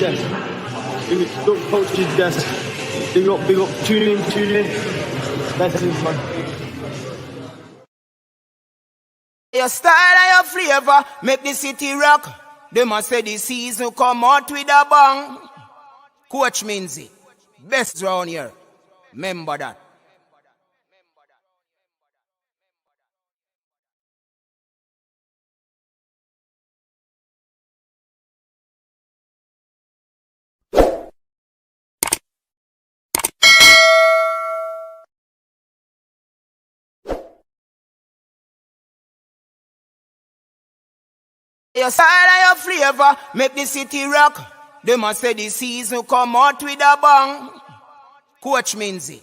Desk. Big up Coach's Desk. Big up, tune in. Blessings, man. Your style and your flavor make the city rock. They must say the season come out with a bang. Coach Minzy, best round here. Remember that. Your style and your flavor make the city rock. They must say the season come out with a bang. Coach Minzy,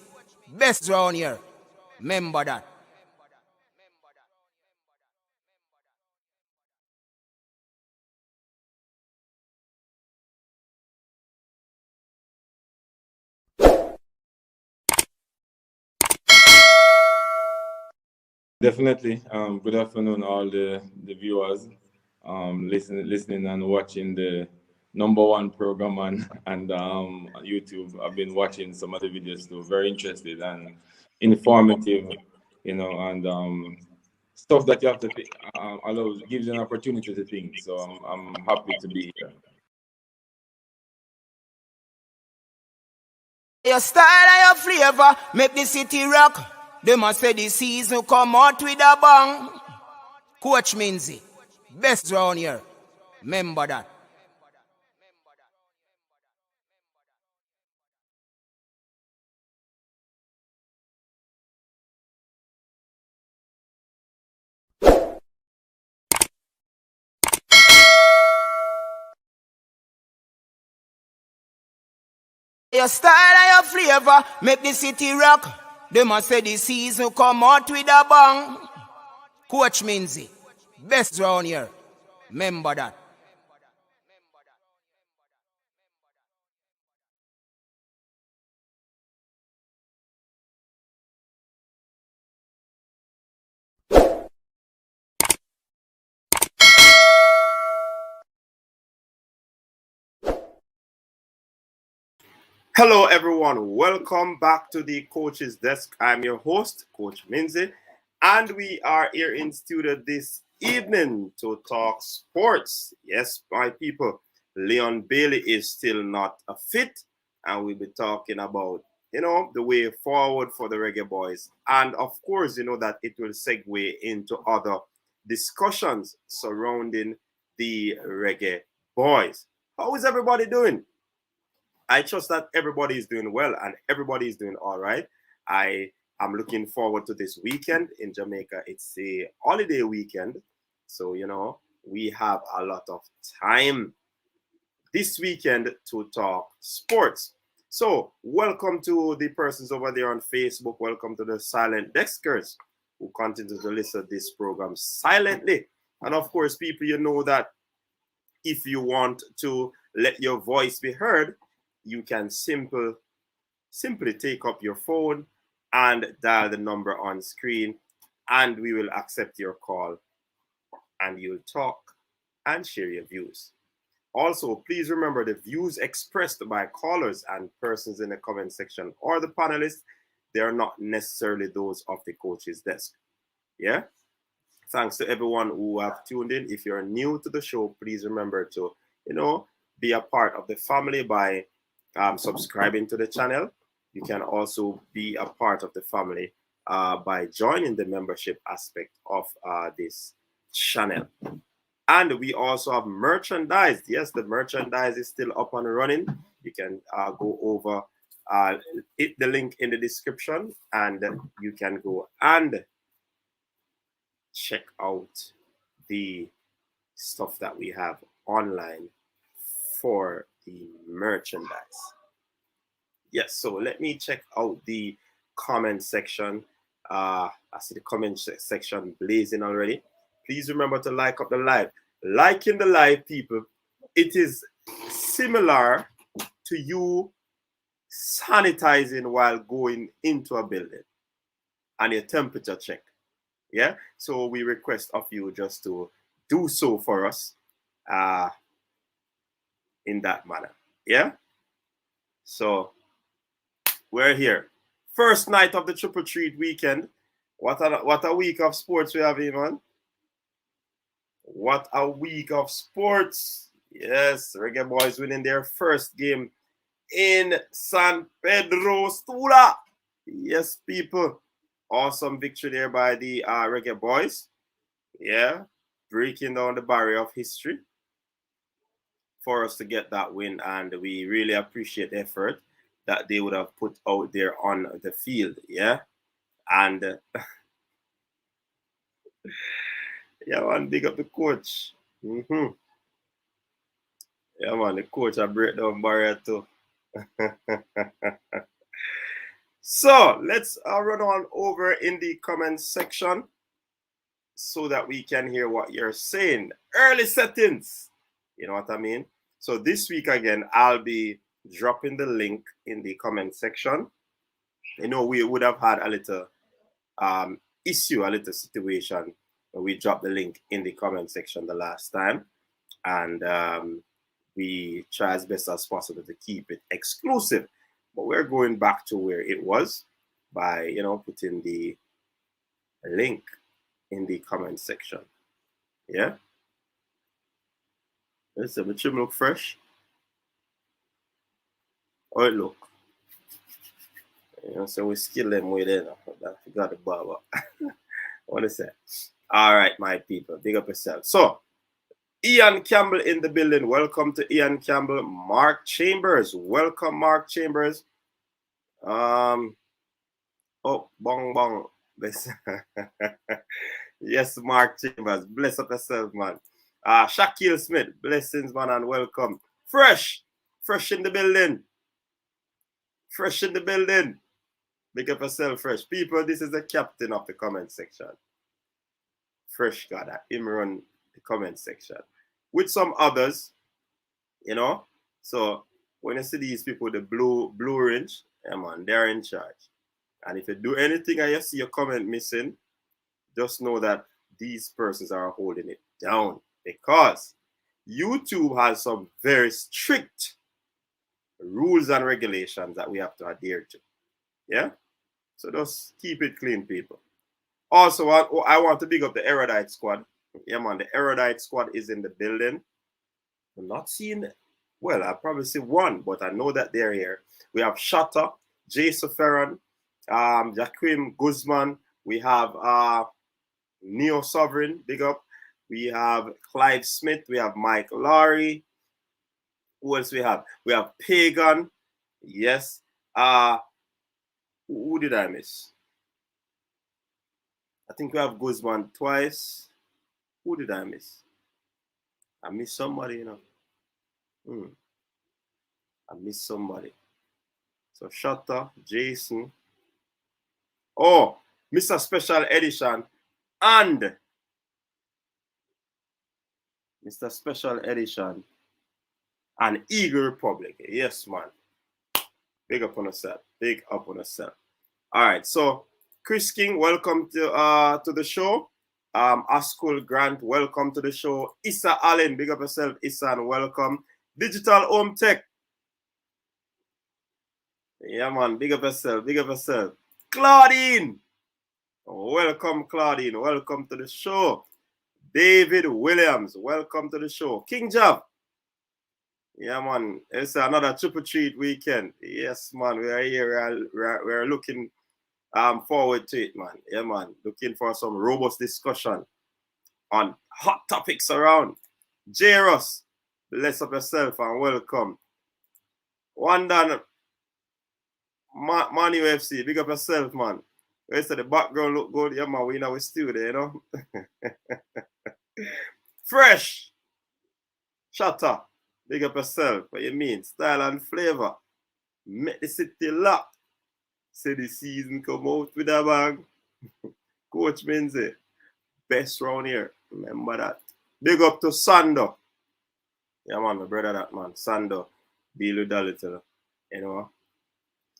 best round here. Remember that. Definitely. Good afternoon, all the viewers listening and watching the #1 program and YouTube. I've been watching some of the videos too. Very interested and informative, and stuff that you have to think, gives you an opportunity to think. So I'm happy to be here. Your style and your flavor make the city rock. They must say the season come out with a bang. Coach Minzy, best round here. Remember that. Your style and your flavor make the city rock. They must say the season come out with a bang. Coach Minzy, best round here. Remember that. Hello, everyone. Welcome back to the Coach's Desk. I'm your host, Coach Minzy, and we are here in studio this evening to talk sports. Yes, my people, Leon Bailey is still not fit, and we'll be talking about, the way forward for the Reggae Boyz. And of course, that it will segue into other discussions surrounding the Reggae Boyz. How is everybody doing? I trust that everybody is doing well and everybody is doing all right. I am looking forward to this weekend in Jamaica. It's a holiday weekend. So, we have a lot of time this weekend to talk sports. So, welcome to the persons over there on Facebook. Welcome to the silent deskers who continue to listen to this program silently. And of course, people, you know that if you want to let your voice be heard, you can simply take up your phone and dial the number on screen, and we will accept your call and you'll talk and share your views. Also, please remember the views expressed by callers and persons in the comment section or the panelists, they are not necessarily those of the Coach's Desk. Yeah? Thanks to everyone who have tuned in. If you're new to the show, please remember to, be a part of the family by subscribing to the channel. You can also be a part of the family by joining the membership aspect of this channel. And we also have merchandise. Yes, the merchandise is still up and running. You can go over, hit the link in the description, and you can go and check out the stuff that we have online for the merchandise. Yes, so let me check out the comment section. I see the comment section blazing already. Please remember to like up the live. Liking the live, people, it is similar to you sanitizing while going into a building and your temperature check. Yeah, so we request of you just to do so for us in that manner. Yeah? So, we're here. First night of the Triple Treat weekend. What a week of sports we have here, man. What a week of sports. Yes, Reggae Boyz winning their first game in San Pedro Sula. Yes, people. Awesome victory there by the Reggae Boyz. Yeah, breaking down the barrier of history for us to get that win. And we really appreciate the effort that they would have put out there on the field. Yeah. And yeah, man, big up the coach. Yeah, man, the coach I break down barrier too. So let's run on over in the comment section so that we can hear what you're saying. Early settings, you know what I mean? So this week again, I'll be dropping the link in the comment section. You know, we would have had a little issue, a little situation when we dropped the link in the comment section the last time. And we try as best as possible to keep it exclusive. But we're going back to where it was by, you know, putting the link in the comment section. Yeah. Listen, the trim look fresh. Oh, it look. You know, so we skill them with it. I forgot the barber. What is that? All right, my people. Big up yourself. So, Ian Campbell in the building. Welcome to Ian Campbell. Mark Chambers. Welcome, Mark Chambers. Oh, bong bong. Yes, Mark Chambers. Bless up yourself, man. Shaquille Smith. Blessings, man, and welcome. Fresh in the building. Fresh in the building. Big up yourself, Fresh. People, this is the captain of the comment section. Fresh got that. Him run the comment section. With some others, you know. So when you see these people with the blue range, yeah, man, they're in charge. And if you do anything and you see your comment missing, just know that these persons are holding it down, because YouTube has some very strict rules and regulations that we have to adhere to. Yeah? So just keep it clean, people. Also, I want to big up the Erudite squad. Yeah, man, the Erudite squad is in the building. I'm not seeing, well, I probably see one, but I know that they're here. We have Shatta, Jason Ferran, Jaquim Guzman. We have Neo Sovereign, big up. We have Clive Smith. We have Mike Laurie. Who else we have? We have Pagan. Yes. Who did I miss? I think we have Guzman twice. Who did I miss? I missed somebody, you know. I missed somebody. So Shatta, Jason. Oh, Mr. Special Edition and Mr. Special Edition and Eagle Republic. Yes, man. Big up on yourself. Big up on yourself. All right, so Chris King, welcome to the show. Askul Grant, welcome to the show. Issa Allen, big up yourself, Issa, and welcome. Digital Home Tech. Yeah, man, big up yourself, big up yourself. Claudine, welcome, Claudine, welcome to the show. David Williams, welcome to the show. King Jav. Yeah, man, it's another Triple Treat weekend. Yes, man, we are here. We're looking forward to it, man. Yeah, man, looking for some robust discussion on hot topics around. Jairus, bless up yourself and welcome. One done, Man UFC, big up yourself, man. Rest of the background look good. Yeah, man, we know we still there, you know. Fresh. Shatta. Big up yourself. What you mean? Style and flavor. Make the city lock. Say the season come out with a bang. Coach Minzy. Best round here. Remember that. Big up to Sando. Yeah, man, my brother that, man. Sando. Deal with that little, you know.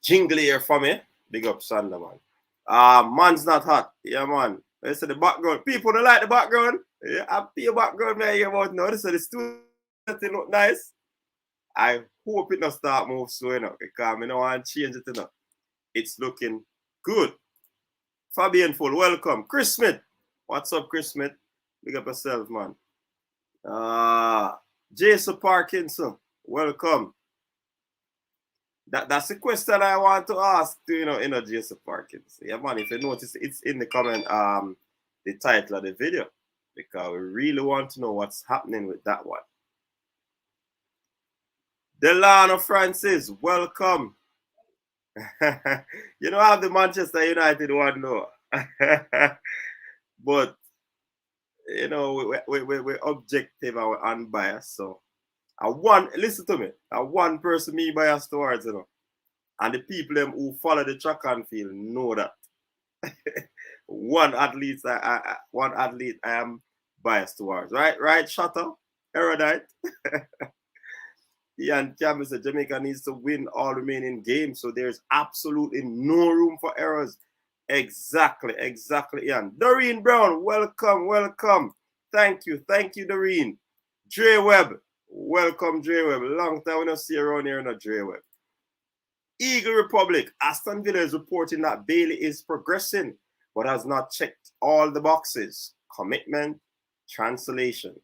Jingle here for me. Big up Sando, man. Man's not hot. Yeah, man. This is the background. People don't like the background. Yeah, I feel background man here about now. This is the studio. Look nice. I hope it not start move soon enough because I don't want to change it enough. It's looking good. Fabian Full, welcome. Chris Smith. What's up, Chris Smith? Big up yourself, man. Jason Parkinson, welcome. That's the question I want to ask to, Jason Parkinson. Yeah, man, if you notice, it's in the comment, the title of the video, because we really want to know what's happening with that one. Delano Francis, welcome. You know, I have the Manchester United one, no. But, we're objective and we're unbiased. So, listen to me, one person me biased towards, and the people them who follow the track and field know that. one athlete I am biased towards. Right, Shutter, erudite. Ian Campbell said Jamaica needs to win all remaining games, so there's absolutely no room for errors. Exactly, Ian. Doreen Brown, welcome. Thank you, Doreen. Dre Webb, welcome, Dre Webb. Long time we don't see you around here, no Dre Webb. Eagle Republic, Aston Villa is reporting that Bailey is progressing, but has not checked all the boxes. Commitment, translation.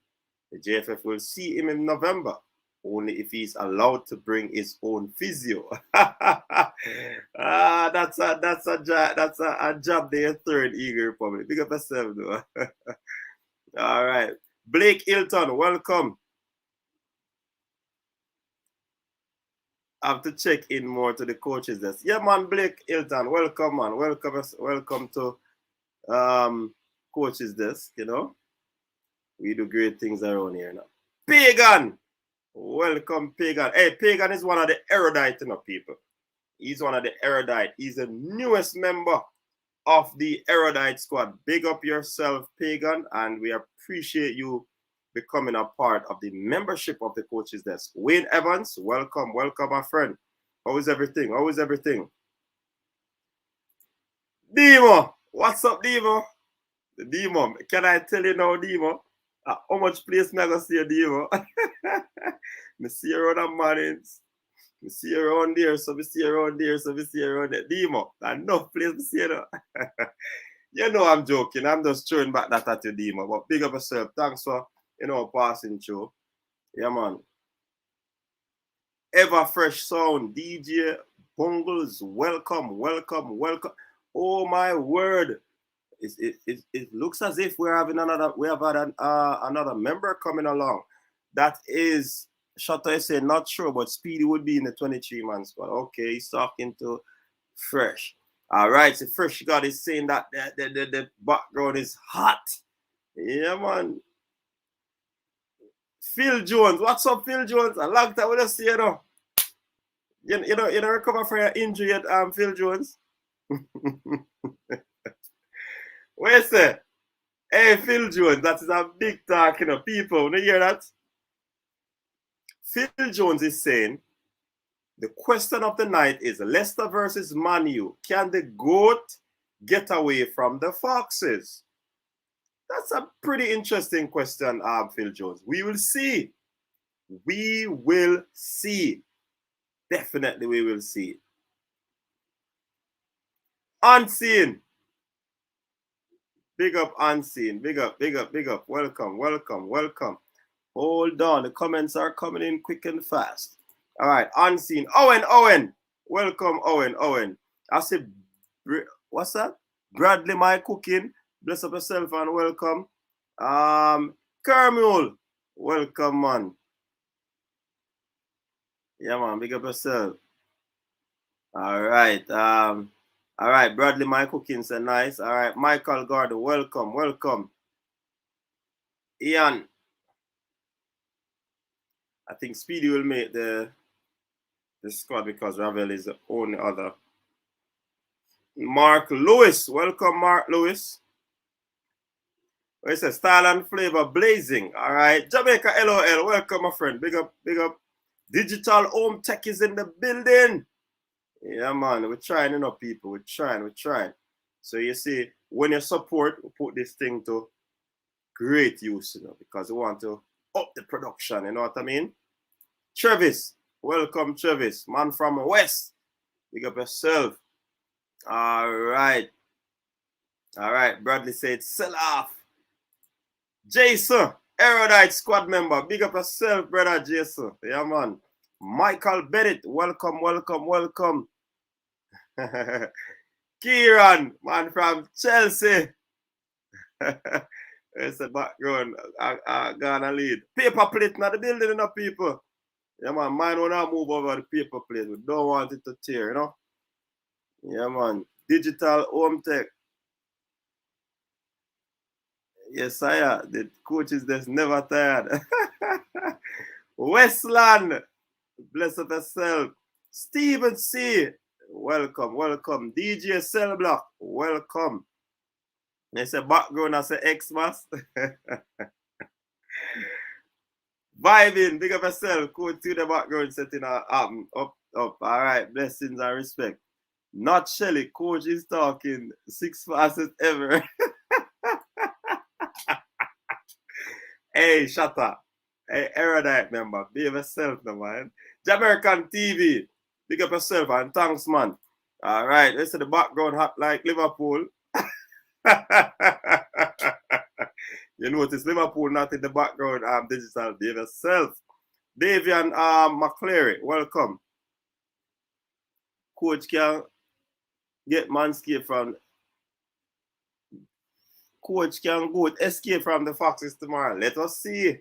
The JFF will see him in November, only if he's allowed to bring his own physio. That's a job there, third Eagle Republic. Big up yourself, though. All right. Blake Hilton, welcome. I have to check in more to the coaches desk. Yeah, man, Blake Hilton, welcome, man. Welcome to coaches desk, We do great things around here now. Pagan, welcome, Pagan. Hey, Pagan is one of the erudite, people. He's one of the erudite. He's the newest member of the erudite squad. Big up yourself, Pagan, and we appreciate you becoming a part of the membership of the coaches desk. Wayne Evans, welcome, my friend. How is everything? Demo, what's up, Demo? Demo, can I tell you now, Demo? How much place me I go see Demo? Me see you around the mornings. Me see you around there, so me see you around there, so me see you around there. Demo, enough place me see you. You know I'm joking. I'm just throwing back that at you, Demo. But big up yourself. Thanks for passing through. Yeah, man. Ever Fresh Sound, DJ Bungles, welcome. Oh my word. It looks as if we have had another member coming along. That is Shutter is saying not sure, but Speedy would be in the 23-man squad. Okay, he's talking to Fresh. All right, so Fresh God is saying that the background is hot. Yeah, man. Phil Jones, what's up, Phil Jones? A long time we don't see you, You know, recover from your injury yet, Phil Jones. What you say? Hey, Phil Jones, that is a big talk, people. You hear that? Phil Jones is saying the question of the night is Leicester versus Man U. Can the GOAT get away from the Foxes? That's a pretty interesting question, Phil Jones. We will see. Definitely we will see. Unseen. Big up, Unseen. Big up. Welcome. Hold on. The comments are coming in quick and fast. All right. Unseen. Owen. Welcome, Owen. I said, what's that? Bradley, my cooking. Bless up yourself and welcome. Kermule. Welcome, man. Yeah, man. Big up yourself. All right. All right. Bradley, my cooking said nice. All right. Michael Gordon. Welcome. Ian. I think Speedy will make the squad because Ravel is the only other. Mark Lewis. Welcome, Mark Lewis. It says style and flavor blazing. All right. Jamaica LOL. Welcome, my friend. Big up. Digital Home Tech is in the building. Yeah, man. We're trying, people. We're trying. So you see, when you support, we put this thing to great use, because we want to up the production. You know what I mean? Travis. Welcome, Travis. Man from West. Big up yourself. All right. All right. Bradley said, sell off. Jason, Erudite squad member. Big up yourself, brother Jason. Yeah, man. Michael Bennett. Welcome, welcome, welcome. Kieran, man from Chelsea. It's a background. I gonna lead. Paper plate, not the building, enough people. Yeah, man. Mine wanna move over the paper plate. We don't want it to tear, you know. Yeah, man. Digital home tech. Yes, sire. The coaches that's never tired. Westland. Bless up yourself. Stephen C. Welcome, welcome. DJ Cell Block. Welcome. There's a background as an Xmas. Vibing. Big up yourself. Coach to the background setting up. Up. All right. Blessings and respect. Not Shelly. Coach is talking 6 fastest ever. Hey, shut up. Hey, Erudite member. Be yourself, no man. Jamaican TV. Big up yourself and thanks, man. All right. Let's see the background hot like Liverpool. You notice Liverpool not in the background. Digital. Be yourself. Davian McCleary. Welcome. Coach can get Manscaped from. Coach can go escape from the Foxes tomorrow. Let us see.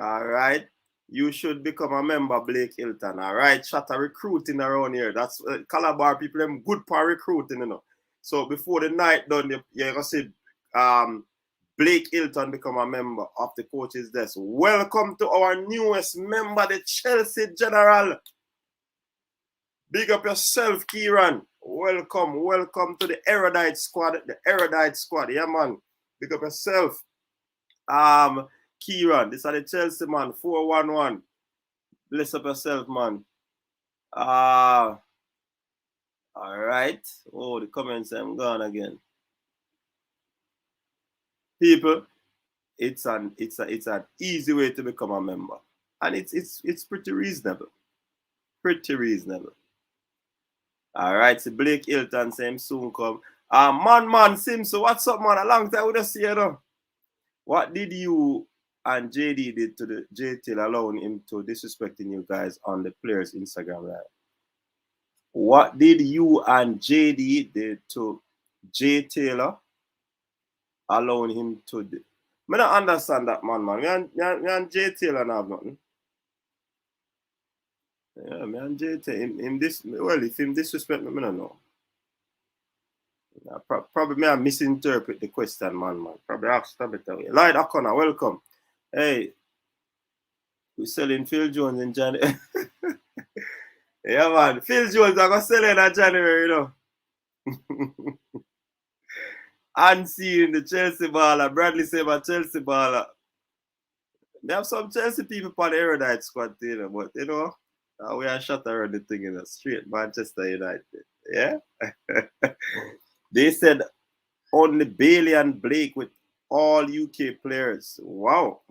All right. You should become a member, Blake Hilton. All right. Shut a recruiting around here. That's Calabar people, them good for recruiting, you know. So before the night done, you're going to see Blake Hilton become a member of the coach's desk. Welcome to our newest member, the Chelsea General. Big up yourself, Kieran. Welcome, welcome to the Erudite squad. The Erudite squad, yeah, man. Big up yourself. Kieran, this is the Chelsea man, 411. Bless up yourself, man. All right. Oh, the comments I'm gone again. People, it's an easy way to become a member, and it's pretty reasonable. Pretty reasonable. All right, so Blake Hilton saying soon come. Man, Simpson, what's up, man? A long time we don't see you, though. What did you and JD did to the J Taylor allowing him to disrespecting you guys on the players' Instagram live? What did you and JD did to J Taylor allowing him to do? I don't understand that, man. Me and J Taylor don't have nothing. Yeah, me and J Taylor, if him disrespect me, I don't know. Yeah, probably me I misinterpret the question, man. Probably ask a better way. Lloyd O'Connor, welcome. Hey, we're selling Phil Jones in January. Yeah, man. Phil Jones, I'm going to sell it in January, you know. Unseen, the Chelsea baller. Bradley Saber, Chelsea baller. They have some Chelsea people on the Erudite squad, you know, but, you know, we are shut around the thing in a straight Manchester United. Yeah? They said only Bailey and Blake with all UK players. Wow.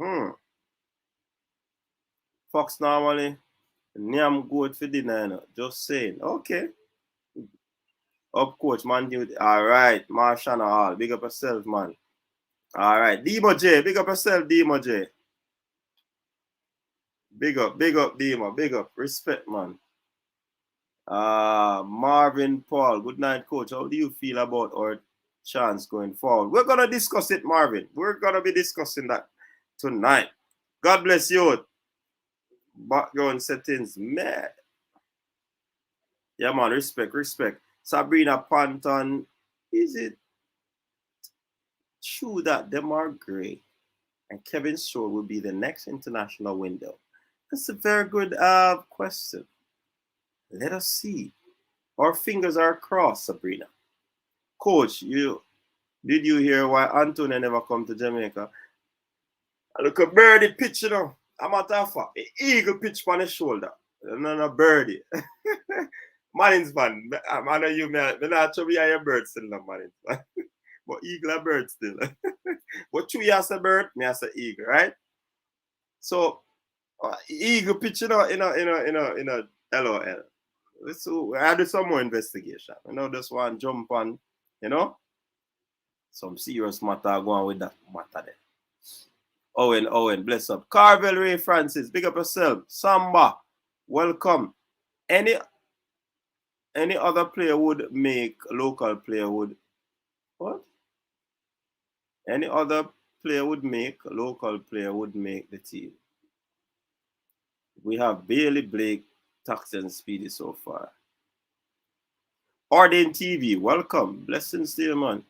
Fox normally, Niam good for dinner, you know. Just saying. Okay. Up coach, man. All right. Marshana Hall. Big up yourself, man. All right. Demo J. Big up yourself, Demo J. Big up, Demo. Big up. Respect, man. Marvin Paul. Good night, coach. How do you feel about our chance going forward? We're going to discuss it, Marvin. We're going to be discussing that tonight. God bless you. Background settings, man. Yeah, man. Respect. Sabrina Panton. Is it true that them are great and Kevin Shore will be the next international window? That's a very good question. Let us see. Our fingers are crossed, Sabrina. Coach, did you hear why Antonio never come to Jamaica? Look at birdie pitch, you know. I'm at Alpha. An eagle pitch on his shoulder. No birdie. Marlins man. I know you, man. I'm not sure we are a bird still, no Marlins man. But eagle a bird still. But you as a bird, me as an eagle, right? So, Eagle pitch in a LOL. So I do some more investigation. This one jump on, some serious matter going with that matter there. Owen, bless up. Carvel Ray Francis, big up yourself. Samba, welcome. Any other player would make, local player would, what? Any other player would make, local player would make the team. We have Bailey, Blake, Taxton, Speedy so far. Ordain TV, welcome. Blessings to you, man.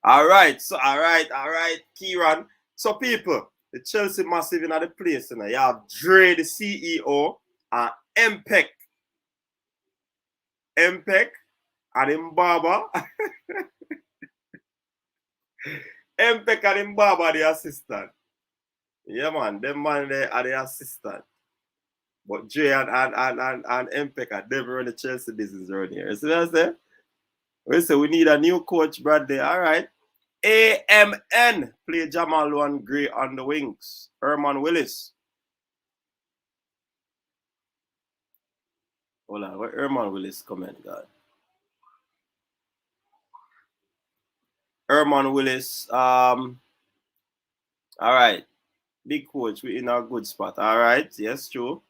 All right, Kieran. So, people, the Chelsea massive in the place. You have Dre, the CEO, and MPEC. MPEC and Mbaba. MPEC and Mbaba, the assistant. Yeah, man, them man there are the assistant. But Dre and MPEC are never run the Chelsea business around here. You see what I say? We say we need a new coach, Bradley. All right. AMN play Jamal and Gray on the wings. Herman Willis. Hold on, where Herman Willis comment, God? Herman Willis. All right. Big coach, we in a good spot. All right. Yes, true.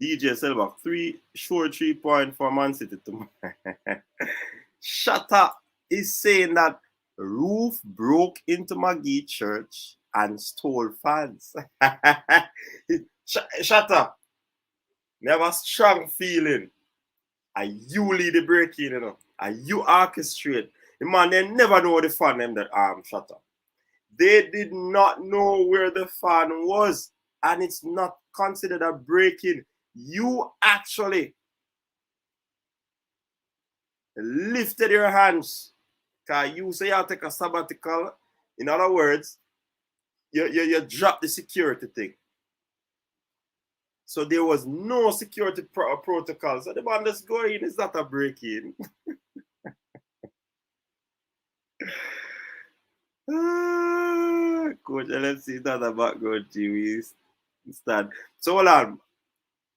DJ Silva, 3 point for Man City tomorrow. Shatta is saying that roof broke into McGee Church and stole fans. Shatta, me have a strong feeling. And you lead the break-in, And you orchestrate. The man, they never know the fan them that Shatta. They did not know where the fan was. And it's not considered a break-in. You actually lifted your hands. Because you say you take a sabbatical. In other words, you drop the security thing. So there was no security protocol. So the man that's going is not a break-in. Coach LFC is not a background team. Stand. So hold on.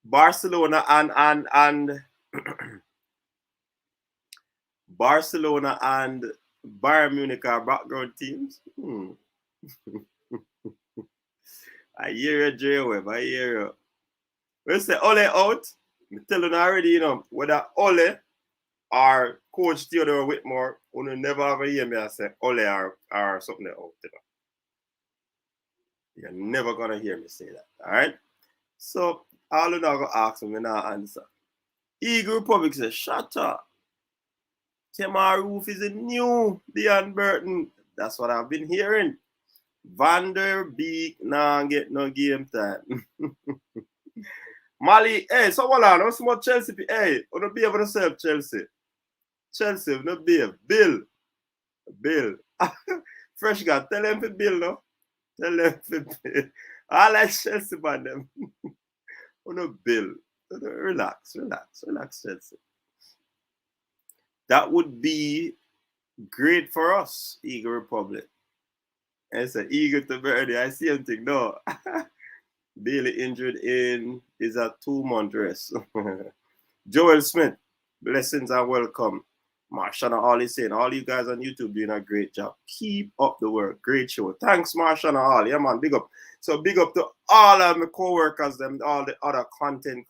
Barcelona and Barcelona and Bayern Munich are background teams. I hear you, J-Web. I hear you. We say Ole out. I'm telling you already, whether Ole or Coach Theodore Whitmore, you never ever hear me say Ole or something out. You're never gonna hear me say that. All right. So all you know, go ask me, now answer. Eagle Republic says, shut up. Kemar Roof is a new Dean Burton. That's what I've been hearing. Van der Beek now get no game time. Mali, hey, so hold on, what's more Chelsea? Hey, on the behave yourself, Chelsea. Chelsea, no behave. Bill. Fresh guy, tell them for Bill, no? Tell them for Bill. I like Chelsea by them. Oh no, Bill. Relax, Chelsea. That would be great for us, Eagle Republic. It's an eager to birdie. I see anything, no. Bailey injured is a 2-month rest. Joel Smith, blessings and welcome. Marshana Hall is saying, all you guys on YouTube doing a great job. Keep up the work. Great show. Thanks, Marshana Hall. Yeah, man, big up. So big up to all of my co-workers, all the other content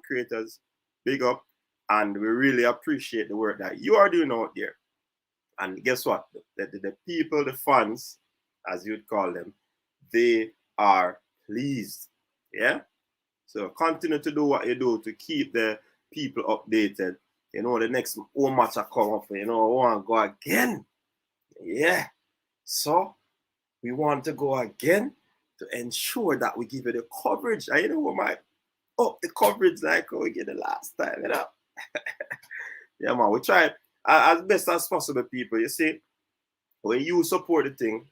creators. Big up. And we really appreciate the work that you are doing out there. And guess what? The people, the fans, as you'd call them, they are pleased. Yeah? So continue to do what you do to keep the people updated. The next home match I come up, we want to go again. Yeah. So we want to go again to ensure that we give you the coverage. And the coverage like we get the last time, Yeah, man, we try as best as possible, people. You see, when you support the thing,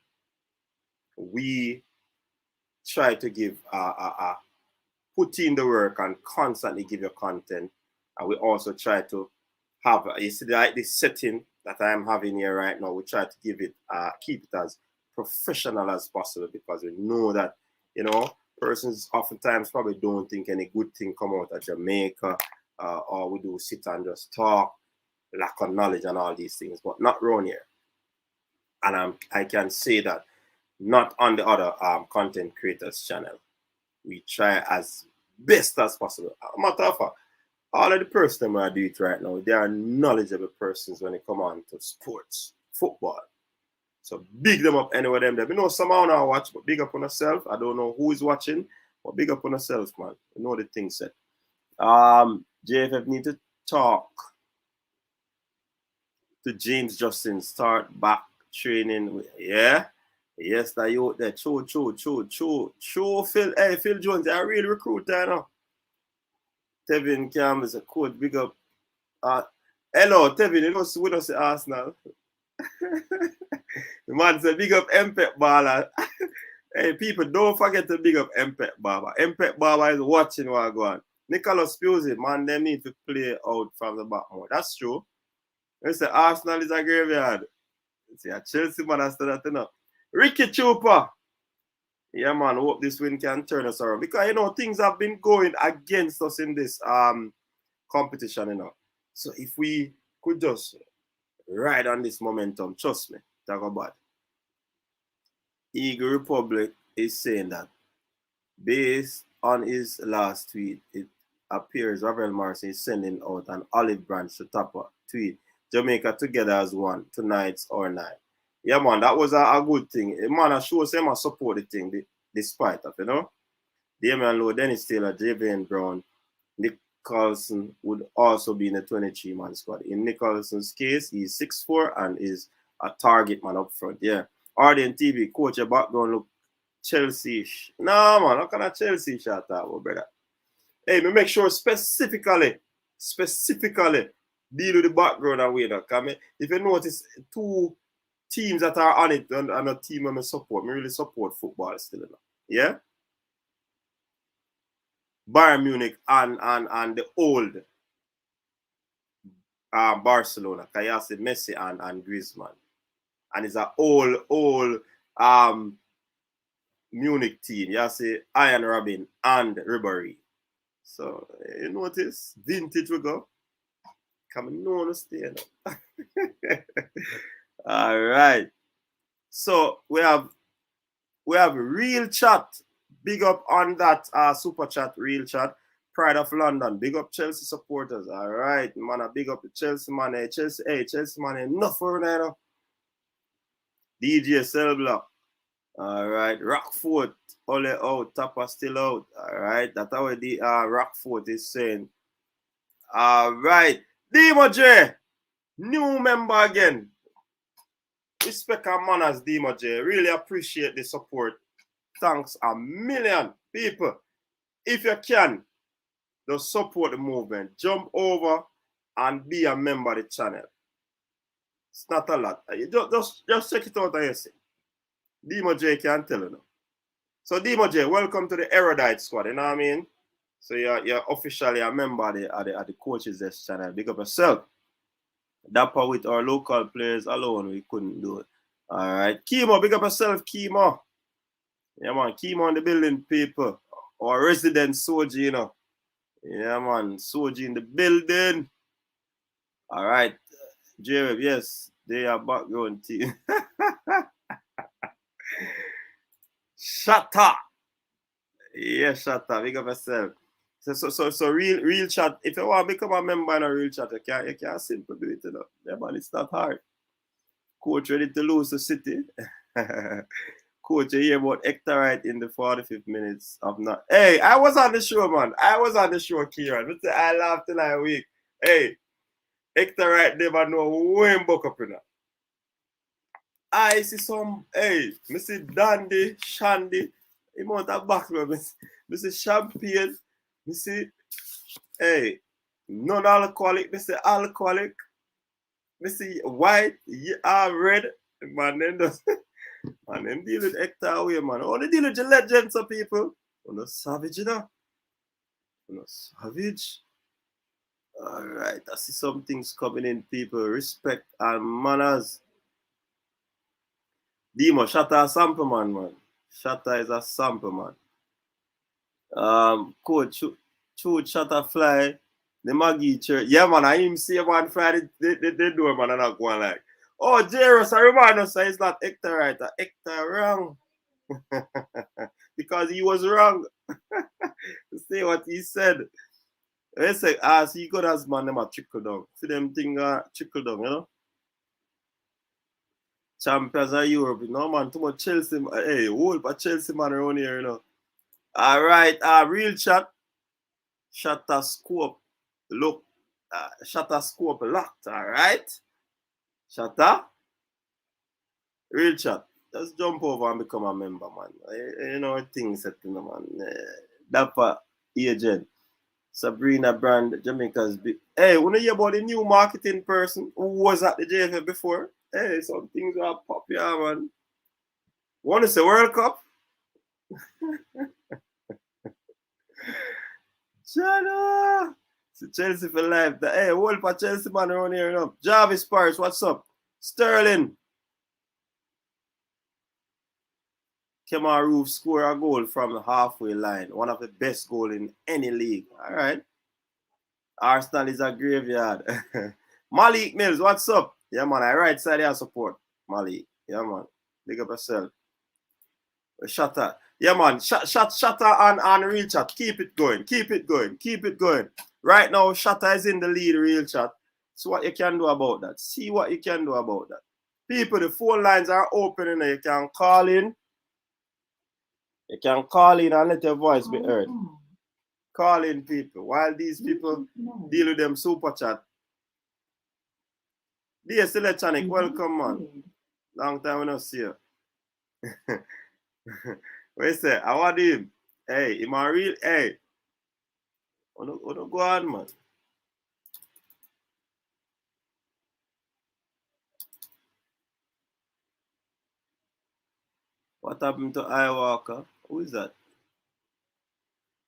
we try to give put in the work and constantly give you content. And we also try to have, you see, like this setting that I'm having here right now, we try to give it, keep it as professional as possible, because we know that, you know, persons oftentimes probably don't think any good thing come out of Jamaica, or we do sit and just talk, lack of knowledge and all these things, but not around here. And I can say that not on the other content creators channel. We try as best as possible. Matter of fact, all of the persons that I do it right now, they are knowledgeable persons when it comes on to sports, football. So big them up anywhere them there. We know some are not watch, but big up on yourself. I don't know who is watching, but big up on yourself, man. You know the thing said. JFF need to talk to James Justin, start back training. Yeah. Yes, that you there. Phil. Hey, Phil Jones, they're a real recruiter now. Tevin Cam is a coach. Big up. Hello, Tevin. You know, we don't say Arsenal. The man said, big up MPEC Baller. Hey, people, don't forget to big up MPEC Barber. MPEC Barber is watching what go on. Nicholas Pusey, man, they need to play out from the back more. That's true. They say Arsenal is a graveyard. See, a Chelsea man has that enough. Ricky Chupa. Yeah, man, hope this win can turn us around. Because, you know, things have been going against us in this competition, you know. So if we could just ride on this momentum, trust me, talk about it. Eagle Republic is saying that based on his last tweet, it appears Ravel Morrison is sending out an olive branch to top a tweet. Jamaica together as one, tonight's or night. Yeah, man, that was a good thing. Man, I sure say I support the thing, despite of, you know. Damian Lowe, Dennis Taylor, Javian Brown, Nicholson would also be in the 23-man squad. In Nicholson's case, he's 6'4" and is a target man up front. Yeah. RDN TV, coach, your background look Chelsea-ish. No, man, how can I Chelsea shot that, brother? Hey, me make sure specifically deal with the background and way that. Because if you notice, two teams that are on it and a team I support, me really support football still, you know? Yeah? Bayern Munich and the old Barcelona. Because you have to Messi and Griezmann. And it's an old Munich team. You have to say Iron Robin and Ribéry. So, you notice? Vintage we go. Come on, no understand. All right. So, we have Real Chat. Big up on that super chat, Real Chat. Pride of London. Big up Chelsea supporters. All right, man. Big up the Chelsea man. Chelsea man. Enough for now. DJ Cell Block. All right. Rockford. Ole out. Tapper still out. All right. That's how the Rockford is saying. All right. Demo J. New member again. Respect and manners, Demo J. Really appreciate the support. Thanks a million people. If you can, just support the movement. Jump over and be a member of the channel. It's not a lot. Just check it out and you see. Demo J can tell you now. So Demo J, welcome to the Erudite squad. You know what I mean? So you're officially a member of the Coaches Desk channel. Big up yourself. Dapper with our local players alone, we couldn't do it. All right. Chemo, big up yourself, Chemo. Yeah, man. Chemo in the building, people. Our resident Soji, you know. Yeah, man. Soji in the building. All right. J-Web, yes. They are background team. Shut up. Yeah, shut up. Big up yourself. So real chat. If you want to become a member in a real chat, you can simply do it, you know. Yeah, man, it's not hard. Coach ready to lose the city. Coach, you hear about Hector Wright in the 45th minutes of not. Hey, I was on the show, man. I was on the show, Kieran. I laughed till I week. Hey, Hector Wright never know when buck up in that. I see some, hey, I see Dandy, Shandy, he want a back, I see Champagne, I see, hey, non-alcoholic, I see alcoholic, I see white, red, man, then does, man, them deal with Hector away, man. Only deal with the legends of people. You're not savage, you know? You're not savage. All right, I see some things coming in, people. Respect and manners. Demo, Shatta a sample man. Shatta is a sample man. Coach, shoot Shatta fly. The Maggie church. Yeah, man, I him see man Friday they do it, man, and not going like, oh, Jairus, I remind us it's not Hector right, Hector wrong. Because he was wrong. To say what he said. They say, see, you got as man, them a trickle down. See them thing trickle down, you know? Champions of Europe, you know, man. Too much Chelsea, hey, whole for Chelsea man around here, you know. All right, real chat. Shutter scope. Look, shutter scope locked, all right? Shutter. Real chat. Just jump over and become a member, man. You know, things set, you know, man. Dapper agent. Sabrina Brand, Jamaica's big. Hey, when you hear about the new marketing person who was at the JFF before? Hey, some things are popular, man. Want to say World Cup? China! So Chelsea for life. Hey, whole for Chelsea man around here, you know. Jarvis Paris, what's up? Sterling. Kemar Roof score a goal from the halfway line. One of the best goals in any league. All right. Arsenal is a graveyard. Malik Mills, what's up? Yeah, man, I right side your support. Malik. Yeah, man. Big up yourself. Shatter. Yeah, man. Shatter and real chat. Keep it going. Keep it going. Keep it going. Right now, Shatter is in the lead, real chat. So what you can do about that? See what you can do about that. People, the phone lines are open and you can call in. You can call in and let your voice be heard. Call in people. While these people deal with them super chat. Dear Selectronic, welcome, man. Long time we not see you. What you say? How are you? Hey, am I real? Hey. Wanna go on, man. What happened to Iwalker? Who is that?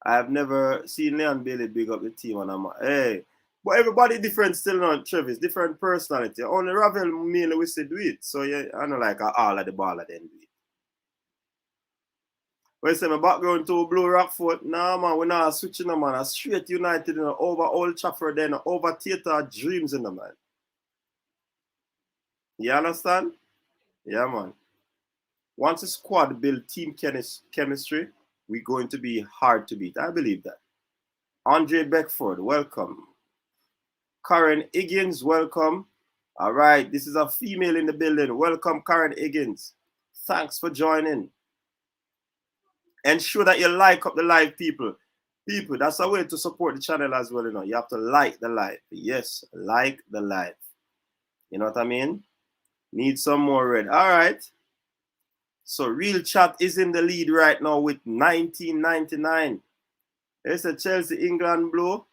I have never seen Leon Bailey big up the team, and I'm hey. But everybody different still on Travis, different personality. Only Ravel mainly we say do it. So yeah, I know like all of the ball at the end do it. When you say my background to Blue Rockford, nah man, we're not switching them, man. A straight United, you know, over Old Trafford, then over Theatre Dreams in the man. You understand? Yeah, man. Once the squad build team chemistry, we're going to be hard to beat. I believe that. Andre Beckford, welcome. Karen Higgins, welcome. All right, this is a female in the building. Welcome, Karen Higgins. Thanks for joining. Ensure that you like up the live, people. People, that's a way to support the channel as well, you know. You have to like the live. Yes, like the live. You know what I mean? Need some more red. All right. So Real Chat is in the lead right now with 19.99. There's a Chelsea England blue.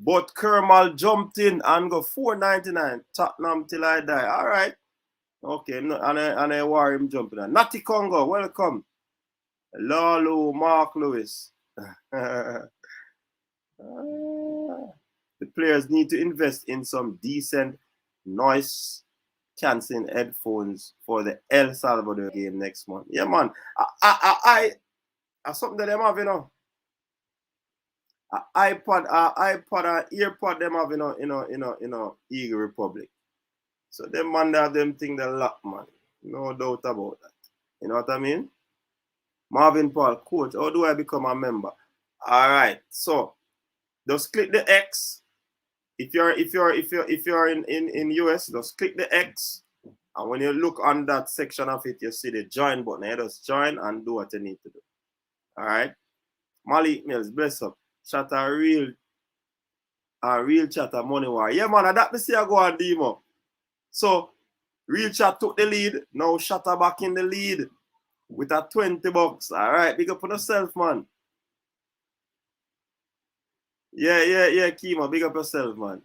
But Kermal jumped in and go 4.99. Tottenham till I die. All right. Okay. No, and I worry him jumping in. Natty Congo, welcome. Lalo, Mark Lewis. The players need to invest in some decent noise cancelling headphones for the El Salvador game next month. Yeah, man. I something that them have, you know. iPod, earpod them have, you know, Eagle Republic. So them man have them thing that lock, man. No doubt about that. You know what I mean? Marvin Paul, coach, how do I become a member? All right. So just click the X. If you're in US, just click the X. And when you look on that section of it, you see the join button. You just join and do what you need to do. All right. Malik Mills, bless up. Chat a real chat a money war. Yeah, man, that me see I go on demo. So Real Chat took the lead. Now Shatter back in the lead with a $20. All right, big up on yourself, man. Yeah, Kima, big up yourself, man.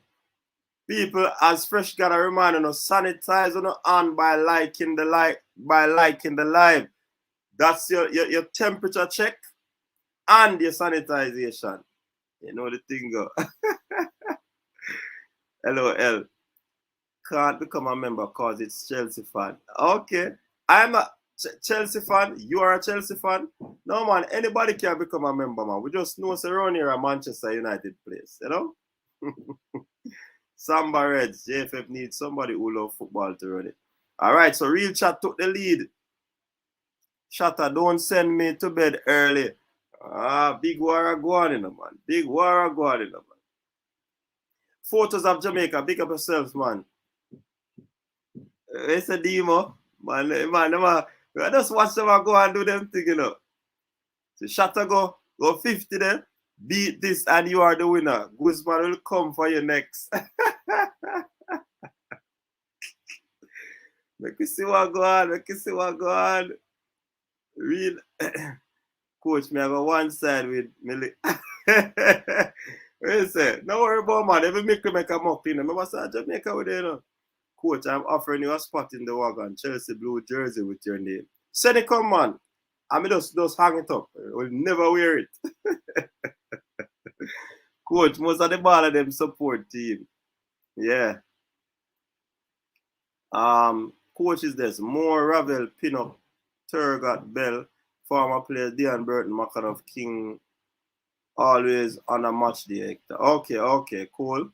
People, as Fresh got a reminder, sanitize on hand by liking the live. That's your temperature check and your sanitization. You know the thing go. LOL. Can't become a member because it's Chelsea fan. Okay. Chelsea fan? You are a Chelsea fan? No, man. Anybody can become a member, man. We just know it's around here a Manchester United place, you know? Samba Reds. JFF needs somebody who love football to run it. All right, so Real Chat took the lead. Shatter, don't send me to bed early. Big war going in, man. Big war going in, man. Photos of Jamaica. Big up yourselves, man. It's a demo. Man, I just watch them go and do them thing, you know. So Shatter go 50 then. Beat this and you are the winner. Guzman will come for you next. Make you see what go on. Make you see what go on. Real coach, me I go one side with Millie. What you say? Don't worry about man. Every make a mock in. Remember say Jamaica with you know. Coach, I'm offering you a spot in the wagon. Chelsea blue jersey with your name. Send it come man. I mean just hang it up. We'll never wear it. Coach, most of the ball of them support team. Yeah. Coach is this. More Ravel, Pinnock, Turgot, Bell, former players Dion Burton, Makarov, King, always on a match day. Okay, cool.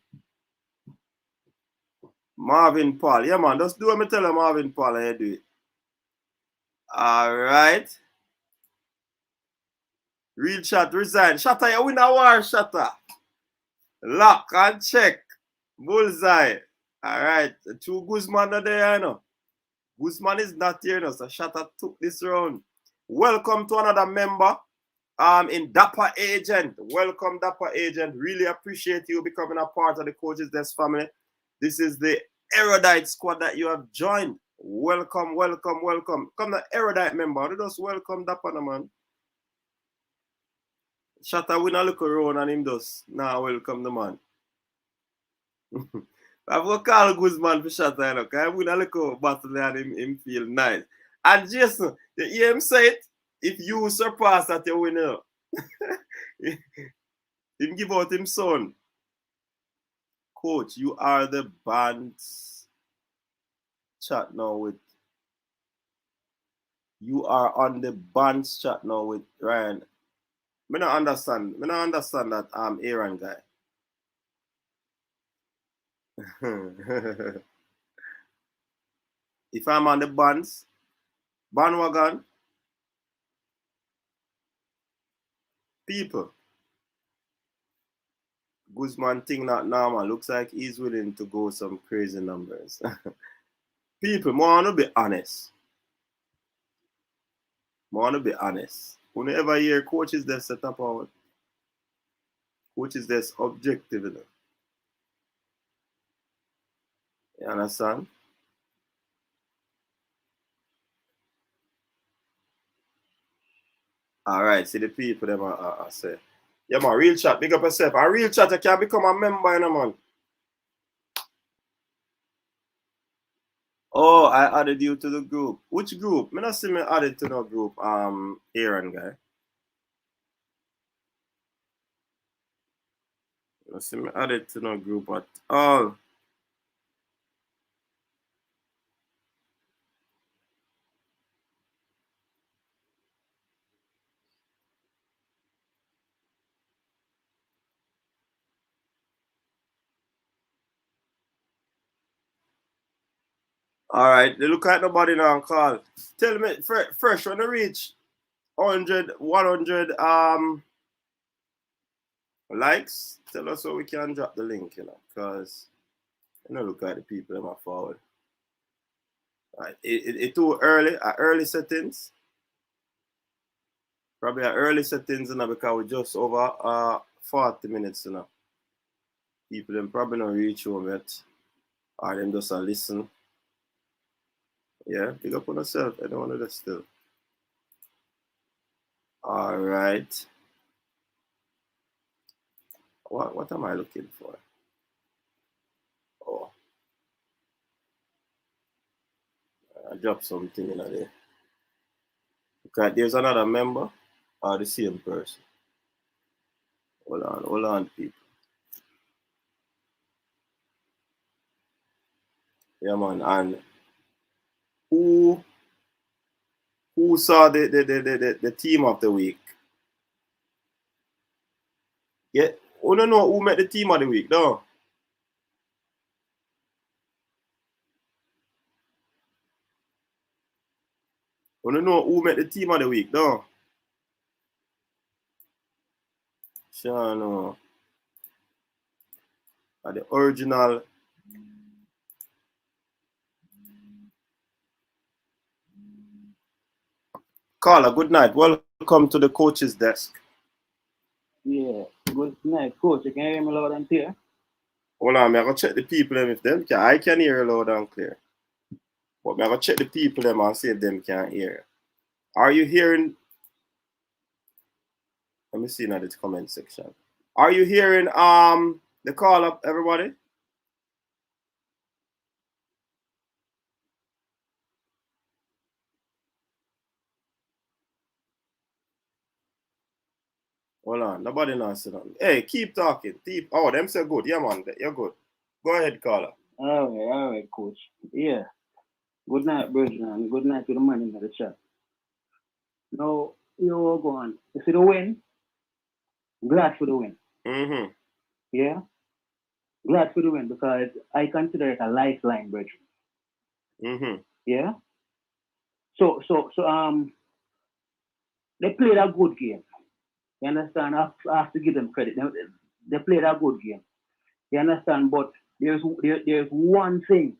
Marvin Paul. Yeah, man, just do what me tell you, Marvin Paul, and you do it. All right. Real Chat resign. Shatter, you win a war, Shatter. Lock and check. Bullseye. All right. Two Guzman are there, you know. Guzman is not here, you know, so Shatter took this round. Welcome to another member in Dapper Agent. Welcome, Dapper Agent. Really appreciate you becoming a part of the Coaches Desk family. This is the Erudite squad that you have joined. Welcome. Come the Erudite member. Let us welcome Dapper, man. Shatter win a look around and him does. Now welcome the man. I've got call Guzman for Shatter, you know, because I win a look battle and him feel nice. And Jason, you hear him say it? If you surpass that, you win. Him give out him son. Coach, you are the band's chat now with. You are on the band's chat now with Ryan. I don't understand that Aaron guy. If I'm on the bandwagon, people, Guzman thing not normal. Looks like he's willing to go some crazy numbers. People, I want to be honest. Whenever hear Coaches Desk set up out, Coaches Desk objective, you know. You understand? All right, see the people them I say. Yeah, man, Real Chat, big up yourself. A Real Chat, you can become a member, you know, man. Oh, I added you to the group. Which group? Me not see me added to no group, Aaron guy. Me not see me added to no group at all. All right, they look at nobody now and call. Tell me, fresh when they reach 100 likes, tell us so we can drop the link, you know, because you know, look at the people that are forward. All right, it too early, early settings. Probably early settings, you know, because we're just over 40 minutes, you know. People them probably not reach home yet. Or them just listen. Yeah, pick up on yourself. I don't want to do that still. All right. What am I looking for? Oh. I dropped something in there. Okay, there's another member or the same person. Hold on, people. Yeah, man. And who who saw the team of the week? Yeah, we don't know who made the team of the week, though. We don't know who made the team of the week, though. Sure, no. The original. Carla, good night. Welcome to the coach's desk. Yeah, good night, coach. You can hear me loud and clear? Hold on, I'm going to check the people if them can. I can hear you loud and clear. But I'm going to check the people and see if them can hear. Are you hearing? Let me see now the comment section. Are you hearing the call up, everybody? Hold on, nobody knows nothing. Hey, keep talking. Oh, them say good. Yeah, man, you're good. Go ahead, caller. All right, coach. Yeah. Good night, Bridget, and good night to the man in the chat. Now, you're going. You see the win? Glad for the win. Mm-hmm. Yeah? Glad for the win because I consider it a lifeline, Bridget. Mm-hmm. Yeah? So, they played a good game. You understand? I have to give them credit. They played a good game. You understand? But there's one thing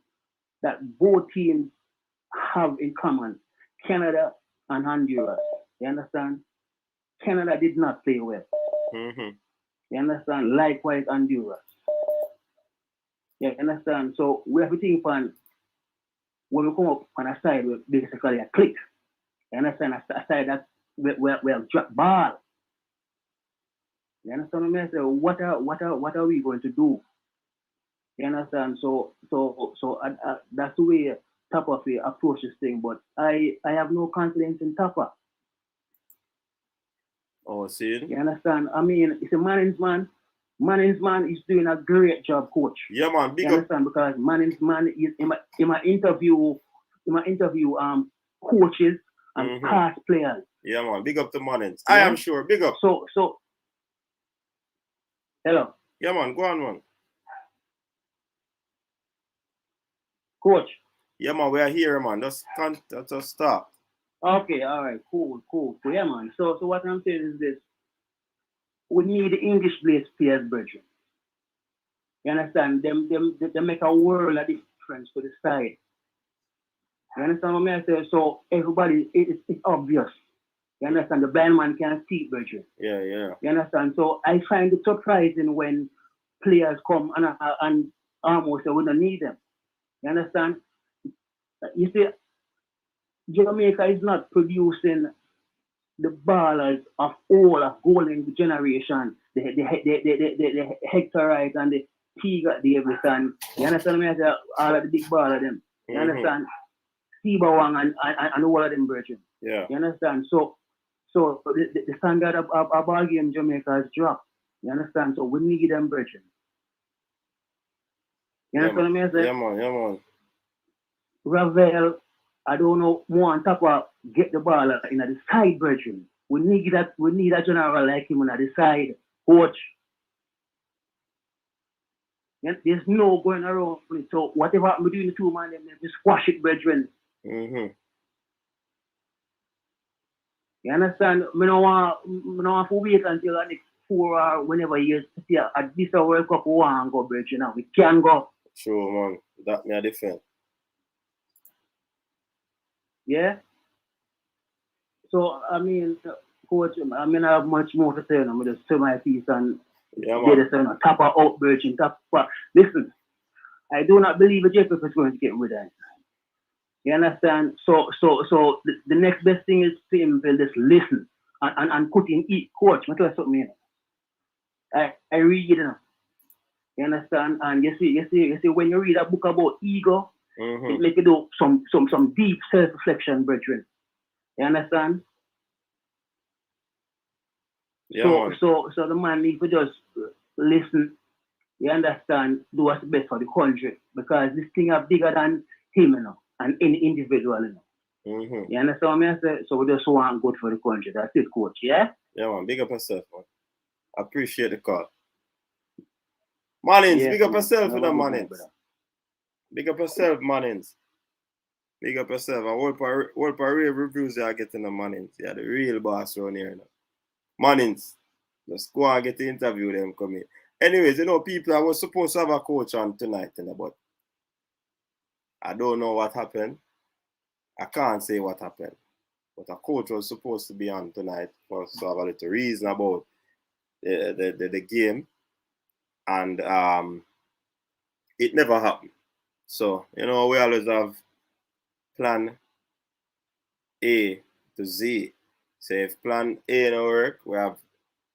that both teams have in common. Canada and Honduras. You understand? Canada did not play well. Mm-hmm. You understand? Likewise, Honduras. You understand? So we have to think on when we come up on a side, we're basically a click. You understand? A side that we'll drop ball. You understand what I mean? So what are we going to do? You understand? So that's the way Tapa approach this thing. But I have no confidence in Tapa. Oh, see? You understand? I mean, it's a Manning's man. Manning's man is doing a great job, coach. Yeah, man. Big you understand? Because Manning's man is in my interview coaches and past players. Yeah, man. Big up to Manning's. Yeah? I am sure. Big up. So hello. Yeah, man. Go on, man. Coach. Yeah, man. We are here, man. Just stop. Okay, all right, cool. Yeah, man. So what I'm saying is this: we need the English-based players, brethren. You understand? They make a world of difference to the side. You understand what I say? So everybody, it's obvious. You understand? The blind man can't see, brethren. Yeah. You understand? So I find it surprising when players come and almost say we don't need them. You understand? You see, Jamaica is not producing the ballers of all of golden generation, the Hector Wright and the Tiger Davis and you understand me? All of the big baller them. You understand? Steve Wang and all of them, brethren. Yeah. You understand? So the standard of our game Jamaica has dropped. You understand? So we need them, brethren. You understand what I mean? Yeah, man. Ravel, I don't know, more on top of get the ball in the side, brethren. We need a general like him on the side, coach. There's no going around with it. So whatever we do in the two man, them just squash it, brethren. Mm-hmm. You understand? I don't want to wait until the next 4 or whenever years to see at this World Cup we want to go, brethren. Now we can go. Sure, man. That me a defend. Yeah. So I mean, coach, I mean I have much more to say. I'm just say my piece and get a top of out, brethren. Listen, I do not believe a JPF is going to get rid of it. You understand? So the next best thing is for him to just listen and put in eat. Coach, I tell you something. I read it now. You understand? And you see when you read a book about ego, it make you do some deep self-reflection, brethren. You understand? Yeah, so the man needs to just listen. You understand? Do what's best for the country because this thing is bigger than him, you know, and any individual, you know. You understand what I say? So we just want good for the country. That's it, coach, yeah? Yeah, man. Big up yourself, man. Appreciate the call. Mannings, big up yourself with the Mannings. Big up yourself, Mannings. Big up yourself. And what for real reviews you are getting the Mannings. Yeah, the real boss around here now. Mannings. Just go and get the interview them come in. Anyways, people, I was supposed to have a coach on tonight, but I don't know what happened. I can't say what happened. But a coach was supposed to be on tonight for us to have a little reason about the game. And it never happened. So, we always have plan A to Z. So if plan A don't work, we have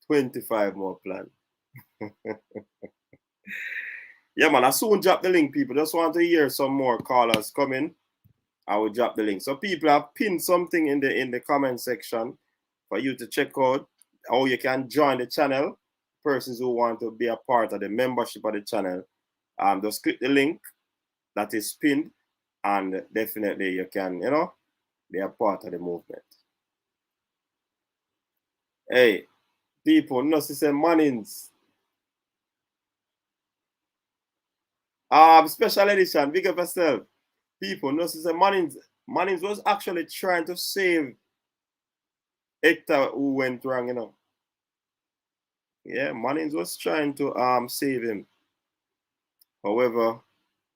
25 more plans. Yeah, man, I soon drop the link, people. Just want to hear some more callers coming. I will drop the link. So people have pinned something in the comment section for you to check out how you can join the channel. Persons who want to be a part of the membership of the channel, just click the link that is pinned, and definitely you can, be a part of the movement. Hey, people, no say Mannings. Special edition, big up yourself. People, no say Mannings. Mannings was actually trying to save Hector who went wrong, Yeah, Mannings was trying to save him. However,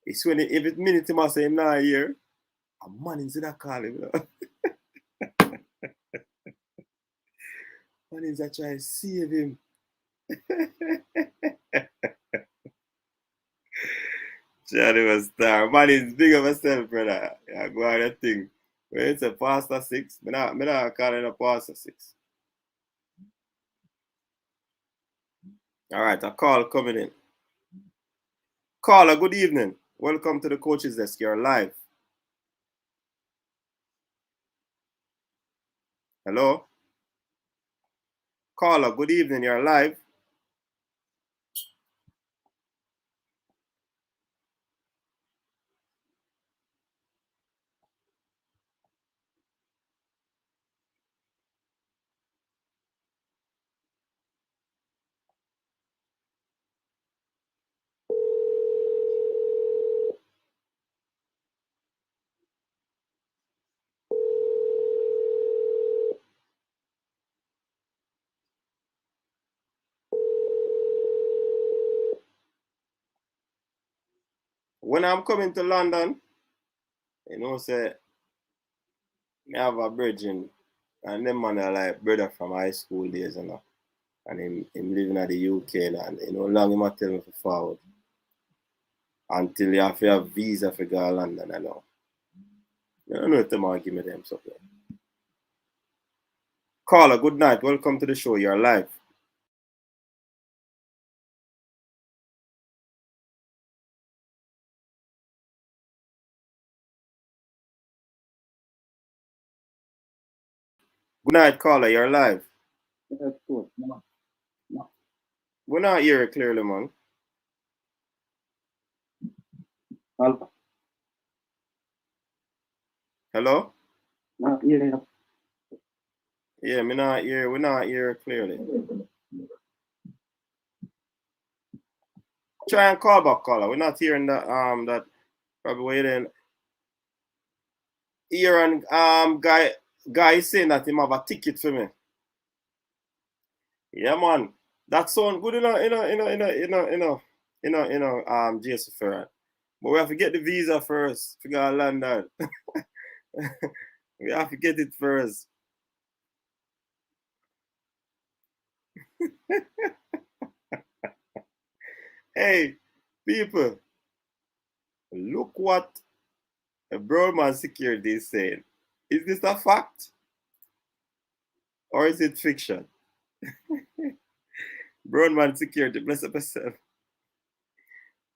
it's when every minute he must say him now here, and Mannings did not call him. Mannings are trying to save him. Johnny was star. Mannings, big of yourself, brother. Yeah, go on that thing. When it's a pastor 6, me not call it a pastor 6. All right, a call coming in. Caller, good evening. Welcome to the Coach's Desk. You're live. Hello? Caller, good evening. You're live. When I'm coming to London, say, I have a brethren, and them man are like brother from high school days, and him living at the UK, and long him tell me for forward. Until you have to have visa for go to London, I know. I don't know if them give me them something. Caller, good night. Welcome to the show. You're live. Good night, caller. You're live. That's good. No. We're not hearing clearly, man. Hello? Not hearing. Yeah, we're not hearing clearly. Try and call back, caller. We're not hearing that probably waiting. Here and guy is saying that he have a ticket for me. Yeah, man. That sound good, Jason Ferran. But we have to get the visa first to go to London. We have to get it first. Hey, people, look what a Broadman Security is saying. Is this a fact? Or is it fiction? Broadman Security, bless up yourself.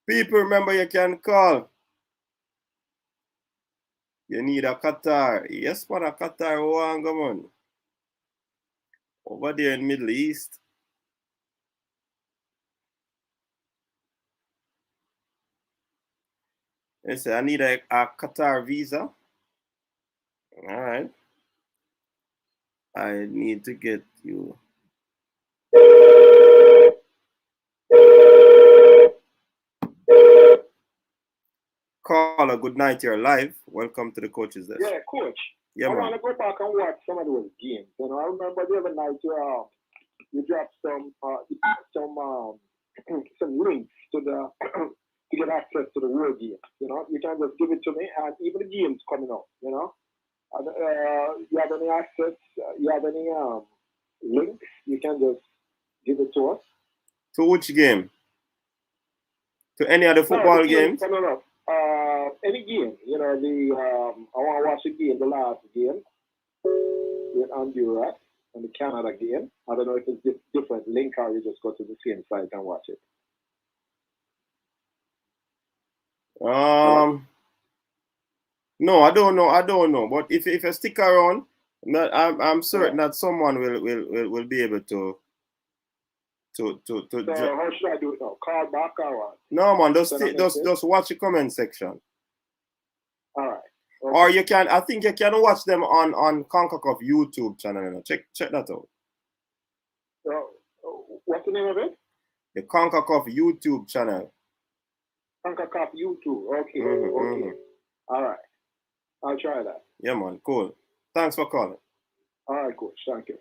People, remember you can call. You need a Qatar. Yes, man, a Qatar. Man. Over there in Middle East. They say, I need a Qatar visa. All right. I need to get you. Caller, good night. You're live. Welcome to the coach's desk. Yeah, coach. Yeah, I man. want to go back and watch some of those games. You know, I remember the other night you dropped some links to the to get access to the world game. You know, you can just give it to me, and even the games coming up. You know, you have any access? You have any links? You can just give it to us. To which game? To any other football games? No. Any game. You know, I want to watch the game, the last game with Honduras and the Canada game. I don't know if it's different link or you just go to the same site and watch it. No, I don't know. But if you stick around, I'm certain that someone will be able to. So how should I do it now? Call back or what? No, man, just watch the comment section. All right. Okay. Or you can, I think you can watch them on CONCACAF YouTube channel. You know. Check that out. What's the name of it? The CONCACAF YouTube channel. CONCACAF YouTube. Okay. Okay. All right. I'll try that. Yeah, man. Cool. Thanks for calling. All right, coach. Thank you.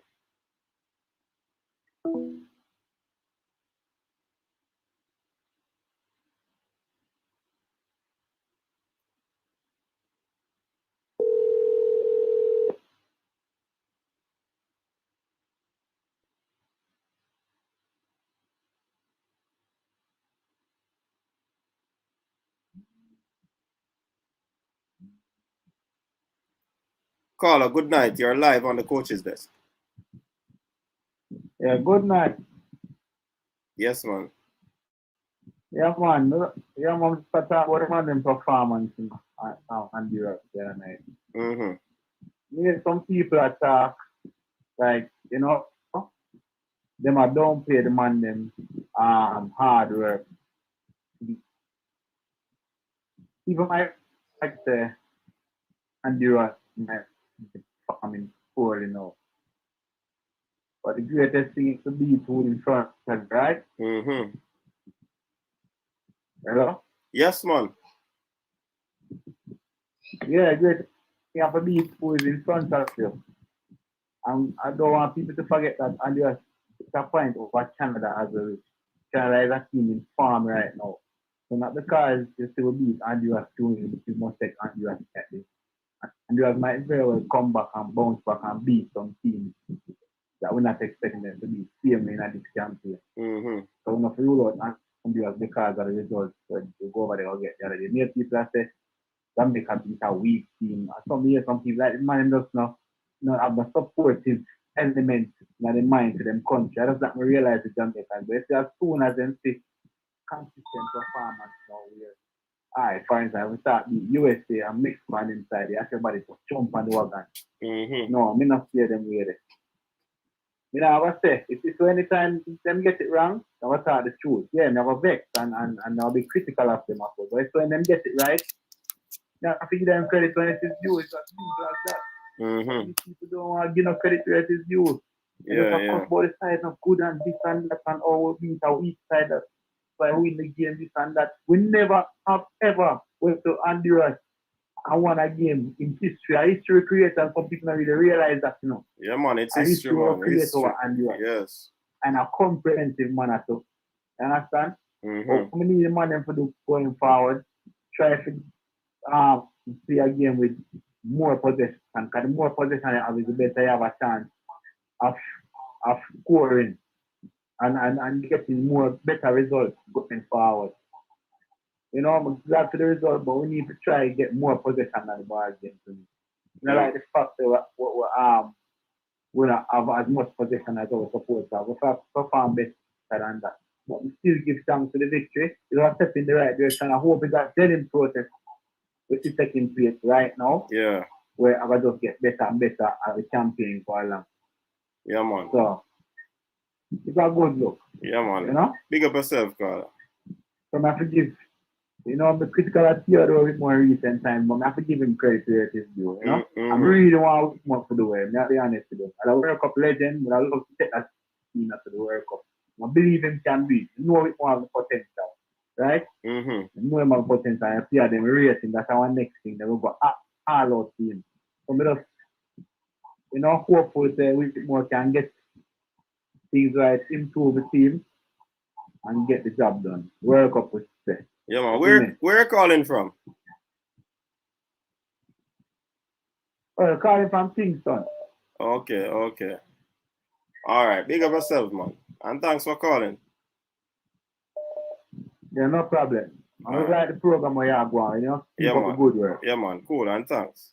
Caller, good night. You're live on the coach's desk. Yeah, good night. Yes, man. Yeah, man. Start talk about them performance in Honduras the other night. Mm-hmm. Some people attack, like, you know, them are don't pay the man them hard work. Even I like the Honduras performing poorly now. But the greatest thing is to be put in front, right? Mm-hmm. Hello? Yes, man. Yeah, great. You have to be put in front of you. And I don't want people to forget that Honduras is a point over Canada as well. Canada is a team in form right now. So not because you still beat Honduras 2-0, but you must take Honduras at this. Honduras might very well come back and bounce back and beat some teams that we're not expecting them to be same in this campaign. Mm-hmm. So we're not rule out Honduras because of the results. So you go over there and get the other day. Many people have said Jamaica beat a weak team. Some people like man just not have the supportive element in the mind to them country. I just not realize the Jamaicans. But as soon as them see consistent performance now where for instance, we start the USA and mixed man inside there, everybody just jump on the wagon. Mm-hmm. No, I'm not see them with it. You know, I was say, if it's anytime them get it wrong, I was tell the truth. Yeah, never vex and I'll be critical of them after. But when them get it right, I give them credit when it is due. It's as simple as that. Mm-hmm. These people don't want to give no credit where it is due. Yeah. About the side of good and this and that and all beat a weak side by win the game, this and that. We never have ever went to Honduras and won a game in history. A history creator, and some people don't really realize that, you know. Yeah, man, it's history, man. Create over Honduras. Yes. And a comprehensive manner too. You understand? Mm-hmm. We need the man to do going forward. Try to play a game with more possession. Because the more possession you have, the better you have a chance of scoring and getting more better results going forward. You know, I'm glad for the result, but we need to try to get more possession than the ball game. You know, like the fact that we don't have as much possession as our supporters. We have to perform better than that. But we still give thanks to the victory. It's a step in the right direction. I hope it's a selling process which is taking place right now. Yeah. Where I just get better and better as a champion for a long. Yeah, man. So it's a good look. Yeah, man. You know? Big up yourself, Carl. So I have to give You know, I'm critical of Theodore with more recent time, but I have to give him credit where it is due, you know? Mm-hmm. I really want more for the way, I'll be honest with you. I'm a World Cup legend, but I love to take that team after the World Cup. I believe him can be. You know it more have the potential, right? Mm-hmm. You know him have the potential, and see them racing, that's our next thing. Then we'll go all out team. So we just, you know, hopeful that we more can get things right, improve the team, and get the job done. World Cup was set. Yeah, man. Where you calling from? Calling from Kingston. Okay. All right. Big up yourself, man. And thanks for calling. Yeah, no problem. I would like the program where you're going, you know? Keep up the good work. Yeah, man. Cool, and thanks.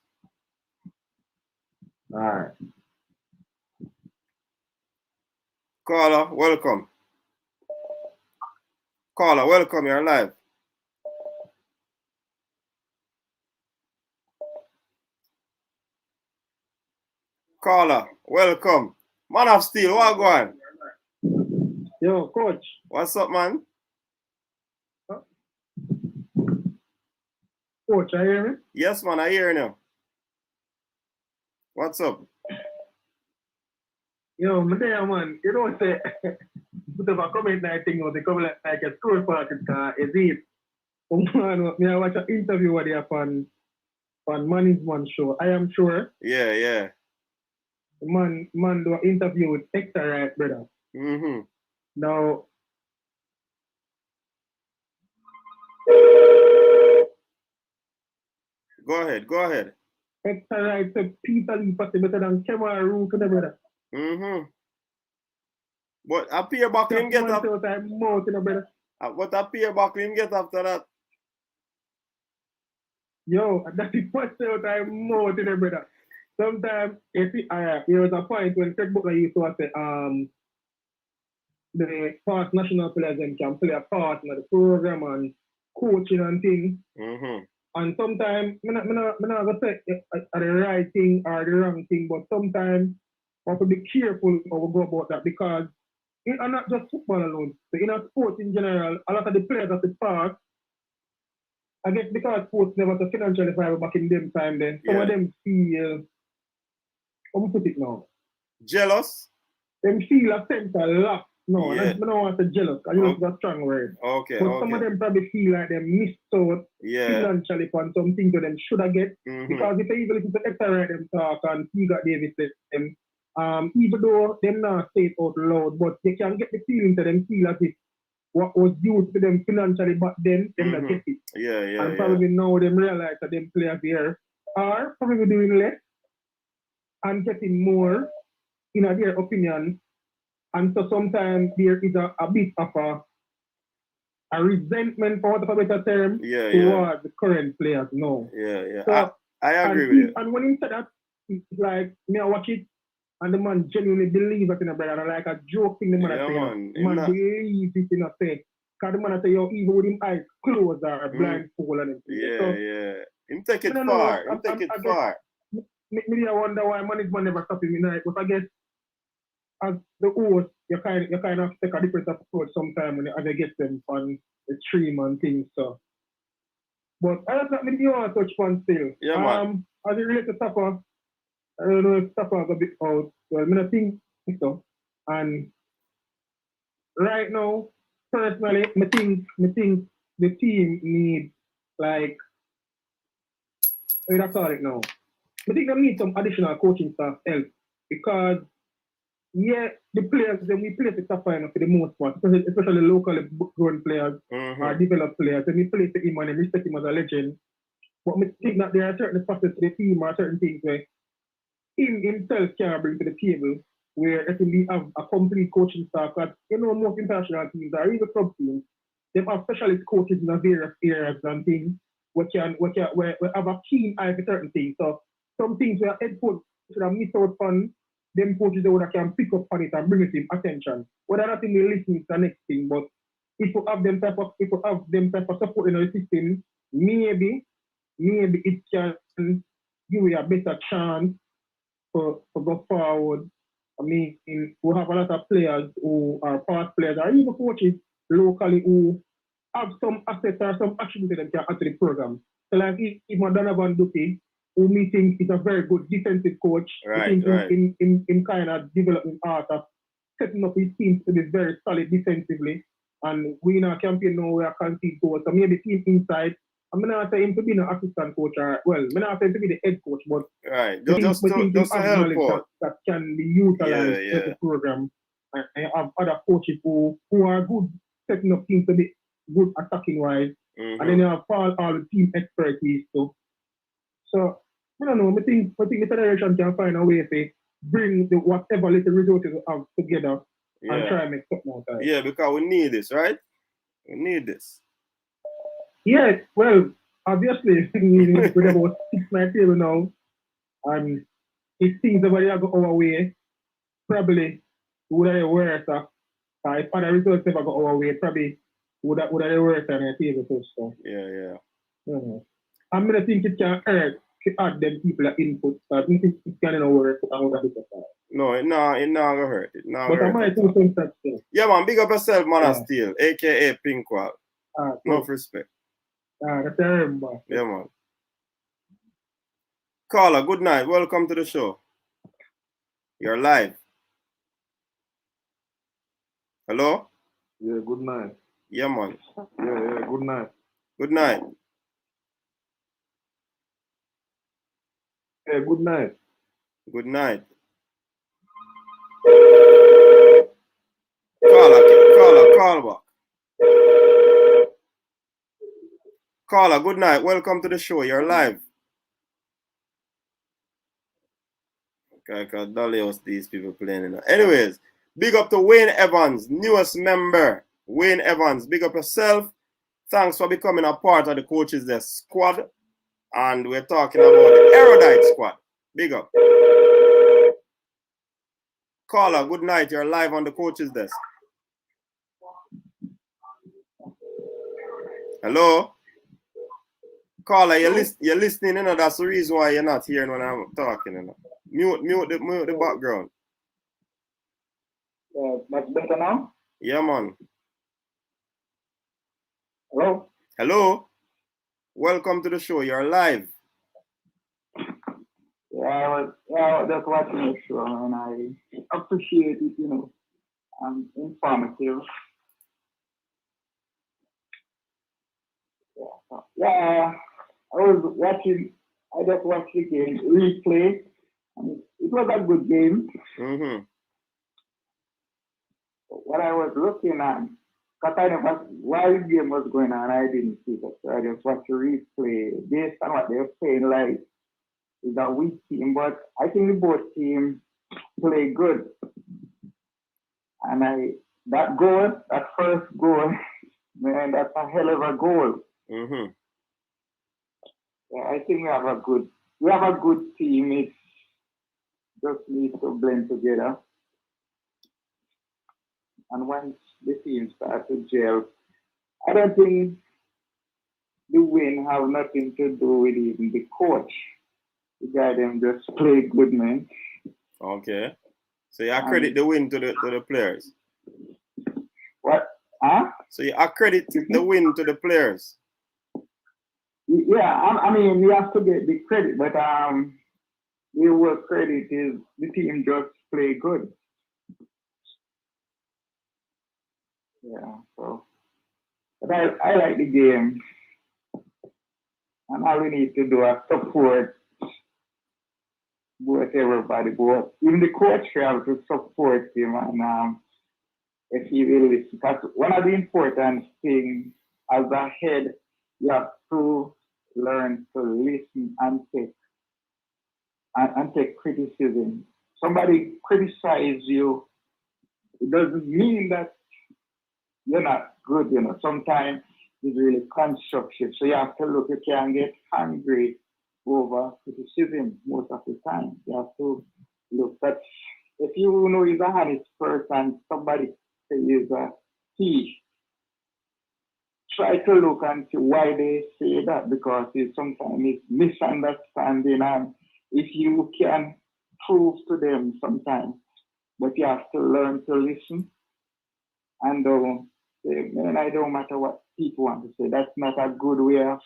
All right. Caller, welcome. Caller, welcome. You're live. Caller, welcome. Man of Steel, what going? Yo, coach. What's up, man? Coach, I hear me? Yes, man, I hear you. What's up? Yo, man, you know, say, put up a comment like thing, or they come like a scroll party, is it? I watch an interview with you on Management Show. I am sure. Yeah. Man do an interview with Hector Wright, brother. Mm-hmm. Now, Go ahead. Hector Wright said Peter Lee better than Kemar Rook, brother. Mm-hmm. But a peer back him get up. What a peer back him get after that? Yo, that's the first time more to the brother. Sometimes, there was a point when Craig Butler used to say, the past national players can play a part in the program and coaching and things. Mm-hmm. And sometimes, I'm not going to say the right thing or the wrong thing, but sometimes we have to be careful how we go about that, because it's not just football alone. So in a sport in general, a lot of the players of the past, I guess because sports never the financially viable back in them time, then some of them feel, how put it now? Jealous? Them feel a sense of lack. No, I don't want to say jealous, because jealous is a strong word. Okay. But some of them probably feel like they missed out financially on some things that them should have get. Mm-hmm. Because if they even listen to Hector Wright them talk and he got Davis them, even though them not say it out loud, but they can get the feeling to them feel as if what was due to them financially back then, them not get it. Yeah. And probably now them realize that them players here are probably doing less and getting more, in their opinion. And so sometimes there is a bit of a resentment, for want of a better term, towards the current players now. Yeah. So, I agree with you. And when he said that, it's like, me I watch it, and the man genuinely believes that in a brother, and like a joke thing the man say, the man believes it in a say. Because the man say, yo, even with him eyes closed or blindfold and everything. Yeah. Him take it far. Far. Maybe I wonder why management never stop him in night, but I guess as the host, you kind of take a different approach sometimes when you get them on the stream and things. So, but I don't think maybe you want to touch on still. Yeah, man. As it relates to Tapper, I don't know if Tapper is a bit out. Well, I think so. And right now, personally, I think the team needs like, what do I call it now? I think they need some additional coaching staff help, because the players, then we play the top final for the most part, especially locally grown players or developed players, and we play to him and respect him as a legend. But I think that there are certain facets to the team or certain things where himself can bring to the table, where it will have a complete coaching staff. Because most international teams or even club teams, they have specialist coaches in various areas and things where have a keen eye for certain things. So some things where head coach should have missed out on, them coaches that can pick up on it and bring it to attention. Whether that thing they listen is the next thing, but if you have them type of support in the system, maybe it can give you a better chance for go forward. I mean, we have a lot of players who are past players or even coaches locally who have some assets or some attributes that can add to the program. So like if Donovan Duffy, who me think is a very good defensive coach, in kind of developing art of setting up his team to be very solid defensively. And we in our campaign now we are concede goals. So maybe team inside. I'm not saying him to be an assistant coach or I'm not saying to be the head coach, but just to help that can be utilized in the program. And have other coaches who are good setting up teams to be good attacking wise. And then you have all the team expertise too. So I don't know, I think the federation can find a way to bring whatever little resources we have together and try and make something out of it. Yeah, because we need this, right? We need this. Yeah, well, obviously, we're about 6 nights here now, and if things ever go our way, probably would have worse. If other results ever go our way, probably would have worse than a table push. So. Yeah. I'm going to think it can hurt to add them people input. So I think it can work. No, it not gonna hurt. But I might do some such thing. Yeah, man, big up yourself, man, Steel, aka Pinkwall. Enough respect. That's terrible. Yeah, man. Caller, good night. Welcome to the show. You're live. Hello? Yeah, good night. Yeah, man. Yeah, good night. Good night. Yeah, good night. Good night. Call back. Caller, good night. Welcome to the show. You're live. Okay, because Dolly these people playing. Anyways, big up to Wayne Evans, newest member. Wayne Evans, big up yourself. Thanks for becoming a part of the Coaches Desk squad. And we're talking about the Erudite squad. Big up. Caller, good night. You're live on the Coaches Desk. Hello? Caller, you're listening, you know, that's the reason why you're not hearing when I'm talking, you know. Mute the background. Much better now? Yeah, man. Hello? Hello? Welcome to the show. You're live. Yeah, I was just watching the show and I appreciate it, you know. Informative. Yeah, I just watched the game, replay. It was a good game. What I was looking at, while the game was going on, I didn't see that. So I just watched the replay based on what they were saying, like, it's a weak team, but I think both teams play good. And that first goal, man, that's a hell of a goal. Yeah, I think we have a good team. It just needs to blend together. And once the team starts to gel, I don't think the win have nothing to do with even the coach. The guy them just play good, man. Okay. So you accredit the win to the players. What? Huh? So you accredit the win to the players. Yeah, I mean, we have to get the credit, but the word credit is the team just play good. Yeah, so. But I like the game. And all we need to do is support both everybody, but even the coach have to support him and if he will listen. Because one of the important things as a head, you have to learn to listen and take criticism. Somebody criticize you, it doesn't mean that you're not good, you know. Sometimes it's really constructive. So you have to look, you can get angry over criticism most of the time. You have to look at, if you know he's a honest person, somebody say he's a thief, try to look and see why they say that, because sometimes it's misunderstanding, and if you can prove to them sometimes, but you have to learn to listen and And I don't matter what people want to say. That's not a good way of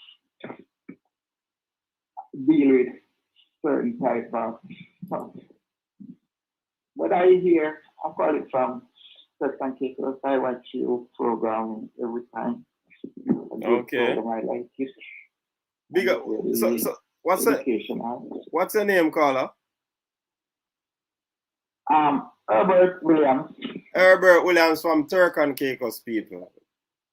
deal with certain type of stuff. But I hear, I call it from certain cases. I watch your program every time. Okay. Program, I like it. Big up. So what's your name, caller? Herbert Williams. Herbert Williams from Turk and Caicos, people.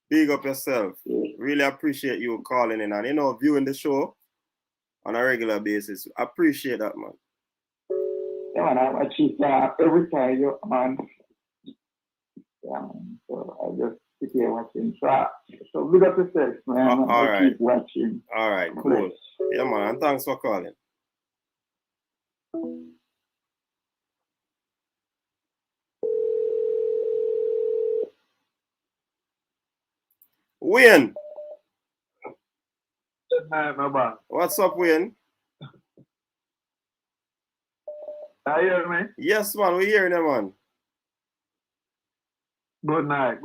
Big up yourself. Really appreciate you calling in and viewing the show on a regular basis. Appreciate that, man. Yeah, man, I watch it every time you're on. Yeah, so I just sit here watching. So big up yourself, man. All right. Keep watching. All right, cool. Yeah, man, and thanks for calling. Wayne. Good night, my man. What's up, Wayne? Are you hear me? Yes, man, we're hearing you, man. Good night,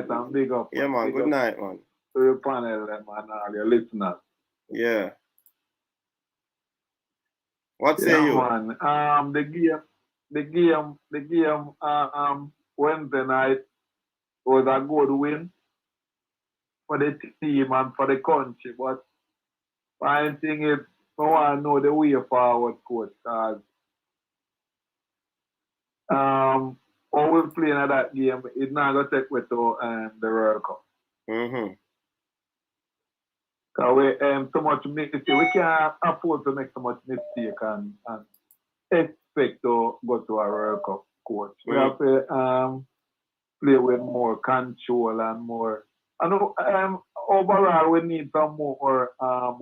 and big up. Yeah, man, good night, man. To your panel, man, and all your listeners. Yeah. What say you? Man. The game, Wednesday night was a good win for the team and for the country, but my thing is, I want to know the way forward, coach, because how we playing at that game, it's not going to take with to the World Cup. Mm-hmm. Because we so much mistake, we can't afford to make so much mistake and expect to go to a World Cup, coach. We have to play with more control and more. And overall, we need some more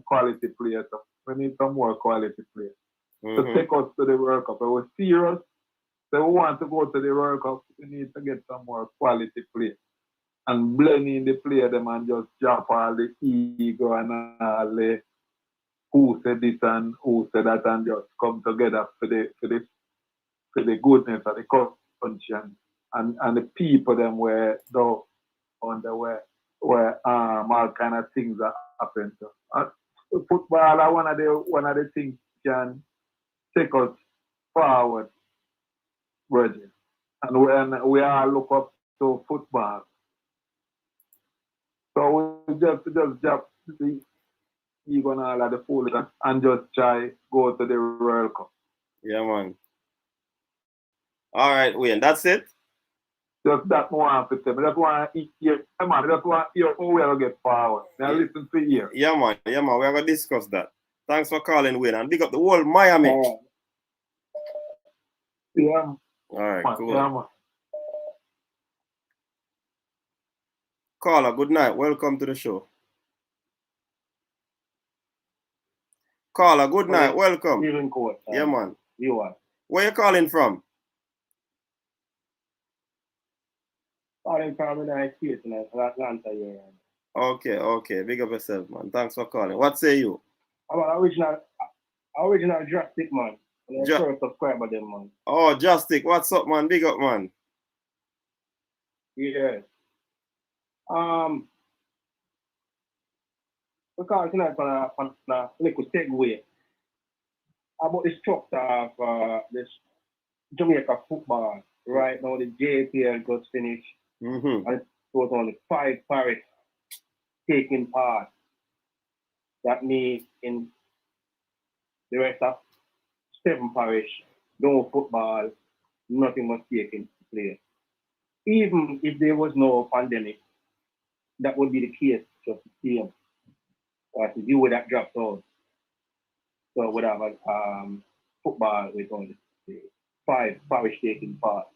quality players. We need some more quality players to take us to the World Cup. We're serious. So we want to go to the World Cup. We need to get some more quality players and blend in the player them and just drop all the ego and all the who said this and who said that and just come together for the goodness of the country and the people them were though on the where all kind of things that happen to. Football are one of the things can take us forward, Virgin. And we all look up to football. So we just drop the ego and all of the fool and just try go to the World Cup. Yeah, man. All right, Wayne, that's it? Just that one to say. I just want to hear, man, I just want to hear how we are get forward. Now listen to you. Yeah, man. Yeah, man. We're going to discuss that. Thanks for calling, Wayne. And big up the whole Miami. Yeah. All right, man, cool. Yeah, man. Caller, good night. Welcome to the show. Caller, good night. Welcome. Even court. Yeah, man. You are. Where you calling from? Calling from the United States, Atlanta, here. Okay. Big up yourself, man. Thanks for calling. What say you? I'm an original drastic, man. I'm a subscriber, them, man. Oh, Justic. What's up, man? Big up, man. Yeah. Because tonight on a little segue about the structure of this Jamaica football. Right now, the JPL just finished. Mm-hmm. And it was only 5 parishes taking part. That means in the rest of 7 parishes, no football, nothing was taken place. Even if there was no pandemic, that would be the case just the same. Because if you would have dropped out, so would have football with only 5 parishes taking part.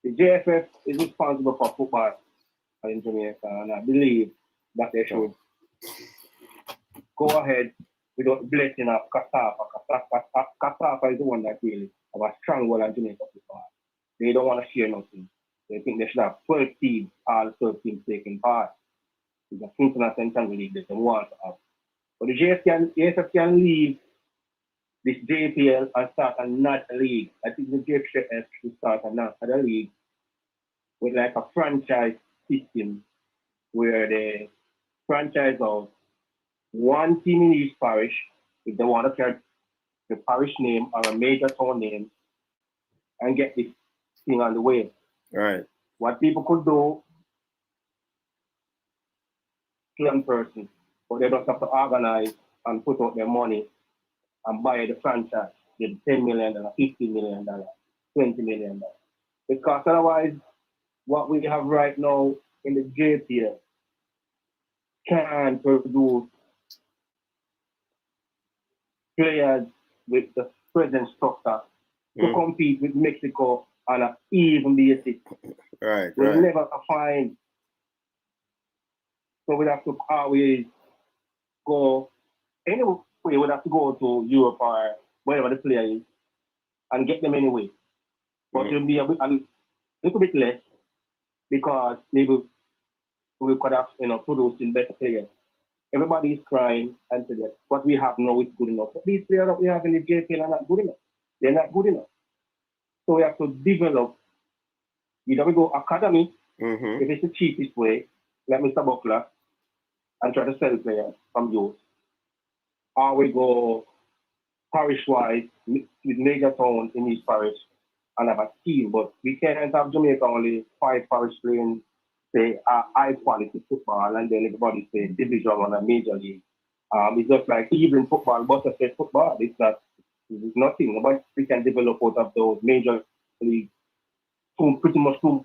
The JFF is responsible for football in Jamaica, and I believe that they should go ahead without blessing of Kasafa. Kasafa is the one that really have a strong hold on Jamaica football. They don't want to share nothing. They think they should have 12 teams, all 12 teams taking part. It's a Cincinnati Central League that they want to have. But the JFF can leave this JPL and start another league. I think the JFF should start another league with like a franchise system where the franchise of one team in each parish, if they want to carry the parish name or a major town name, and get this thing on the way. Right. What people could do, one person, but they don't have to organize and put out their money and buy the franchise with $10 million, $15 million, $20 million. Because otherwise, what we have right now in the JPL can produce players with the present structure to compete with Mexico on an even basis. Right, We'll right. never find. So we'll have to always go, anyway, we'll have to go to Europe or wherever the player is and get them anyway. But it'll be a little bit less because maybe we could have, producing better players. Everybody is crying and saying that what we have now is good enough. But these players that we have in the JPL are not good enough. They're not good enough. So we have to develop. Either we go academy, if it's the cheapest way, like Mr. Buckler, and try to sell players from youth. Or we go parish-wise with major towns in each parish and have a team. But we can't have Jamaica only 5 parish playing, say, high-quality football, and then everybody say division on a major league. It's just like even football, but say football, it's nothing. But we can develop out of those major leagues pretty much too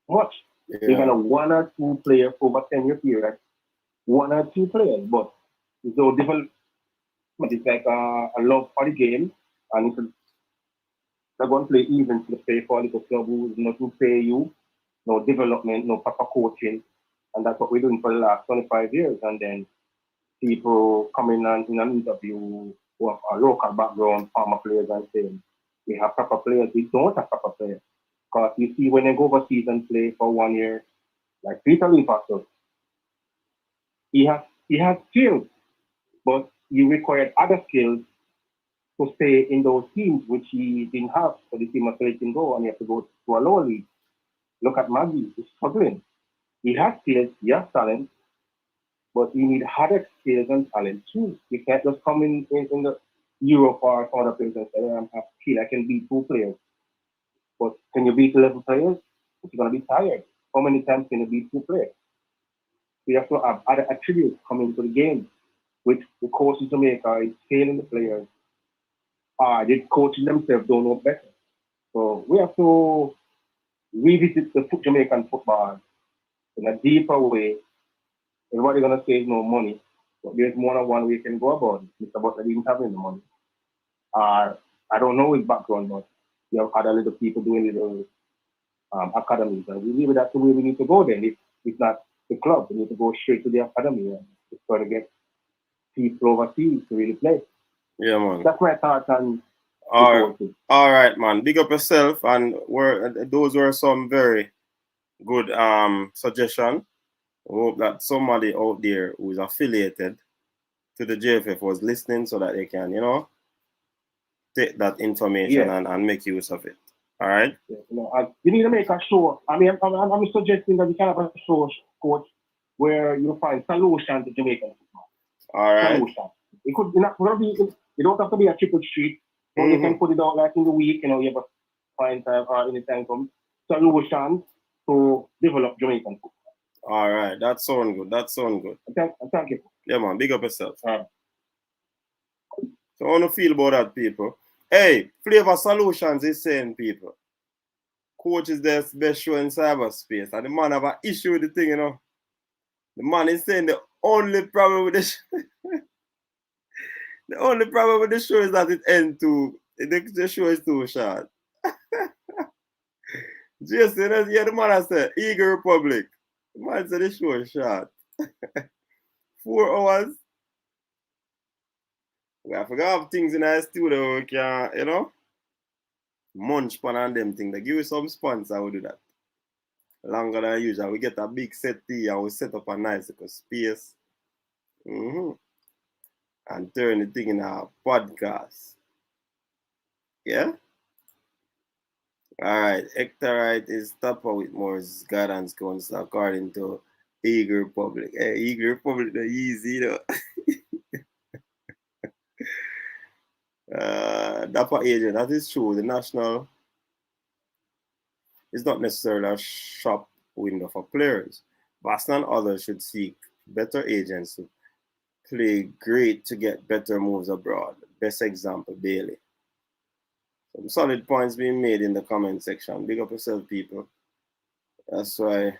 much. Yeah. Even a 1 or 2 players over 10-year period, 1 or 2 players, but it's no different. It's like a love for the game, and they're going to play even to pay for a little club who's not to pay you, no development, no proper coaching, and that's what we're doing for the last 25 years. And then people come in and in an interview who have a local background, former players, and saying we have proper players. We don't have proper players. Because you see, when they go overseas and play for 1 year, like Peter Lee-Pastor, he has skills, but he required other skills to stay in those teams, which he didn't have. So the team must let him go, and he has to go to a lower league. Look at Maggie, he's struggling. He has skills, he has talent, but he need other skills and talent too. You can't just come in the Europe or other places and say, I'm a skill, I can beat 2 players. But can you beat 11 players? You're going to be tired. How many times can you beat 2 players? You have to have other attributes coming to the game, which the coach in Jamaica is failing the players. The coaches themselves don't know better. So we have to revisit the Jamaican football in a deeper way. Everybody's going to say no money, but there's more than one way you can go about it. Mr. Butler didn't have any money. I don't know his background, but you have other little people doing little academies. And we leave it, that's the way we need to go then. It's not the club. We need to go straight to the academy and try to get people overseas to really play. Yeah, man. That's my thoughts on all right, man. Big up yourself. And those were some very good suggestions. I hope that somebody out there who is affiliated to the JFF was listening so that they can, take that information and make use of it. All right? Yeah, you need to make a show. I mean, I'm suggesting that you can have a show, coach, where you find solutions to Jamaican football. All right. Solution. It could not be. You don't have to be a TripleTreat, but you can put it out like in the week. You have a find time or anytime come solutions to develop Jamaican football. All right, that sounds good. Thank you. Yeah, man. Big up yourself. So I want to feel about that, people. Hey, Flavor Solutions is saying, people, coach is the best show in cyberspace, and the man have an issue with the thing, The man is saying the only problem with the show, is that it ends too. The show is too short. Jason, the man has said Eagle Republic. The man said the show is short. 4 hours. We have to have things in our studio we can, munch pan on them things. They give you some sponsor, we do that. Longer than usual. We get a big set tea and we set up a nice little space. And turn the thing in our podcast. Yeah? All right, Hector Wright is tougher with more guidance counts according to Eagle Republic. Hey, Eagle Republic, the easy, you know. Dapper agent, that is true. The national is not necessarily a shop window for players. Boston and others should seek better agents to play great to get better moves abroad. Best example, Bailey. Some solid points being made in the comment section. Big up yourself, people. That's why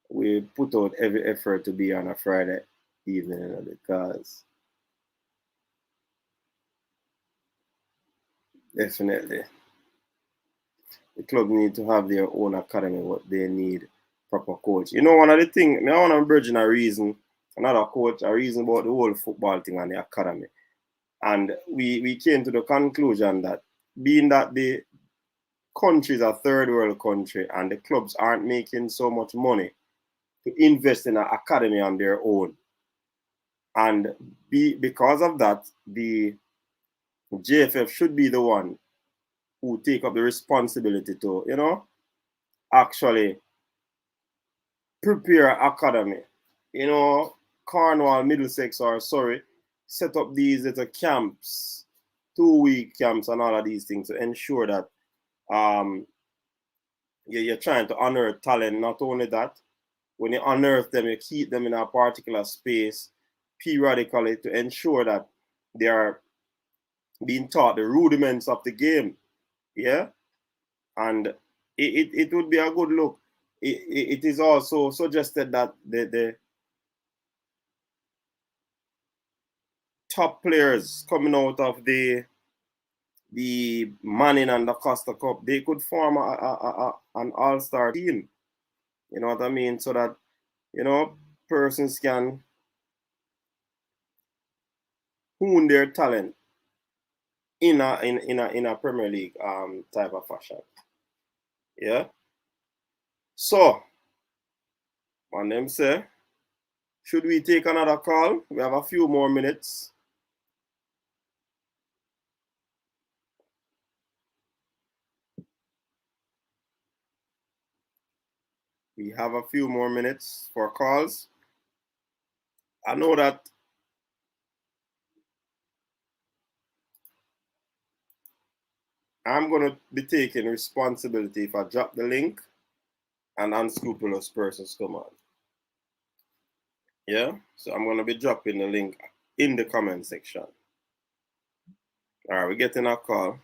we put out every effort to be on a Friday evening, you know, because definitely the club need to have their own academy, what they need proper coach. You know, one of the things, I want to bridge in a reason, another coach, a reason about the whole football thing and the academy. And we came to the conclusion that being that the country is a third world country and the clubs aren't making so much money to invest in an academy on their own. And because of that, the JFF should be the one who take up the responsibility to, you know, actually prepare academy. You know, Cornwall, Middlesex, or Surrey, set up these little camps, 2-week camps and all of these things to ensure that you're trying to unearth talent. Not only that, when you unearth them, you keep them in a particular space periodically to ensure that they are being taught the rudiments of the game. Yeah. And it would be a good look. It is also suggested that the top players coming out of the Manning and the Costa Cup, they could form an all-star team. You know what I mean? So that, you know, persons can hone their talent in a Premier League type of fashion. Yeah. So, on them say, should we take another call? We have a few more minutes. We have a few more minutes for calls. I know that I'm going to be taking responsibility if I drop the link and unscrupulous persons come on. Yeah, so I'm going to be dropping the link in the comment section. All right, we're getting a call.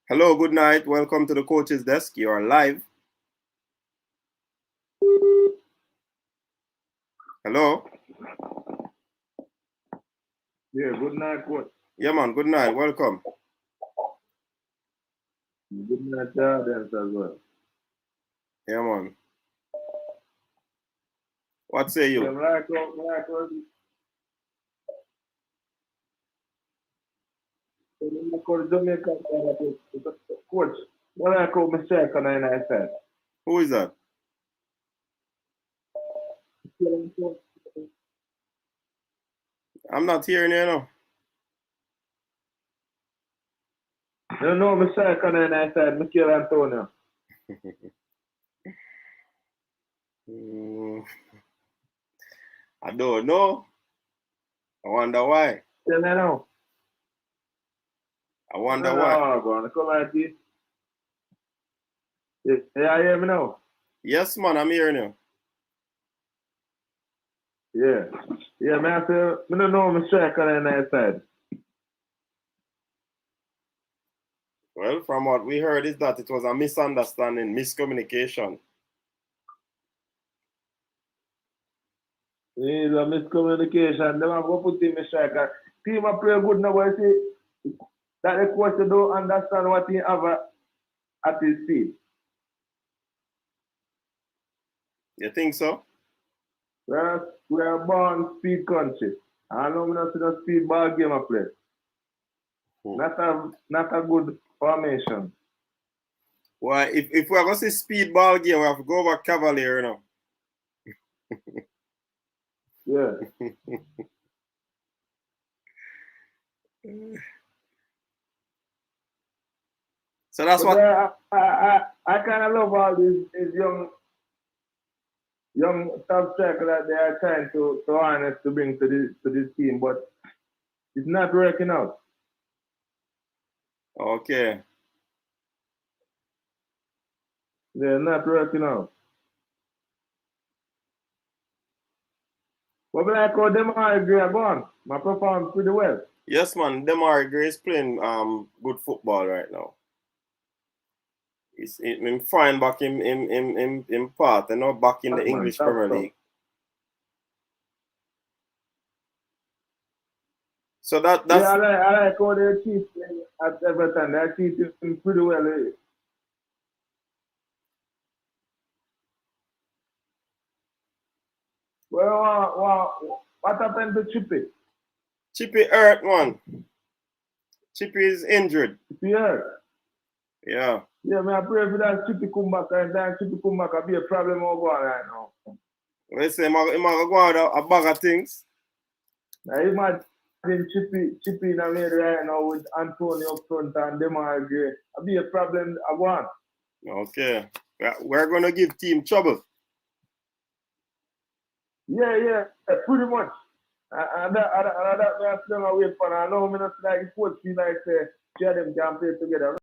Hello, good night. Welcome to the coach's desk. You are live. Hello. Yeah, good night, coach. Yeah, man, good night. Welcome. Good night, Dance as well. Yeah, man. What say you? Coach, what I call mistake on I said. Who is that? I'm not hearing you now. No, mistake on I said, Michael Antonio. I don't know. I wonder why. Tell me now. I wonder why. Come on, G. Yeah, you hear me now? Yes, man, I'm hearing you. Yeah. Yeah, man, I don't know mistake on I said. Well, from what we heard is that it was a misunderstanding, miscommunication. It's a miscommunication. They have to put team in striker. Team are play good now, but see that the coach don't understand what he have at his feet. You think so? We are born speed country. I know we not see no speed ball game I play. Not a good formation. Why, if we're going to see speed ball game, we have to go over Cavalier now. Yeah. So that's but what I kind of love all these young top striker that they are trying to harness to bring to this team, but it's not working out. Okay. They're not working out. But like how them are agree gone. My perform pretty well. Yes, man. Demar Gray is playing good football right now. He's fine back in part and not back in the English Premier League. So that's yeah, I like how they treat at Everton. They treat him pretty well. Well, what happened to Chippy? Chippy hurt, man. Chippy is injured. Chippy hurt. Yeah. Yeah, I pray for that Chippy come back, and that Chippy come back will be a problem over right now. We say he might go out a bag of things. Now imagine Chippy in a made right now with Antonio up front and Demar Gray. It'll be a problem I want. Okay. We're gonna give team trouble. Yeah, pretty much. And that me have to wait for. I know me not like sports feel like say them can play together.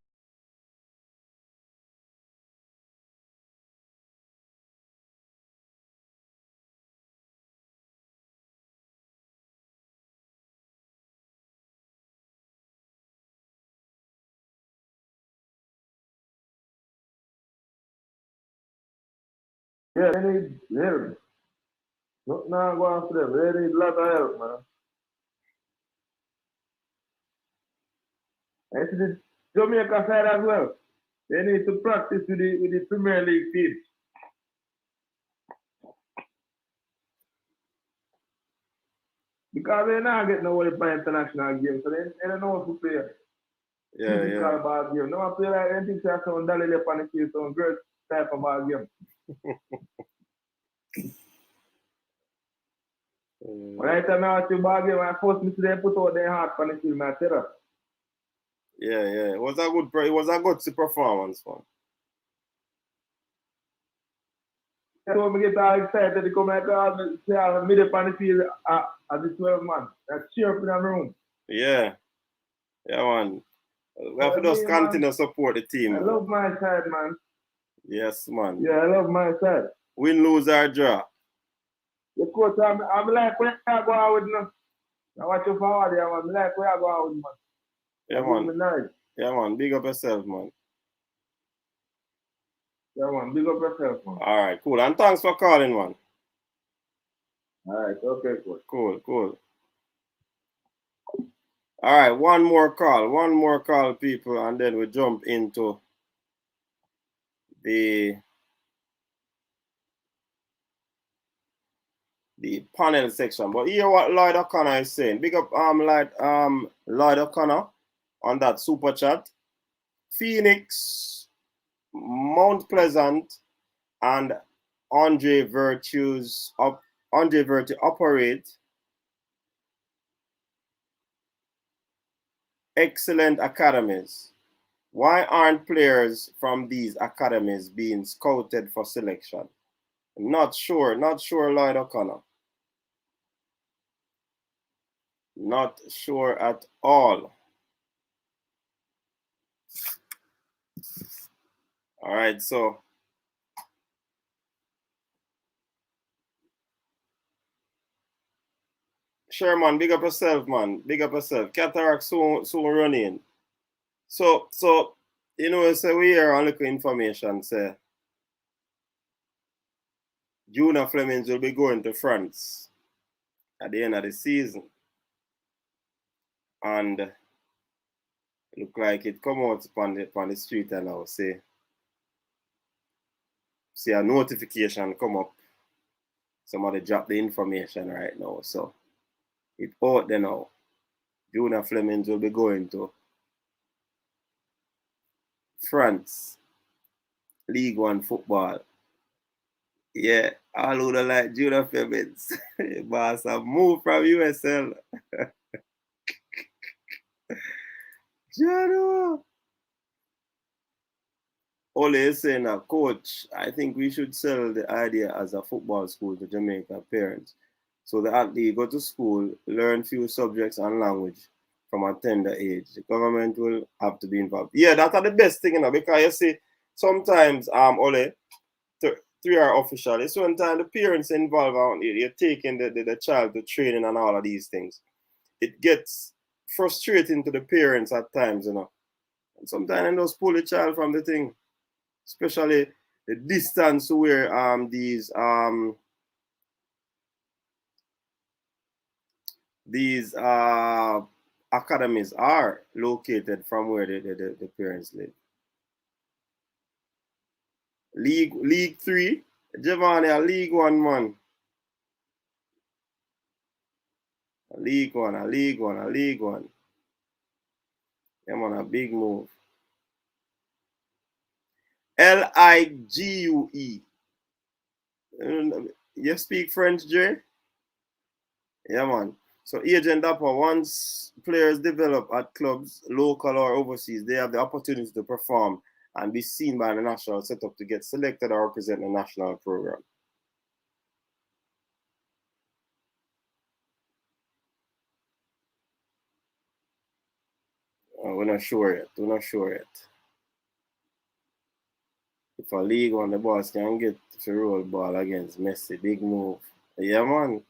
Yeah, they need help. Nothing going for them. They need a lot of help, man. And to the Jamaica side as well. They need to practice with the Premier League team. Because they're not getting nobody play international games, so they don't know how to play. Yeah. Ball game. No one play like anything say some dolly left on the field, some great type of ball game. When I tell me how to ball game, I force me to them put out their heart on the field, I tell them. Yeah. It was a good performance, man. So I get all excited to come and call me, say I'm mid up on the field as the 12 man. That's cheer up in the room. Yeah, man. We have to just continue to support the team. I love my side, man. Yes, man. Yeah, I love my side. Win, lose, or draw. The coach, I'm like where I go out with them. I watch you forward there, man. I like where I go out with man. Yeah, man. Yeah, man. Big up yourself, man. Yeah, man. Big up yourself, man. All right, cool. And thanks for calling, man. All right, okay, cool. Cool. All right, one more call, people, and then we jump into the panel section. But hear what Lloyd O'Connor is saying. Big up Lloyd O'Connor on that super chat. Phoenix, Mount Pleasant, and Andre Virtue operate excellent academies. Why aren't players from these academies being scouted for selection? Not sure, Lloyd O'Connor. Not sure at all. All right, so Sherman, big up yourself, man. Big up yourself. Cataract soon running. So you know, so we hear a little information say Junior Flemings will be going to France at the end of the season. And look like it come out upon the street and now see a notification come up. Somebody drop the information right now. So it out there now. Junior Flemings will be going to France. League One football. Yeah, all who don't like Junior Flemings. Boss, a move from USL. Jano. Ole is saying that, coach, I think we should sell the idea as a football school to Jamaica parents. So the athlete go to school, learn few subjects and language from a tender age. The government will have to be involved. Yeah, that's the best thing, you know, because you see, sometimes, Ole, 3 are official. It's one time the parents involved on it. You're taking the child to training and all of these things. It gets frustrating to the parents at times, you know. And sometimes they just pull the child from the thing. Especially the distance where these academies are located from where the parents live. League 3, Giovanni, a League 1 man. A League 1. Yeah, man, a big move. Ligue. You speak French, Jay? Yeah, man. So Agent Dapper, once players develop at clubs, local or overseas, they have the opportunity to perform and be seen by the national setup to get selected or represent the national program. We're not sure yet. If a league on the boss can get to roll ball against Messi, big move. Yeah, man.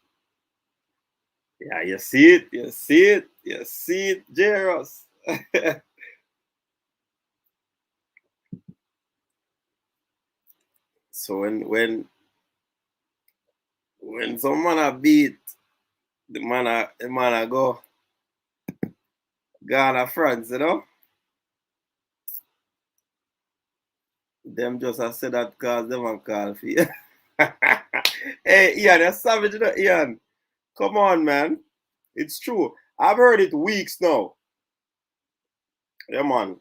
Yeah, you see it, Jairus. So when some man a beat, the man a go Ghana, France, you know? Them just a say that cause them a call for you. Hey, Ian, you're savage, you know, Ian. Come on, man. It's true. I've heard it weeks now. Yeah, man.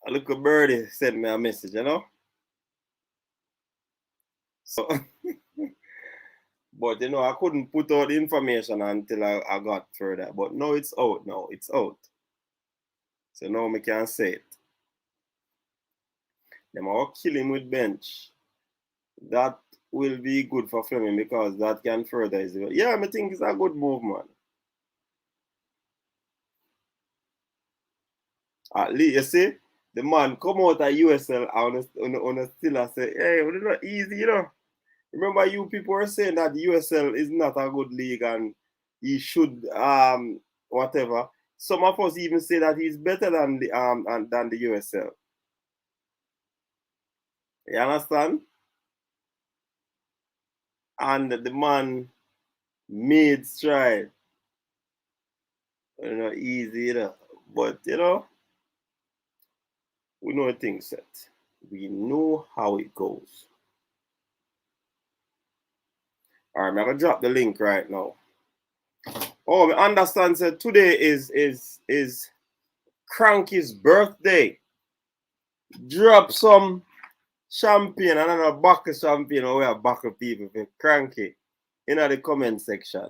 A little birdie sent me a message, you know? So, but, you know, I couldn't put out the information until I got further. But now it's out now. It's out. So now I can say it. Them are killing with bench. That will be good for Fleming because that can further his development. Yeah, I think it's a good move, man. At least, you see, the man come out of USL on a still and say, hey, it's not easy, you know. Remember, you people were saying that the USL is not a good league and he should whatever. Some of us even say that he's better than the USL. You understand? And the man made stride. You know, easy, you know. But you know, we know things set. We know how it goes. All right, I'm gonna drop the link right now. Oh, I understand. So today is Cranky's birthday. Drop some champagne and another bucket of champagne or we have bucket people for Cranky in the comment section.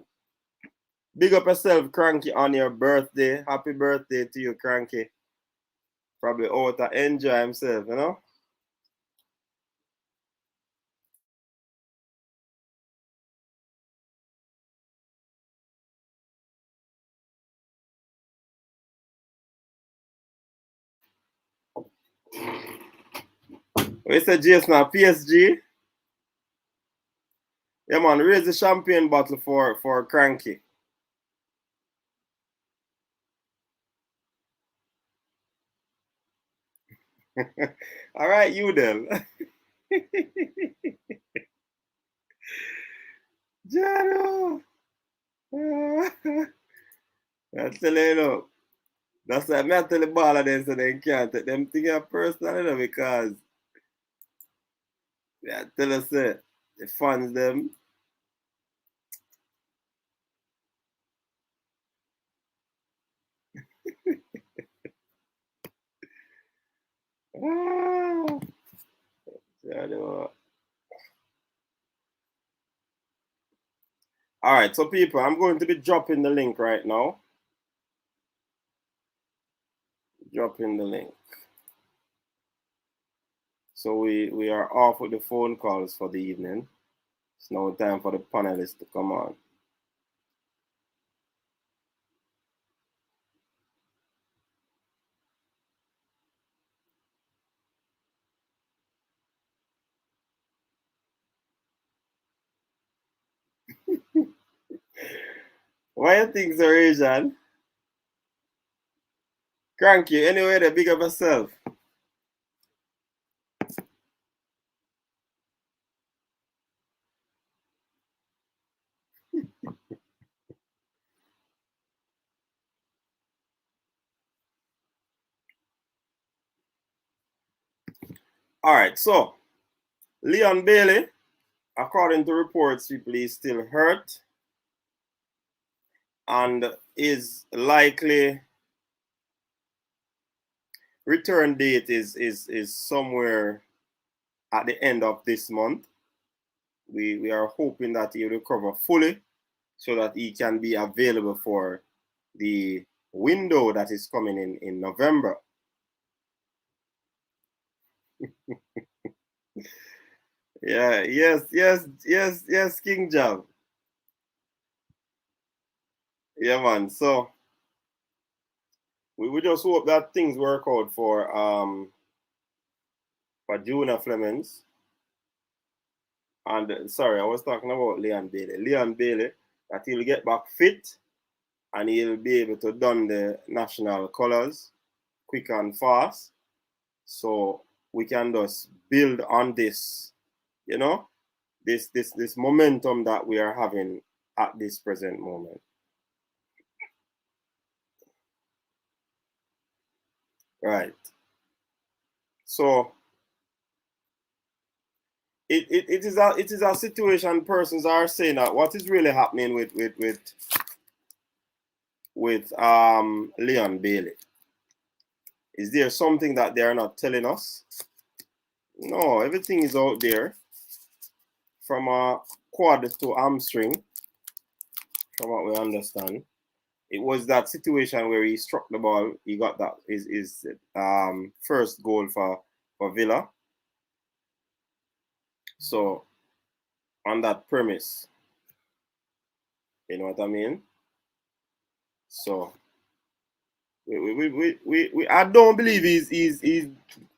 Big up yourself, Cranky, on your birthday. Happy birthday to you, Cranky. Probably out to enjoy himself, you know. We say Jason, PSG. Yeah, man, raise the champagne bottle for Cranky. All right, you then. Jado. I tell you, know, that's why I tell the baller them so they can't take them things personal, you know, because I tell us the fans them. Jado. All right, so people, I'm going to be dropping the link right now. Dropping the link. So we are off with the phone calls for the evening. It's now time for the panelists to come on. Why you think so, Asian? Cranky, anyway, the big up yourself. All right, so Leon Bailey, according to reports, people is still hurt and is likely return date is somewhere at the end of this month. We are hoping that he will recover fully so that he can be available for the window that is coming in November. Yeah, yes, King Job. Yeah, man. So we just hope that things work out for Junior Flemings. And sorry, I was talking about Leon Bailey. Leon Bailey, that he'll get back fit and he'll be able to don the national colors quick and fast. So we can just build on this, you know, this momentum that we are having at this present moment. Right. So it is a situation persons are saying that what is really happening with Leon Bailey. Is there something that they are not telling us? No, everything is out there. From a quad to hamstring, from what we understand. It was that situation where he struck the ball. He got that his first goal for Villa. So on that premise, you know what I mean? So we I don't believe he's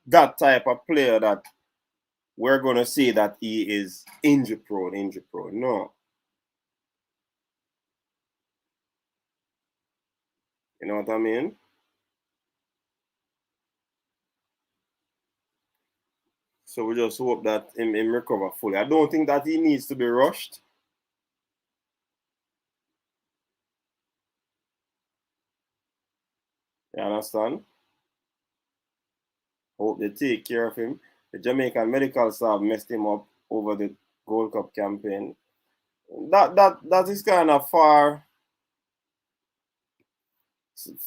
that type of player that we're gonna say that he is injury prone. No. You know what I mean? So we just hope that him recover fully. I don't think that he needs to be rushed. You understand? Hope they take care of him. The Jamaican medical staff messed him up over the Gold Cup campaign. That is kind of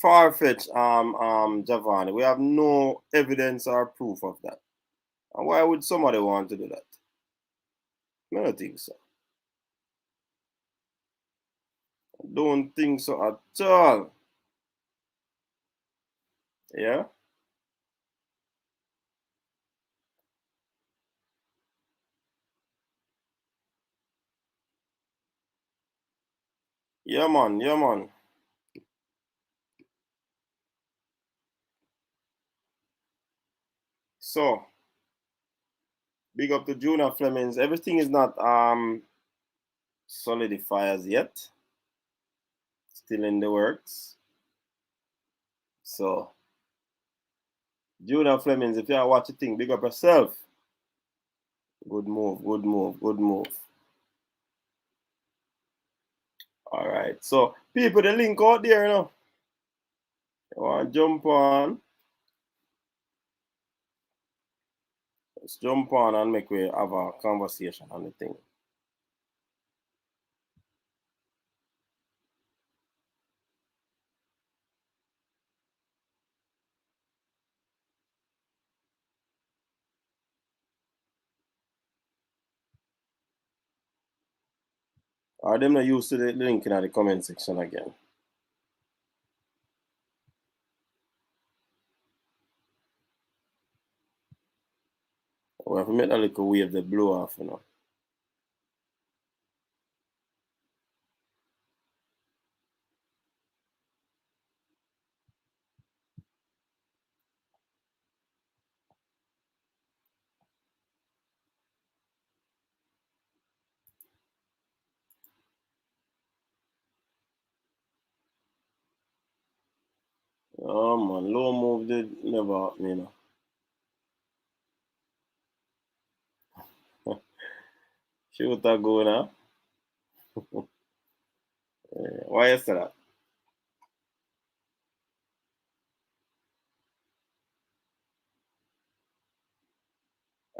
far-fetched, Giovanni. We have no evidence or proof of that. And why would somebody want to do that? I don't think so. I don't think so at all. Yeah? Yeah, man. Yeah, man. So, big up to Junior Flemings. Everything is not solidified as yet. Still in the works. So, Junior Flemings, if you are watching thing, big up yourself. Good move. All right. So, people, the link out there, you know. You want to jump on? Let's jump on and make we have a conversation on the thing. Or them not used to the link in the comment section again. We have to make a little wave the blow off, you know. Oh man, low move did never happen, you know. Shoot a go now. Why you say that?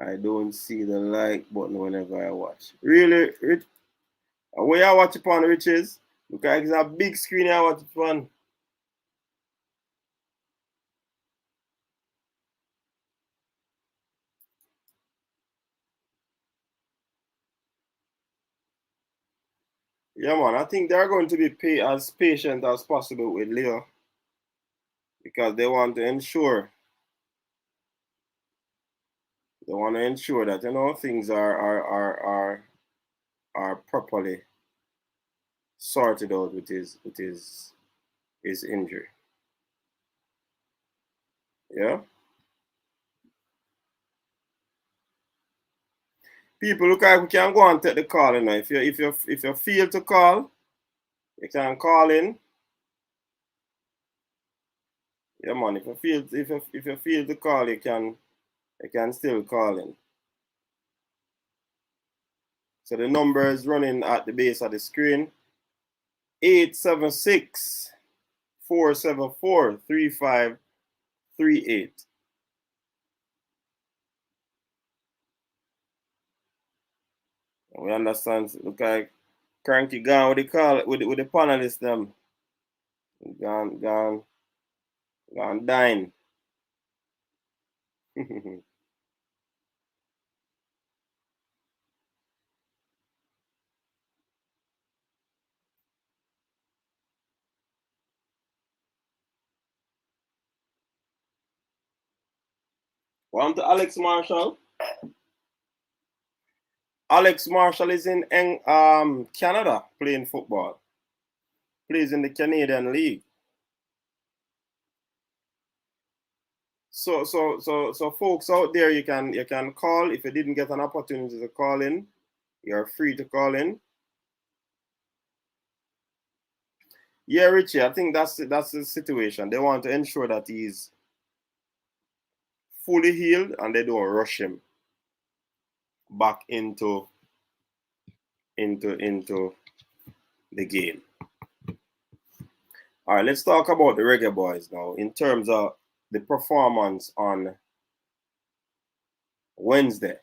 I don't see the like button whenever I watch. Really, Rich? Where you watch it on, Riches? Because it's a big screen I watch it on. Yeah, man, I think they're going to be as patient as possible with Leo because they want to ensure that things are properly sorted out with his injury. Yeah. People look like we can go and take the call, you know. If you feel to call, you can call in. Yeah, man. If you feel to call, you can still call in. So the number is running at the base of the screen. 876-474-3538. We understand. Look like Cranky gone with the call with the panelists them. Gone dine. Welcome to Alex Marshall. Alex Marshall is in Canada playing football. Plays in the Canadian League. So folks out there, you can call if you didn't get an opportunity to call in. You're free to call in. Yeah, Richie, I think that's the situation. They want to ensure that he's fully healed and they don't rush him back into the game. All right, let's talk about the Reggae Boyz now in terms of the performance on Wednesday.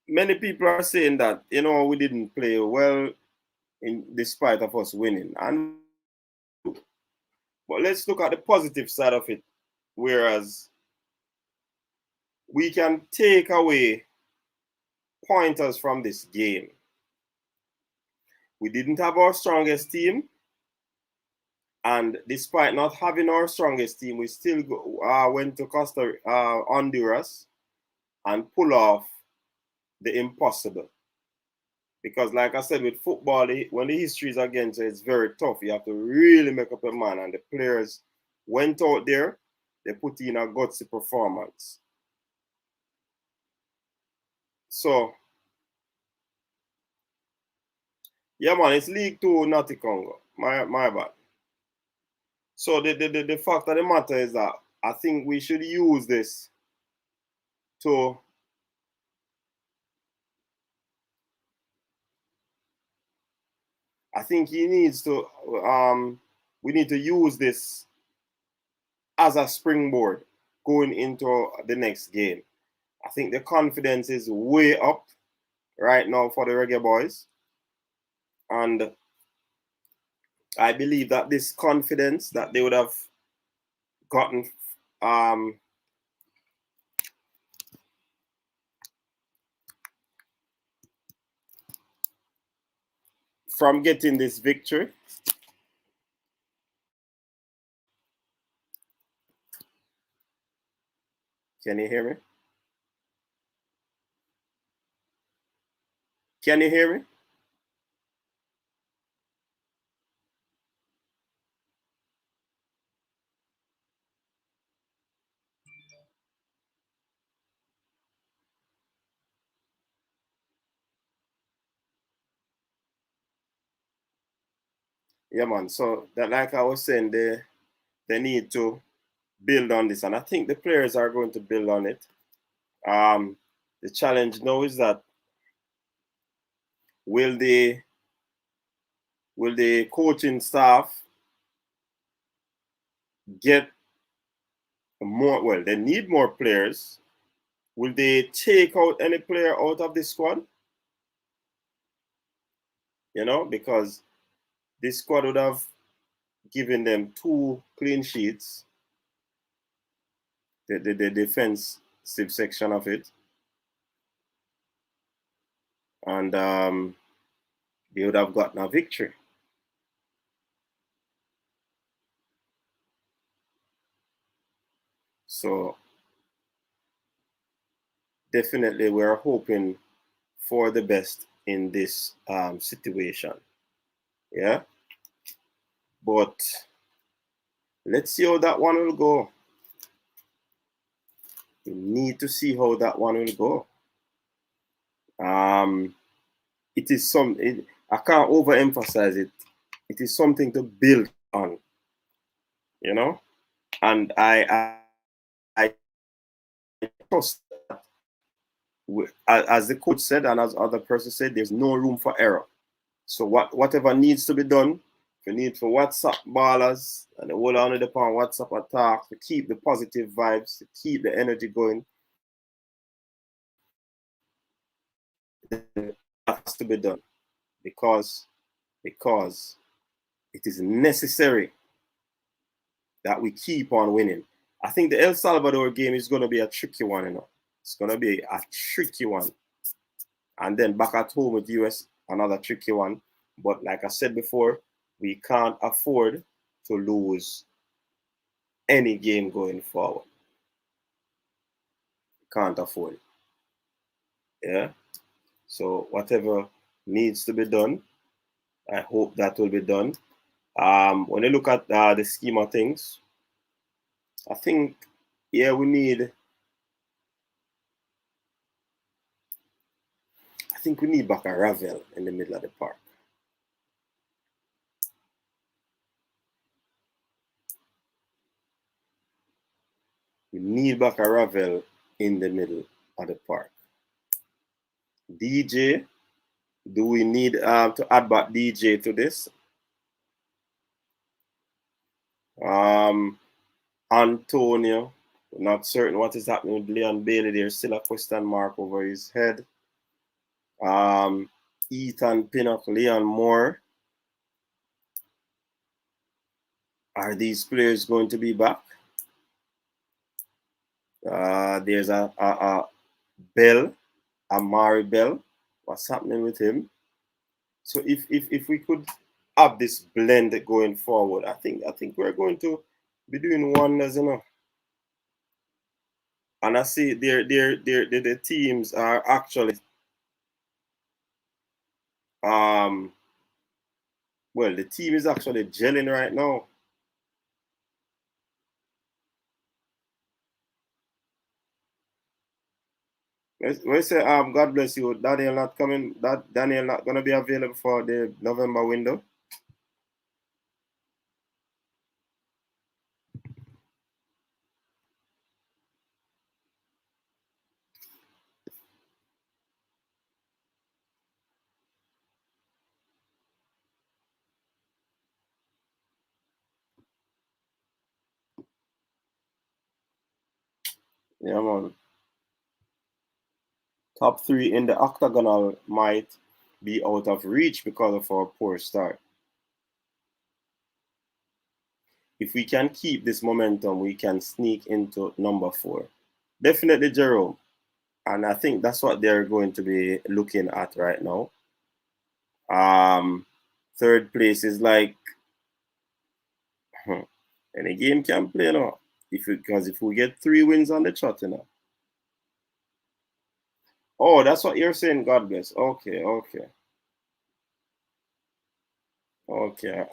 Many people are saying that, we didn't play well despite of us winning. But let's look at the positive side of it, whereas we can take away pointers from this game. We didn't have our strongest team, and despite not having our strongest team, we still went to Honduras and pull off the impossible. Because like I said, with football, when the history is against you, it's very tough. You have to really make up your mind, and the players went out there, they put in a gutsy performance. So, yeah, man, it's League 2, not the Congo. My bad. So the fact of the matter is that I think we should use this to I think he needs to we need to use this as a springboard going into the next game. I think the confidence is way up right now for the Reggae Boyz. And I believe that this confidence that they would have gotten from getting this victory. Can you hear me? Can you hear me? Yeah, man. So that, like I was saying, they need to build on this, and I think the players are going to build on it. The challenge now is that will the coaching staff get more? Well, they need more players. Will they take out any player out of the squad? You know, because this squad would have given them 2 clean sheets, the defensive section of it, and they would have gotten a victory. So definitely we're hoping for the best in this situation. Yeah. But let's see how that one will go. We need to see how that one will go. It is I can't overemphasize it. It is something to build on, you know? And I trust that, as the coach said and as other person said, there's no room for error. So whatever needs to be done, if you need for WhatsApp ballers and the whole on it upon WhatsApp attacks to keep the positive vibes, to keep the energy going, it has to be done because it is necessary that we keep on winning. I think the El Salvador game is going to be a tricky one, you know. It's going to be a tricky one. And then back at home with US, another tricky one. But like I said before, we can't afford to lose any game going forward. Can't afford it. Yeah. So whatever needs to be done, I hope that will be done. When you look at the scheme of things, I think, yeah, we need back a Ravel in the middle of the park. We need back a Ravel in the middle of the park. DJ, do we need to add back DJ to this? Antonio, not certain what is happening with Leon Bailey. There's still a question mark over his head. Ethan Pinnock, Leon Moore. Are these players going to be back? There's a Bell, Amari Bell. What's happening with him? So if we could have this blend going forward, I think we're going to be doing wonders, you know. And I see the teams are actually well, the team is actually gelling right now. We say God bless you. Daniel not coming. That Daniel not gonna be available for the November window. Yeah, man. Top 3 in the octagonal might be out of reach because of our poor start. If we can keep this momentum, we can sneak into number 4. Definitely Jerome. And I think that's what they're going to be looking at right now. Third place is like any game can play, you know. Because if we get 3 wins on the trot, you know. Oh, that's what you're saying, God bless. Okay, okay. Okay,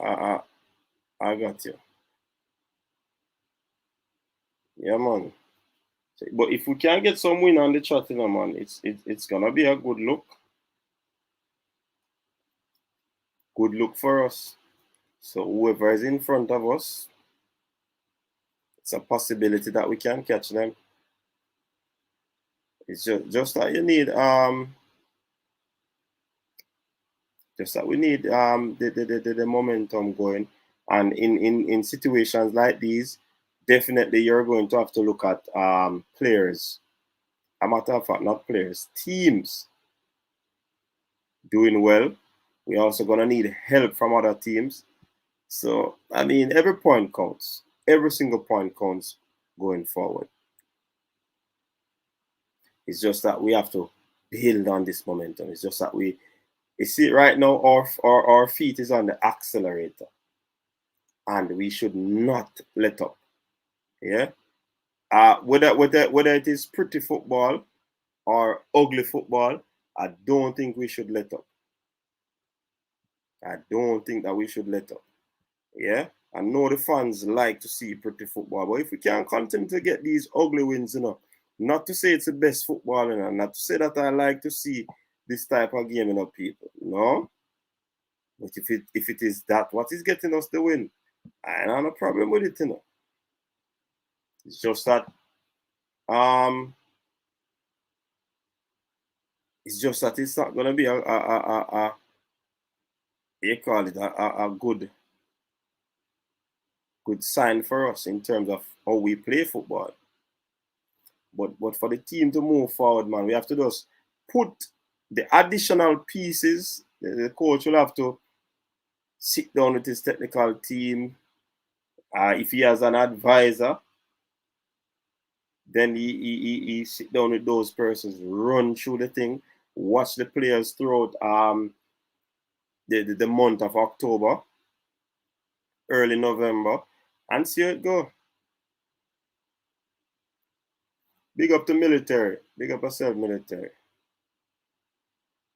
I got you. Yeah, man. But if we can get some win on the chat, you know, man, it's gonna be a good look. Good look for us. So whoever is in front of us, it's a possibility that we can catch them. It's just that you need just that we need the momentum going. And in situations like these, definitely you're going to have to look at players. A matter of fact, not players, teams doing well. We're also gonna need help from other teams. So I mean, every point counts. Every single point counts going forward. It's just that we have to build on this momentum. It's just that you see right now our feet is on the accelerator. And we should not let up. Yeah. Whether it is pretty football or ugly football, I don't think we should let up. I don't think that we should let up. Yeah. I know the fans like to see pretty football, but if we can't continue to get these ugly wins, you know, not to say it's the best football, you know, not to say that I like to see this type of game, you know, people. No. But if it is that what is getting us the win, I don't have a problem with it, you know. It's just that it's just that it's not gonna be you call it a good sign for us in terms of how we play football. But for the team to move forward, man, we have to just put the additional pieces. The coach will have to sit down with his technical team. If he has an advisor, then he sit down with those persons, run through the thing, watch the players throughout the month of October, early November, and see how it go. Big up the military. Big up yourself, military.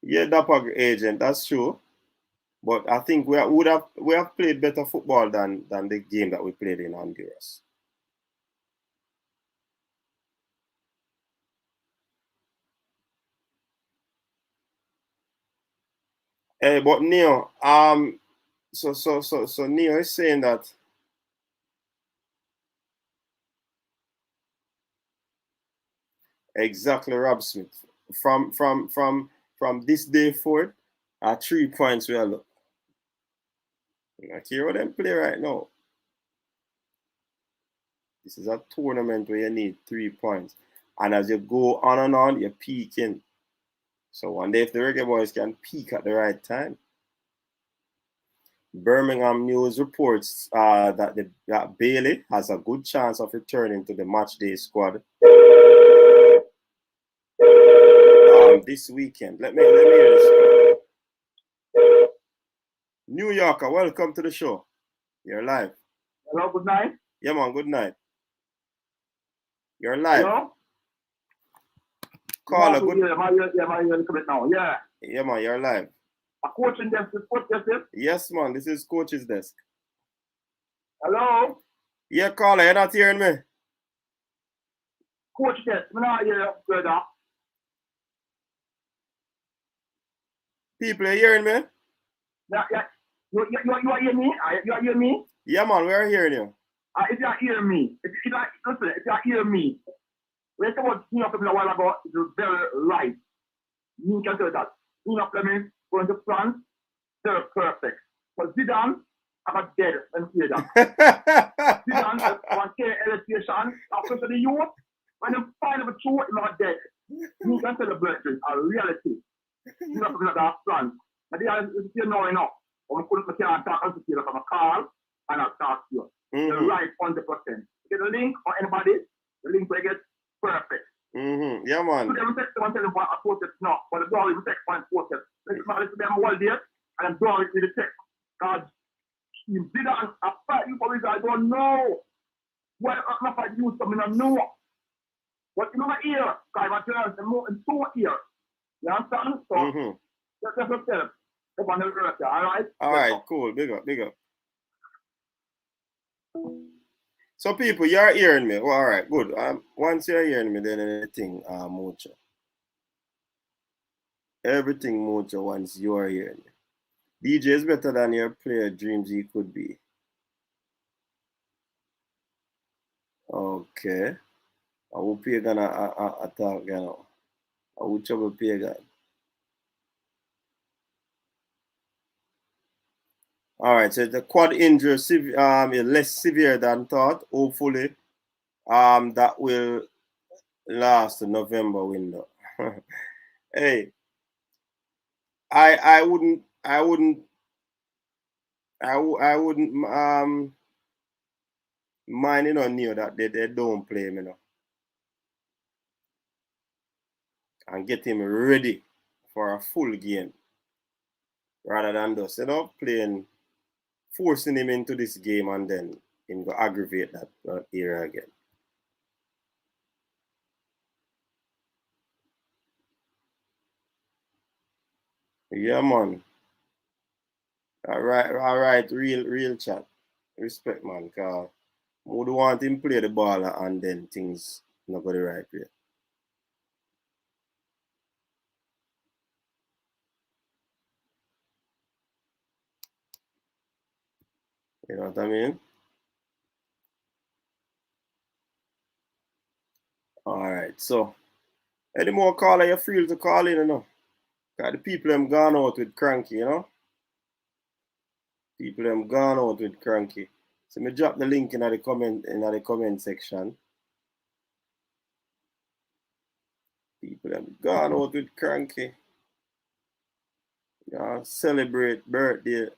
Yeah, Dapper agent, that's true. But I think we have played better football than the game that we played in Honduras. Hey, but Neo, so Neo is saying that exactly, Rob Smith. From this day forward, 3 points we are look. I care how them play right now. This is a tournament where you need 3 points. And as you go on and on, you're peaking. So one day if the Reggae Boyz can peak at the right time. Birmingham News reports that Bailey has a good chance of returning to the matchday squad this weekend. Let me hear this. New Yorker, welcome to the show. You're live. Hello, good night. Yeah, man, good night. You're live. Hello? Caller, good. Yeah. Yeah, man, you're live. A coaching desk is coach desk? Yes, man, this is coach's desk. Hello? Yeah, caller, you're not hearing me? Coach desk, I'm not hearing you, brother. People, you hearing me? Yeah. You hear me? You hear me? Yeah, man, we are hearing you. If you hear me, if you hear me, when someone seen up a while ago, it was very right. You can tell that. Seen up going to France, they're perfect. But Zidane, I'm a dead when you hear that. Zidane, one K elevation, after the youth, when you find a truth, you're not dead. You can celebrate it, a reality. You know, that France. But you know enough. I couldn't talk to you from a call and I'll talk to you. You're right 100%. Get a link or anybody, the link will get perfect. Yeah, man. So they will take someone tell them what a process now, but the door will take one process. Let's listen to them all day and the door will take. God, you did that and fight you for it, I don't know. Well, I'm not fight you, something I know. But you know here, guys, I'm telling you, in 2 years, You understand? So, that's what I'm telling you. Up on the road, all right? All right, cool. Big up, big up. So people, you're hearing me. Well, all right, good. Once you're hearing me, then anything, Mucho. Everything, Mucho, once you're hearing me. DJ is better than your player dreams he could be. Okay. I will pay gonna attack, you know. I will trouble pay guy. All right, so the quad injury is less severe than thought. Hopefully, that will last the November window. Hey, I wouldn't mind, you know, Neo, that they don't play him, you know, and get him ready for a full game rather than just, you know, forcing him into this game and then him go aggravate that era again. Yeah, man. All right, real chat. Respect, man, cause would want him play the ball and then things not go the right way. You know what I mean? All right, so any more caller you feel to call in, you know? Cause the people them gone out with cranky, you know? People them gone out with cranky. So me drop the link in the comment section. People them gone out with cranky. Yeah, celebrate birthday.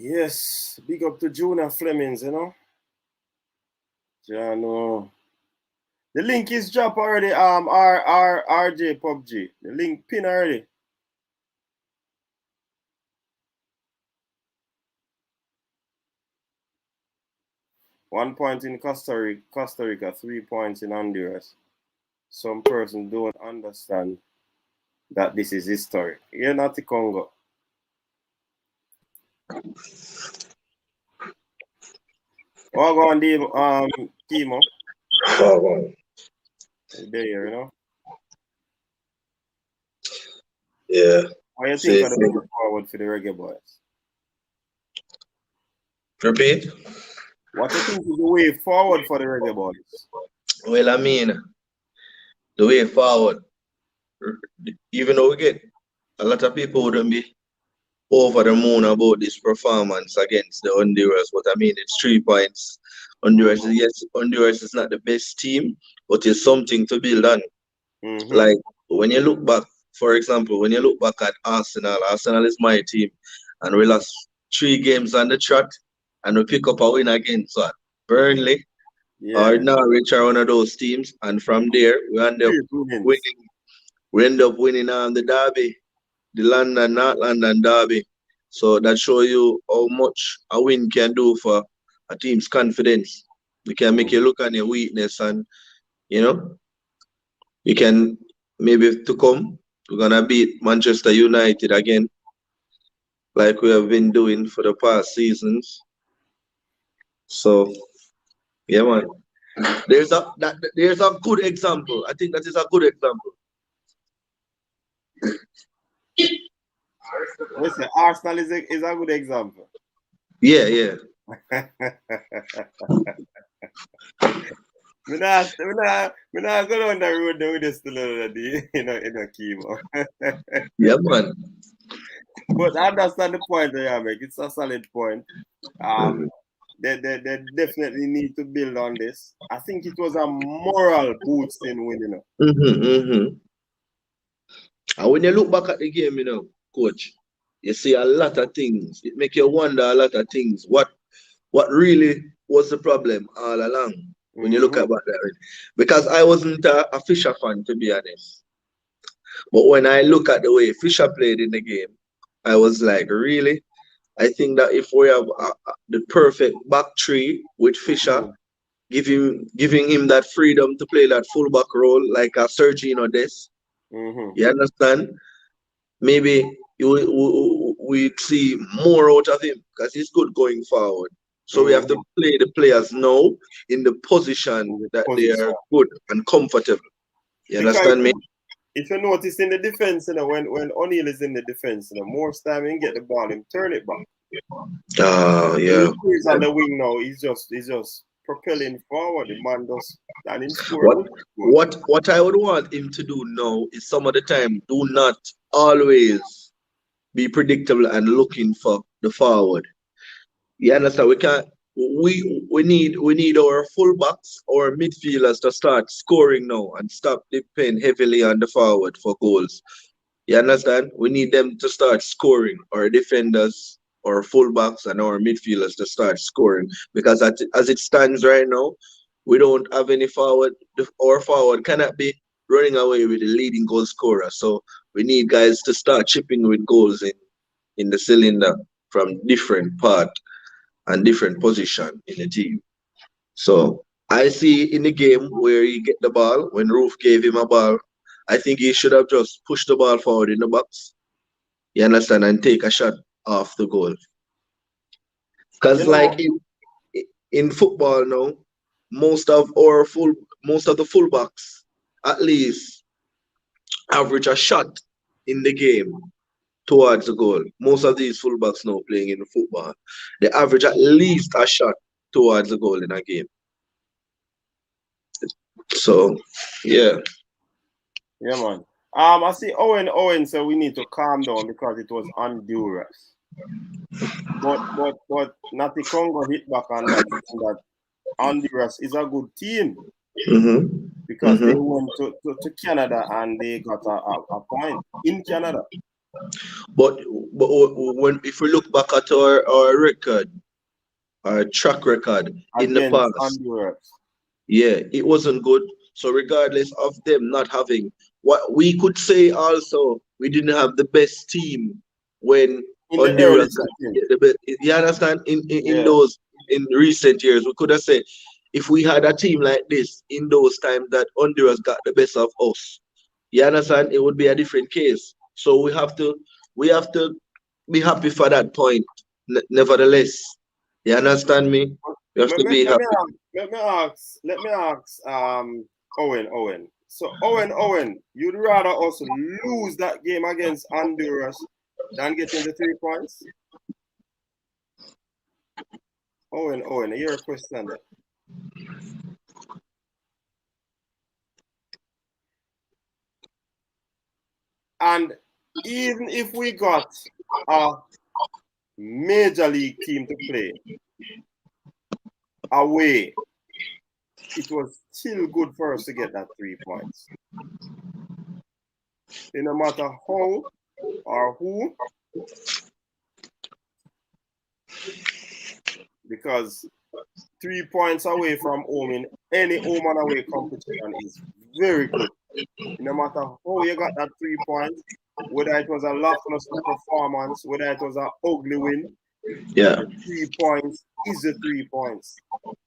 Yes, big up to Jonah Flemings, you know. Jano. The link is dropped already, RJ PUBG. The link pin already. One point in Costa Rica, 3 points in Honduras. Some person don't understand that this is historic. You're not the Congo. Oh, go on, Kimo. There, you know. Yeah. What do you think of the way forward for the Reggae Boyz? Repeat. What do you think is the way forward for the Reggae Boyz? Well, I mean, the way forward, even though we get a lot of people wouldn't be over the moon about this performance against the Honduras, but I mean, it's 3 points. Honduras is not the best team, but it's something to build on. Like, when you look back, for example, when you look back at Arsenal is my team, and we lost 3 games on the trot, and we pick up a win against Burnley or Norwich are one of those teams, and from there we end up winning. We end up winning the derby, the North London derby. So that shows you how much a win can do for a team's confidence. It can make you look at your weakness, and you know, you can maybe to come. We're gonna beat Manchester United again, like we have been doing for the past seasons. So yeah, man. There's a good example. I think that is a good example. Listen, Arsenal is a good example. Yeah. We're not going on the road with this still in a chemo. Yeah, man. But I understand the point that you make. It's a solid point. They definitely need to build on this. I think it was a moral boosting win, you know. And when you look back at the game, you know, coach, you see a lot of things. It makes you wonder a lot of things. What really was the problem all along when you look at that? Because I wasn't a Fisher fan, to be honest. But when I look at the way Fisher played in the game, I was like, really? I think that if we have the perfect back three with Fisher, giving him that freedom to play that fullback role like a Sergino Des, you understand? Maybe we see more out of him because he's good going forward. So we have to play the players now in the position that they are good and comfortable. You understand me? If you notice in the defense, you know, when O'Neal is in the defense, you know, most time he get the ball, him turn it back. Yeah. He's on the wing now. He's just propelling forward. The man does and in what I would want him to do now is some of the time do not always be predictable and looking for the forward. You understand? We need our fullbacks or midfielders to start scoring now and stop depending heavily on the forward for goals. You understand? We need them to start scoring, our defenders, our fullbacks, and our midfielders to start scoring. Because as it stands right now, we don't have any forward. Our forward cannot be running away with the leading goal scorer. So we need guys to start chipping with goals in the cylinder from different part and different position in the team. So I see in the game where he get the ball, when Roof gave him a ball, I think he should have just pushed the ball forward in the box. You understand? And take a shot off the goal. Because like in football now, most of the fullbacks at least average a shot in the game towards the goal. Most of these fullbacks now playing in football, they average at least a shot towards the goal in a game. So, yeah. Yeah, man. I see Owen said we need to calm down because it was Honduras. But Natty Congo hit back on that Honduras is a good team. Because they went to Canada and they got a point in Canada. But if we look back at our record, our track record in the past, Honduras. Yeah, it wasn't good. So regardless of them not having, what we could say also, we didn't have the best team when Honduras got the best. You understand? In recent years, we could have said if we had a team like this in those times that Honduras got the best of us, you understand? It would be a different case. So we have to be happy for that point. Nevertheless, you understand me? You have to be happy. Let me ask Owen. So Owen, you'd rather us lose that game against Honduras than getting the 3 points? Owen, your question there. And even if we got a major league team to play away, it was still good for us to get that 3 points. No matter how or who, because 3 points away from home in any home and away competition is very good. No matter how you got that 3 points, whether it was a lackluster performance, whether it was an ugly win, yeah, 3 points is the 3 points.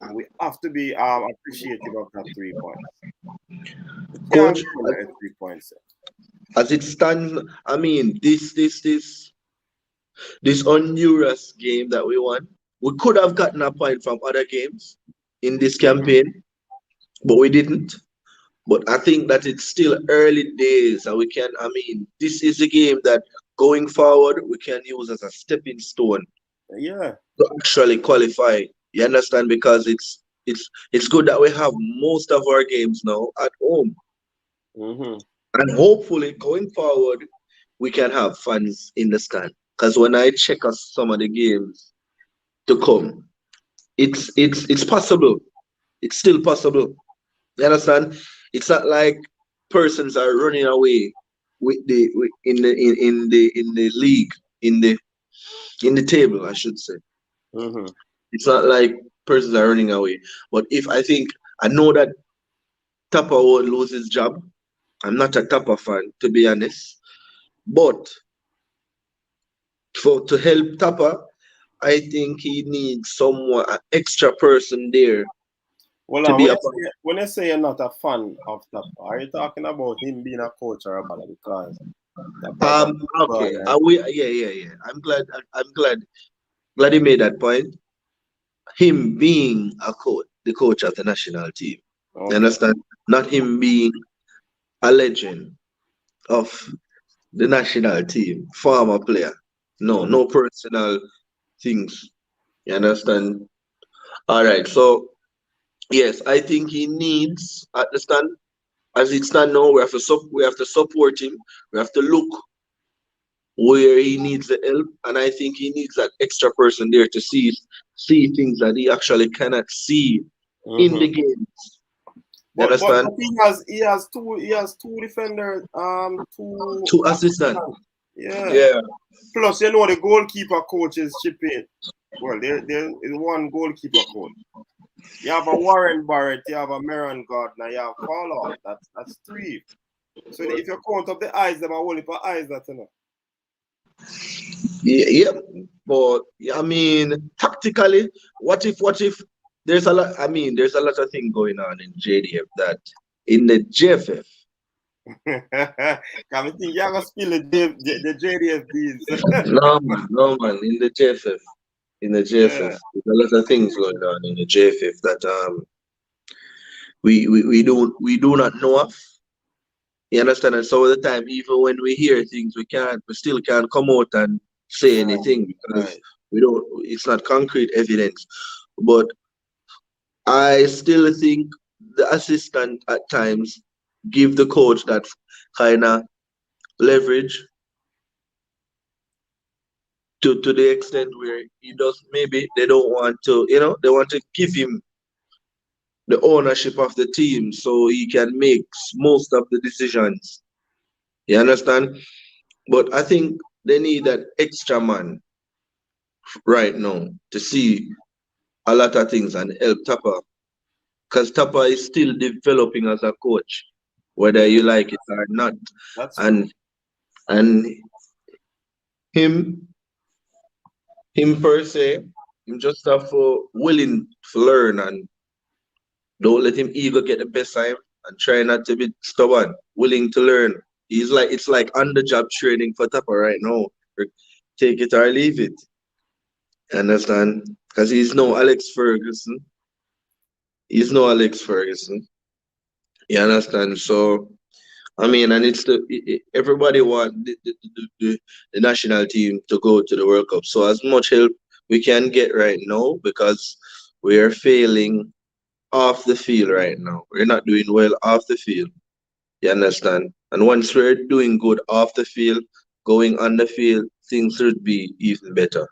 And we have to be appreciative of that 3 points. Coach, 3 points. As it stands, I mean, this Honduras game that we won, we could have gotten a point from other games in this campaign, but we didn't. But I think that it's still early days, and this is a game that going forward we can use as a stepping stone. Yeah. To actually qualify. You understand? Because it's good that we have most of our games now at home. And hopefully going forward we can have fans in the stand. Because when I check some of the games to come, it's possible. It's still possible. You understand? It's not like persons are running away in the league, in the table, I should say. It's not like persons are running away. But I know that Tapa will lose his job I'm not a Tapa fan, to be honest. But to help Tapa, I think he needs someone, an extra person there Well, to be a part. when you say you're not a fan of Tapa, are you talking about him being a coach or a baller? Because Tapa is a Okay. brother. Yeah. I'm glad he made that point. Him being a coach, the coach of the national team. You Okay. understand? Not him being a legend of the national team, former player. No, no personal things. You understand? All right. So yes, I think he needs at the stand as it stand now. We have to support him. We have to look where he needs the help, and I think he needs that extra person there to see things that he actually cannot see in the game. You But understand? he has two defenders, two Two assistants. Yeah. Yeah. Plus, you know the goalkeeper coach is chipping. Well, there is one goalkeeper coach. You have a Warren Barrett, you have a Meron Gardner, you have Fall Out. That's three. So if you count up the eyes, them are only for eyes that you know. Yeah, but I mean, tactically, what if there's a lot? I mean, there's a lot of things going on in JDF that in the JFF. I think you're gonna spill the JDF beans. No man, in the JFF, Yeah. there's a lot of things going on in the JFF that we do not know of. You understand? And some of the time, even when we hear things, we still can't come out and say anything because we don't. It's not concrete evidence. But I still think the assistant at times give the coach that kind of leverage to the extent where he does maybe they don't want to, they want to give him the ownership of the team so he can make most of the decisions. You understand? But I think they need that extra man right now to see a lot of things and help Tapa. Because Tapa is still developing as a coach, whether you like it or not. That's and and him per se, him just have willing to learn and don't let him ego get the best of him and try not to be stubborn, willing to learn. It's like on the job training for Tapa right now. Take it or leave it. Understand? Because he's no Alex Ferguson. He's no Alex Ferguson. You understand? So I mean, and everybody want the national team to go to the World Cup. So as much help we can get right now because we are failing off the field right now. We're not doing well off the field. You understand? And once we're doing good off the field, going on the field, things should be even better.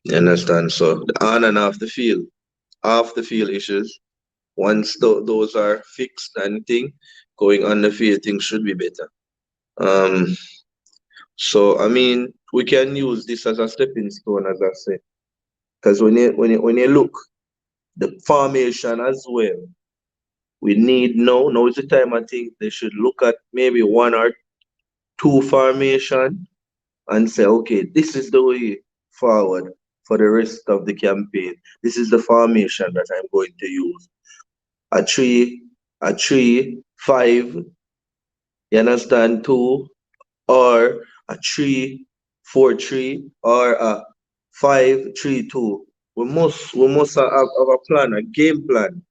You understand? So the on and off the field issues. Once those are fixed and thing, going on the field, things should be better. So I mean, we can use this as a stepping stone, as I say, because when you look the formation as well, we need now is the time I think they should look at maybe one or two formation and say, okay, this is the way forward for the rest of the campaign. This is the formation that I'm going to use. A 3-5, you understand, 2, or a 3-4-3, or a 5-3-2. We must have a plan, a game plan.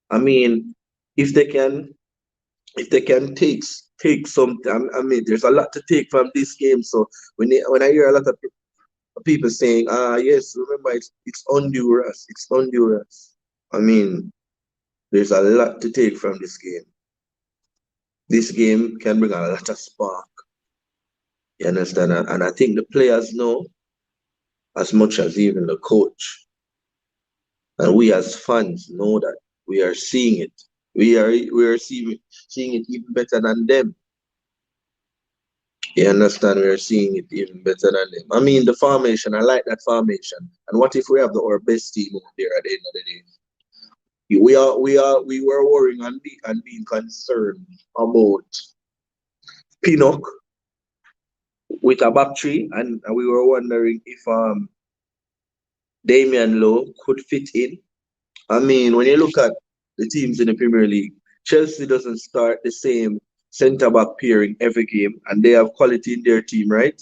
I mean, if they can take something, I mean, there's a lot to take from this game. So when I hear a lot of people saying, yes, remember it's Honduras, it's Honduras. I mean, there's a lot to take from this game. This game can bring a lot of spark. You understand? And I think the players know as much as even the coach. And we as fans know that we are seeing it. We are seeing it even better than them. You understand? We are seeing it even better than them. I mean, the formation, I like that formation. And what if we have our best team out there at the end of the day? We were worrying and being concerned about Pinnock with a back three, and we were wondering if Damian Lowe could fit in. I mean, when you look at the teams in the Premier League, Chelsea doesn't start the same centre back pairing every game, and they have quality in their team, right?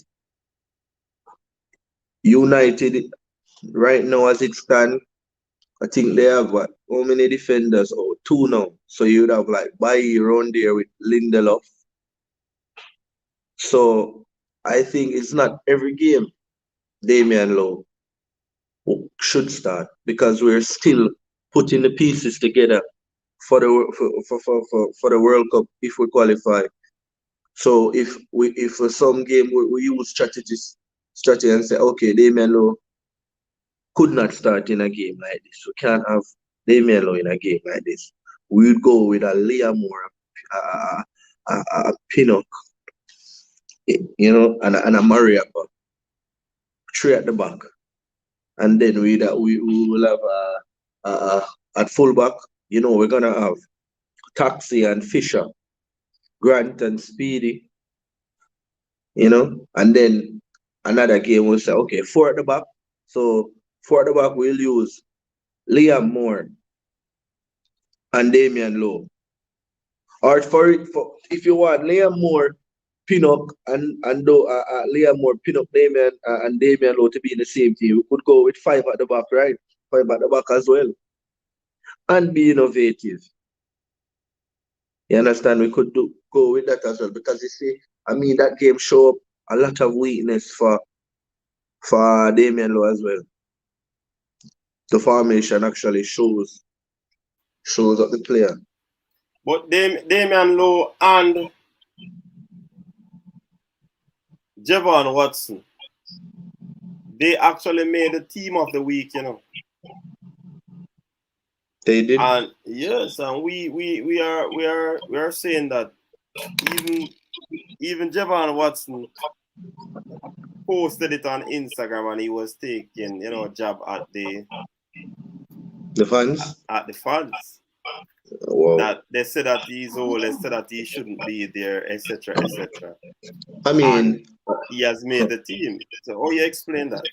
United right now as it stands, I think they have what? How many defenders? Oh, two now. So you'd have like Bailly around there with Lindelof. So I think it's not every game Damian Lowe should start because we're still putting the pieces together for the World Cup if we qualify. So if for some game we use strategy and say, okay, Damian Lowe could not start in a game like this. We can't have Damian Lowe in a game like this. We would go with a Liam or a Pinnock, you know, and a Mariappa, three at the back. And then we will have at fullback, you know, we're gonna have Taxi and Fisher, Grant and Speedy, you know, and then another game we'll say, okay, four at the back. So four at the back we'll use Liam Moore and Damian Lowe. Or if you want Liam Moore, Pinnock and Liam Moore, Pinnock, Damian and Damian Lowe to be in the same team, we could go with five at the back, right? Five at the back as well. And be innovative. You understand? We could go with that as well. Because you see, I mean that game showed up a lot of weakness for Damian Lowe as well. The formation actually shows up the player. But Damian Lowe and Javon Watson, they actually made the team of the week, you know. They did. And yes, and we are saying that even Javon Watson posted it on Instagram and he was taking, you know, a jab at the fans. At the fans. Wow. That they said that he's old, they said that he shouldn't be there, etc., etc. I mean, and he has made the team. So how you explain that?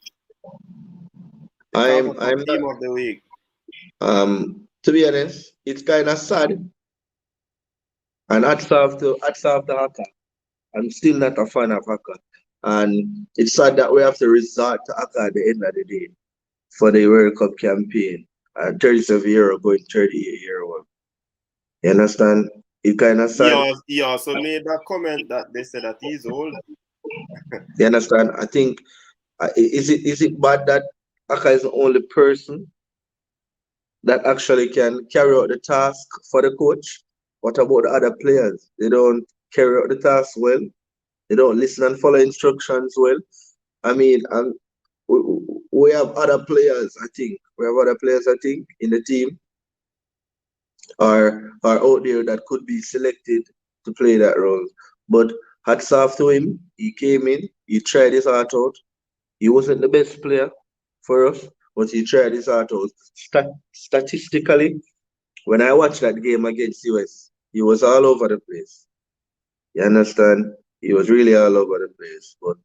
I'm team of the week. To be honest, it's kind of sad. And hats off to Haka. I'm still not a fan of Haka. And it's sad that we have to resort to Haka at the end of the day for the World Cup campaign. 37-year-old going 38-year-old. You understand? It kind of sad. He also made that comment that they said that he's old. You understand? I think, is it bad that Haka is the only person that actually can carry out the task for the coach? What about the other players? They don't carry out the task well. They don't listen and follow instructions well. I mean, we have other players, I think. In the team are out there that could be selected to play that role. But hats off to him. He came in, he tried his heart out. He wasn't the best player for us, but he tried his heart out. Statistically, when I watched that game against US, he was all over the place. You understand? He was really all over the place. But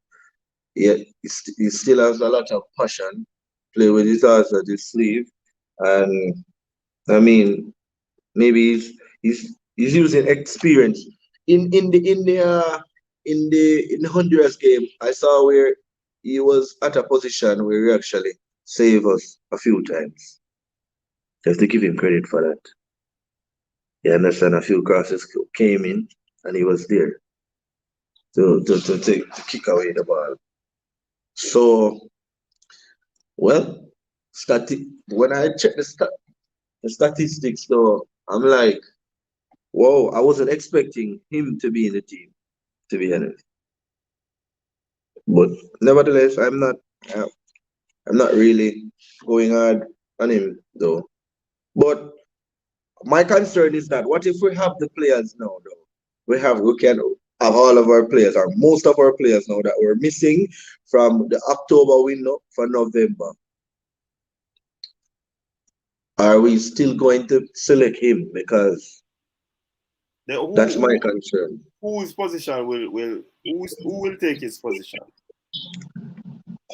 yeah, he still has a lot of passion. Play with his heart at his sleeve. And I mean, maybe he's using experience. In the Honduras game, I saw where he was at a position where he actually saved us a few times. Just to give him credit for that. You understand? A few crosses came in and he was there to kick away the ball. So, well, when I check the statistics though, I'm like, whoa, I wasn't expecting him to be in the team, to be honest. But nevertheless, I'm not really going hard on him though. But my concern is that what if we have the players now though? We can have all of our players or most of our players now that we're missing from the October window for November. are we still going to select him? Because that's my concern. Whose position who will take his position?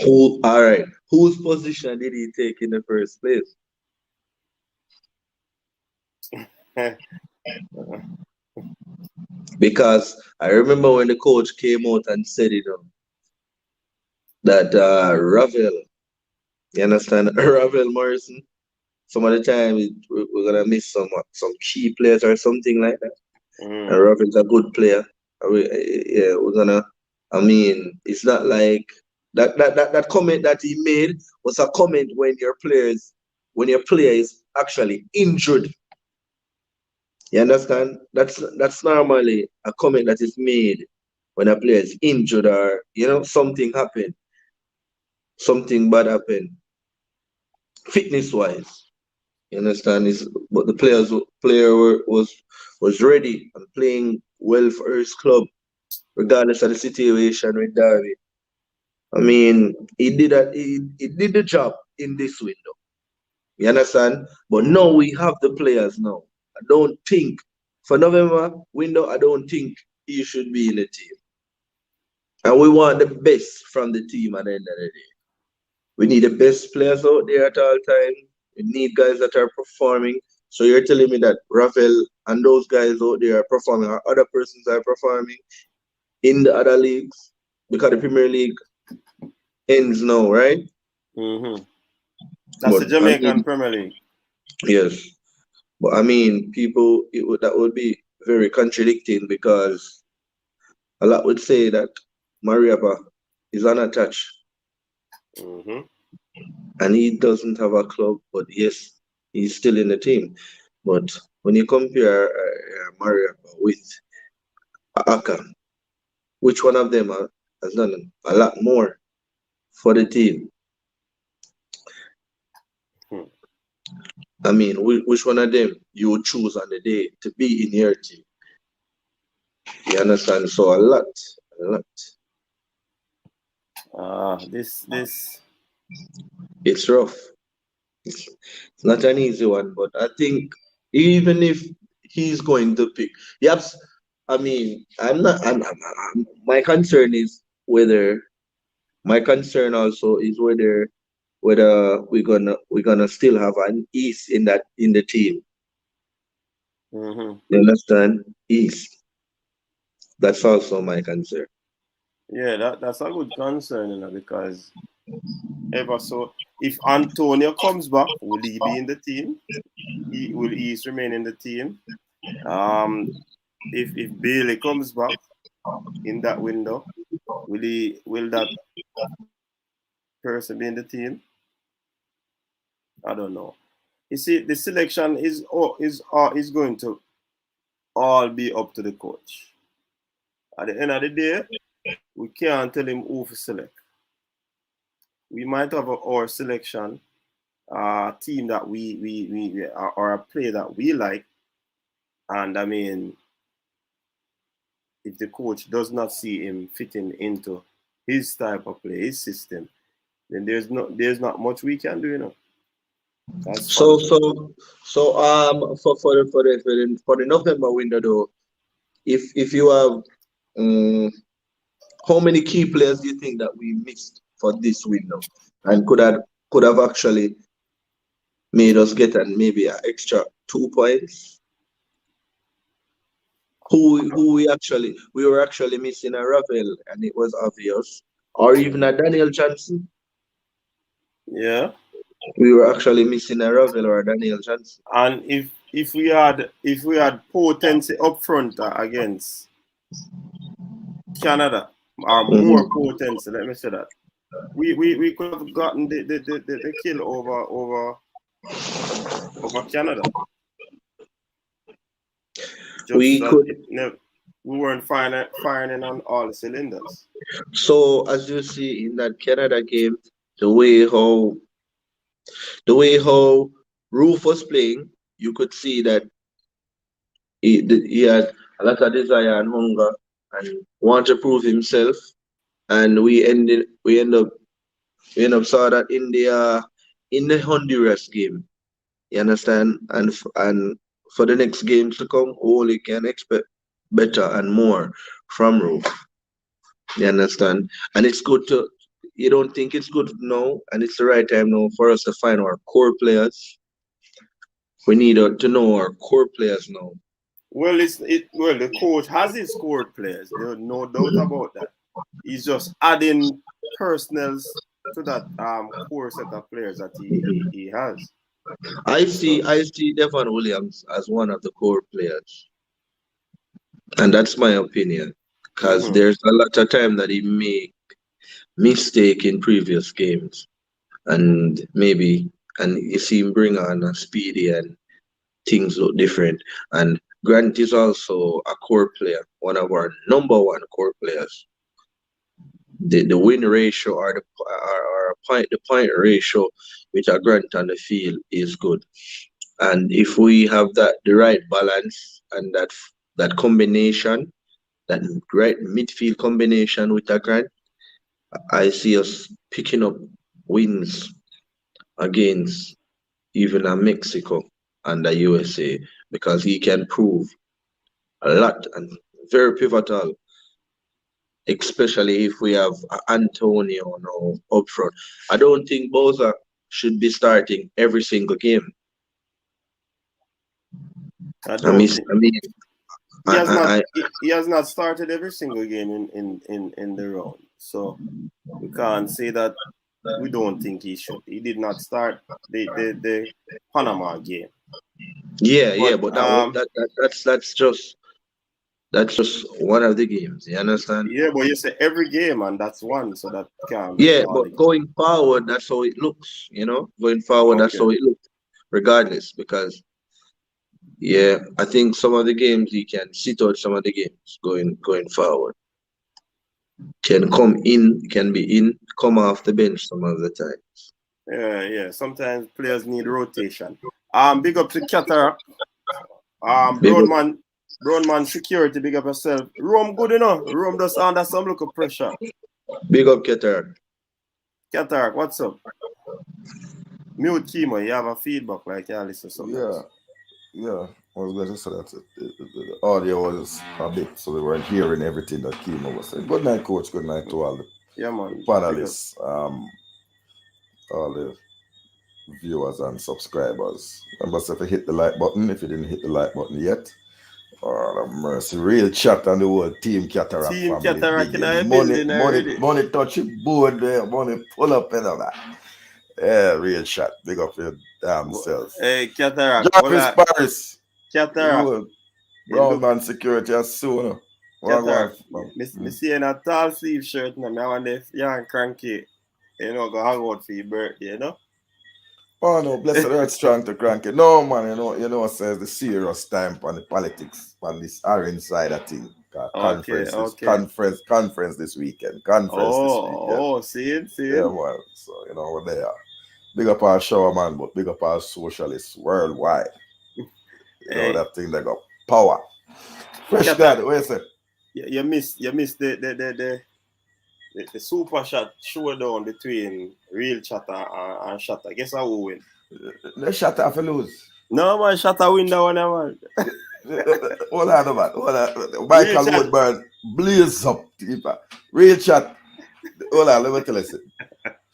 All right. Whose position did he take in the first place? Because I remember when the coach came out and said, that Ravel, you understand, Ravel Morrison, some of the time we're gonna miss some key players or something like that. And Ravel's a good player. We're gonna. I mean, it's not like that comment that he made was a comment when your player is actually injured. You understand? That's normally a comment that is made when a player is injured or something happened, something bad happened, fitness wise. You understand? But the player was ready and playing well for his club, regardless of the situation with Derby. I mean, he did the job in this window. You understand? But now we have the players now. I don't think for November window, I don't think he should be in the team. And we want the best from the team at the end of the day. We need the best players out there at all times. We need guys that are performing. So you're telling me that Rafael and those guys out there are performing, or other persons are performing in the other leagues? Because the Premier League ends now, right? That's the Jamaican Premier League. Yes. But I mean, that would be very contradicting, because a lot would say that Mariappa is unattached. And he doesn't have a club, but yes, he's still in the team. But when you compare Mariappa with Aka, which one of them has done a lot more for the team? I mean, which one of them you would choose on the day to be in your team? You understand? So a lot. This it's rough. It's not an easy one, but I think even if he's going to pick, I mean, my concern is whether we're gonna still have an East in the team. You understand? East. That's also my concern. Yeah, that's a good concern, because if Antonio comes back, will he be in the team? Will East remain in the team? If Bailey comes back in that window, will that person be in the team? I don't know. You see, the selection is going to all be up to the coach. At the end of the day, we can't tell him who to select. We might have our selection team that we or a player that we like, and I mean, if the coach does not see him fitting into his type of play, his system, then there's not much we can do, So for the November window though, if you have how many key players do you think that we missed for this window and could have actually made us get maybe an extra 2 points? Who we were actually missing a Ravel, and it was obvious, or even a Daniel Johnson. Yeah. We were actually missing a Ravel or a Daniel Johnson. And if we had potency up front against Canada, or more potency, let me say that, we could have gotten the kill over Canada. We weren't firing on all cylinders. So as you see in that Canada game, the way how Roof was playing, you could see that he had a lot of desire and hunger and want to prove himself. And we end up saw that in the Honduras game. You understand? And for the next games to come, all you can expect better and more from Roof. You understand? And it's good to, you don't think it's good now, and it's the right time now for us to find our core players. We need to know our core players now. Well, the coach has his core players. There's no doubt about that. He's just adding personnels to that core set of players that he has. I see Devon Williams as one of the core players, and that's my opinion. Because there's a lot of time that he make mistake in previous games, and you see him bring on a Speedy and things look different. And Grant is also a core player, one of our number one core players. The win ratio or the point ratio with a Grant on the field is good. And if we have the right balance and that combination, that right midfield combination with a Grant, I see us picking up wins against even a Mexico and the USA, because he can prove a lot and very pivotal, especially if we have Antonio now up front. I don't think Boza should be starting every single game. He has not started every single game in the round, so we can't say that we don't think he should. He did not start the Panama game. But that's just one of the games. You understand? Yeah, but you say every game, and that's one, so that can't. Yeah, but going forward, that's how it looks. Going forward, that's how it looks, regardless. Because I think some of the games he can sit out. Some of the games going forward can be in, come off the bench some of the times. Yeah. Sometimes players need rotation. Big up to Cataract. Brownman security, big up yourself. Rome good enough. Rome just under some local pressure. Big up Cataract. Cataract, what's up? Mute Kimo, you have a feedback like you listen to something. Yeah. I was going to say that the audio was a bit, so we weren't hearing everything that Kimo was saying. Good night, coach. Good night to all the panelists, all the viewers and subscribers. Remember, if you hit the like button, if you didn't hit the like button yet. Oh, mercy. Real chat on the whole Team Cataract family. Cataract in our building. Money touch your board there. Money pull up and all that. Yeah, real chat. Big up your damn self. Hey, Cataract. Jarvis Paris. Cataract. Brownman security as soon. Cataract. Me see in a tall sleeve shirt now. I wonder if you're cranky. Go hang out for your birthday, Oh no, blessed earth strong to cranky. No man, says the serious time on the politics on this orange side of thing. Conference this weekend. See it. Yeah, man. So we're there. Big up our shower man, but big up our socialists worldwide. That thing that got power. Fresh dad, what you say? You missed the super shot showdown between Real Chatter and Shatter. Guess who win? The Shatter have to lose. No man, Shatter win that one, man. Hold on, man. Michael Woodburn blaze up. Real Chat. Hold on, let me tell you something.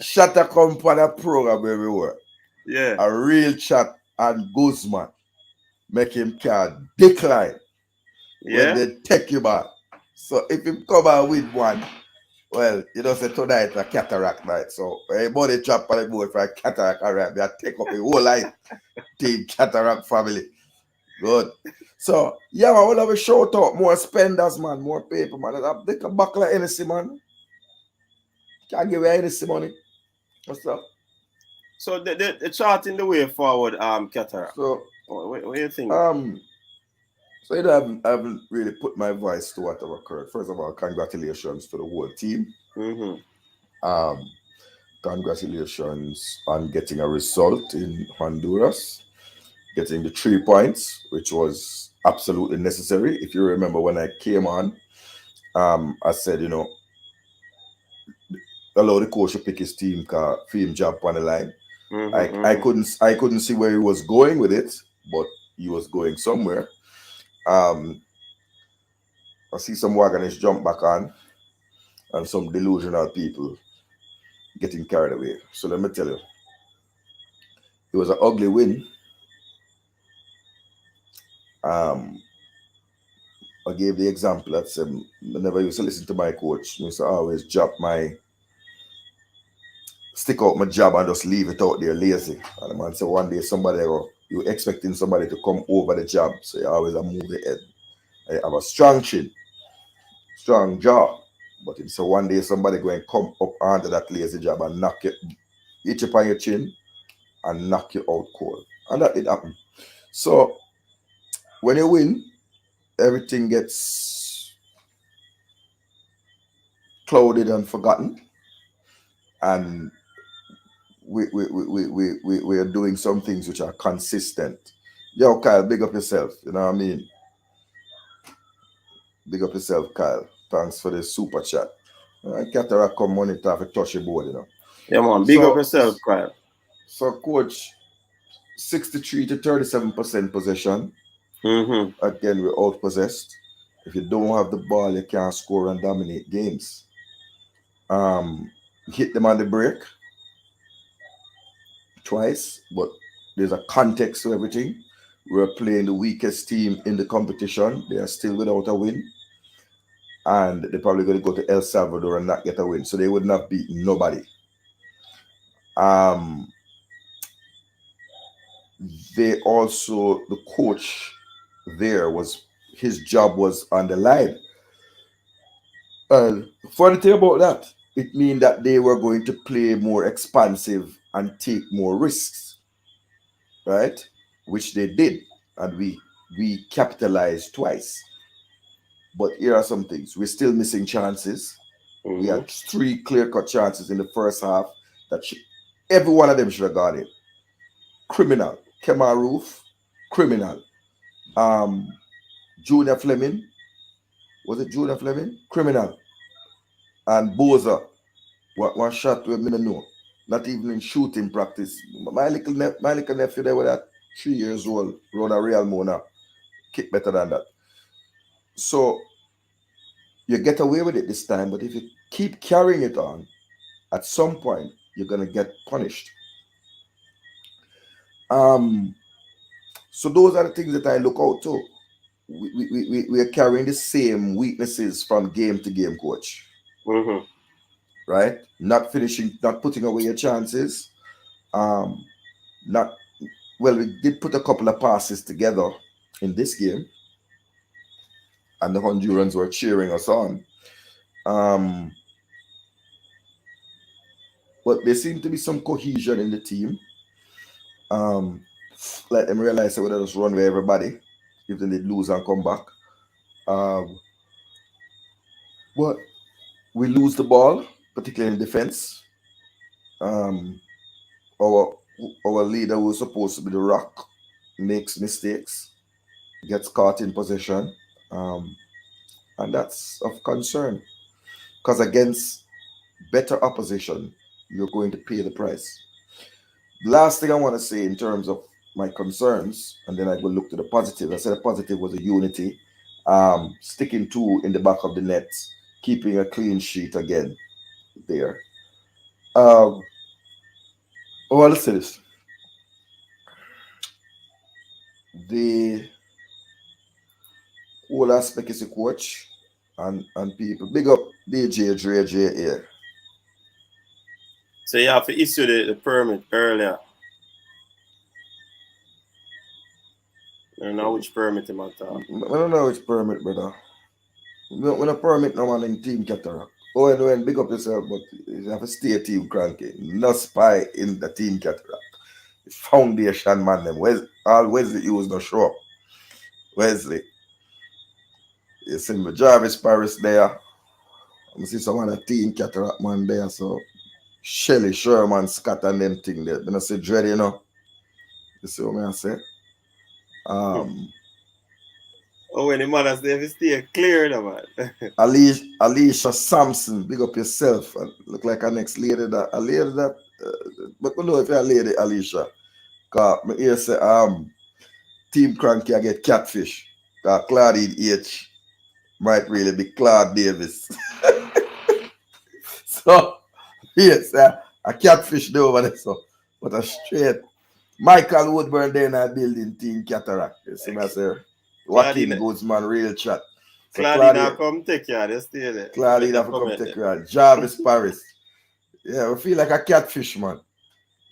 Shatter come for the program where we were. Yeah. A Real Chat and Guzman make him can decline when they take you back. So if you come out with one, well, say tonight a Cataract night. So everybody chop on the board for a Cataract around. They take up the whole life Team Cataract family. Good. So man, we'll have a shout out, more spenders, man, more paper, man. They can buckle anything, man. Can't give away anything money. What's up? So the chart in the way forward, Cataract. So what do you think? So I haven't really put my voice to what have occurred. First of all, congratulations to the whole team. Congratulations on getting a result in Honduras, getting the 3 points, which was absolutely necessary. If you remember when I came on, I said, allow the coach to pick his team job on the line. I couldn't see where he was going with it, but he was going somewhere. I see some wagonists jump back on, and some delusional people getting carried away. So let me tell you, it was an ugly win. I gave the example that whenever I used to listen to my coach, I used to always stick out my job and just leave it out there lazy. And the man said one day you're expecting somebody to come over the job, so you always move the head. I have a strong chin, strong jaw, but it's so one day somebody going to come up onto that lazy job and hit you on your chin and knock you out cold. And that did happen. So when you win, everything gets clouded and forgotten. And we are doing some things which are consistent. Yo, Kyle, big up yourself. You know what I mean? Big up yourself, Kyle. Thanks for the super chat. Cataract come monitor have a touch your board, you know. Yeah, man. Big up yourself, Kyle. So, coach, 63 to 37% possession. Again, we're outpossessed. If you don't have the ball, you can't score and dominate games. Hit them on the break twice, but there's a context to everything. We're playing the weakest team in the competition. They are still without a win. And they're probably going to go to El Salvador and not get a win. So they would not beat nobody. They also, the coach there his job was on the line. Funny thing about that, it means that they were going to play more expansive and take more risks, right? Which they did, and we capitalized twice. But here are some things. We're still missing chances. We had 3 clear-cut chances in the first half that every one of them should have got it. Criminal. Kemar Roof, criminal. Junior Fleming, was it Junior Fleming? Criminal. And Boza, one shot we didn't know. Not even in shooting practice. My little nephew there was at 3 years old, run a Real Mona. Kick better than that. So you get away with it this time, but if you keep carrying it on, at some point you're gonna get punished. So those are the things that I look out to. We are carrying the same weaknesses from game to game, coach. Right? Not putting away your chances. We did put a couple of passes together in this game, and the Hondurans were cheering us on. But there seemed to be some cohesion in the team. Let them realize that we just run with everybody, if they lose and come back. But we lose the ball, particularly in defense. Our leader, who was supposed to be the rock, makes mistakes, gets caught in possession, and that's of concern. Because against better opposition, you're going to pay the price. The last thing I want to say in terms of my concerns, and then I will look to the positive. I said the positive was a unity, sticking 2 in the back of the net, keeping a clean sheet again there. Let's say this. The whole aspect is a coach and people. Big up DJ Dre J here. So you have to issue the permit earlier. I don't know which permit I'm talking. I don't know which permit, brother. When a permit no man in Team Cataract. Oh, and big up yourself, but you have to stay Team Cranky. No spy in the Team Cataract. It's foundation man them. Wesley he was not show up. Wesley. You see me Jarvis Paris there. I see some other Team Cataract man there, so Shelly, Sherman, Scott and them thing there. Then I say Dread, you know. You see what I say? When the mothers there stay clear, man. Alicia Sampson, big up yourself. Look like our next lady that but I know if you're a lady, Alicia, because I hear say, Team Cranky I get catfish. Because Claudine H might really be Claude Davis. So, yes, a catfish there over there. So, but a straight Michael Woodburn there in a building Team Cataract. You see me, sir? Joaquin Guzman, real chat. So Claudine come take care. They stay there. Claudine have to come take care. Jarvis Paris. Yeah, we feel like a catfish, man.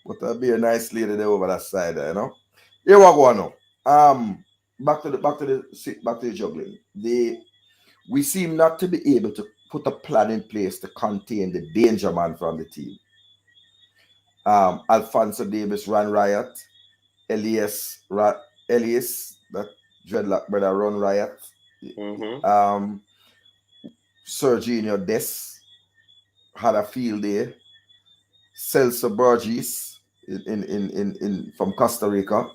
But I'll be a nice lady there over that side, you know. Here we go now. Back to the juggling. We seem not to be able to put a plan in place to contain the danger man from the team. Alfonso Davis ran riot. Elias, that dreadlock brother run riot. Serginho Des had a field day. Celso Burgess in from Costa Rica.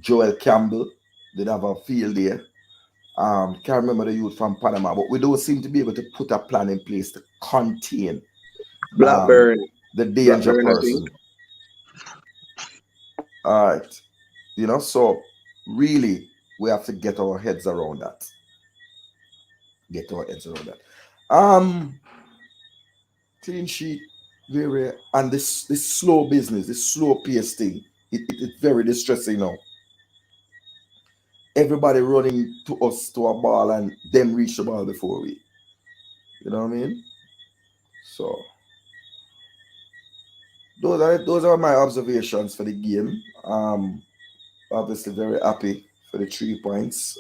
Joel Campbell did have a field day. Can't remember the youth from Panama, but we don't seem to be able to put a plan in place to contain Blackburn. The danger Blackburn, person. All right. You know, so really we have to get our heads around that. Clean sheet, very, and this slow business, this slow pace thing, it's very distressing now. Everybody running to us to a ball and them reach the ball before we. You know what I mean? So those are my observations for the game. Obviously very happy for the 3 points.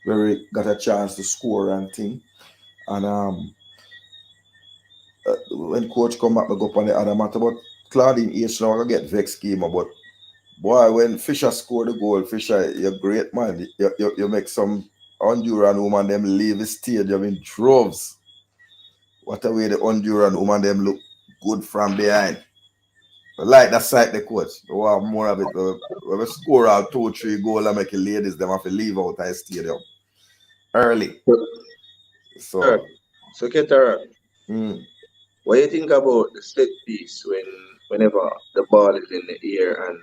Very got a chance to score and thing. And when coach come back, we go up on the other matter. But Claudine H now I get vexed game, but boy, when Fisher scored the goal, Fisher, you're great, man. You make some Honduran woman them leave the stadium in droves. What a way the Honduran woman them look good from behind. I like that side the coach. We want more of it. When we score out 2-3 goals and make the ladies them have to leave out of the stadium early. So Ketara, what do you think about the set piece whenever the ball is in the air and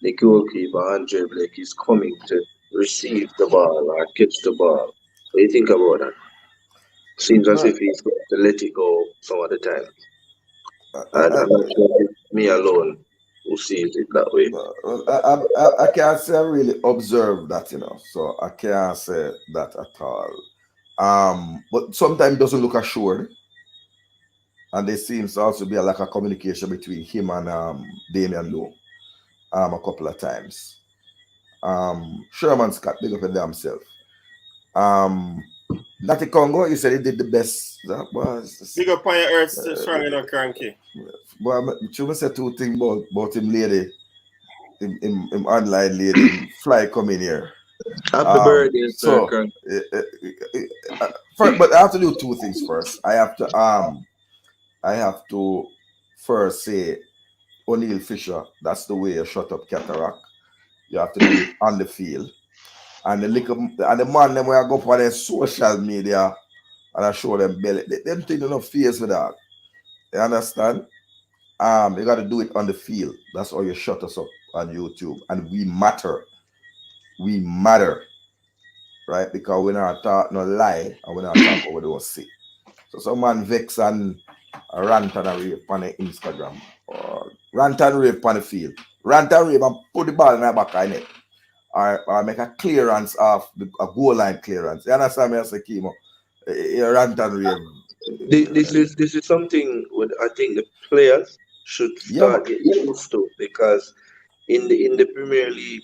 the goalkeeper Andre Blake is coming to receive the ball or catch the ball? What do you think about that? Seems as if he's going to let it go some of the time. And I'm not sure if it's me alone who sees it that way. I can't say I really observe that, you know. So I can't say that at all. But sometimes it doesn't look assured. And there seems to also be a lack of communication between him and Damian Lowe a couple of times. Sherman Scott, big up in himself. Natty Congo, you said he did the best. That was big up on your earth, strong and cranky. Well, you say 2 things about him lady, him online lady, fly coming here. Happy birthday, so, but I have to do 2 things first. I have to first say, O'Neal Fisher, that's the way you shut up cataract. You have to do it on the field. And the man them where I go up on their social media and I show them belly. Them things don't face with that. You understand? You gotta do it on the field. That's how you shut us up on YouTube. And we matter. We matter. Right? Because we're not talk no lie and we're not talk what we don't see. So some man vex and rant and rave on the Instagram. Or rant and rave on the field. Rant and rave and put the ball in the back of the net. Or make a clearance of a goal line clearance. You understand me? I say, Kimo, rant and rave. This is something I think the players should start getting used to, because in the Premier League,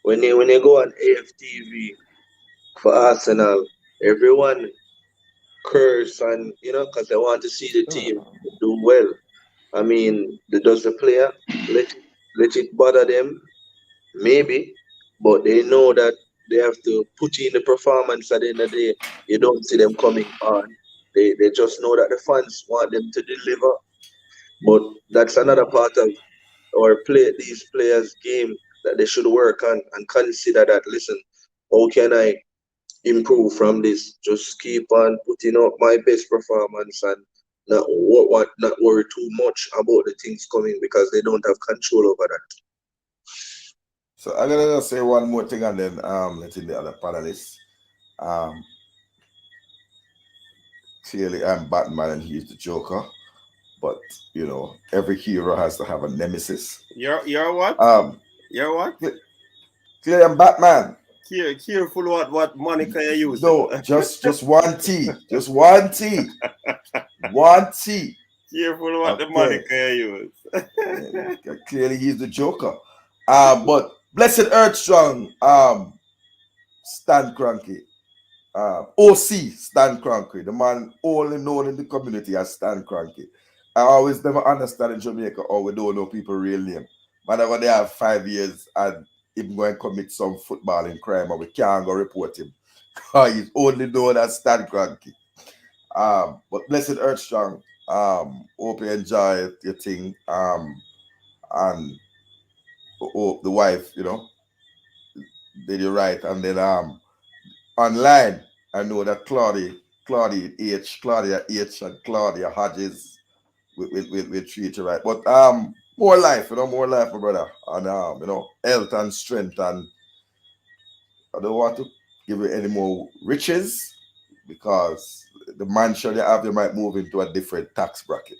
when they go on AFTV for Arsenal, everyone curse and because they want to see the team do well. I mean, does the player let it bother them? Maybe, but they know that they have to put in the performance at the end of the day. You don't see them coming on. They just know that the fans want them to deliver. But that's another part of these players' game that they should work on and consider that, listen, how can I improve from this? Just keep on putting up my best performance and not worry too much about the things coming because they don't have control over that. So I'm gonna just say one more thing and then let in the other panelists. Clearly I'm Batman and he's the Joker, but you know every hero has to have a nemesis. You're what? You're what? Clearly I'm Batman. Careful what Monica you use. No, just one T. Just one T. One T. Careful what the Monica you use. Clearly he's the Joker. But Blessed Earthstrong, Stan Cranky. OC Stan Cranky, the man only known in the community as Stan Cranky. I always never understand in Jamaica how we don't know people real name. Man, when they have 5 years and him going to commit some footballing crime and we can't go report him. He's only known as Stan Cranky. But Blessed Earthstrong, hope you enjoy your thing. And hope the wife, you know, did you right. And then online, I know that Claudia H, and Claudia Hodges will treat you right. But more life, more life, my brother. And health and strength. And I don't want to give you any more riches because the mansion you have, you might move into a different tax bracket.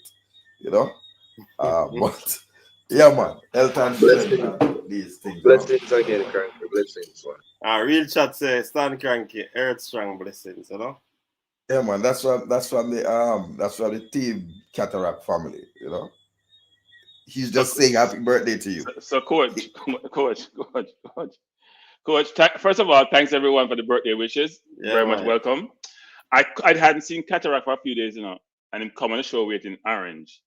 But yeah, man, health and strength and these things. Blessings again, Cranky. Blessings, man. Real chat say Stan Cranky, Earthstrong blessings, Yeah, man, that's from the team Cataract family, He's just saying happy birthday to you. So coach. First of all, thanks everyone for the birthday wishes. Yeah, very much welcome. I hadn't seen Cataract for a few days, and him come on the show waiting orange.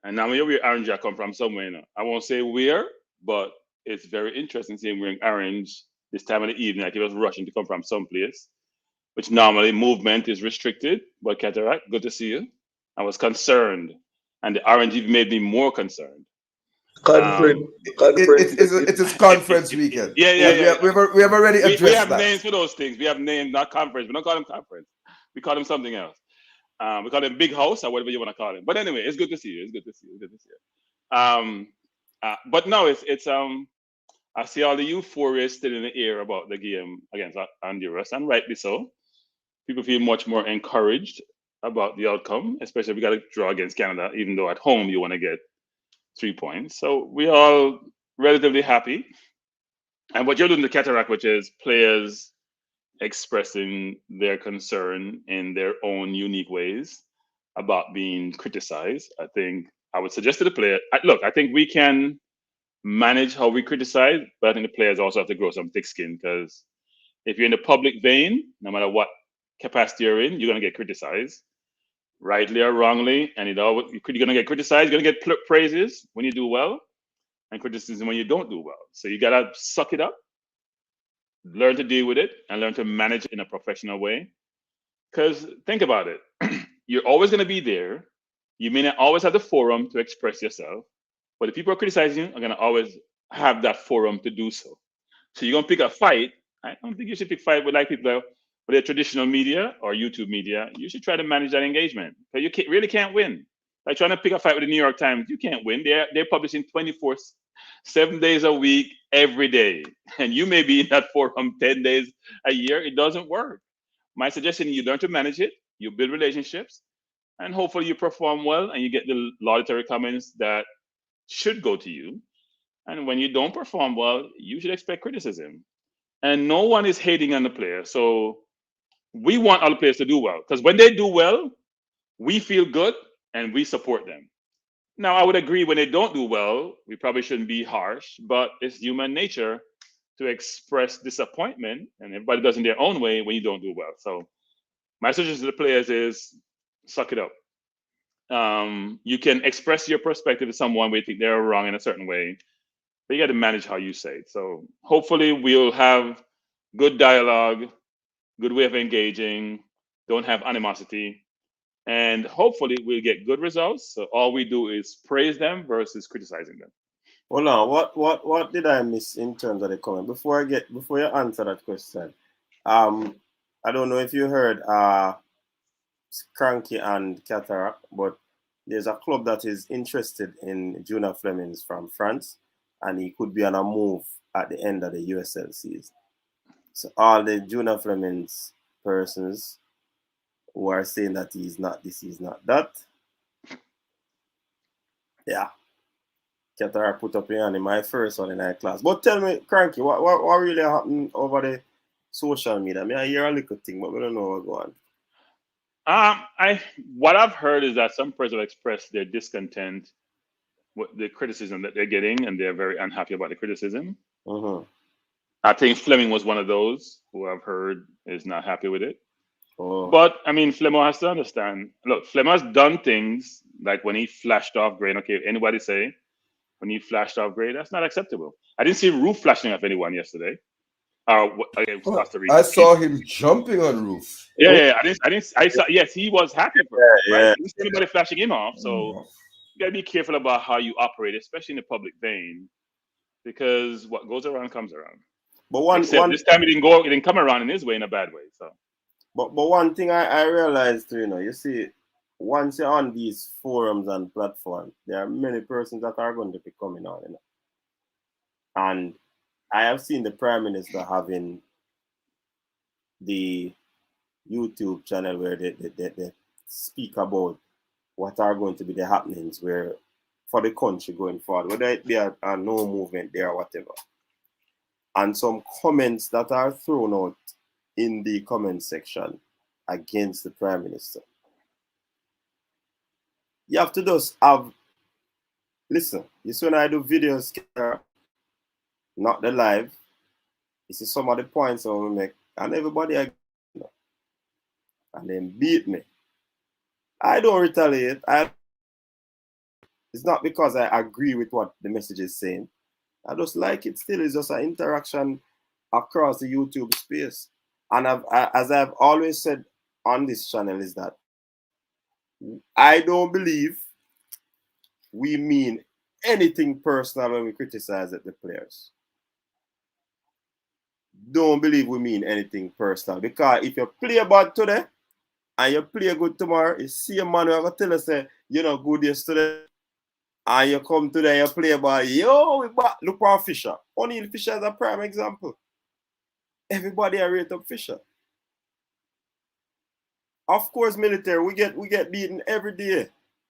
And now when you wear orange, I come from somewhere, I won't say where, but it's very interesting seeing him wearing orange this time of the evening, like he was rushing to come from someplace, which normally movement is restricted. But Cataract, good to see you. I was concerned, and the orange even made me more concerned. It is conference weekend. Yeah. We have already addressed that. We have names for those things. We have names, not conference. We don't call them conference. We call them something else. We call them big house or whatever you want to call them. But anyway, it's good to see you. But no, it's I see all the euphoria still in the air about the game against Honduras, and rightly so. People feel much more encouraged about the outcome, especially if we got to draw against Canada, even though at home you want to get 3 points. So we're all relatively happy. And what you're doing to Cataract, which is players expressing their concern in their own unique ways about being criticized. I think I would suggest to the player, I think we can manage how we criticize, but I think the players also have to grow some thick skin, because if you're in the public vein, no matter what capacity you're in, you're going to get criticized, rightly or wrongly, and you're going to get criticized, you're going to get praises when you do well, and criticism when you don't do well. So you got to suck it up, learn to deal with it, and learn to manage it in a professional way. Because think about it, you're always going to be there. You may not always have the forum to express yourself, but the people who are criticizing you are going to always have that forum to do so. So you're going to pick a fight. I don't think you should pick a fight with people with their traditional media or YouTube media. You should try to manage that engagement, because you really can't win. Like trying to pick a fight with the New York Times, you can't win. They're publishing 7 days a week, every day. And you may be in that forum 10 days a year. It doesn't work. My suggestion is you learn to manage it, you build relationships, and hopefully you perform well and you get the laudatory comments that should go to you. And when you don't perform well, you should expect criticism. And no one is hating on the player. So we want all the players to do well, because when they do well, we feel good and we support them. Now, I would agree when they don't do well, we probably shouldn't be harsh, but it's human nature to express disappointment, and everybody does in their own way when you don't do well. So my suggestion to the players is suck it up. You can express your perspective to someone where you think they're wrong in a certain way, but you got to manage how you say it. So hopefully we'll have good dialogue, good way of engaging, don't have animosity, and hopefully we'll get good results. So all we do is praise them versus criticizing them. Well, now, what did I miss in terms of the comment? Before you answer that question, I don't know if you heard Cranky and Cataract, but there's a club that is interested in Junior Flemings from France, and he could be on a move at the end of the USL season. So all the Junior Flemings persons who are saying that he's not this, he's not that. Yeah. Cataract put up in my first one in our class. But tell me, Cranky, what really happened over the social media? I mean, I hear a little thing, but we don't know what's going on. What I've heard is that some persons have expressed their discontent with the criticism that they're getting, and they're very unhappy about the criticism. I think Fleming was one of those who I've heard is not happy with it. But I mean, Flemo has to understand. Look, Flemo has done things like when he flashed off grade. Okay, anybody say when he flashed off grade, that's not acceptable. I didn't see Roof flashing off anyone yesterday. Costa Rica. I saw him jumping on Roof. Yeah. I saw. Yes, he was happy for it. Right? I didn't see anybody flashing him off. So you gotta be careful about how you operate, especially in the public vein, because what goes around comes around. But this time it didn't come around in his way, in a bad way. So. But one thing I realized too, you see, once you're on these forums and platforms, there are many persons that are going to be coming on, And I have seen the Prime Minister having the YouTube channel where they speak about what are going to be the happenings where for the country going forward, whether there are no movement there or whatever. And some comments that are thrown out in the comment section against the Prime Minister. You have to just listen, you see when I do videos, not the live, you see some of the points I will make, and everybody agree, and then beat me. I don't retaliate. It's not because I agree with what the message is saying. I just like it still. It's just an interaction across the YouTube space. And as I've always said on this channel is that I don't believe we mean anything personal when we criticize the players. Don't believe we mean anything personal. Because if you play bad today and you play good tomorrow, you see a man who will tell us that you're not good yesterday. And you come today and you play bad. Look for Fisher. O'Neal Fisher is a prime example. Everybody rate up Fisher. Of course, military, we get beaten every day.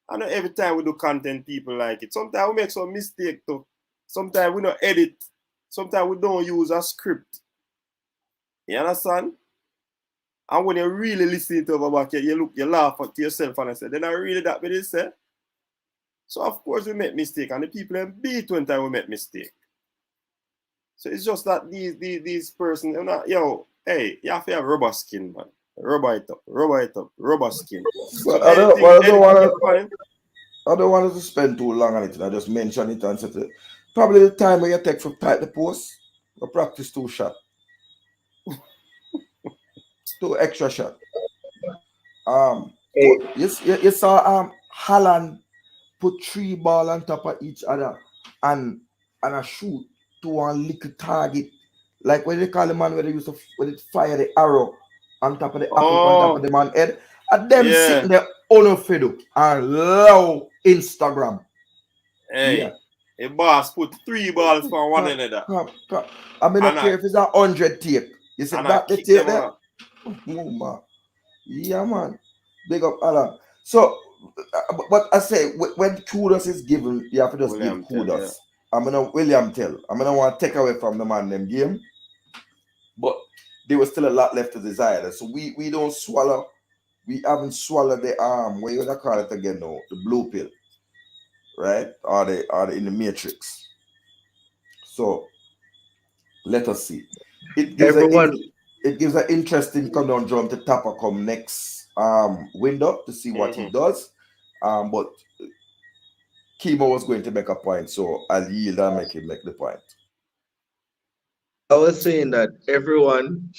I know every time we do content, people like it. Sometimes we make some mistake too. Sometimes we don't edit. Sometimes we don't use a script. You understand? And when you really listen to it back, you laugh at yourself and I say, then I really that what they say. So of course we make mistake, and the people in beat when time we make mistake. So it's just that these persons, you have to have rubber skin, man. Rubber it up, rubber skin. But So I don't want to spend too long on it. I just mention it and say probably the time where you take for type the post, or practice 2 shots. 2 extra shots. You saw Haaland put 3 balls on top of each other and a shoot to one little target. Like what they call the man where they used to fire the arrow on top of the apple on top of the man's head. And them sitting there unfed and low Instagram. A boss put 3 balls for one another. I mean, I care if it's 100 tape. You see that the tape there? Oh, man. Yeah, man. Big up Alan. So, but I say, when kudos is given, you have to just give kudos. I'm going to William tell. I'm going to want to take away from the man them game. But there was still a lot left to desire. So we don't swallow. We haven't swallowed the what you gonna call it again now? The blue pill. Right? Or the in the matrix. So let us see. It gives an interesting conundrum to Tapper come next window to see what he does. But Kimo was going to make a point, so I'll yield and make him make the point. I was saying that everyone,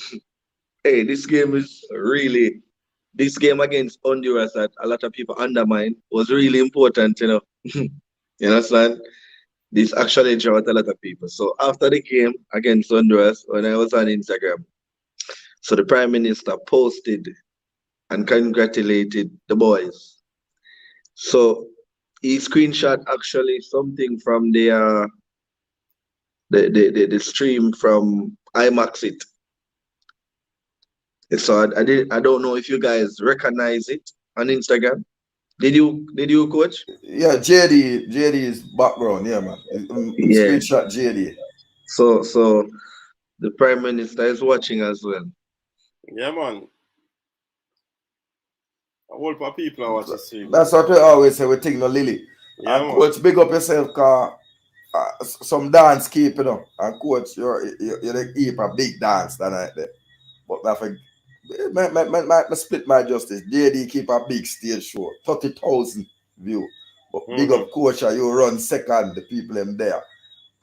this game against Honduras that a lot of people undermine was really important, you understand? This actually drew out a lot of people. So after the game against Honduras, when I was on Instagram, so the Prime Minister posted and congratulated the boys. So he screenshot actually something from the stream from IMAX it. So I don't know if you guys recognize it on Instagram. Did you coach? Yeah, JD's background, yeah, man. Yeah. Screenshot JD. So the Prime Minister is watching as well. Yeah, man. A whole lot of people are watching stream. That's what we always say, we think no Lily. Yeah, And man. coach, big up yourself, cause some dance keep, you know. And coach, you're the heap a big dance that night there. But I think I split my justice. JD keep a big stage show, 30,000 view. But big up coach, you run second, the people them there.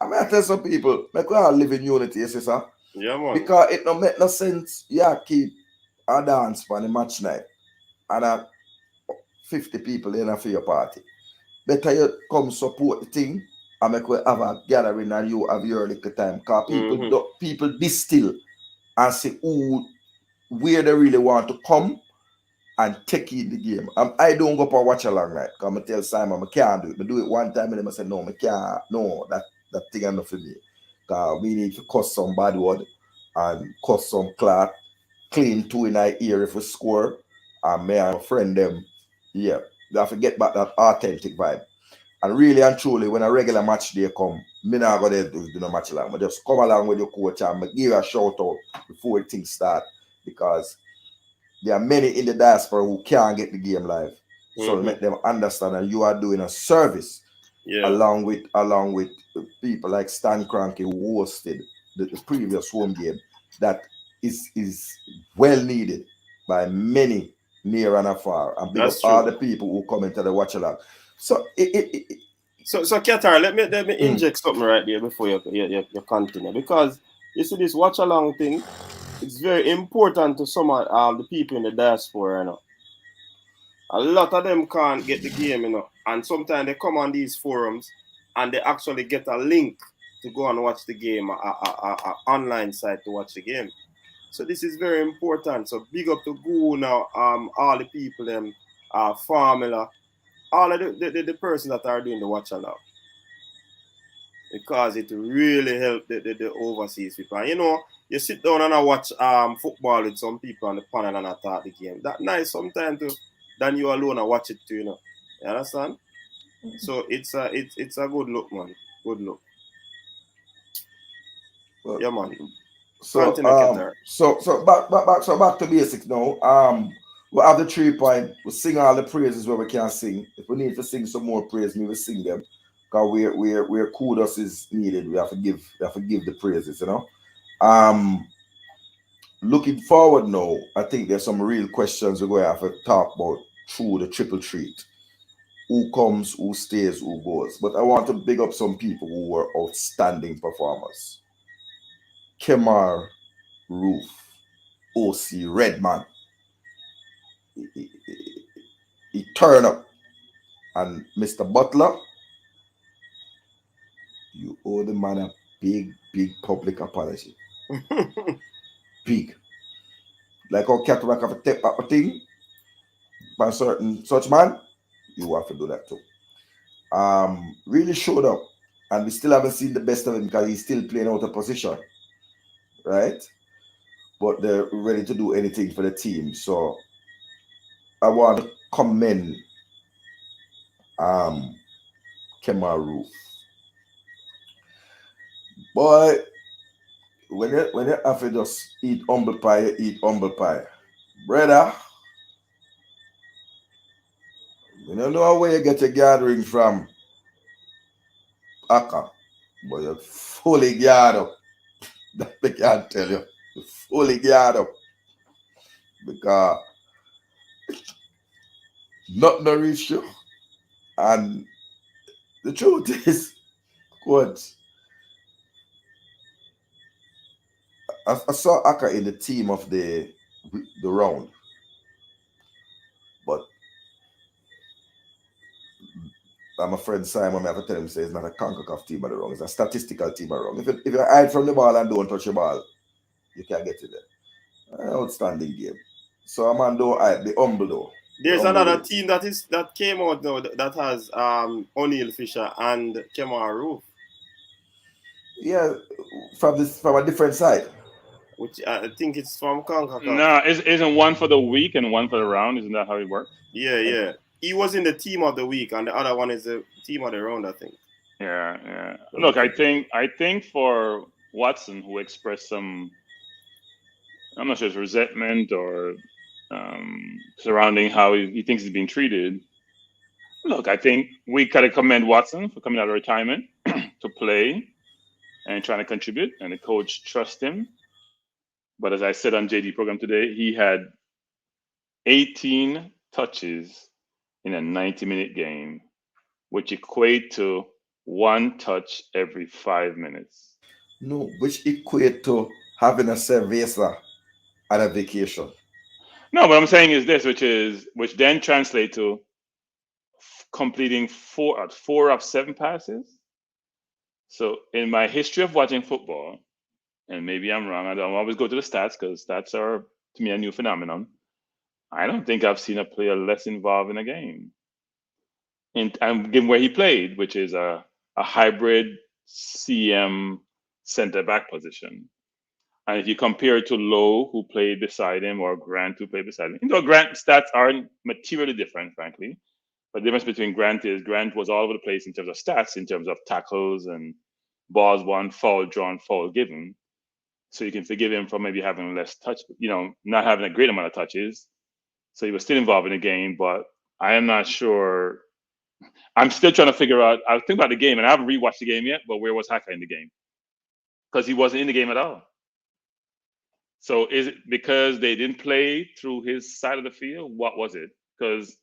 I mean, I tell some people, make we all live in unity, you see, sir? Yeah, man. Because it don't make no sense, yeah, keep a dance for the match night and 50 people in for your party. Better you come support the thing and make we have a gathering and you have your little time. Because people distill and say where they really want to come and take in the game. I don't go for watch along, right? Because I tell Simon I can't do it. I do it one time and I say, no, I can't. No, that thing enough for me. Because we need to cut some bad word and cut some cloth, clean two in our ear if we score. And me and my friend them, yeah, they have to get back that authentic vibe. And really and truly, when a regular match day come, me not go there do no match along. I just come along with your coach and give you a shout out before things start. Because there are many in the diaspora who can't get the game live. So make them understand that you are doing a service along with people like Stan Kroenke who hosted the previous home game that is well needed by many near and afar. And big up all the people who come into the watch along. So So Qatar, let me inject something right there before you continue, because you see this watch along thing, it's very important to some of the people in the diaspora, you know. A lot of them can't get the game, you know, and sometimes they come on these forums and they actually get a link to go and watch the game, a online site to watch the game. So this is very important. So big up to Goo now, all the people, them, Formula, all of the persons that are doing the watch along. Because it really helped the overseas people. And you know, you sit down and I watch football with some people on the panel and I talk the game. That nice sometimes than you alone and watch it too, you know. You understand? So it's a good look, man. Good look. Yeah, man. So back to basics now. We have the 3 point. We sing all the praises where we can sing. If we need to sing some more praise, we will sing them. Because where kudos is needed, we have to give the praises, you know. Looking forward now, I think there's some real questions we're going to have to talk about through the triple treat. Who comes, who stays, who goes. But I want to big up some people who were outstanding performers. Kemar Roof, OC Redman. He turned up. And Mr. Butler, you owe the man a big public apology. Big. Like how Cataract have to take back a thing by a certain such man, you have to do that too. Really showed up. And we still haven't seen the best of him because he's still playing out of position. Right? But they're ready to do anything for the team. So I want to commend Kemar Roof. But when you have to just eat humble pie, you eat humble pie. Brother, you don't know where you get your gathering from, Aka, but you're fully geared up. That I can tell you. You're fully geared up. Because nothing reach you. And the truth is, what? I saw Aka in the team of the round. But my friend Simon, I have to tell him, say it's not a CONCACAF team of the round, it's a statistical team of the round. If you hide from the ball and don't touch the ball, you can't get it there. Outstanding game. So I'm on the humble though. There's another team that came out now that has O'Neal Fisher and Kemar Roof. Yeah, from a different side. Which I think it's from CONCACAF. No, isn't one for the week and one for the round? Isn't that how it works? Yeah. He was in the team of the week, and the other one is the team of the round, I think. Yeah. Look, I think for Watson, who expressed some, I'm not sure it's resentment or surrounding how he thinks he's being treated. Look, I think we gotta commend Watson for coming out of retirement to play and trying to contribute, and the coach trusts him. But as I said on JD program today, he had 18 touches in a 90-minute game, which equate to 1 touch every 5 minutes. No, which equate to having a cerveza at a vacation. No, what I'm saying is this, which then translate to completing 4 of 7 passes. So in my history of watching football, and maybe I'm wrong, I don't always go to the stats because stats are to me a new phenomenon. I don't think I've seen a player less involved in a game. And given where he played, which is a hybrid CM center back position. And if you compare it to Lowe, who played beside him, or Grant, who played beside him, Grant's stats aren't materially different, frankly. But the difference between Grant was all over the place in terms of stats, in terms of tackles and balls won, foul drawn, foul given. So you can forgive him for maybe having less touch, not having a great amount of touches. So he was still involved in the game, but I am not sure. I'm still trying to figure out. I was thinking about the game, and I haven't rewatched the game yet, but where was Haka in the game? Because he wasn't in the game at all. So is it because they didn't play through his side of the field? What was it? Because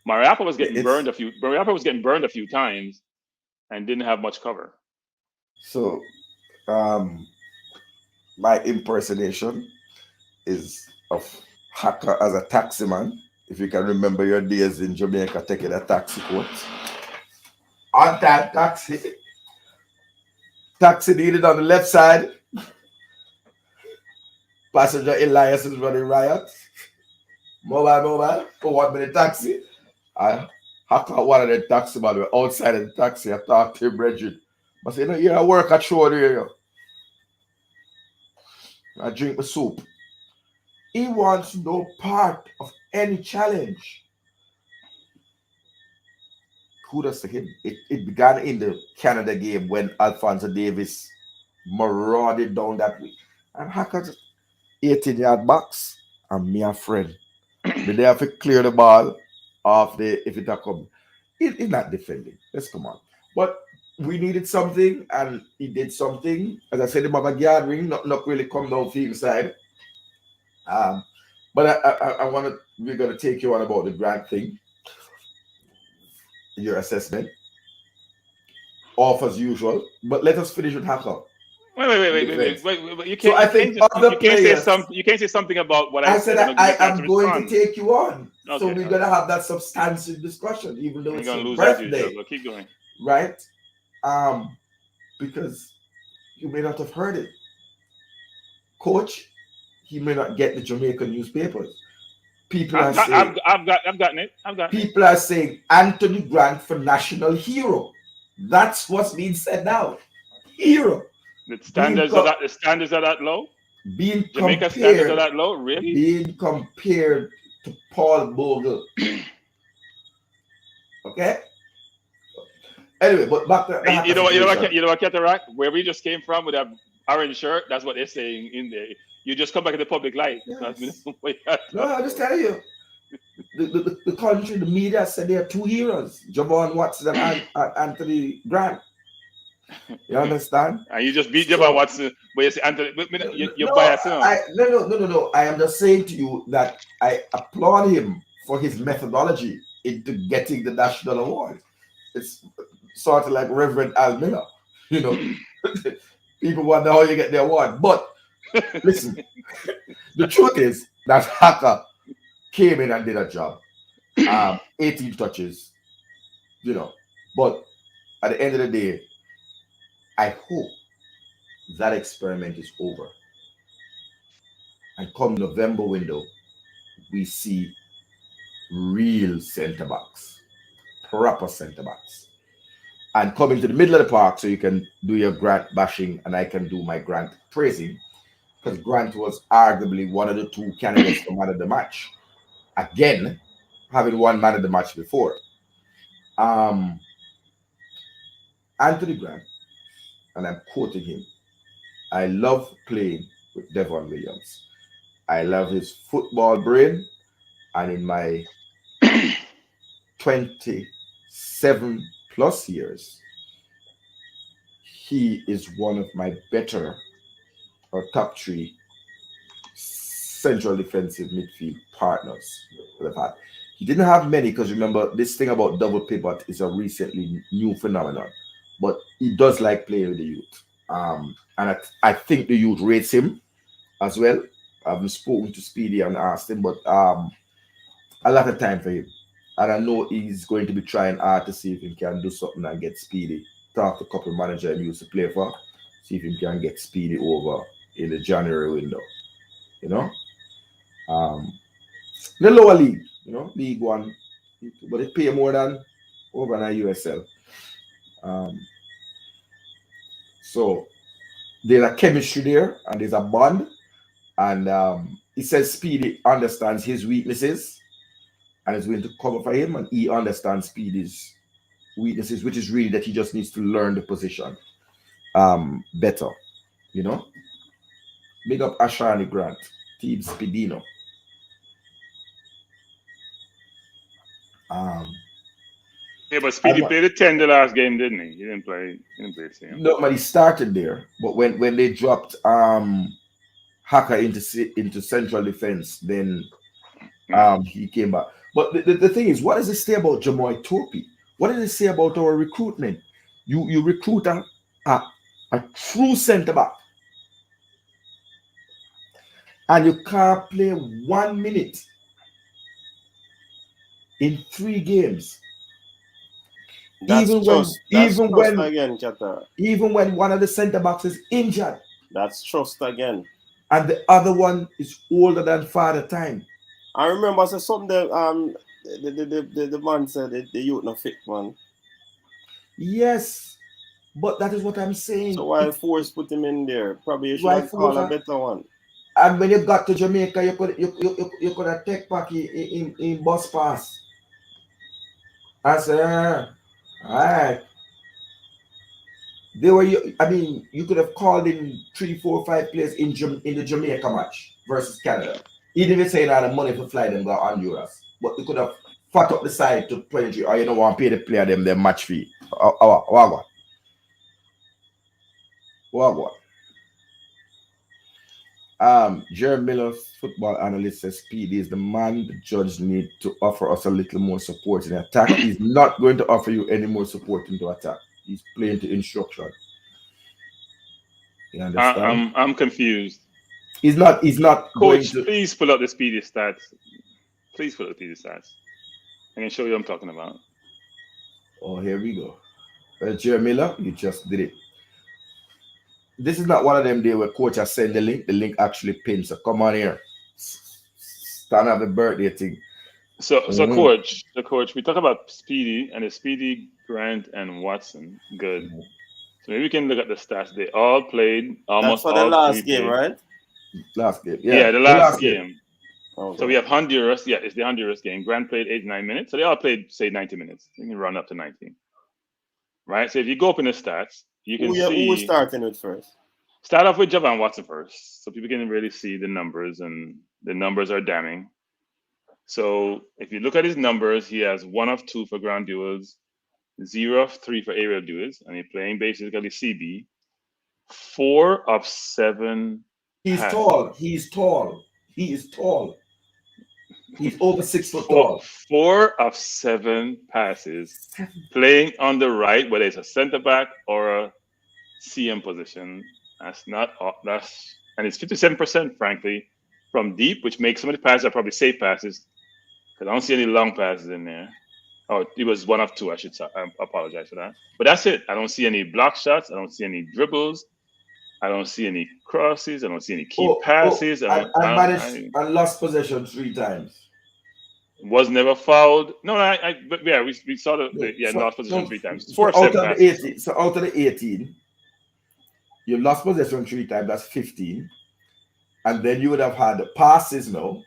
Mariappa was getting burned a few times and didn't have much cover. So my impersonation is of Haka as a taximan. If you can remember your days in Jamaica taking a taxi court. On that taxi needed on the left side. Passenger Elias is running riot. Mobile, for 1 minute taxi. I Haka one of the taxi man were outside of the taxi. I talked to him, Bridget. I said, you're at work at show there. I drink my soup. He wants no part of any challenge. Kudos to him. It began in the Canada game when Alphonso Davis marauded down that way. And Haka 18-yard box and me a friend. But they have to clear the ball off if it come. He's not defending. Let's come on. But we needed something, and he did something. As I said, the Mama gathering, not really come down field side. But we're gonna take you on about the Grant thing. Your assessment. Off as usual. But let us finish with Haka. Wait. You can't. So I think other players. You can't say something about what I said. I am going to take you on. Okay, so we're gonna have that substantive discussion, even though it's your birthday. But keep going. Right? Because you may not have heard it. Coach, he may not get the Jamaican newspapers. People are saying I've gotten it. People are saying Anthony Grant for national hero. That's what's being said now. Hero. The standards are that low? Jamaica standards are that low? Really? Being compared to Paul Bogle. Okay? Anyway, but back to you know what, Cataract? Where we just came from with that orange shirt, that's what they're saying in there. You just come back in the public light. Yes. No, I'll just tell you. The country, the media said there are two heroes, Javon Watson and Anthony Grant. You understand? And you just beat Javon Watson, but you say Anthony, you're biased. No. I am just saying to you that I applaud him for his methodology into getting the national award. It's sort of like Reverend Al Miller. People wonder how you get the award. But listen, the truth is that Haka came in and did a job. 18 touches, But at the end of the day, I hope that experiment is over. And come November window, we see real centre backs, proper centre backs. And coming to the middle of the park so you can do your Grant bashing and I can do my Grant praising, because Grant was arguably one of the two candidates for man of the match. Again, having won man of the match before. Anthony Grant, and I'm quoting him, I love playing with Devon Williams. I love his football brain, and in my 27 plus years, he is one of my better or top 3 central defensive midfield partners that I've had. He didn't have many, because remember, this thing about double pivot is a recently new phenomenon, but he does like playing with the youth. And I think the youth rates him as well. I haven't spoken to Speedy and asked him, but a lot of time for him. And I know he's going to be trying hard to see if he can do something and get Speedy. Talk to a couple of managers he used to play for, see if he can get Speedy over in the January window. You know? The lower league, you know, League One, but they pay more than over in USL. So there's a chemistry there and there's a bond. And he says Speedy understands his weaknesses and is willing to cover for him, and he understands Speedy's weaknesses, which is really that he just needs to learn the position better, you know. Big up Ashani Grant, Team Speedino. Yeah, but Speedy played the 10 the last game, didn't he? He didn't play the same. No, but he started there. But when they dropped Haka into central defense, then he came back. But the thing is, what does it say about Jamoy Topi? What does it say about our recruitment? You recruit a true centre back, and you can't play 1 minute in 3 games. Even when one of the centre backs is injured. That's trust again. And the other one is older than Father Time. I remember I said something that the man said the youth not fit, man. Yes, but that is what I'm saying. So why Force put him in there? Probably you should have called a better one. And when you got to Jamaica, you could have take back in bus pass. I said, all right. You could have called in 3, 4, 5 players in the Jamaica match versus Canada. Even if saying had the money to fly them to Honduras, but you could have fought up the side to 23, or you don't want to pay the player them their match fee. What? Jeremy Miller, football analyst, says Speedy is the man the judge need to offer us a little more support in attack. He's not going to offer you any more support into attack. He's playing to instruction. You understand? I'm confused. He's not Coach, please pull up the Speedy stats. Please pull up the Speedy stats. I can show you what I'm talking about. Oh, here we go. Jeremy Miller, you just did it. This is not one of them days where coach has sent the link. The link actually pins. So come on here. Stand up the birthday thing. So coach, we talk about Speedy, and it's Speedy, Grant, and Watson. Good. So maybe we can look at the stats. They all played almost. That's for the last game, right? Last game. Yeah, the last game. Okay. So we have Honduras. Yeah, it's the Honduras game. Grant played 89 minutes. So they all played, say, 90 minutes. You can run up to 90. Right? So if you go up in the stats, you can see. Who we're starting with first? Start off with Javon Watson first. So people can really see the numbers, and the numbers are damning. So if you look at his numbers, he has 1 of 2 for ground duels, 0 of 3 for aerial duels, and he's playing basically CB. 4 of 7. He's tall. He's over 6 foot tall. 4 of 7 passes playing on the right, whether it's a center back or a CM position. And it's 57%, frankly, from deep, which makes some of the passes are probably safe passes, because I don't see any long passes in there. Oh, it was 1 of 2. I apologize for that. But that's it. I don't see any block shots. I don't see any dribbles. I don't see any crosses. I don't see any key passes. I managed and lost possession 3 times. Was never fouled. No, but yeah, we saw lost possession 3 times. 4 of 7 passes. 18, so out of the 18, you lost possession 3 times. That's 15, and then you would have had passes now,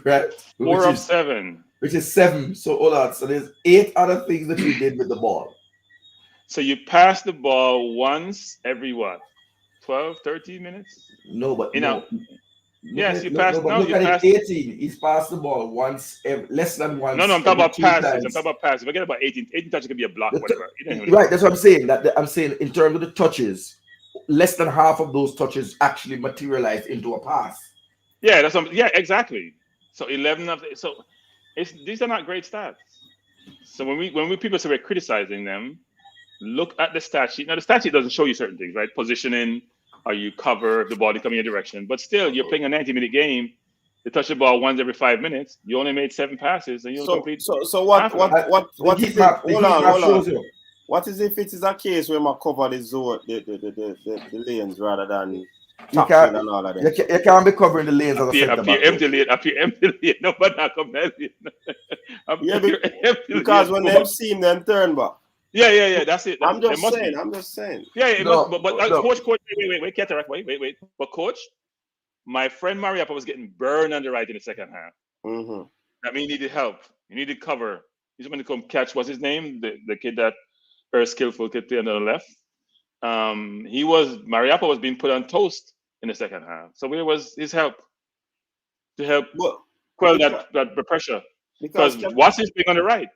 right? 4 of 7, which is 7. So hold on. So there's 8 other things that you did with the ball. So you pass the ball once every what? 12, 13 minutes? No, but Yes, you passed. No, look at it. 18. He's passed the ball once, less than once. No, I'm talking about passes. Times. I'm talking about passes. Forget about 18. 18 touches can be a block, whatever. Right, that's what I'm saying. I'm saying in terms of the touches, less than half of those touches actually materialize into a pass. Yeah, exactly. So 11 of these are not great stats. So when we people say we're criticizing them, look at the stat sheet. Now the stat sheet doesn't show you certain things, right? Positioning. Or you cover the ball coming in your direction, but still you're playing a 90-minute game. You touch the ball once every 5 minutes. You only made 7 passes, and you complete. So what is it? Hold on. What is if it is a case where I cover the zone, the lanes rather than tackling and all of that? You can't be covering the lanes as a center back. Empty lane. No, but not come because when them see them turn back. Yeah. That's it. I'm just saying. Yeah. But coach, wait, Cataract, wait. But coach, my friend Mariappa was getting burned on the right in the second half. Mm-hmm. That means he needed help. He needed cover. He's going to come catch. What's his name? The kid that very skillful kid on the left. Mariappa was being put on toast in the second half. So where was his help to help quell that pressure? Because Watson's being on the right.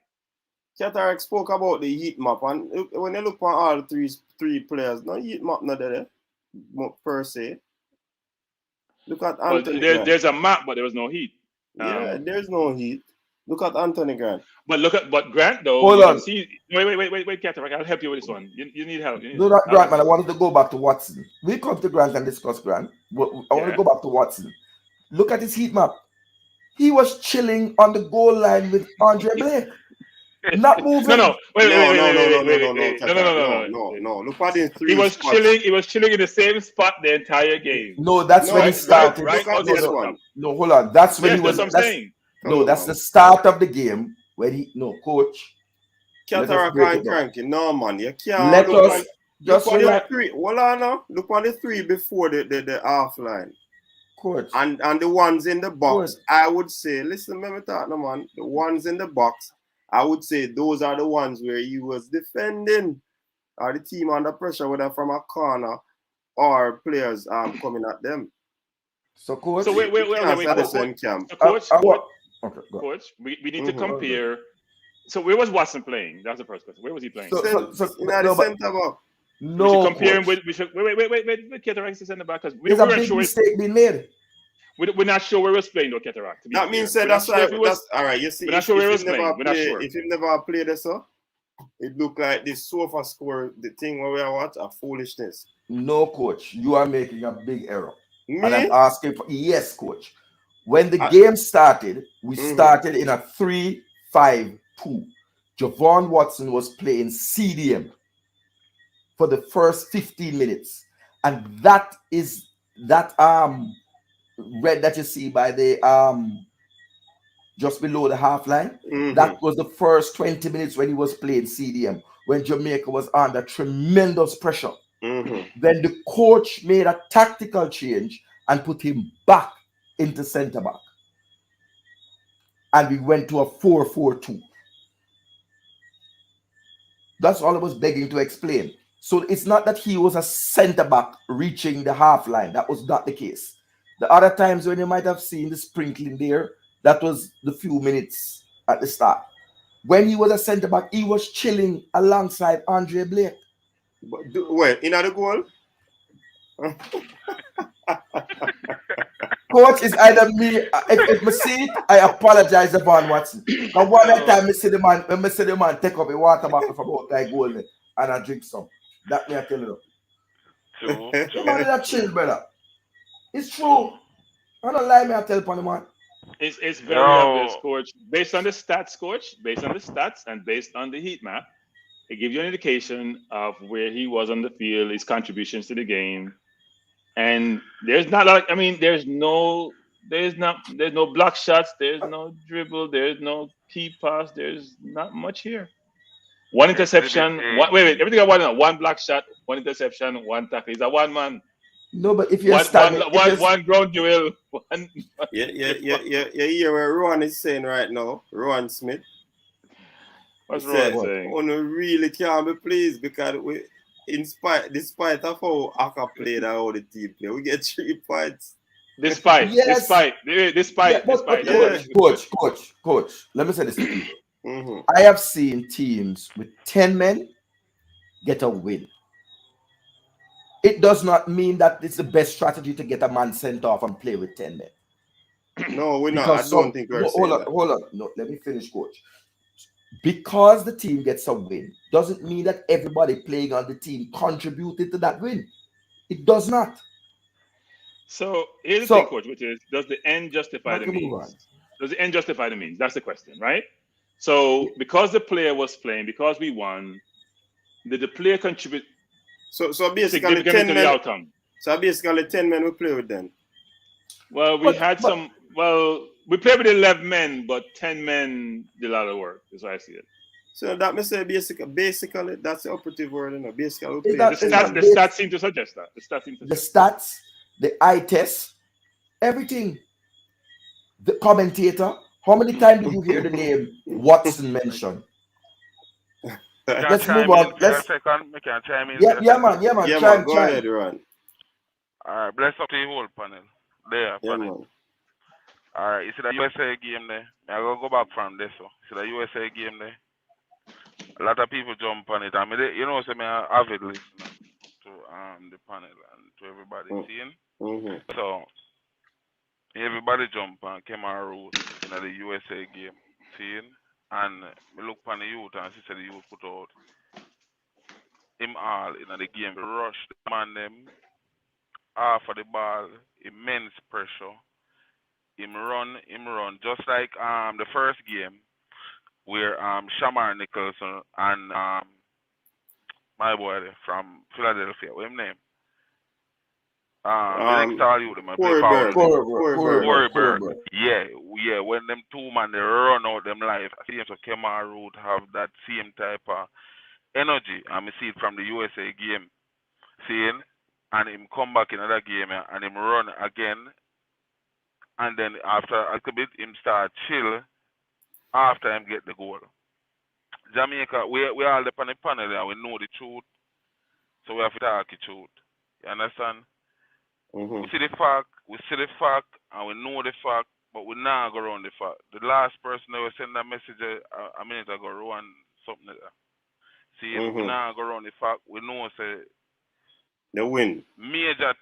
Cataract spoke about the heat map, and when you look at all three players, no heat map not there per se. Look at Anthony. There's a map, but there was no heat. There's no heat. Look at Anthony Grant. But Grant though. Hold on. Wait, Cataract. I'll help you with this one. You need help. Not Grant, man. I wanted to go back to Watson. We come to Grant and discuss Grant. But I want to go back to Watson. Look at his heat map. He was chilling on the goal line with Andre Blake. Not moving. No. Wait. No. Look at the 3 He was spots. chilling. He was chilling in the same spot the entire game. No, that's when he started. Look at this one. No, hold on. That's when he was. That's what I'm saying. No, that's the start of the game when coach. Cataract and cranky. No, man, you can't. Let us just look at the 3. Hold on now. Look at the 3 before the half line. Coach. And the ones in the box. Coach. I would say, listen, let me talk, no man. The ones in the box. I would say those are the ones where he was defending the team under pressure, whether from a corner or players coming at them. So, coach. So wait. Coach, we need to compare. So where was Watson playing? That's the first question. Where was he playing? So the center back. No. We should compare him with. Wait. Cataract is in the back because there's a big mistake being made. We're not sure where he was playing though, Cataract. That means that's all right. You see, we're not sure where he was playing. We're not sure. If you've never played this, it look like this sofa score, the thing where we are a foolishness. No, coach, you are making a big error. Me? And I'm asking for yes, coach. When the game started, we started in a 3-5-2. Javon Watson was playing CDM for the first 15 minutes, and that red that you see by the just below the half line, that was the first 20 minutes when he was playing CDM, when Jamaica was under tremendous pressure. Then the coach made a tactical change and put him back into center back, and we went to a 4-4-2. That's all I was begging to explain. So it's not that he was a center back reaching the half line. That was not the case. The other times when you might have seen the sprinkling there, that was the few minutes at the start. When he was a centre back, he was chilling alongside Andre Blake. Well, in the goal? Coach, is either me. If I see it, I apologize to Van Watson. Because one time I see the man take up a water bottle from about that goal and I drink some. That me I tell you. The man is a chill, brother. It's true. I don't lie, me I tell upon the man. It's very obvious, coach. Based on the stats, coach, based on the stats and based on the heat map, It gives you an indication of where he was on the field, his contributions to the game. And there's not like there's no block shots, there's no dribble, there's no key pass, there's not much here. One interception, everything I want to know. One block shot, one interception, one tackle. He's a one man. No, but if you're standing, one ground duel. Yeah. Hear what Rowan is saying right now, Rowan Smith. What's Rowan saying? Oh, no, really can't be pleased because despite of how Aka played and how the team play, we get 3 points. Despite. Coach, let me say this to you. I have seen teams with 10 men get a win. It does not mean that it's the best strategy to get a man sent off and play with 10 men. No, we're not. I don't think we're saying that. Hold on. No, let me finish, Coach. Because the team gets a win doesn't mean that everybody playing on the team contributed to that win. It does not. So here's the thing, Coach, which is, does the end justify the means? Does the end justify the means? That's the question, right? So because the player was playing, because we won, did the player contribute so basically 10 men, to the outcome? So basically 10 men we play with then? Well, we played with 11 men, but 10 men did a lot of work. That's how I see it. So that may say basically that's the operative word, you know. Basically, the stats seem to suggest that. The stats, the eye test, everything. The commentator. How many times did you hear the name Watson mentioned? Let's move on. Yeah, man. Go ahead, Ron. All right, bless up to the whole panel. There, panel. All right, you see the USA game there? I go back from this. So, see the USA game there? A lot of people jump on it. I mean, you know, so I'm an avid listener to the panel and to everybody seeing. So, everybody jump on came on road in the USA game, seeing. And we look on the youth and see the youth put out him all in the game. Rush the man them off of the ball, immense pressure. Him run. Just like the first game where Shamar Nicholson and my boy from Philadelphia, what's his name? The next all you them play power. Yeah. When them two man they run out them life, I see him so Kemar Root have that same type of energy. I see it from the USA game. Seeing and him come back in another game and him run again. And then after a little bit, him start chill after him get the goal. Jamaica, we all up on the panel there. We know the truth. So we have to talk the truth. You understand? We see the fact, and we know the fact, but we now go around the fact. The last person that was send that message a minute ago, Rowan, something like that. See, we now go around the fact, we know say the win. The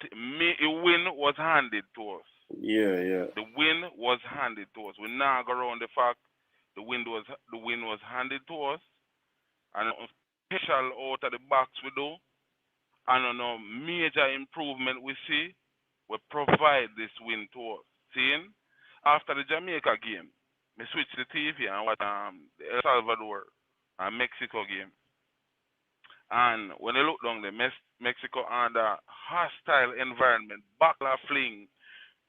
win was handed to us. Yeah. The win was handed to us. We now go around the fact the win was handed to us, and special out of the box we do, and on a major improvement we see, we provide this win to us. Seeing after the Jamaica game, we switch the TV and watch the El Salvador and Mexico game. And when I look down the Mexico under hostile environment, backla fling,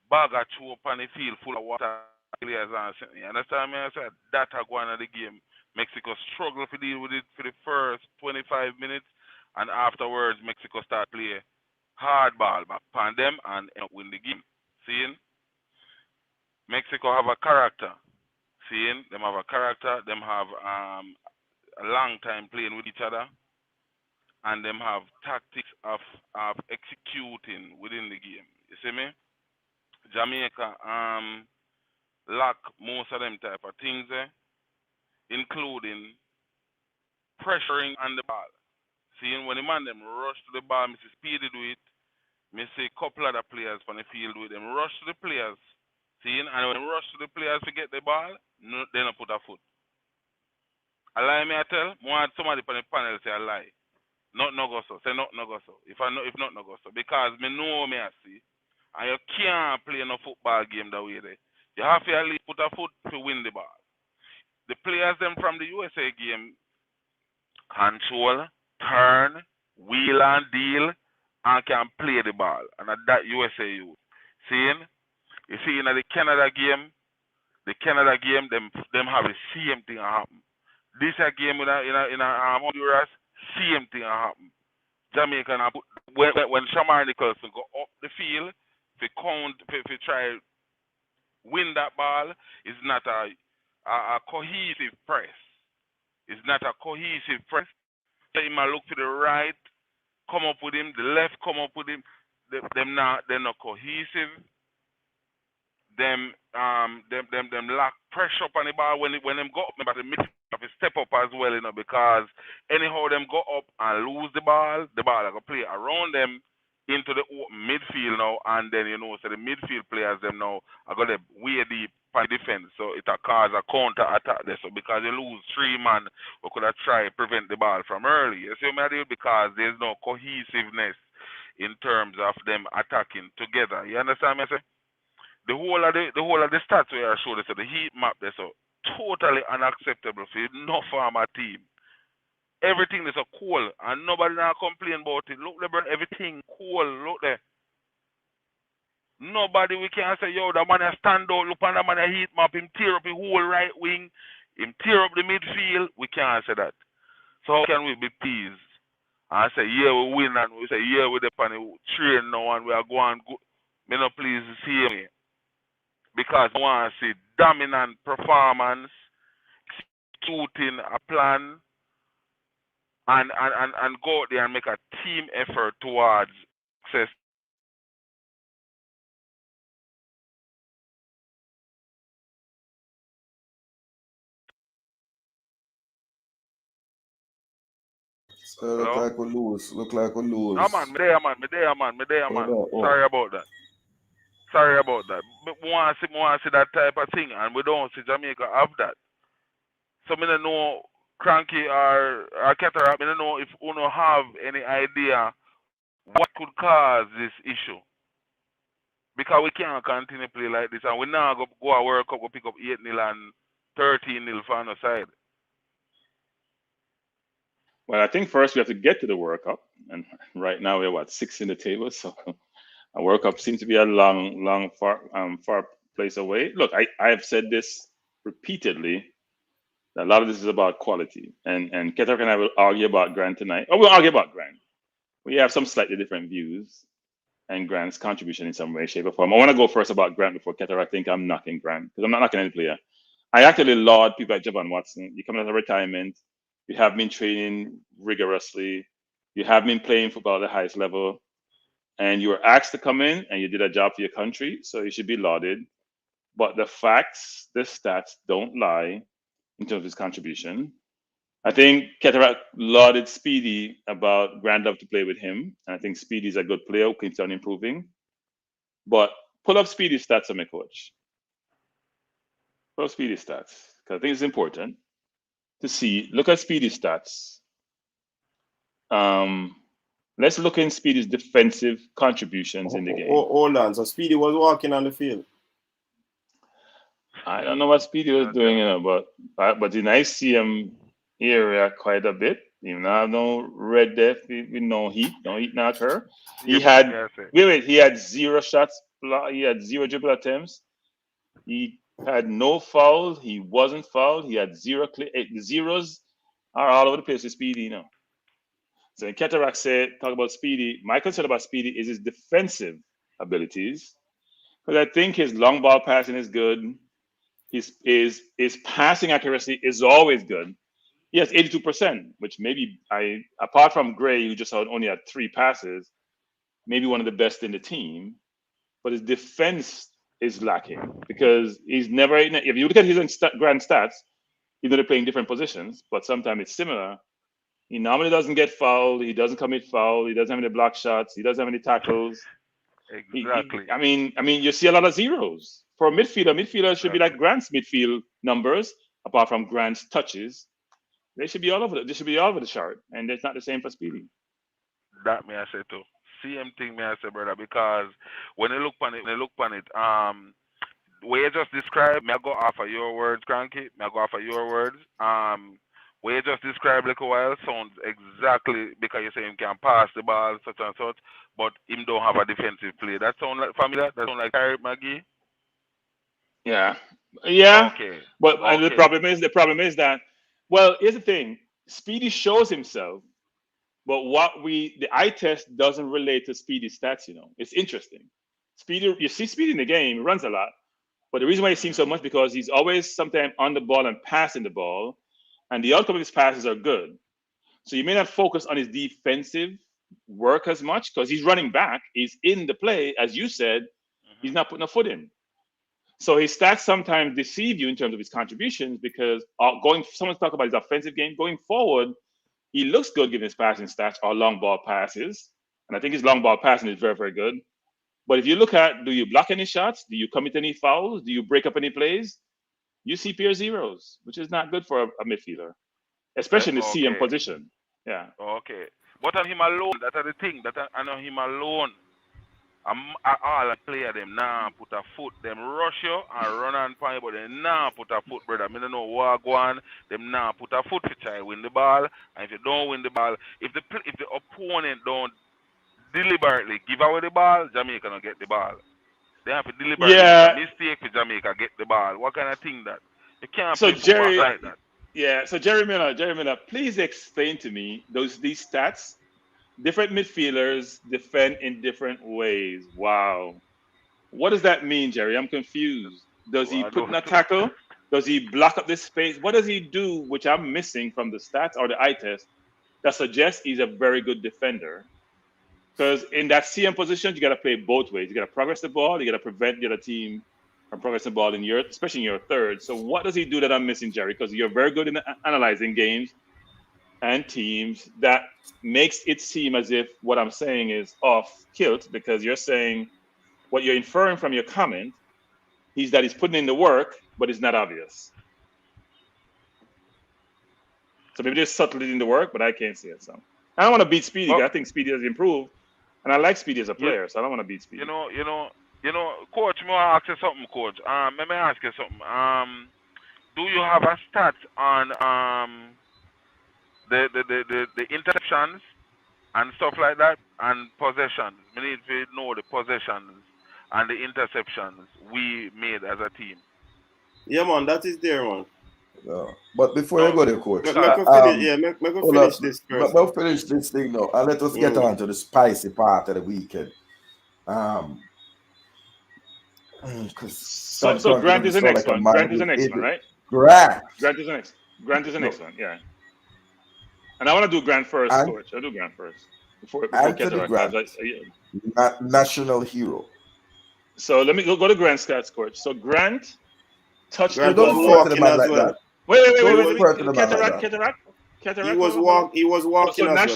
bag a chew up on the field full of water. You understand me? I said that I go on the game. Mexico struggle to deal with it for the first 25 minutes, and afterwards Mexico start play hard ball back upon them and win the game. Seeing? Mexico have a character. Seeing? Them have a character. Them have a long time playing with each other. And them have tactics of executing within the game. You see me? Jamaica lack most of them type of things, including pressuring on the ball. Seeing when the man them rush to the ball, Mrs. Speedy do it. Me see a couple other players on the field with them rush to the players. Seeing and when they rush to the players to get the ball, no, they don't put a foot. A lie me I tell, I want somebody on the panel say a lie. Not no go so. Say not no go so. If not no go so. Because me know me I see. And you can't play no football game that way there. You have to at least put a foot to win the ball. The players them from the USA game control, turn, wheel and deal, and can play the ball. And that USA youth. Seeing? You see in the Canada game, them have the same thing happen. This a game in Honduras, same thing happen. Jamaica when Shamar Nicholson go up the field, if he try win that ball, it's not a cohesive press. It's not a cohesive press. So he might look to the right, come up with him, the left come up with him. They're not cohesive. Them lack pressure up on the ball when them go up, but the midfield have to step up as well, because anyhow them go up and lose the ball are gonna play around them into the midfield now, and then so the midfield players them now are gonna way deep on defense, so it cause a counter attack there. So because you lose 3 man, we could have tried prevent the ball from early. You see what I mean? Because there's no cohesiveness in terms of them attacking together. You understand me? The whole of the stats where I showed us, so the heat map there, so totally unacceptable for no farmer team. Everything is so cool, and nobody now complain about it. Look, LeBron, everything cool. Look there. Nobody we can say, yo, the man stand out. Look on the man heat map. Him tear up the whole right wing. Him tear up the midfield. We can't say that. So how can we be pleased? I say, yeah, we win, and we say, yeah, we're the train now, and we are going good. Me no please see me. Because I want to see dominant performance, executing a plan, and go out there and make a team effort towards success. So look like we lose. Look like we lose. No man, me there man. Sorry about that. But we want to see that type of thing, and we don't see Jamaica have that. So me don't know Cranky or Cataract. Me don't know if you don't have any idea what could cause this issue. Because we can't continue to play like this, and we now go a World Cup, go pick up 8-0 and 13-0 for the side. Well, I think first we have to get to the World Cup, and right now we're 6 in the table, so a World Cup seems to be a long, far place away. Look, I have said this repeatedly. That a lot of this is about quality, and Keter and I will argue about Grant tonight. We'll argue about Grant. We have some slightly different views, and Grant's contribution in some way, shape, or form. I want to go first about Grant before Keter. I think I'm knocking Grant because I'm not knocking any player. I actually laud people like Javon Watson. You come out of retirement. You have been training rigorously. You have been playing football at the highest level. And you were asked to come in and you did a job for your country. So you should be lauded. But the facts, the stats don't lie in terms of his contribution. I think Ketterak lauded Speedy about Grand love to play with him. And I think Speedy's a good player who keeps on improving. But pull up Speedy's stats on my coach. Pull up Speedy's stats. Because I think it's important to see. Look at Speedy's stats. Let's look in Speedy's defensive contributions in the game. Hold on. So Speedy was walking on the field. I don't know what Speedy was doing, but in ICM area quite a bit. Even though no red death with no heat not her. He had he had 0 shots, he had 0 dribble attempts. He had no foul. He wasn't fouled. He had 0 the zeros are all over the place with Speedy, So when Ketterak talk about Speedy, my concern about Speedy is his defensive abilities. Because I think his long ball passing is good. His passing accuracy is always good. He has 82%, which maybe apart from Gray, who just only had 3 passes, maybe one of the best in the team. But his defense is lacking because he's never. If you look at his grand stats, even though they're playing different positions, but sometimes it's similar. He normally doesn't get fouled. He doesn't commit foul. He doesn't have any block shots. He doesn't have any tackles. Exactly. I mean, you see a lot of zeros for a midfielder. Midfielder should be like Grant's midfield numbers, apart from Grant's touches. They should be all over. They should be all over the chart, and it's not the same for Speedy. That may I say too. Same thing, may I say, brother, because when you look on it, where you just described, may I go off of your words, Cranky? May I go off of your words? what you just described like a while sounds exactly because you say him can pass the ball, such and such, but him don't have a defensive play. That sound like familiar? That sound like Harry McGee? Yeah, yeah. Okay. But and Okay. the problem is that, well, here's the thing: Speedy shows himself, but the eye test doesn't relate to Speedy's stats. It's interesting. Speedy, you see Speedy in the game, he runs a lot, but the reason why he seems so much because he's always sometimes on the ball and passing the ball, and the outcome of his passes are good. So you may not focus on his defensive work as much because he's running back, he's in the play, as you said, he's not putting a foot in. So his stats sometimes deceive you in terms of his contributions because someone's talking about his offensive game going forward. He looks good given his passing stats or long ball passes, and I think his long ball passing is very, very good. But if you look at, do you block any shots? Do you commit any fouls? Do you break up any plays? You see pure zeros, which is not good for a midfielder, especially in the CM position. Yeah. Okay. But on him alone, that's the thing. That I know him alone. All the player them now put a foot, them rush you and run on point, but they now put a foot, brother. I don't know what go on. Them now put a foot to try win the ball, and if you don't win the ball, if the opponent don't deliberately give away the ball, Jamaica don't get the ball. They have to deliberately make a mistake for Jamaica get the ball. What kind of thing that? You can't play football like that. Yeah. So Jerry Miller, please explain to me these stats. Different midfielders defend in different ways. Wow. What does that mean, Jerry? I'm confused. Does he put in a tackle? Does he block up this space? What does he do, which I'm missing from the stats or the eye test, that suggests he's a very good defender? Because in that CM position, you got to play both ways. You got to progress the ball. You got to prevent the other team from progressing the ball especially in your third. So what does he do that I'm missing, Jerry? Because you're very good in analyzing games and teams. That makes it seem as if what I'm saying is off kilt, because you're saying what you're inferring from your comment is that he's putting in the work, but it's not obvious. So maybe there's subtlety in the work, but I can't see it. So I don't want to beat Speedy. I think Speedy has improved, and I like Speedy as a player, so I don't want to beat Speedy. You know, Coach, me want to ask you something, Coach. Let me ask you something. Do you have a stat on the interceptions and stuff like that, and possessions? We need to know the possessions and the interceptions we made as a team. Yeah, man, that is there, man. But before you go there, Coach, finish this first. We'll finish this thing now, and let us get on to the spicy part of the weekend. So Grant is the next one. Grant is the next one, right? Grant is the next one, yeah. And I want to do Grant first, Coach. I'll do Grant first. Before Anthony Grant, national hero. So let me go to Grant's stats, Coach. So Grant touched the ball. Wait. Cataract. He was walking as well,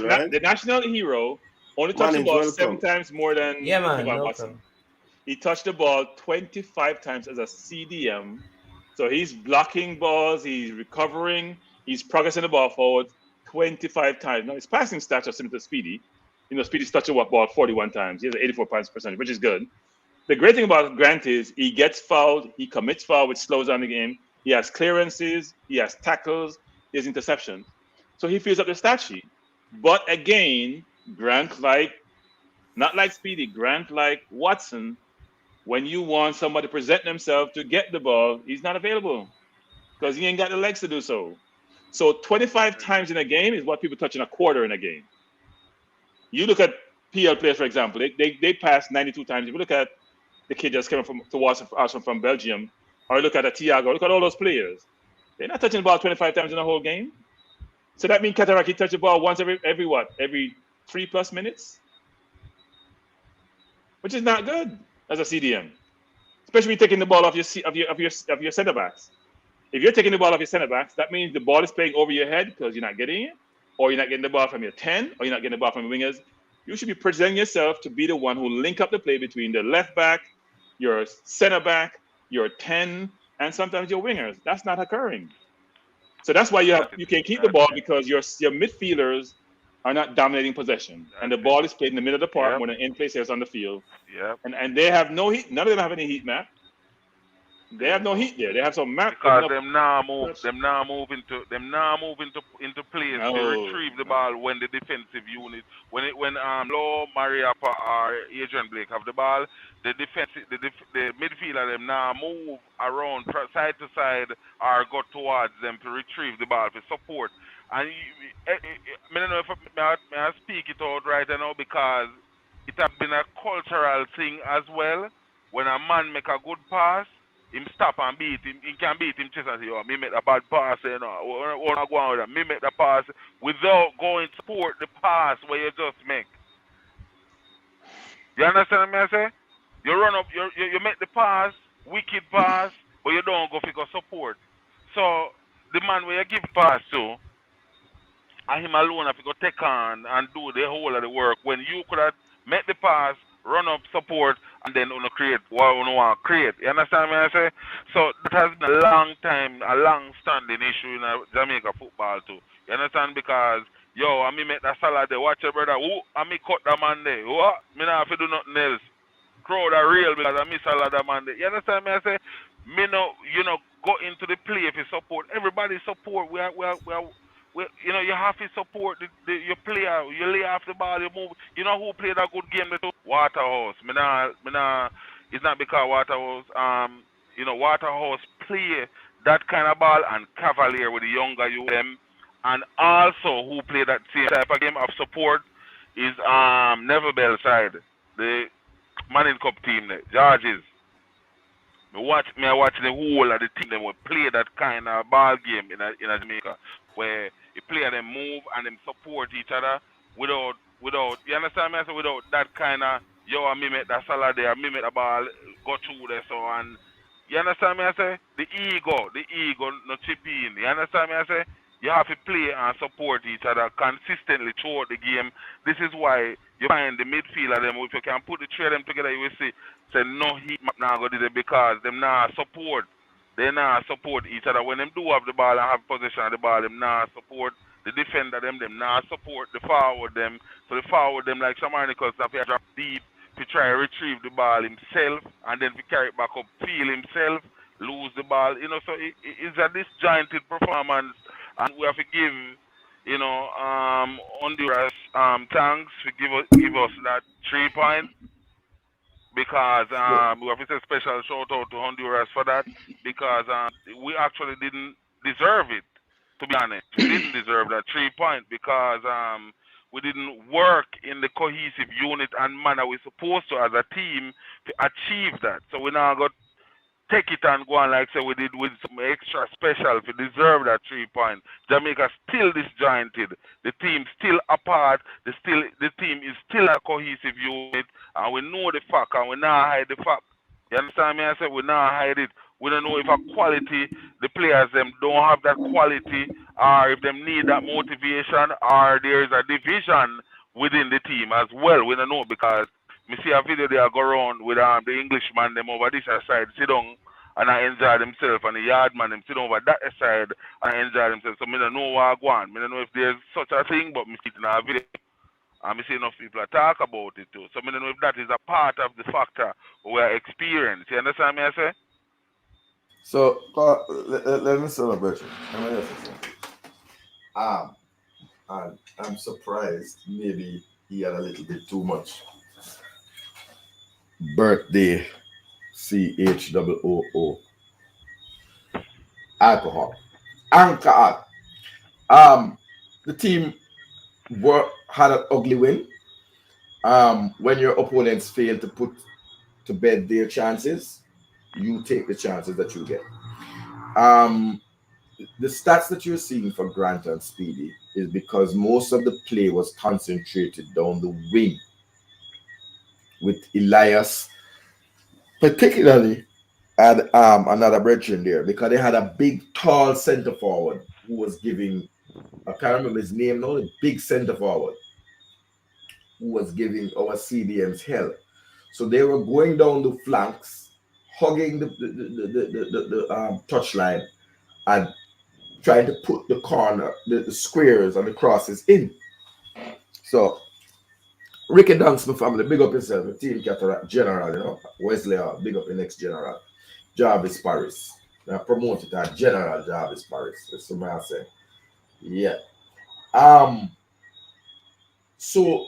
right? The national hero only touched the ball 7 times more than Watson. He touched the ball 25 times as a CDM. So he's blocking balls, he's recovering, he's progressing the ball forward 25 times. Now his passing stats are similar to Speedy. Speedy's touched the ball 41 times. He has an 84 points percentage, which is good. The great thing about Grant is he gets fouled, he commits foul, which slows down the game. He has clearances, he has tackles, he has interceptions. So he fills up the stat sheet. But again, Grant, not like Speedy, Grant like Watson, when you want somebody to present themselves to get the ball, he's not available because he ain't got the legs to do so. So 25 times in a game is what people touch in a quarter in a game. You look at PL players, for example, they pass 92 times. If you look at the kid that's coming towards us from Belgium, or look at a Thiago, look at all those players. They're not touching the ball 25 times in a whole game. So that means Kataraki touch the ball once every 3+ minutes, which is not good as a CDM, especially when you're taking the ball off your center backs. If you're taking the ball off your center backs, that means the ball is playing over your head because you're not getting it, or you're not getting the ball from your 10, or you're not getting the ball from your wingers. You should be presenting yourself to be the one who link up the play between the left back, your center back, your 10, and sometimes your wingers. That's not occurring. So that's why you can keep the ball because your midfielders are not dominating possession, and the ball is played in the middle of the park when an in-play is on the field. Yeah. And they have no heat. None of them have any heat map. They have no heat there. They have some map. Because them now move into place. No, They retrieve the ball when the defensive unit when Low Mariappa or Adrian Blake have the ball, the midfielder them now move around side to side or go towards them to retrieve the ball for support. And I don't know if I speak it out right now because it has been a cultural thing as well. When a man make a good pass, him stop and beat him. He can beat him just as he me make a bad pass, you know. Wanna go on with that. Me make the pass without going to support the pass where you just make. You understand what I say? You run up, you make the pass, wicked pass, but you don't go for support. So the man where you give pass to, and him alone have to go take on and do the whole of the work when you could have make the pass, run up support, and then create what you want to create. You understand what I say? So that has been a long time, a long standing issue in Jamaica football too. You understand? Because I me make that salad there, watch your brother, I me cut that man there. What? Me not have to do nothing else. Crowd are real because I miss a lot of man there. You understand me? I say, me no, go into the play if you support. Everybody support. We you have to support your player. You lay off the ball, you move. You know who played a good game? Waterhouse. It's not because Waterhouse. Waterhouse play that kind of ball and Cavalier with the younger UM, and also who played that same type of game of support is Neville Bell side, the Manning Cup team there, Georges. I watch the whole of the team them will play that kind of ball game in Jamaica where the player them move and them support each other without you understand me? I say without that kind of me make that salad there, me make the ball go through there so and you understand me? I say the ego no chip in. You understand me? I say you have to play and support each other consistently throughout the game. This is why you find the midfielder them if you can put the three of them together you will see say no heat now go do it because them now support. They now support each other. When them do have the ball and have possession of the ball, them now support the defender them now support the forward them. So the forward them like Samanicus have to drop deep to try to retrieve the ball himself and then to carry it back up, feel himself, lose the ball. So it's a disjointed performance and we have to give Honduras thanks to give us that 3 point. Because we have to say special shout out to Honduras for that because we actually didn't deserve it, to be honest. We didn't deserve that 3 point because we didn't work in the cohesive unit and manner we're supposed to as a team to achieve that. So we now got take it and go on like say we did with some extra special to deserve that 3 point. Jamaica still disjointed. The team still apart. The team is still a cohesive unit and we know the fact and we not hide the fact. You understand me? I say we not hide it. We don't know if a quality, the players them don't have that quality or if them need that motivation or there is a division within the team as well. We don't know because me see a video they go around with the Englishman them over this side sit down and I enjoy themselves and the yard man them sit over that side and I enjoy themselves. So me don't know what I go on. Me don't know if there's such a thing, but me see it in a video and me see enough people talk about it too. So me don't know if that is a part of the factor we are experiencing. You understand me I say? So let me celebrate you. And I'm surprised maybe he had a little bit too much birthday CHOOO alcohol. The team had an ugly win. When your opponents fail to put to bed their chances, you take the chances that you get. The stats that you're seeing for Grant and Speedy is because most of the play was concentrated down the wing with Elias, particularly had another brethren there because they had a big, tall center forward who was giving, I can't remember his name now, the big center forward who was giving our CDMs hell. So they were going down the flanks, hugging the touchline and trying to put the corner, the squares and the crosses in. So Ricky Dunks, my family, big up yourself, the team cataract general, Wesley, big up the next general. Jarvis Paris. They promoted as General Jarvis Paris. That's what I say. Yeah. So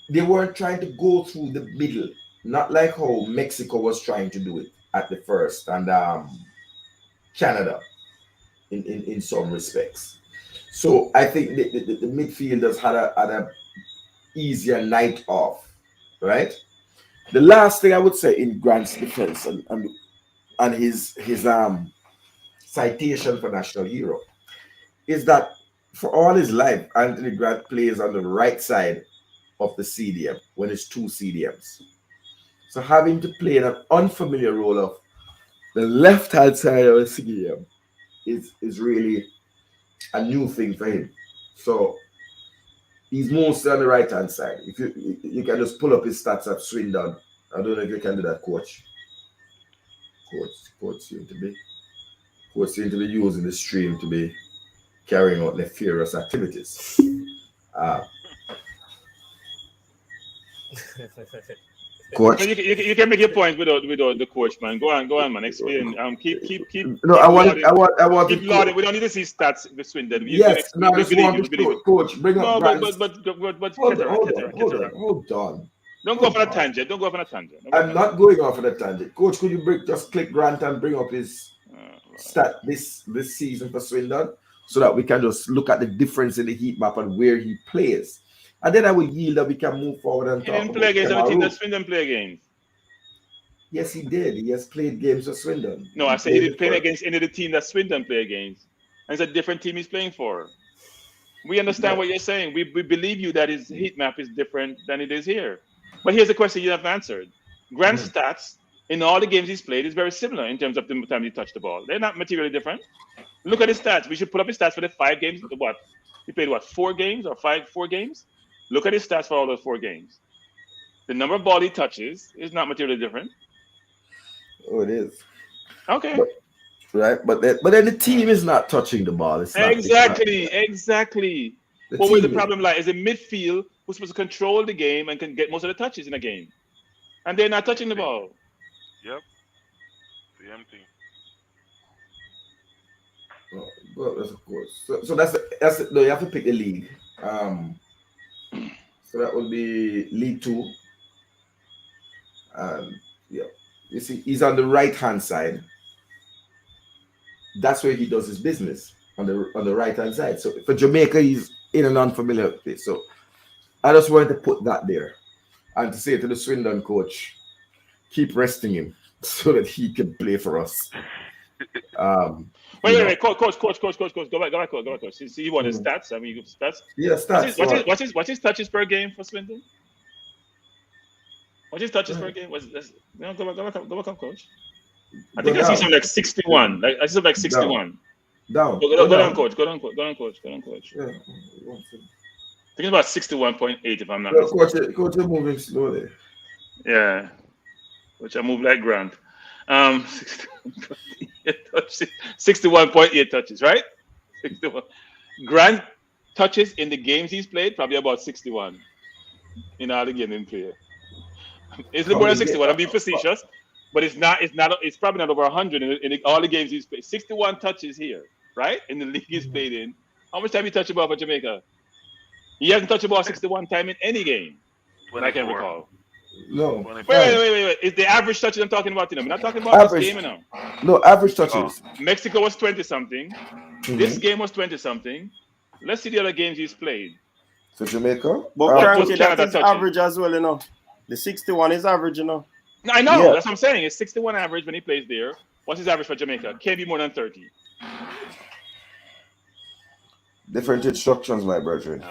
they weren't trying to go through the middle, not like how Mexico was trying to do it at the first, and Canada in some respects. So I think the midfielders had a easier night off, right? The last thing I would say in Grant's defense and his citation for national hero is that for all his life, Anthony Grant plays on the right side of the CDM when it's two CDMs. So having to play in an unfamiliar role of the left hand side of the CDM is really a new thing for him. So he's mostly on the right hand side. If you can just pull up his stats at Swindon. I don't know if you can do that, coach. Coach seem to be using the stream to be carrying out nefarious activities. Coach. So you can make your point without the coach, man. Go on, man. Explain. Keep. No, I want. Keep lauding. We don't need to see stats with Swindon. Yes, no, I just want to coach. Bring up. No, but hold on. Don't go off on a tangent. I'm not going off on a tangent. Coach, could you just click Grant and bring up his stat this season for Swindon so that we can just look at the difference in the heat map and where he plays. And then I will yield that we can move forward and talk about. He didn't play against the team that Swindon play games. Yes, he did. He has played games for Swindon. No, I said he didn't play against any of the team that Swindon play against. And it's a different team he's playing for. We understand what you're saying. We believe you that his heat map is different than it is here. But here's the question you haven't answered. Grant's stats in all the games he's played is very similar in terms of the time he touched the ball. They're not materially different. Look at his stats. We should put up his stats for the 5 games. What? He played 4 games or 4 games? Look at his stats for all those 4 games. The number of ball he touches is not materially different. Oh, it is. Okay. But then the team is not touching the ball. Exactly. What was the problem like? Is a midfield who's supposed to control the game and can get most of the touches in a game, and they're not touching the ball. Yep. The empty. Well, of course. So that's no. You have to pick the league. So that would be League 2. Yeah. You see, he's on the right hand side. That's where he does his business on the right hand side. So for Jamaica, he's in an unfamiliar place. So I just wanted to put that there and to say to the Swindon coach, keep resting him so that he can play for us. Wait, coach. Go back, coach. See, you want his stats? I mean, stats. Yeah, stats. What's his touches per game for Swindon? What's his touches per game? Go back, coach. I think I see something like 61. I see something like 61. Down. Go down, coach. Go down, coach. Yeah. I think it's about 61.8 if I'm not mistaken. Coach, you're moving slowly. Yeah. Which I move like Grant. 61.8 touches, right? 61. Grant touches in the games he's played, probably about 61 in all the games he played. It's more than 61. I'm being facetious, but it's probably not over 100 in all the games he's played. 61 touches here, right? In the league he's played in. How much time he touched the ball for Jamaica? He hasn't touched the ball 61 times in any game. I can recall. No. Wait. It's the average touches I'm talking about. I'm not talking about average, this game now. No, average touches. Mexico was 20-something. Mm-hmm. This game was 20-something. Let's see the other games he's played. So Jamaica? But Frankie, that is average as well, you know. The 61 is average, you know. I know. Yeah. That's what I'm saying. It's 61 average when he plays there. What's his average for Jamaica? Can't be more than 30. Different instructions, my brethren.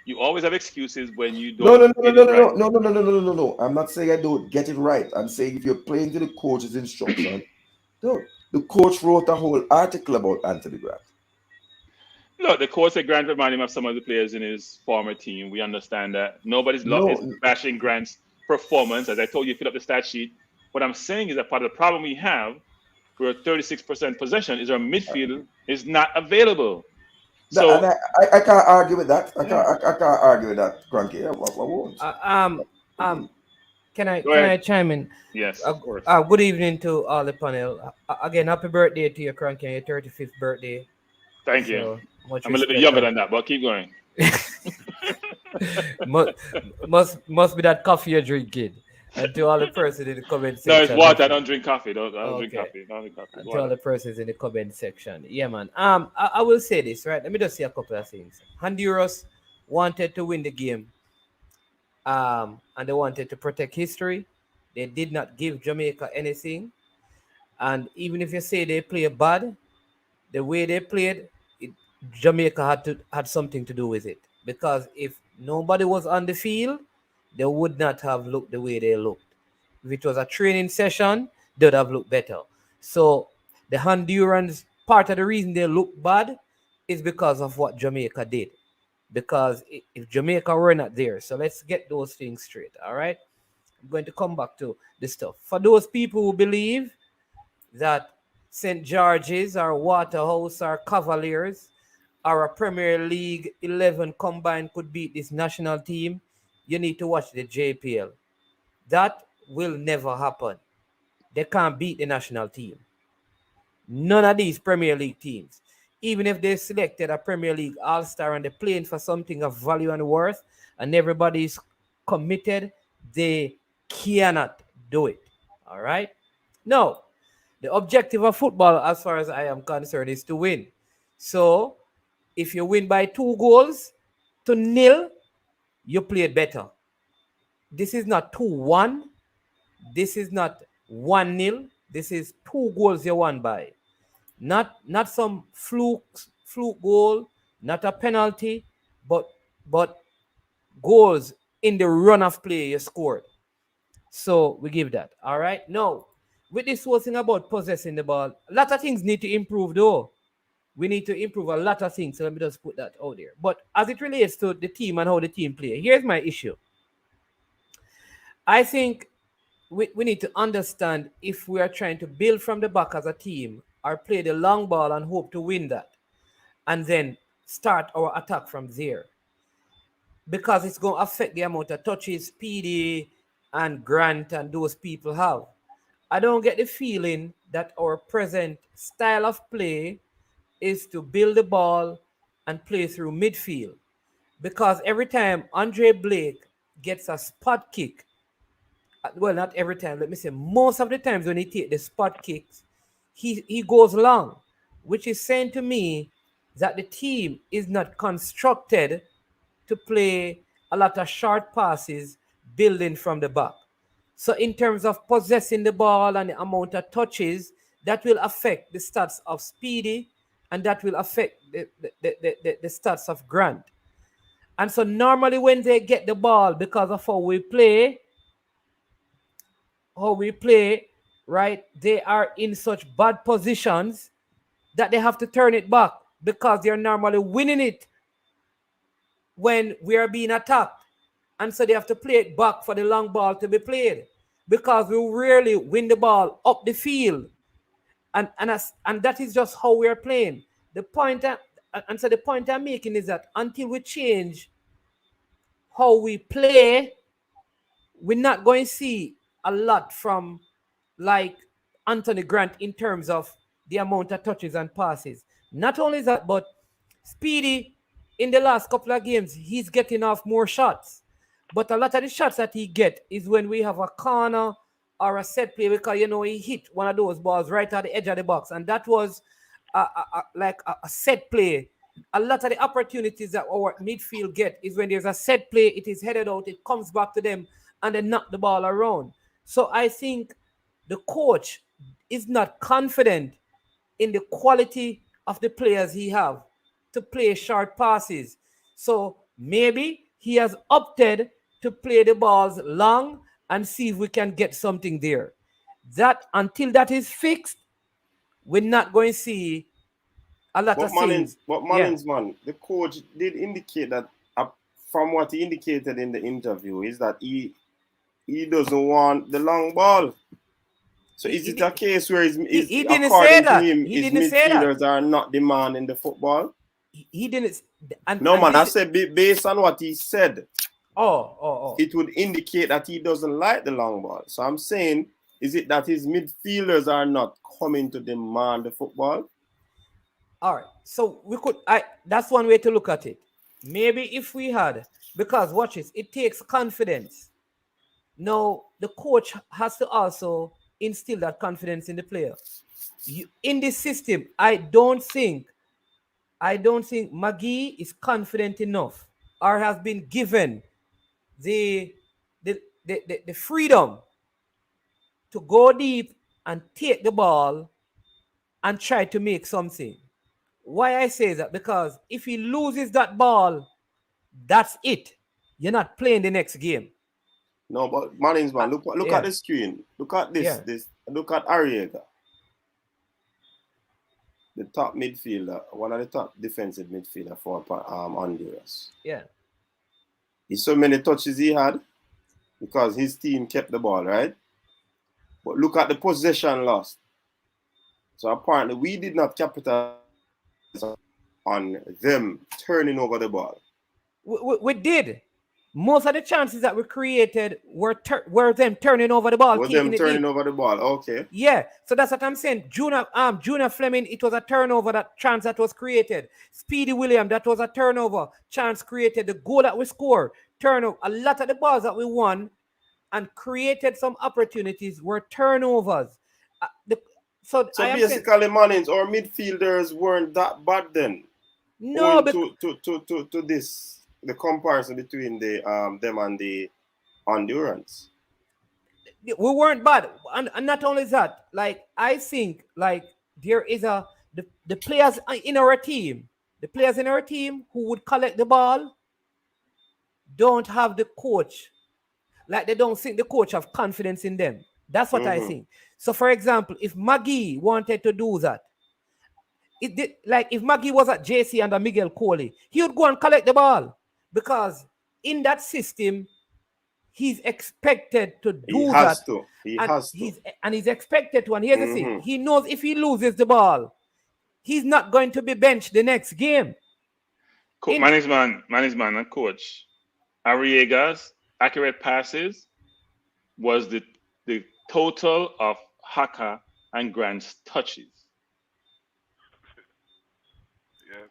You always have excuses when you don't. No. I'm not saying I don't get it right. I'm saying if you're playing to the coach's instruction, no. The coach wrote a whole article about Anthony Grant. Look, the coach said Grant reminded him of some of the players in his former team. We understand that. Nobody's bashing Grant's performance. As I told you, fill up the stat sheet. What I'm saying is that part of the problem we have, we're at 36% possession, is our midfield is not available. So I can't argue with that. I can't argue with that, Cranky. I won't. Can I Go ahead. chime in? Yes, of course. Good evening to all the panel. Again, happy birthday to your Cranky, your 35th birthday. Thank So, you. much I'm a little bit respect younger and- than that, but keep going. must be that coffee you're drinking. And to all the persons in the comment section. No, it's water. I don't drink coffee. I don't drink coffee. I don't drink coffee. And to all the persons in the comment section. Yeah, man. I will say this, right? Let me just say a couple of things. Honduras wanted to win the game. And they wanted to protect history. They did not give Jamaica anything. And even if you say they play bad, the way they played, Jamaica had something to do with it. Because if nobody was on the field, they would not have looked the way they looked. If it was a training session, they would have looked better. So the Hondurans, part of the reason they look bad is because of what Jamaica did. Because if Jamaica were not there, so let's get those things straight, all right? I'm going to come back to this stuff. For those people who believe that St. George's or Waterhouse or Cavaliers or a Premier League 11 combined could beat this national team, you need to watch the JPL. That will never happen. They can't beat the national team. None of these Premier League teams. Even if they selected a Premier League All-Star and they're playing for something of value and worth and everybody's committed, they cannot do it. All right? No. The objective of football, as far as I am concerned, is to win. So, if you win by 2 goals to 0, you played better. This is not 2-1. This is not 1-0. This is 2 goals you won by. Not some fluke goal, not a penalty, but goals in the run of play you scored. So we give that. All right. Now, with this whole thing about possessing the ball, a lot of things need to improve though. We need to improve a lot of things. So let me just put that out there. But as it relates to the team and how the team play, here's my issue. I think we need to understand if we are trying to build from the back as a team or play the long ball and hope to win that and then start our attack from there. Because it's going to affect the amount of touches Speedy and Grant and those people have. I don't get the feeling that our present style of play is to build the ball and play through midfield. Because every time Andre Blake gets a spot kick, well, not every time, let me say, most of the times when he takes the spot kicks, he goes long, which is saying to me that the team is not constructed to play a lot of short passes building from the back. So in terms of possessing the ball and the amount of touches, that will affect the stats of Speedy and that will affect the stats of Grant. And so normally when they get the ball, because of how we play, right, they are in such bad positions that they have to turn it back because they're normally winning it when we are being attacked. And so they have to play it back for the long ball to be played because we rarely win the ball up the field. And that is just how we are playing. The point I'm making is that until we change how we play, we're not going to see a lot from like Anthony Grant in terms of the amount of touches and passes. Not only that, but Speedy, in the last couple of games, he's getting off more shots. But a lot of the shots that he gets is when we have a corner or a set play because, you know, he hit one of those balls right at the edge of the box. And that was like a set play. A lot of the opportunities that our midfield get is when there's a set play, it is headed out, it comes back to them, and they knock the ball around. So I think the coach is not confident in the quality of the players he have to play short passes. So maybe he has opted to play the balls long and see if we can get something there. That until that is fixed, we're not going to see a lot of things. But Mullins, man, the coach did indicate that from what he indicated in the interview is that he doesn't want the long ball. So is it a case where he didn't say that. His midfielders are not demanding the football? He didn't. I said based on what he said, it would indicate that he doesn't like the long ball. So I'm saying, is it that his midfielders are not coming to demand the football? All right. So we could. That's one way to look at it. Maybe if we had, because watch this, it takes confidence. Now the coach has to also instill that confidence in the player. In this system, I don't think McGee is confident enough or has been given the freedom to go deep and take the ball and try to make something. Why I say that? Because if he loses that ball, that's it. You're not playing the next game. No, but Marlins, man, look at the screen. Look at this. Yeah. Look at Arriaga, the top midfielder, one of the top defensive midfielder for Honduras. Yeah. He's so many touches he had because his team kept the ball, right? But look at the possession lost. So apparently we did not capitalize on them turning over the ball. We did. Most of the chances that we created were them turning over the ball. Were them turning over the ball? Okay. Yeah. So that's what I'm saying. Junior Fleming, it was a turnover, that chance that was created. Speedy William, that was a turnover, chance created. The goal that we scored, turnover. A lot of the balls that we won and created some opportunities were turnovers. So basically, Marlins, our midfielders weren't that bad then. No, to this. The comparison between them and the Hondurans. We weren't bad, and not only that. Like I think, like there is the players in our team, who would collect the ball, don't have the coach. Like they don't think the coach have confidence in them. That's what I think. So, for example, if McGee wanted to do that, like if McGee was at JC under Miguel Coley, he would go and collect the ball. Because in that system, he's expected to do that. He has to. He's expected to. And here's the thing. He knows if he loses the ball, he's not going to be benched the next game. Management and coach. Arriaga's accurate passes was the total of Haka and Grant's touches. Yeah.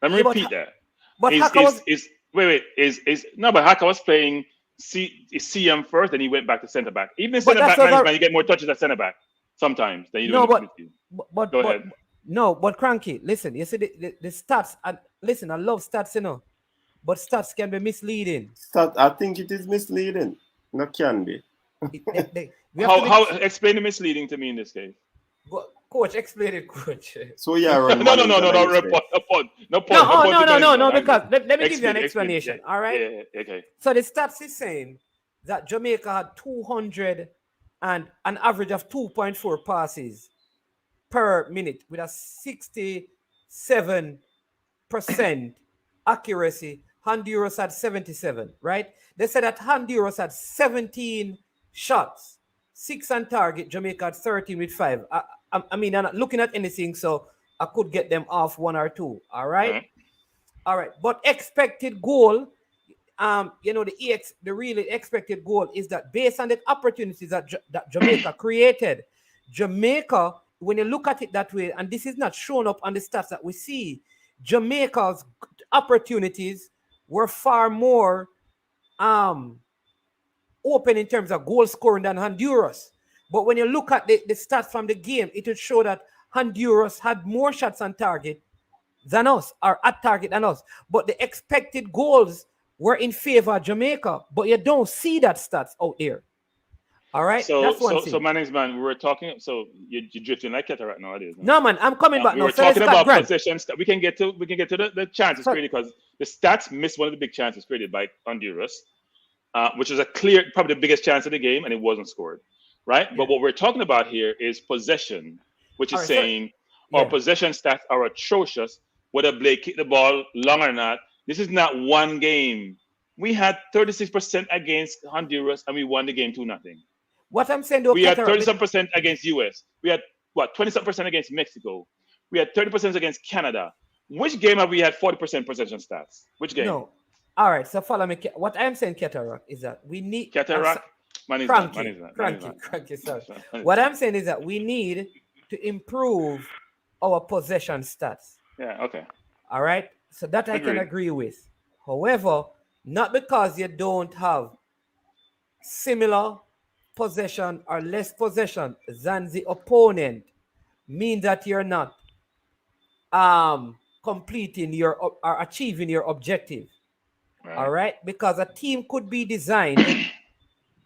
Let me repeat that. But Haka was... but Haka was playing CM first, then he went back to centre back. Even centre back management, you get more touches at centre back sometimes than you do in the midfield. Go ahead. No, but Cranky, listen, you see the stats, and listen, I love stats, but stats can be misleading. I think it is misleading. Not can be. How explain the misleading to me in this case? Coach, explain it, coach. So yeah, no, because let me give you an explanation. All right. Yeah, okay. So the stats is saying that Jamaica had 200 and an average of 2.4 passes per minute with a 67% accuracy. Honduras had 77, right? They said that Honduras had 17 shots, 6 on target. Jamaica had 13 with 5. I mean, I'm not looking at anything, so I could get them off 1 or 2. All right? All right. But expected goal, the really expected goal is that based on the opportunities that Jamaica created, Jamaica, when you look at it that way, and this is not shown up on the stats that we see, Jamaica's opportunities were far more open in terms of goal scoring than Honduras. But when you look at the stats from the game, it would show that Honduras had more shots on target than us, or at target than us. But the expected goals were in favor of Jamaica. But you don't see that stats out there. All right? That's one thing. So management, we were talking, so you're drifting like cataract nowadays. No, man, I'm coming back we now. were talking about possession. We can get to the chances created, because the stats missed one of the big chances created by Honduras, which was probably the biggest chance of the game, and it wasn't scored. Right? Yeah. But what we're talking about here is possession, which is saying our possession stats are atrocious, whether Blake kicked the ball long or not. This is not one game. We had 36% against Honduras, and we won the game 2-0. What I'm saying, we had 37% against US. We had 27% against Mexico. We had 30% against Canada. Which game have we had 40% possession stats? Which game? No, All right, so follow me. What I'm saying, Cataract, is that we need Cataract? Cranky, sorry. What I'm saying is that we need to improve our possession stats. Yeah, okay. All right, so that I can agree with. However, not because you don't have similar possession or less possession than the opponent mean that you're not completing your or achieving your objective. Right. All right, because a team could be designed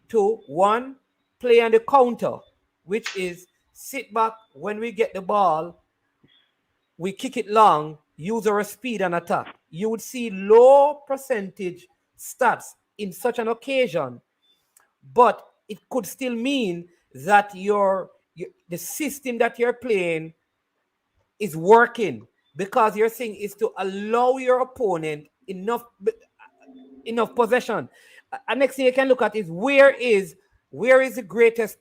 to, one, play on the counter, which is sit back when we get the ball, we kick it long, use our speed and attack. You would see low percentage stats in such an occasion, but it could still mean that the system that you're playing is working, because your thing is to allow your opponent enough possession. And next thing you can look at is where is the greatest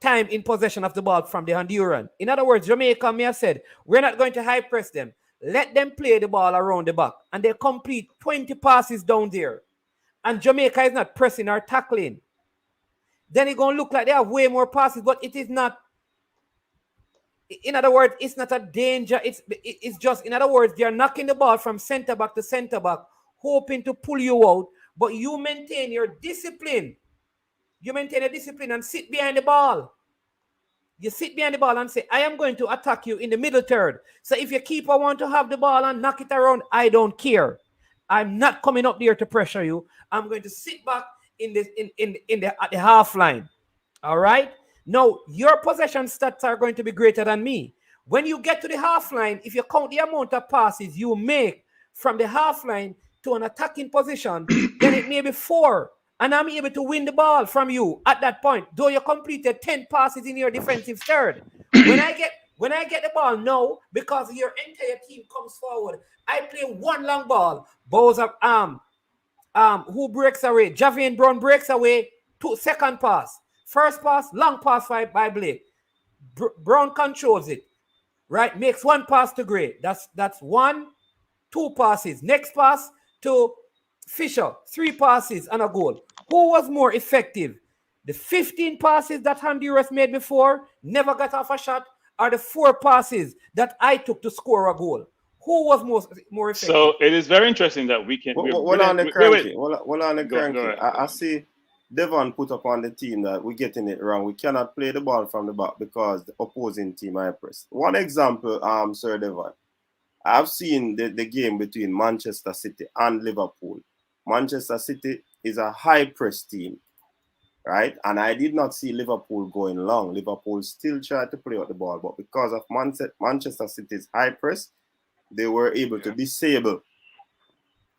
time in possession of the ball from the Honduran. In other words, Jamaica may have said, we're not going to high press them. Let them play the ball around the back. And they complete 20 passes down there. And Jamaica is not pressing or tackling. Then it's going to look like they have way more passes, but it is not. In other words, it's not a danger. It's just, in other words, they're knocking the ball from center back to center back, hoping to pull you out, but you maintain your discipline. You maintain a discipline and sit behind the ball. You sit behind the ball and say, I am going to attack you in the middle third. So if your keeper want to have the ball and knock it around, I don't care. I'm not coming up there to pressure you. I'm going to sit back at the half line. All right? Now, your possession stats are going to be greater than me. When you get to the half line, if you count the amount of passes you make from the half line to an attacking position, then it may be 4. And I'm able to win the ball from you at that point, though you completed 10 passes in your defensive third. When I get the ball now, because your entire team comes forward, I play one long ball. Bows up who breaks away? Javian Brown breaks away. Second pass. First pass, long pass by Blake. Brown controls it. Right? Makes one pass to Gray. That's 1, 2 passes. Next pass to Fisher, 3 passes and a goal. Who was more effective? The 15 passes that Honduras made before, never got off a shot, or the 4 passes that I took to score a goal? Who was more effective? So it is very interesting that we can. Well, on the cranky. I see Devon put up on the team that we're getting it wrong. We cannot play the ball from the back because the opposing team high press. One example, Sir Devon. I've seen the game between Manchester City and Liverpool. Manchester City is a high press team, right? And I did not see Liverpool going long. Liverpool still tried to play out the ball, but because of Manchester City's high press, they were able to disable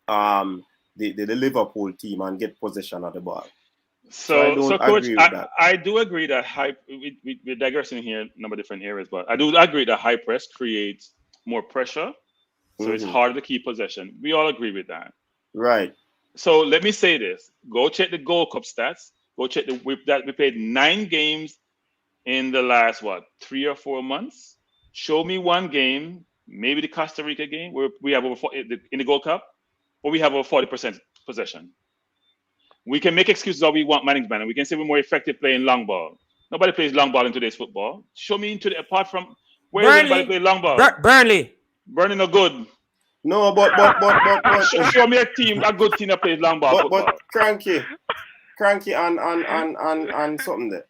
the Liverpool team and get possession of the ball. So Coach, I do agree that we're digressing here in a number of different areas, but I do agree that high press creates more pressure, so it's harder to keep possession. We all agree with that. Right. So let me say this. Go check the Gold Cup stats. Go check we played 9 games in the last, 3 or 4 months? Show me one game, maybe the Costa Rica game, where we have over 40, in the Gold Cup, where we have over 40% possession. We can make excuses all we want management, and we can say we're more effective playing long ball. Nobody plays long ball in today's football. Show me apart from where everybody play long ball. Burnley no good. No, but show me a good team that plays long ball. But cranky and something there.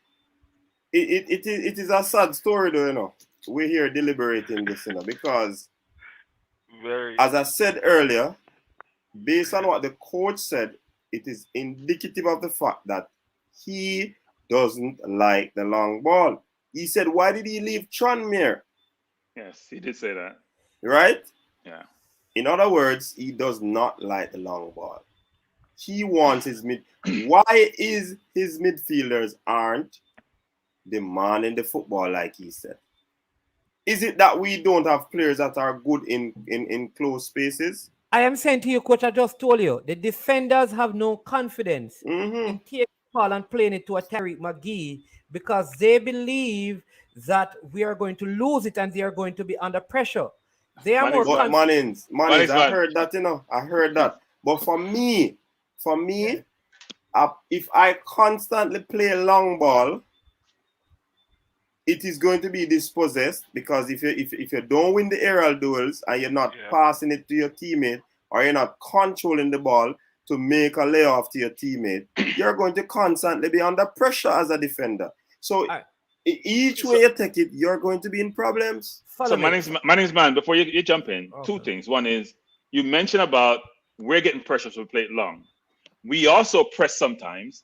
It is a sad story though, you know. We're here deliberating this, you know, because as I said earlier, based on what the coach said, it is indicative of the fact that he doesn't like the long ball. He said, why did he leave Tranmere? Yes, he did say that. Right? Yeah. In other words, he does not like the long ball. He wants his Why is his midfielders aren't demanding the football like he said? Is it that we don't have players that are good in close spaces? I am saying to you, Coach, I just told you, the defenders have no confidence in taking the ball and playing it to a Tariq McGee because they believe that we are going to lose it and they are going to be under pressure. They are more confident. Mannings, I heard that, you know. I heard that. But for me, if I constantly play long ball, it is going to be dispossessed, because if you don't win the aerial duels and you're not passing it to your teammate, or you're not controlling the ball to make a layoff to your teammate, you're going to constantly be under pressure as a defender. So each way you take it, you're going to be in problems. So Manning's man, before you jump in, two things. One is, you mentioned about we're getting pressure, so we play it long. We also press sometimes.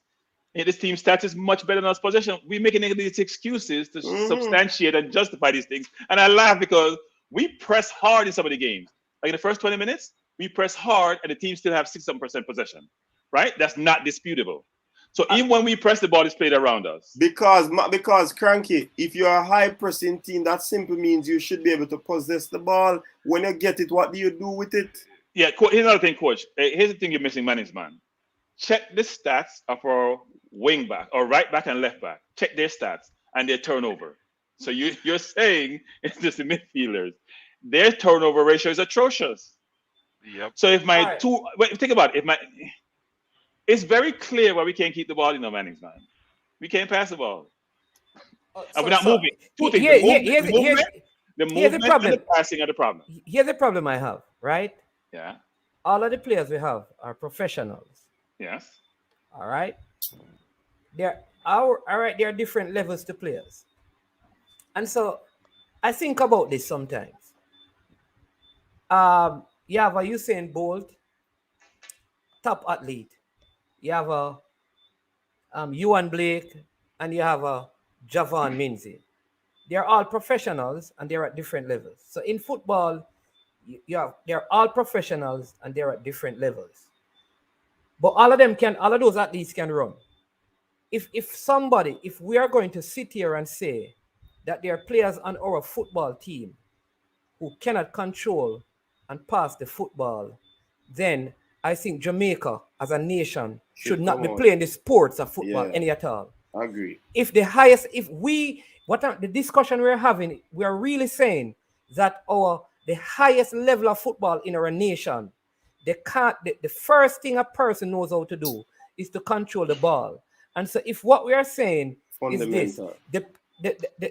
And this team stats is much better than us possession. We're making these excuses to substantiate and justify these things. And I laugh because we press hard in some of the games. Like in the first 20 minutes, we press hard and the team still have 67% possession, right? That's not disputable. So even when we press, the ball is played around us. Because Cranky, if you're a high pressing team, that simply means you should be able to possess the ball. When you get it, what do you do with it? Yeah, here's another thing, Coach. Here's the thing you're missing, Manning's man. Check the stats of our wing back or right back and left back. Check their stats and their turnover. So you're saying it's just the midfielders. Their turnover ratio is atrocious. Yep. So if my think about it. It's very clear why we can't keep the ball in the Manning's man. We can't pass the ball. And we're not moving. Two things. The movement and the passing are the problem. Here's the problem I have, right? Yeah. All of the players we have are professionals. Yes. All right. There are different levels to players. And so I think about this sometimes. You have a Usain Bolt, top athlete. You have a Ewan Blake, and you have a Javon Minzy. They're all professionals and they're at different levels. So in football, they're all professionals and they're at different levels. But all of those athletes can run. If we are going to sit here and say that there are players on our football team who cannot control and pass the football, then I think Jamaica as a nation should not be playing the sports of football any at all. I agree. The discussion we're having, we're really saying that the highest level of football in our nation, the first thing a person knows how to do is to control the ball. And so if what we are saying is this,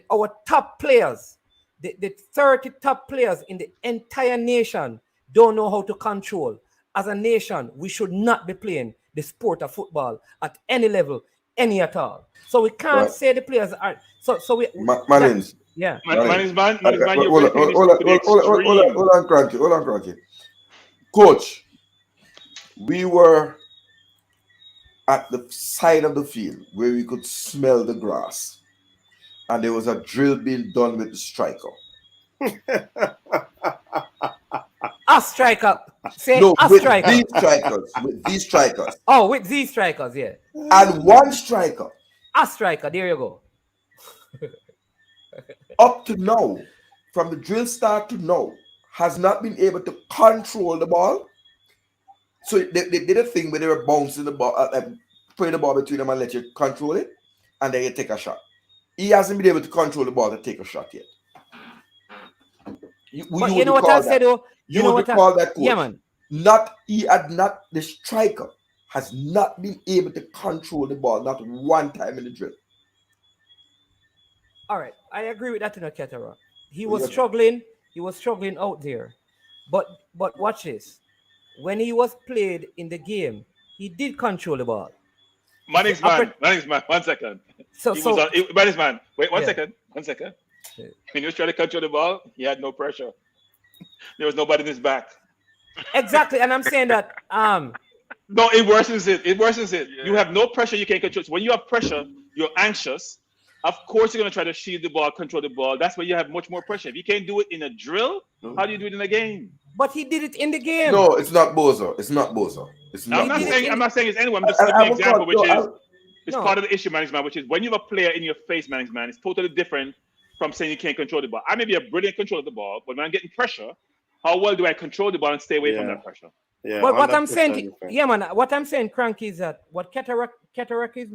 our top players, the 30 top players in the entire nation don't know how to control. As a nation, we should not be playing the sport of football at any level, any at all. So we can't say the players are. So we. Manning's. Yeah. Manning's man. Hold on, Cranky. Coach, we were at the side of the field where we could smell the grass, and there was a drill being done with the striker. A striker. With these strikers. Oh, with these strikers, yeah. And one striker. A striker, there you go. Up to now, from the drill start to now, has not been able to control the ball. So they did a thing where they were bouncing the ball, putting the ball between them and let you control it, and then you take a shot. He hasn't been able to control the ball to take a shot yet. You know what I said, though? You know what I call that, coach? Yeah, man. The striker has not been able to control the ball, not one time in the drill. All right, I agree with that in a Ketara. He was struggling out there. But watch this. When he was played in the game, he did control the ball. Manning's man, 1 second. Manning's man, wait 1 second. Yeah. When he was trying to control the ball, he had no pressure. There was nobody in his back. Exactly, and I'm saying that no, it worsens it. Yeah. You have no pressure, you can't control. So when you have pressure, you're anxious. Of course, you're going to try to shield the ball, control the ball. That's where you have much more pressure. If you can't do it in a drill, how do you do it in a game? But he did it in the game. No, it's not Bozo. I'm not saying it's anyone. I'm just giving an example, which is part of the issue, management, which is when you have a player in your face, management, it's totally different from saying you can't control the ball. I may be a brilliant controller of the ball, but when I'm getting pressure, how well do I control the ball and stay away from that pressure? Yeah, but what I'm saying, what I'm saying, Cranky, is that what Cataract is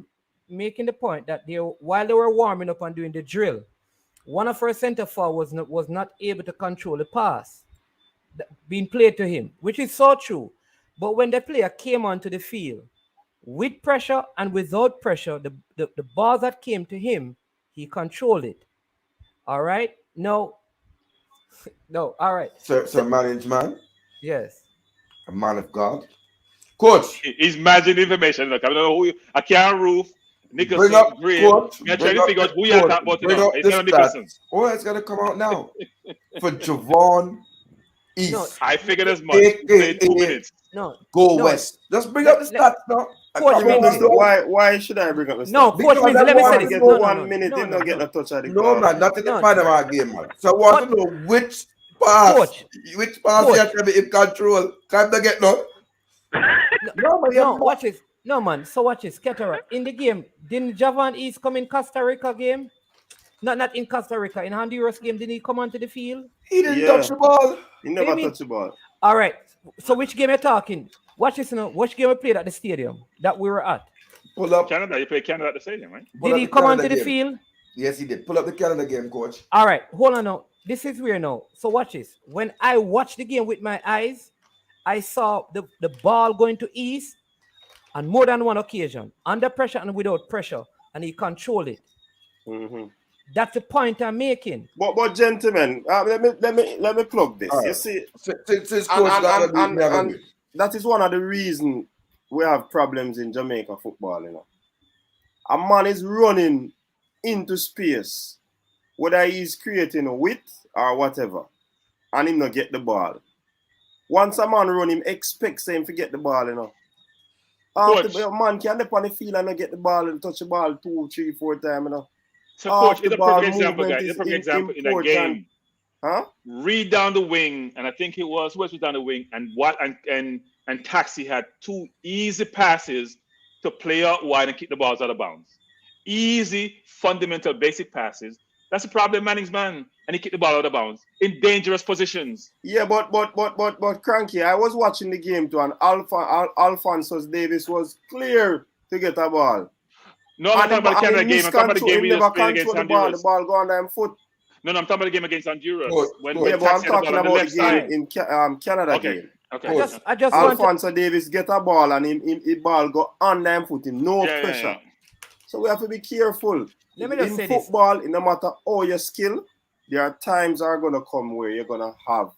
making the point that while they were warming up and doing the drill, one of our center forwards was not able to control the pass being played to him, which is so true. But when the player came onto the field, with pressure and without pressure, the ball that came to him, he controlled it. All right? No. No, all right. So management. Yes. A man of God. Coach. He's matching information. Look, I don't know who I can't roof. Nicholson, Bring up, Graham. coach. I'm trying Bring to up figure the out who you're coach. talking about Bring now. up It's the not Nicholson. stats. Oh, it's gonna come out now. For Javon East. No, I figured as much. He played 2 minutes. No. Go no. West. Just bring up the stats now. Coach Minzy. Why should I bring up the stats? No, Coach Minzy, let me say this. Get No, 1 minute, no, did not get a touch at the No, ball. man, not in the No. Panama game, man. So I want to know which pass, which pass you have in control. Can't they get none? No, man, No, watch this. No, man. So watch this. Ketara, in the game, didn't Javon East come in Costa Rica game? Not in Costa Rica. In Honduras game, didn't he come onto the field? He didn't touch the ball. He never touched the ball. All right. So which game you're talking? Watch this now. Which game we played at the stadium that we were at? Pull up. Canada. You played Canada at the stadium, right? Did he come onto the field? Yes, he did. Pull up the Canada game, coach. All right. Hold on now. This is where now. So watch this. When I watched the game with my eyes, I saw the ball going to East on more than one occasion, under pressure and without pressure, and he controlled it. That's the point I'm making. But gentlemen, let me plug this. Right. You see, and that is one of the reasons we have problems in Jamaica football. You know, a man is running into space, whether he's creating a width or whatever, and him not get the ball. Once a man run, him expects him to get the ball. You know, after the man can dip on the field and not get the ball and touch the ball 2, 3, 4 times. You know. So, coach, it's a perfect example, guys. It's a perfect example in that game. Huh? Reed down the wing, and I think it was who else was down the wing, and Taxi had 2 easy passes to play out wide and kick the balls out of bounds. Easy, fundamental, basic passes. That's the problem, Manning's man, and he kicked the ball out of bounds in dangerous positions. Yeah, but Cranky, I was watching the game too, and Alphonso Davis was clear to get a ball. No, I'm talking about the Canada game. I'm talking about the game we just played against Honduras. The ball go on them foot. No, I'm talking about the game against Honduras. But I'm talking about the game in Canada game. Okay. I just Alphonso Davis get a ball and him ball go on them foot, him no pressure. So we have to be careful. Let me just say football, no matter how your skill, there are times are gonna come where you're gonna have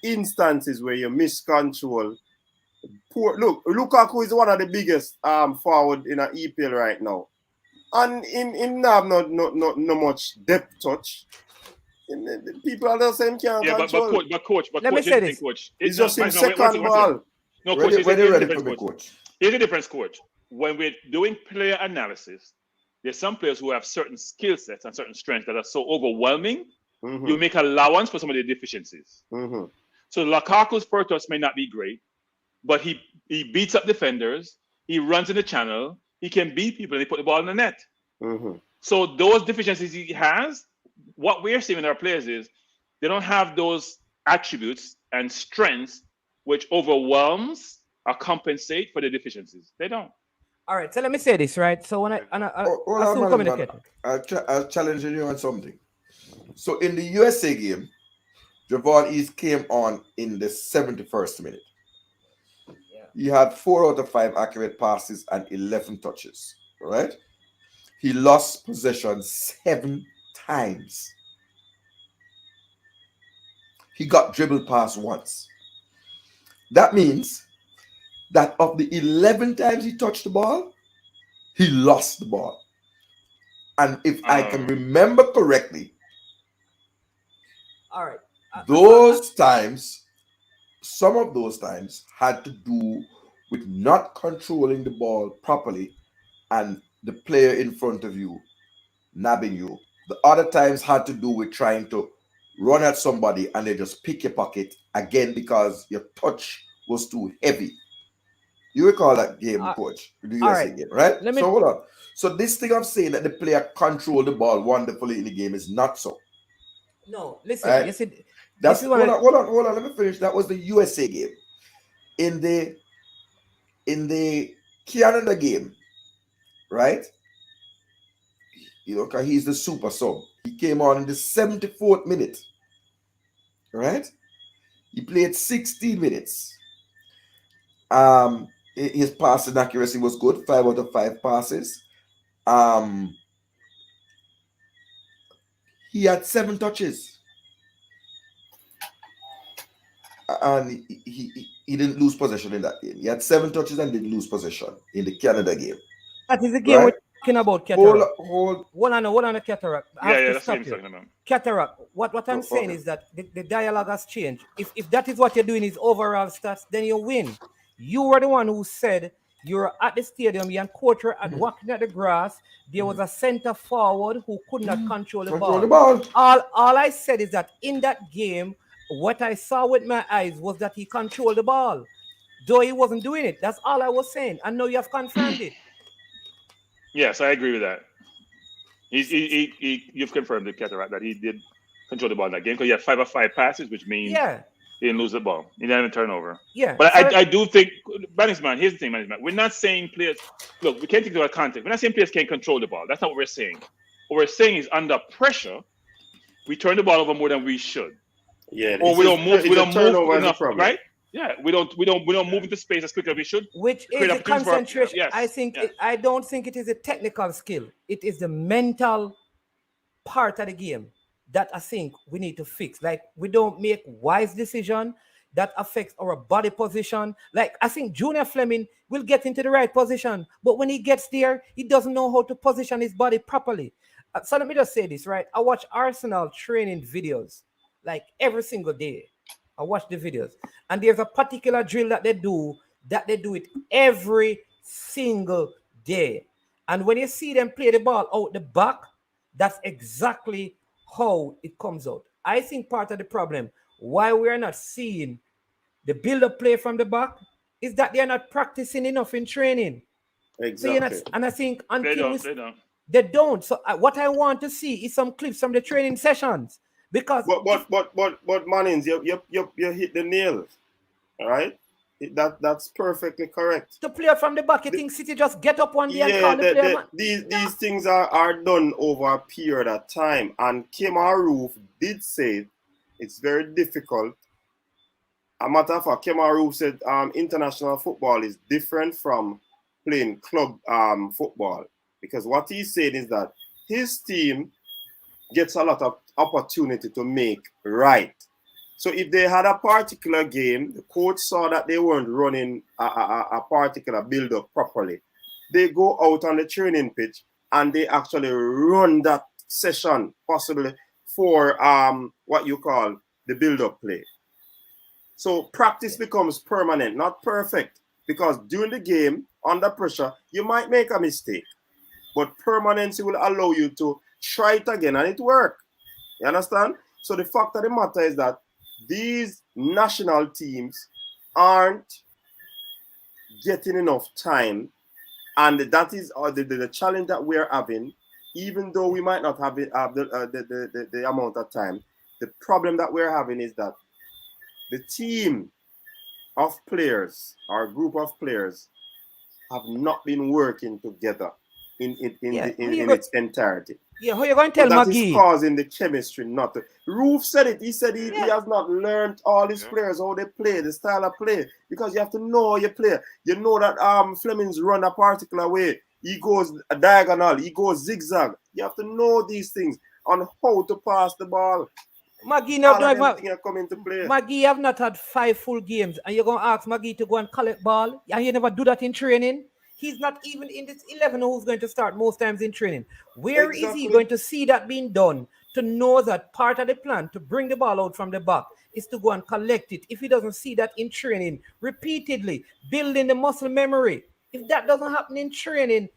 instances where you miscontrol. Look, Lukaku is one of the biggest forward in an EPL right now. And him have not much depth touch. People are the same can't control. But coach, let me say this. Coach. It's just his second ball. No, coach, here's coach. Here's the difference, coach. When we're doing player analysis, there's some players who have certain skill sets and certain strengths that are so overwhelming, you make allowance for some of the deficiencies. So Lukaku's first touch may not be great, but he beats up defenders, he runs in the channel, he can beat people and he put the ball in the net. So those deficiencies he has, what we're seeing in our players is they don't have those attributes and strengths which overwhelms or compensate for the deficiencies. They don't. All right, so let me say this, right? So when I'll challenge you on something. So in the USA game, Javon East came on in the 71st minute. He had 4 out of 5 accurate passes and 11 touches. Right? He lost possession 7 times. He got dribbled past once. That means that of the 11 times he touched the ball, he lost the ball. And if I can remember correctly, all right, those times, some of those times had to do with not controlling the ball properly and the player in front of you nabbing you. The other times had to do with trying to run at somebody and they just pick your pocket again because your touch was too heavy. You recall that game, coach? The USA game, right? So hold on. So this thing of saying that the player controlled the ball wonderfully in the game is not so. No, listen. Right? Yes, That's hold on. Let me finish. That was the USA game. In the Canada game, right? You know, because he's the super sub. He came on in the 74th minute. Right? He played 16 minutes. His passing accuracy was good, 5 out of 5 passes. He had 7 touches, and he didn't lose possession in that game. He had 7 touches and didn't lose possession in the Canada game. That is the game Right? we're talking about, Cataract. Hold on the Cataract. I have to that's stop what you. I'm talking about. Cataract, what I'm saying is that the dialogue has changed. If that is what you're doing is overall stats, then you win. You were the one who said you were at the stadium, you and coach were at walking at the grass. There was a center forward who could not control the ball. All I said is that in that game, what I saw with my eyes was that he controlled the ball, though he wasn't doing it. That's all I was saying. I know you have confirmed it. Yes, I agree with that. You've confirmed it, Cataract, that he did control the ball in that game because he had 5 of 5 passes, which means he didn't lose the ball. He didn't have a turnover. Yeah. But I do think, management, here's the thing, management. We're not saying players, look, we can't take into context. We're not saying players can't control the ball. That's not what we're saying. What we're saying is under pressure, we turn the ball over more than we should. Yeah. Or we don't move enough, problem. Right? Yeah, we don't move into space as quickly as we should. Which is the concentration. I don't think it is a technical skill. It is the mental part of the game that I think we need to fix. Like, we don't make wise decision that affects our body position. Like, I think Junior Fleming will get into the right position, but when he gets there, he doesn't know how to position his body properly. So let me just say this, right? I watch Arsenal training videos like every single day. I watch the videos, and there's a particular drill that they do it every single day. And when you see them play the ball out the back, that's exactly how it comes out. I think part of the problem why we're not seeing the build-up play from the back is that they're not practicing enough in training. Exactly. And I think until they don't. So what I want to see is some clips from the training sessions. Because but Mannings, you hit the nail, all right? That's perfectly correct. To play from the back, you think City just get up one day and call the player? These things are done over a period of time, and Kemar Roof did say it's very difficult. A matter of fact, Kemar Roof said international football is different from playing club football, because what he said is that his team gets a lot of opportunity to make right. So if they had a particular game, the coach saw that they weren't running a particular build-up properly, they go out on the training pitch and they actually run that session possibly for what you call the build-up play. So practice becomes permanent, not perfect, because during the game, under pressure, you might make a mistake, but permanency will allow you to try it again and it works. You understand? So the fact of the matter is that these national teams aren't getting enough time, and that is the challenge that we're having. Even though we might not have the amount of time, the problem that we're having is that the team of players, our group of players, have not been working together in its entirety. Yeah, how you going to tell that Maggie? Is causing the chemistry not to. Roof said it. He said he has not learned all his players how they play, the style of play, because you have to know your player. You know that Fleming's run a particular way. He goes a diagonal. He goes zigzag. You have to know these things on how to pass the ball. Maggie, come into play. Maggie have not had 5 full games, and you're going to ask Maggie to go and collect ball, and you never do that in training. He's not even in this 11 who's going to start most times in training. Where is he going to see that being done to know that part of the plan to bring the ball out from the back is to go and collect it? If he doesn't see that in training repeatedly, building the muscle memory, if that doesn't happen in training,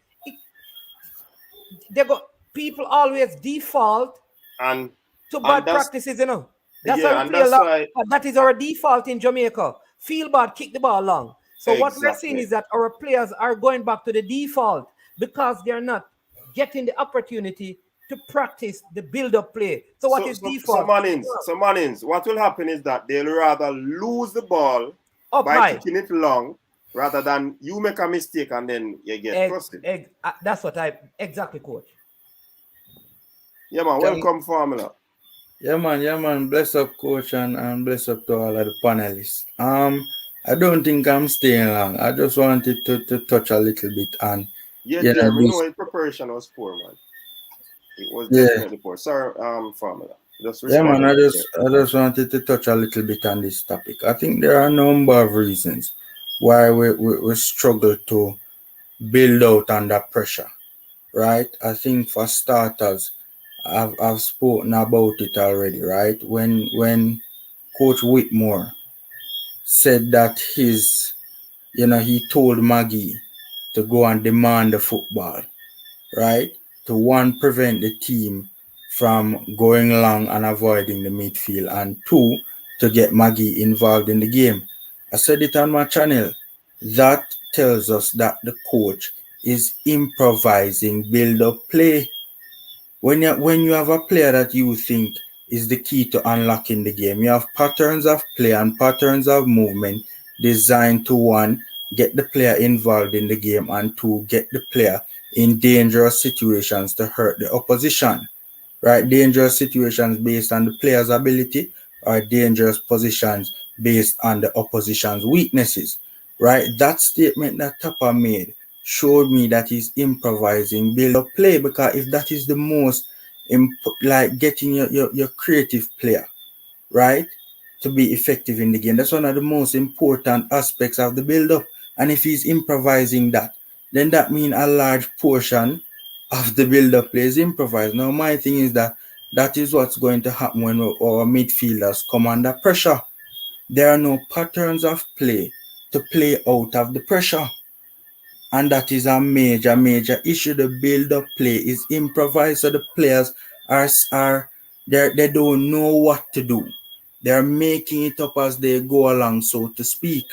people always default to bad practices, you know. That's how we play a lot. That is our default in Jamaica. Feel bad, kick the ball long. So what we're seeing is that our players are going back to the default because they're not getting the opportunity to practice the build-up play. So what is default? So Mannings, what will happen is that they'll rather lose the ball by kicking it long rather than you make a mistake and then you get trusted. That's what exactly, coach. Yeah, man. Welcome, Formula. Yeah, man. Bless up, coach, and bless up to all of the panelists. I don't think I'm staying long. I just wanted to touch a little bit on, Yeah, you know, Jeremy, this. his preparation was poor, man. It was Yeah, definitely poor. Sorry, Formula. Just yeah, man. responding I back just there. I just wanted to touch a little bit on this topic. I think there are a number of reasons why we struggle to build out under pressure, right? I think for starters, I've spoken about it already, right? When Coach Whitmore said that he told Maggie to go and demand the football, right? To one, prevent the team from going long and avoiding the midfield, and two, to get Maggie involved in the game. I said it on my channel. That tells us that the coach is improvising build up play. When you have a player that you think is the key to unlocking the game, you have patterns of play and patterns of movement designed to, one, get the player involved in the game, and two, get the player in dangerous situations to hurt the opposition. Right? Dangerous situations based on the player's ability, or dangerous positions based on the opposition's weaknesses. Right? That statement that Tapa made showed me that he's improvising build up play, because if that is the most like getting your creative player, right, to be effective in the game, that's one of the most important aspects of the build up. And if he's improvising that, then that means a large portion of the build up play is improvised. Now my thing is that is what's going to happen when our midfielders come under pressure. There are no patterns of play to play out of the pressure. And that is a major issue. The build-up play is improvised, so the players are they don't know what to do. They're making it up as they go along, so to speak.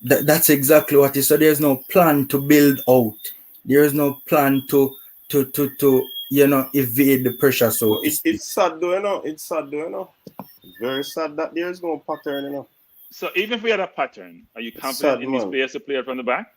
That's exactly what it is. So there's no plan to build out. There is no plan to evade the pressure, so to speak. It's sad though, you know. It's sad though, you know. It's very sad that there's no pattern, you know. So even if we had a pattern, are you confident Sad, in these man. players to play it from the back?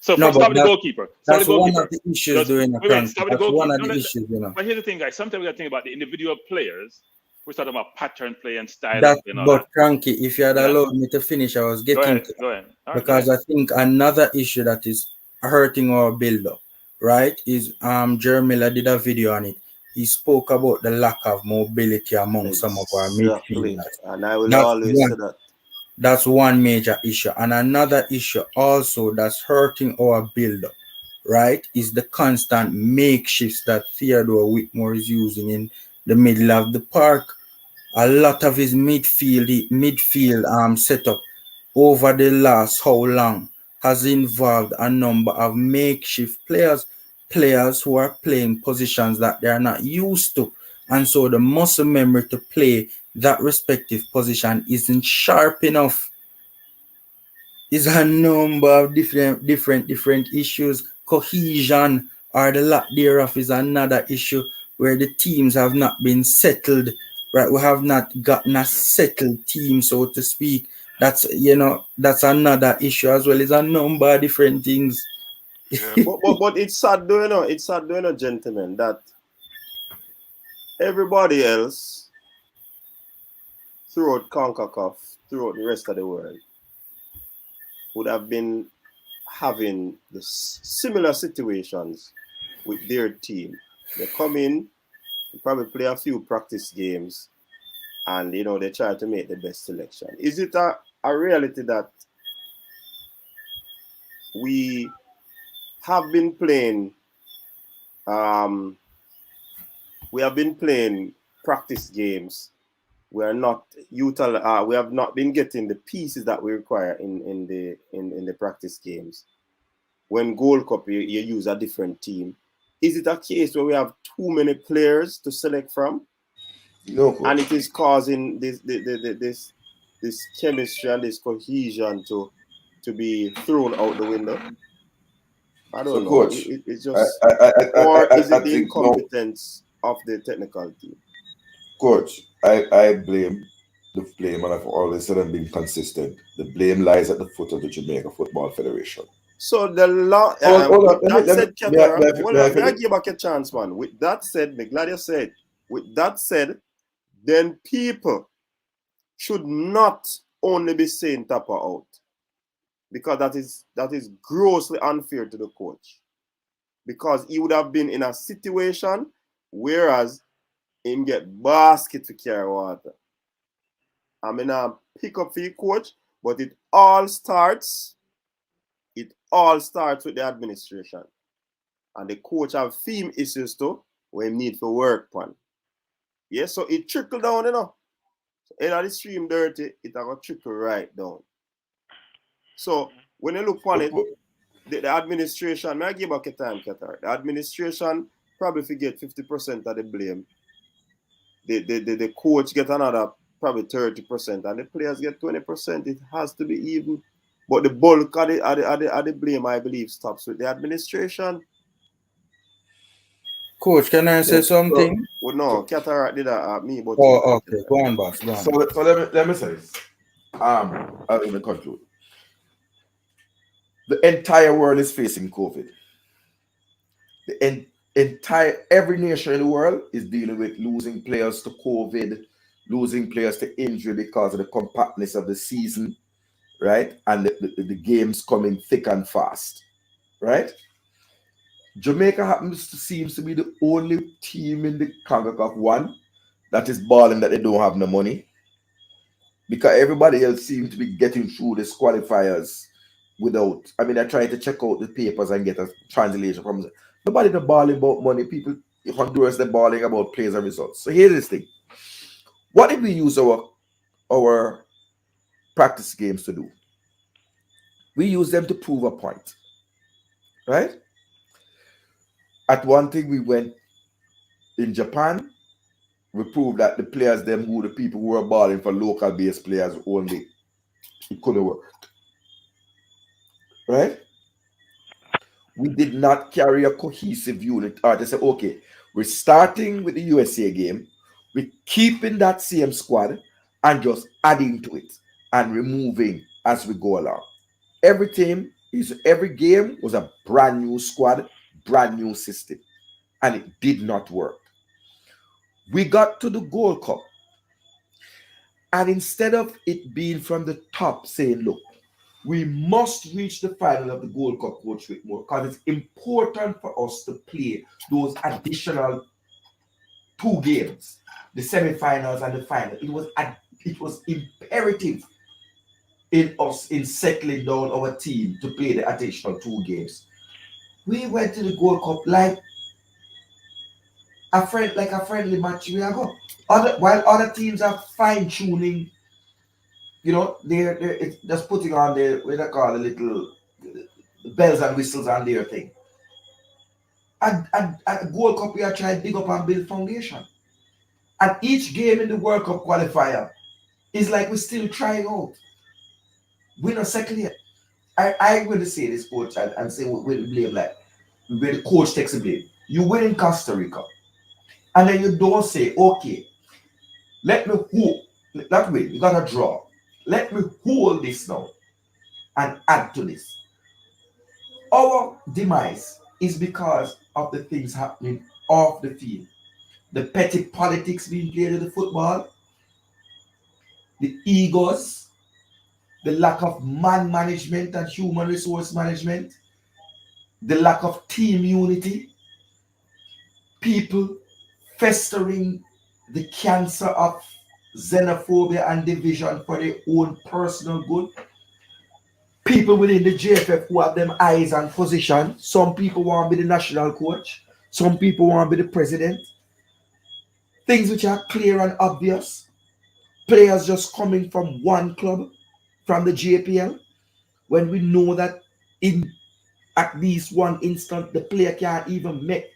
So No, first, but start with the goalkeeper. that's one of the issues doing a Wait, crank. start with the That's one goalkeeper. of the issues, you know. But here's the thing, guys. Sometimes we got to think about the individual players. We're talking about pattern play and style That, of play and all but that. Cranky, if you had Yeah. allowed me to finish, I was getting to Go ahead. All right, because go ahead. I think another issue that is hurting our build up, right, is Jeremy Miller did a video on it. He spoke about the lack of mobility among some of our Exactly. midfielders. And I will always say that. That's one major issue. And another issue also that's hurting our build up, right, is the constant makeshifts that Theodore Whitmore is using in the middle of the park. A lot of his midfield setup over the last how long has involved a number of makeshift players who are playing positions that they are not used to, and so the muscle memory to play that respective position isn't sharp enough. Is a number of different issues. Cohesion or the lack thereof is another issue where the teams have not been settled. Right, we have not gotten a settled team, so to speak. That's another issue as well. It's a number of different things. Yeah. but it's sad though, you know. It's sad though, you know, gentlemen, that everybody else throughout CONCACAF, throughout the rest of the world, would have been having the similar situations with their team. They come in, they probably play a few practice games, and they try to make the best selection. Is it a reality that we have been playing practice games? We have not been getting the pieces that we require in the practice games. When Gold Cup, you use a different team. Is it a case where we have too many players to select from? No. And it is causing this chemistry and this cohesion to be thrown out the window? I don't know. Coach, It's just, or is it the incompetence of the technical team? Coach, I blame the blame, and I've always said I'm being consistent. The blame lies at the foot of the Jamaica Football Federation. So the law. May I give back a chance, man? With that said, me glad you said. With that said, then people should not only be saying Tapper out. Because that is grossly unfair to the coach. Because he would have been in a situation whereas him get basket to carry water. I mean, pick up for your coach, but it all starts with the administration. And the coach have theme issues too, where he need to work on. Yeah, so it trickle down, you know. So either the stream dirty, it will trickle right down. So when you look on it, the administration, may I give back a time, Qatar. The administration probably forget 50% of the blame. The coach get another probably 30%, and the players get 20%. It has to be even. But the bulk of the blame, I believe, stops with the administration. Coach, can I say something? Well, no, Qatar did me, but oh, okay. Go on, boss. Go on. So let me say this. Let me conclude. The entire world is facing COVID. The entire every nation in the world is dealing with losing players to COVID, losing players to injury because of the compactness of the season, right? And the games coming thick and fast, right? Jamaica seems to be the only team in the CONCACAF one that is balling that they don't have no money, because everybody else seems to be getting through this qualifiers without. I mean, I tried to check out the papers and get a translation from them. Nobody the balling about money. People in Honduras they're balling about players and results. So here's this thing. What did we use our practice games to do? We use them to prove a point, right? At one thing we went in Japan, we proved that the players, the people who were balling for local based players only, it couldn't work. Right? We did not carry a cohesive unit. Or they say, okay, we're starting with the USA game, we're keeping that same squad and just adding to it and removing as we go along. Every game was a brand new squad, brand new system, and it did not work. We got to the Gold Cup, and instead of it being from the top saying, look, we must reach the final of the Gold Cup, Coach Whitmore, because it's important for us to play those additional 2 games, the semifinals and the final. It was imperative in us in settling down our team to play the additional 2 games. We went to the Gold Cup like a friendly match. We are go. While other teams are fine tuning, you know, they're just putting on the what they call the little bells and whistles on their thing. At Gold Cup, we are trying to dig up and build foundation. And each game in the World Cup qualifier is like we're still trying out. We're not second yet. I'm going to say this, coach, and say we blame like where the coach takes the blame. You win in Costa Rica, and then you don't say, okay, let me hold that way. You got to draw. Let me hold this now and add to this. Our demise is because of the things happening off the field. The petty politics being played in the football, the egos, the lack of man management and human resource management, the lack of team unity, people festering the cancer of xenophobia and division for their own personal good. People within the JFF who have them eyes and position. Some people want to be the national coach. Some people want to be the president. Things which are clear and obvious. Players just coming from one club, from the JPL, when we know that in at least one instant the player can't even make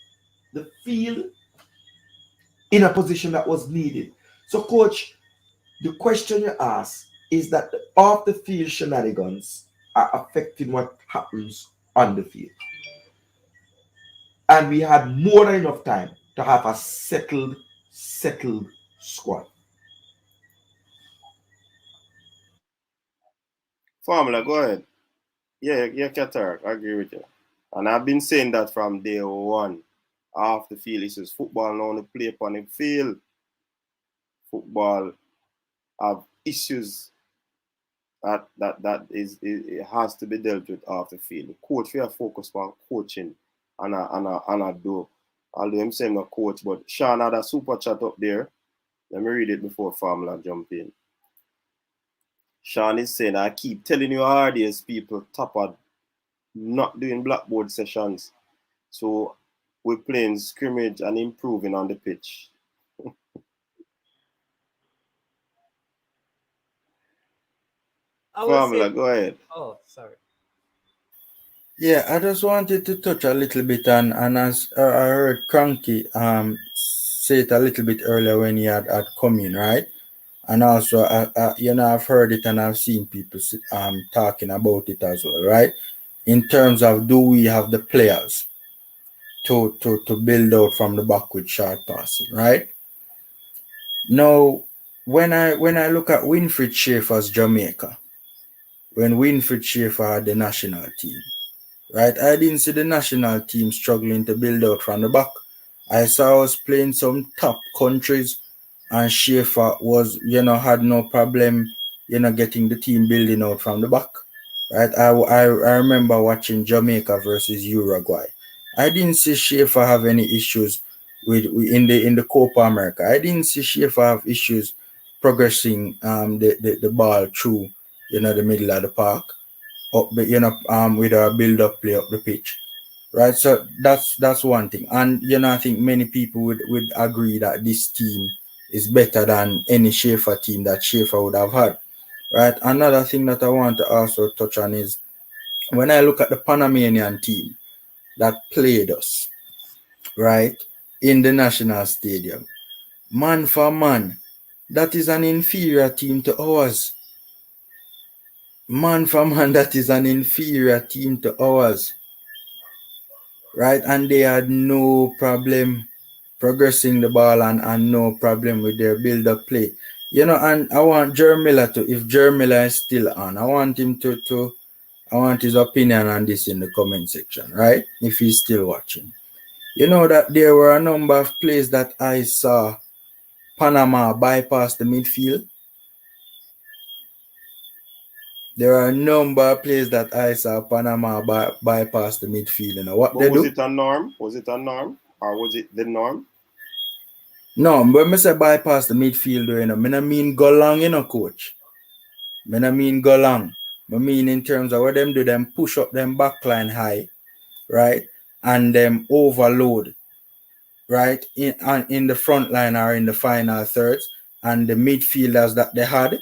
the field in a position that was needed. So, coach, the question you ask is that the off the field shenanigans are affecting what happens on the field. And we had more than enough time to have a settled squad. Formula, go ahead. Yeah, Qatar, I agree with you. And I've been saying that from day one. Off the field issues. Football now only play upon the field. Football have issues That is it has to be dealt with off the field. The coach we are focused on coaching and I do. Although I'm saying not coach, but Sean had a super chat up there. Let me read it before Formula jump in. Sean is saying, I keep telling you RDS people Tapper not doing blackboard sessions. So we're playing scrimmage and improving on the pitch. Formula, go ahead. Oh, sorry. Yeah, I just wanted to touch a little bit on, and as I heard Cranky say it a little bit earlier when he had come in, right? And also, I've heard it and I've seen people talking about it as well, right? In terms of, do we have the players to build out from the back with short passing, right? Now, when I look at Winfried Schaefer's Jamaica, when Winfried Schaefer had the national team, right? I didn't see the national team struggling to build out from the back. I saw us playing some top countries, and Schaefer was, had no problem, getting the team building out from the back, right? I remember watching Jamaica versus Uruguay. I didn't see Schaefer have any issues with in the Copa America. I didn't see Schaefer have issues progressing the ball through, the middle of the park up with our build up play up the pitch, right? So that's one thing. And I think many people would agree that this team is better than any Schaefer team that Schaefer would have had, right? Another thing that I want to also touch on is when I look at the Panamanian team that played us, right, in the national stadium, man for man, that is an inferior team to ours. Man for man, that is an inferior team to ours, right? And they had no problem progressing the ball and no problem with their build-up play. And I want Jerry Miller if Jerry Miller is still on, I want him I want his opinion on this in the comment section, right? If he's still watching. That there were a number of plays that I saw Panama bypass the midfield. There are a number of plays that I saw Panama bypass the midfield. What but they was do? it a norm? Was it a norm? Or was it the norm? No, when I say bypass the midfield, I mean go long, coach. I mean go long. I mean in terms of what them do, them push up them backline high, right? And them overload, right? In the front line or in the final thirds. And the midfielders that they had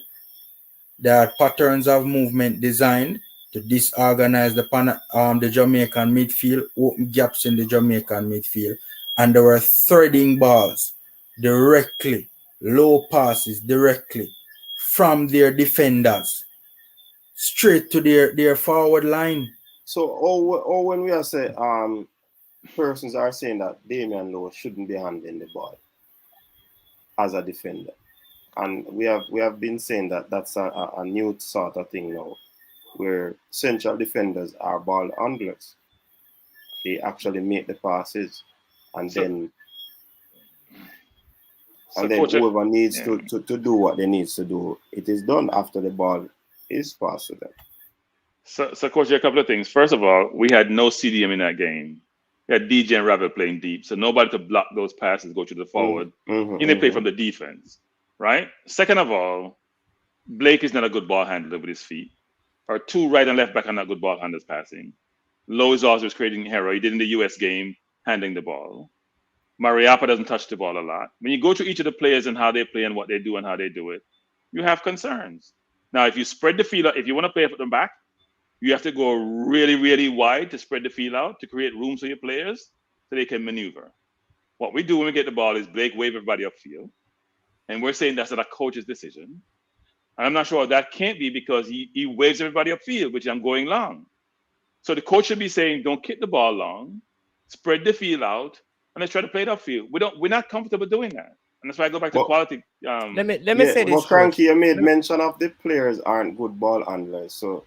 patterns of movement designed to disorganize the Jamaican midfield, open gaps in the Jamaican midfield, and they were threading balls directly, low passes directly from their defenders straight to their forward line. So, when we are saying persons are saying that Damian Lowe shouldn't be handling the ball as a defender, and we have been saying that that's a new sort of thing now, where central defenders are ball handlers. They actually make the passes, and then whoever needs to do what they need to do, it is done after the ball is passed to them. So Coach, a couple of things. First of all, we had no CDM in that game. We had DJ and Rabbit playing deep, so nobody could block those passes, go to the forward. They play from the defense, right? Second of all, Blake is not a good ball handler with his feet. Our two right and left back are not good ball handlers passing. Lowe is also creating error. He did in the US game, handling the ball. Mariappa doesn't touch the ball a lot. When you go to each of the players and how they play and what they do and how they do it, you have concerns. Now, if you spread the field out, if you want to play for them back, you have to go really, really wide to spread the field out to create room for your players so they can maneuver. What we do when we get the ball is Blake wave everybody upfield. And we're saying that's not a coach's decision. And I'm not sure that can't be because he waves everybody upfield, which I'm going long. So the coach should be saying, don't kick the ball long, spread the field out, and let's try to play it upfield. We're not comfortable doing that. And that's why I go back to quality. Let me say this. But Frankie, you made mention of the players aren't good ball handlers. So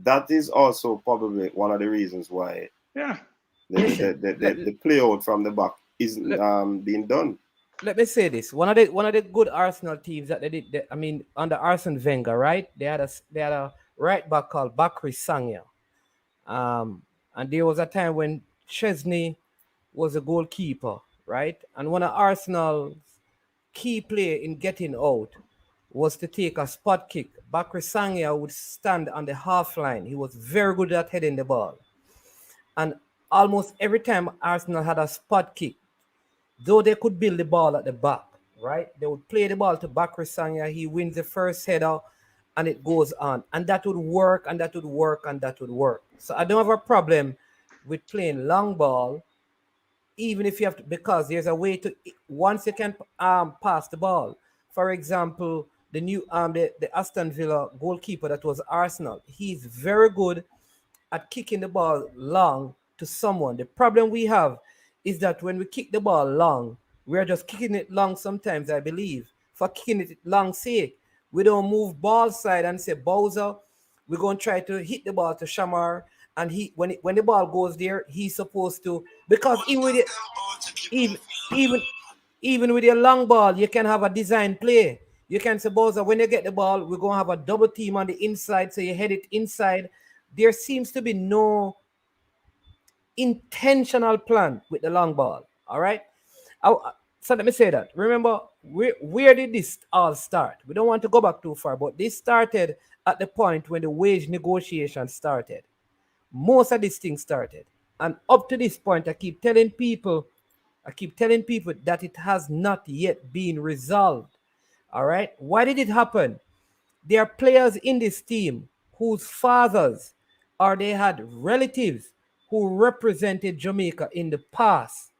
that is also probably one of the reasons why the play out from the back isn't being done. let me say this. One of the good Arsenal teams that they did, I mean, under Arsene Wenger, right? They had a right back called Bakri Sangya. And there was a time when Chesney was a goalkeeper, right? And one of Arsenal's key player in getting out was to take a spot kick. Bakri Sangya would stand on the half line. He was very good at heading the ball. And almost every time Arsenal had a spot kick, though they could build the ball at the back, right? They would play the ball to Bakri Sangya. He wins the first header and it goes on. And that would work, and that would work, and that would work. So I don't have a problem with playing long ball, even if you have to, because there's a way to, once you can pass the ball. For example, the Aston Villa goalkeeper that was Arsenal, he's very good at kicking the ball long to someone. The problem we have is that when we kick the ball long, we're just kicking it long sometimes, I believe, for kicking it long sake. We don't move ball side and say, Bowser, we're going to try to hit the ball to Shamar. And when the ball goes there, he's supposed to, because even, even, even with your long ball, you can have a design play. You can say, Bowser, when you get the ball, we're going to have a double team on the inside, so you head it inside. There seems to be no intentional plan with the long ball. All right. So let me say that. Remember, where did this all start? We don't want to go back too far, but this started at the point when the wage negotiation started. Most of these things started. And up to this point, I keep telling people that it has not yet been resolved. All right. Why did it happen? There are players in this team whose fathers or they had relatives who represented Jamaica in the past.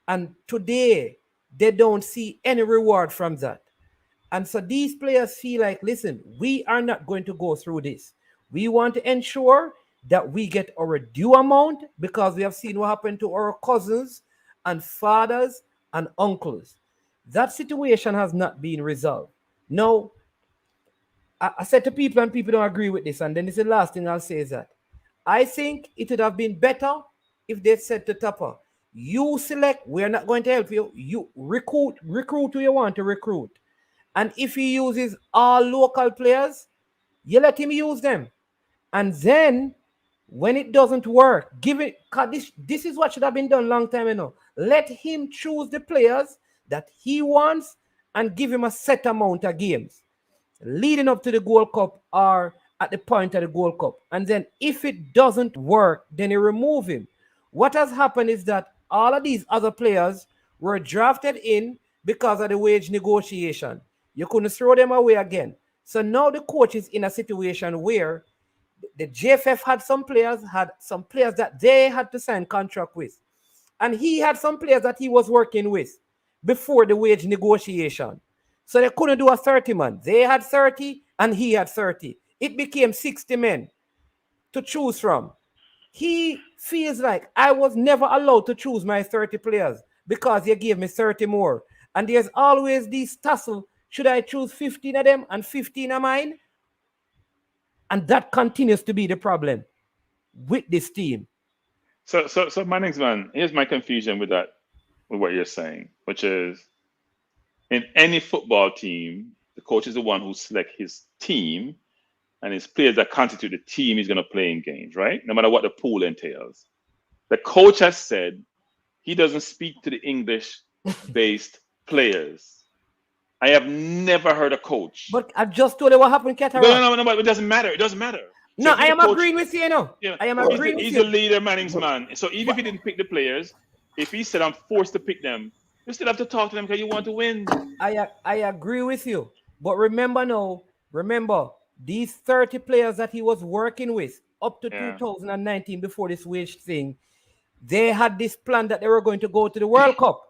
And today, they don't see any reward from that. And so these players feel like, listen, we are not going to go through this. We want to ensure that we get our due amount, because we have seen what happened to our cousins and fathers and uncles. That situation has not been resolved. Now, I said to people, and people don't agree with this, and then this is the last thing I'll say is that I think it would have been better if they said to Tupper, you select, we're not going to help you. You recruit who you want to recruit. And if he uses all local players, you let him use them. And then when it doesn't work, give it, because this is what should have been done long time ago. Let him choose the players that he wants and give him a set amount of games leading up to the Gold Cup or at the point of the Gold Cup. And then if it doesn't work, then you remove him. What has happened is that all of these other players were drafted in because of the wage negotiation. You couldn't throw them away again. So now the coach is in a situation where the JFF had some players that they had to sign contract with. And he had some players that he was working with before the wage negotiation. So they couldn't do a 30 man. They had 30 and he had 30. It became 60 men to choose from. He feels like I was never allowed to choose my 30 players because you gave me 30 more. And there's always this tussle. Should I choose 15 of them and 15 of mine? And that continues to be the problem with this team. So Mannings, man, here's my confusion with that, with what you're saying, which is in any football team, the coach is the one who selects his team, and his players that constitute the team he's going to play in games, right? No matter what the pool entails. The coach has said he doesn't speak to the English-based players. I have never heard a coach. But I just told you what happened, Catara. No, but it doesn't matter. It doesn't matter. No, I am agreeing with you, I am agreeing with you. He's a leader, Mannings, man. So even if he didn't pick the players, if he said, I'm forced to pick them, you still have to talk to them because you want to win. I agree with you. But remember, these 30 players that he was working with up to 2019 before this wage thing, they had this plan that they were going to go to the World Cup.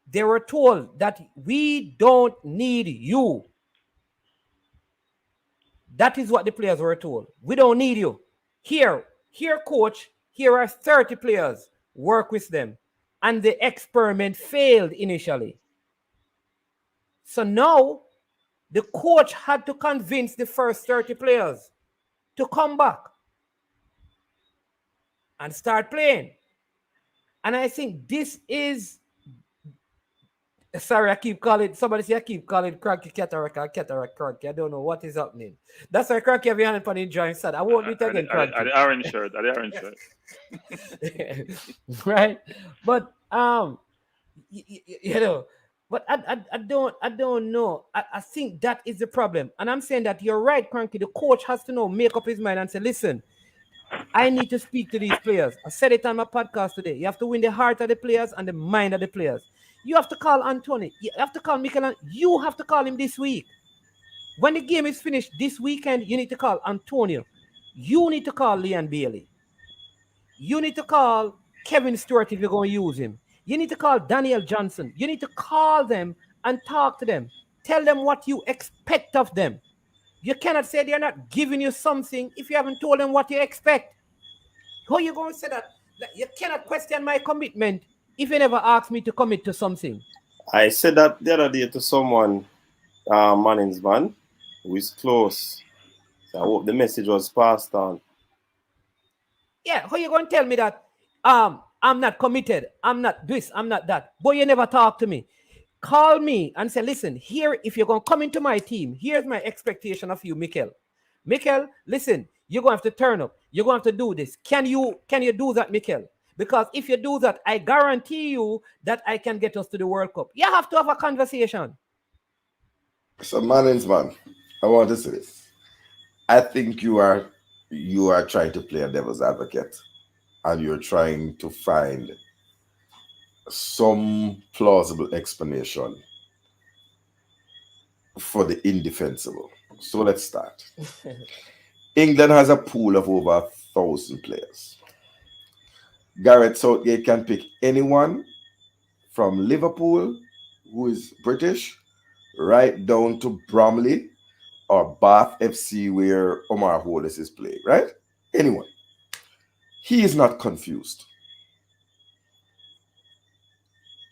They were told that we don't need you. That is what the players were told. We don't need you. Here, coach, here are 30 players. Work with them. And the experiment failed initially. So now, the coach had to convince the first 30 players to come back and start playing. And I think this is Sorry, I keep calling. Somebody say I keep calling Cranky Cataract and Cataract Cranky. I don't know what is happening. That's why Cranky have your hand upon the joint side. I won't do it again, Cranky. The orange shirt. The orange shirt. Right? But you know, but I don't know. I think that is the problem. And I'm saying that you're right, Cranky. The coach has to know, make up his mind and say, listen, I need to speak to these players. I said it on my podcast today. You have to win the heart of the players and the mind of the players. You have to call Anthony. You have to call Mikel. You have to call him this week. When the game is finished this weekend, you need to call Antonio. You need to call Leon Bailey. You need to call Kevin Stewart if you're going to use him. You need to call Daniel Johnson. You need to call them and talk to them. Tell them what you expect of them. You cannot say they're not giving you something if you haven't told them what you expect. How are you going to say that? You cannot question my commitment if you never ask me to commit to something. I said that the other day to someone, Mannings man, who is close. So I hope the message was passed on. Yeah, how are you going to tell me that I'm not committed, I'm not this, I'm not that, but you never talk to me? Call me and say, listen, here, if you're going to come into my team, here's my expectation of you, Mikel. Mikel, listen, you're going to have to turn up. You're going to have to do this. Can you do that, Mikel? Because if you do that, I guarantee you that I can get us to the World Cup. You have to have a conversation. So, Mannings, man, I want to say this. I think you are trying to play a devil's advocate, and you're trying to find some plausible explanation for the indefensible. So let's start. England has a pool of over 1,000 players. Gareth Southgate can pick anyone from Liverpool, who is British, right down to Bromley or Bath FC, where Omar Hollis is playing, right? Anyone. He is not confused.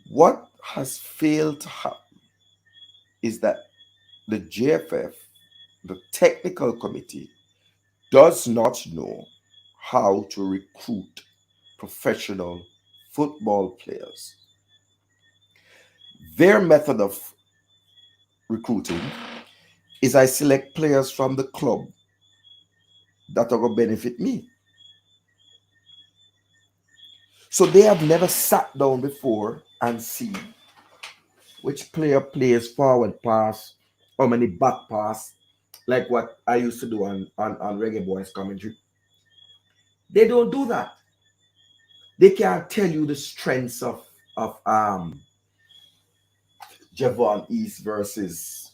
What has failed to happen is that the JFF, the technical committee, does not know how to recruit professional football players. Their method of recruiting is I select players from the club that are going to benefit me. So they have never sat down before and see which player plays forward pass, how many back pass, like what I used to do on Reggae Boyz commentary. They don't do that. They can't tell you the strengths of Javon East versus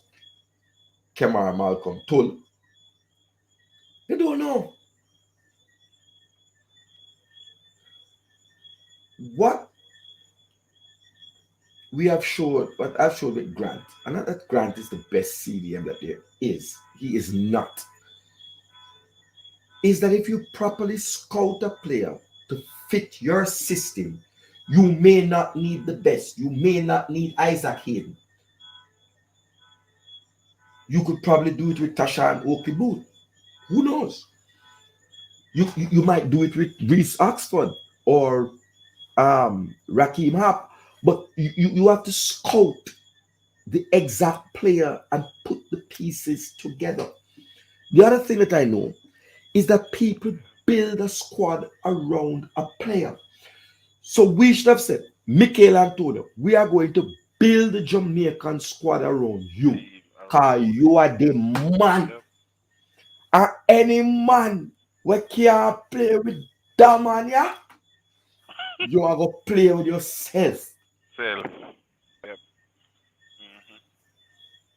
Kemar Malcolm Tull. They don't know. What we have showed, what I've showed with Grant, and not that Grant is the best CDM that there is. He is not. Is that if you properly scout a player to fit your system, you may not need the best. You may not need Isaac Hayden. You could probably do it with Tashan Okibu. Who knows? You might do it with Reese Oxford or Raheem Hap, but you have to scout the exact player and put the pieces together. The other thing that I know is that people build a squad around a player. So we should have said, Mikel Antonio, we are going to build the Jamaican squad around you, because you are the man. And any man who can't play with that man, yeah, you are going to play with yourself. Self. Yep.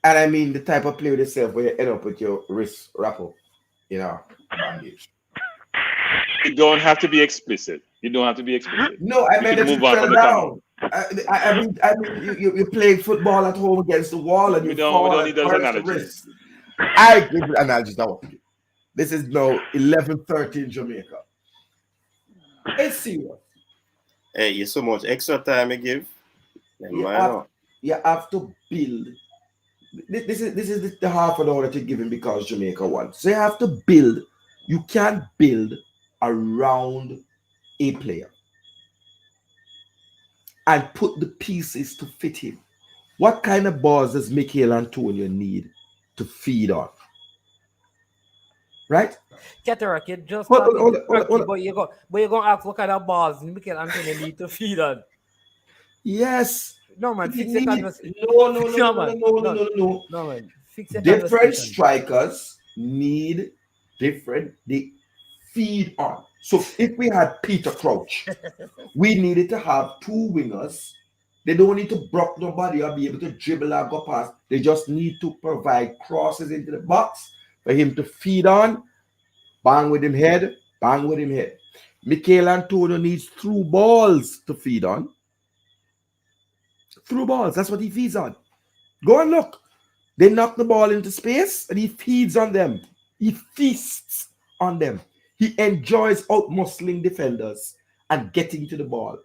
And I mean the type of play with yourself where you end up with your wrist wrap up, bandage. You don't have to be explicit. You don't have to be explicit. No, I mean, move on from the comment. I mean, you play football at home against the wall and We you don't fall need and those hurt the analogies. wrist. I give the analogies now. This is now 11:30 in Jamaica. It's serious. Hey, you so much extra time you give. You have to build. This is the half an hour that you're giving because Jamaica won. So you have to build. You can't build around a player and put the pieces to fit him. What kind of balls does Mikel Antonio need to feed on? Right? Cataract, you just Hold talking on, to Cracky, but you're gonna ask what kind of balls Mikel Antonio need to feed on. Yes. No man, He fix your need conversation. no. Man, fix your Different conversation. strikers need different they feed on. So if we had Peter Crouch, we needed to have two wingers. They don't need to block nobody or be able to dribble or go past. They just need to provide crosses into the box for him to feed on. Bang with him head, bang with him head. Mikel Antonio needs through balls to feed on. Through balls, that's what he feeds on. Go and look. They knock the ball into space and he feeds on them. He feasts on them. He enjoys out-muscling defenders and getting to the ball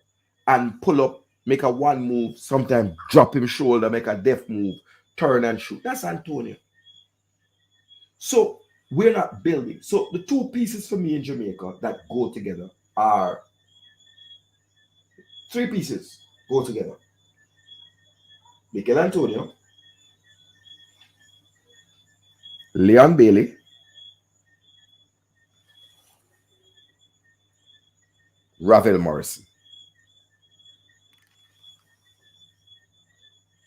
and pull up, make a one move, sometimes drop him shoulder, make a deft move, turn and shoot. That's Antonio. So we're not building. So the two pieces for me in Jamaica that go together are three pieces go together. Mikel Antonio, Leon Bailey, Ravel Morrison,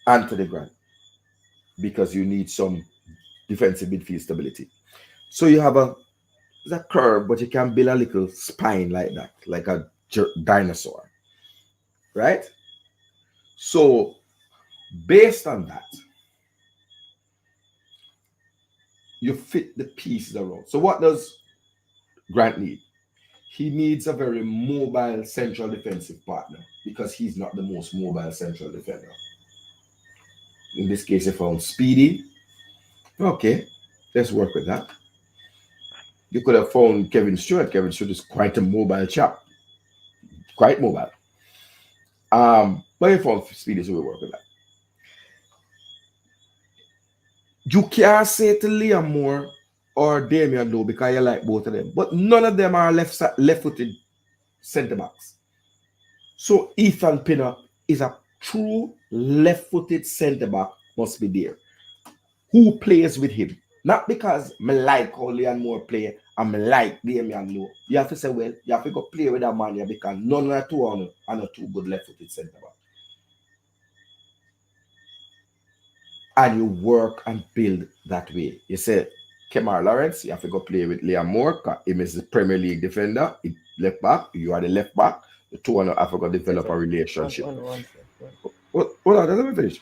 Anthony Grant, because you need some defensive midfield stability. So you have a curve, but you can build a little spine like that, like a dinosaur, right? So based on that, you fit the pieces around. So what does Grant need? He needs a very mobile central defensive partner because he's not the most mobile central defender. In this case, he found Speedy. Okay, let's work with that. You could have found Kevin Stewart. Kevin Stewart is quite a mobile chap. Quite mobile. But you found Speedy, so we work with that. You can't say to Liam Moore or Damian Lowe because you like both of them. But none of them are left-footed centre backs. So Ethan Pinnock is a true left-footed centre back, must be there. Who plays with him? Not because I like how Liam Moore play and I like Damian Lowe. You have to say, well, you have to go play with that man here because none of the two are not too good left-footed centre back. And you work and build that way. You say, Kemar Lawrence, you have to go play with Liam Moore because he is the Premier League defender. He left back, you are the left back. The two have to go develop a relationship. Hold on, let me finish.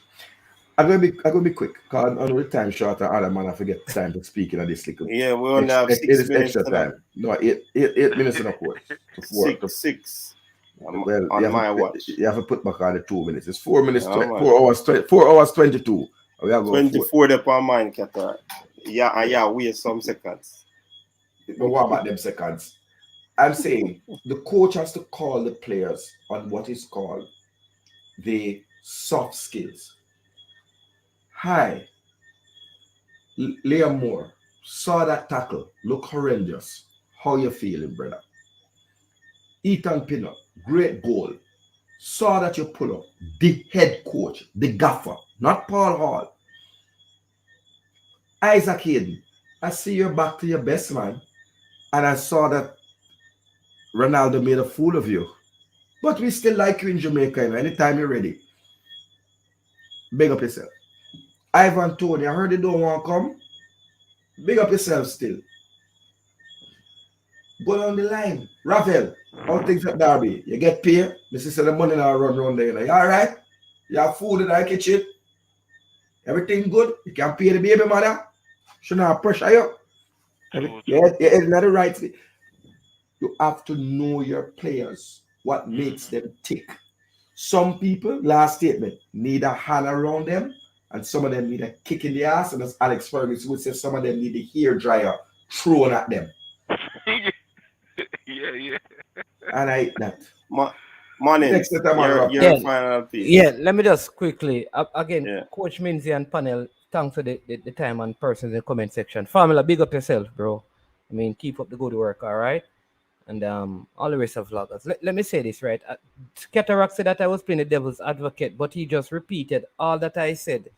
I'm gonna be quick because I know the time short and other man I forget time to speak in this little. Yeah, we only have 6 minutes. It is extra time. No, 8 minutes in a course. Six. Well, on my watch. You have to put back on the 2 minutes. It's 4 minutes, 4 hours 22. We have 24 upon mine, Qatar. Yeah, wait some seconds. But what about them seconds? I'm saying the coach has to call the players on what is called the soft skills. Hi, Liam Moore, saw that tackle, look horrendous. How you feeling, brother? Ethan Pinnock, great goal. Saw that you pull up. The head coach, the gaffer, not Paul Hall. Isaac Hayden, I see you're back to your best man, and I saw that Ronaldo made a fool of you. But we still like you in Jamaica, anytime you're ready. Big up yourself. Ivan Tony, I heard you don't want to come. Big up yourself still. Go down the line. Rafael, how things at Derby? You get paid? Mrs. said the money now run around there. You all right? You have food in the kitchen? Everything good? You can pay the baby mother? Should not pressure you. It's not the right thing. You have to know your players, what makes them tick. Some people, last statement, need a hand around them, and some of them need a kick in the ass, and as Alex Ferguson would say, some of them need a hair dryer thrown at them. Yeah. And I hate that. Morning. Yeah, let me just quickly, again, Coach Minzy and panel, thanks for the time and persons in the comment section. Family, big up yourself, bro. I mean, keep up the good work, all right? and all the rest of vloggers. Let me say this, right? Cataract said that I was playing the devil's advocate, but he just repeated all that I said.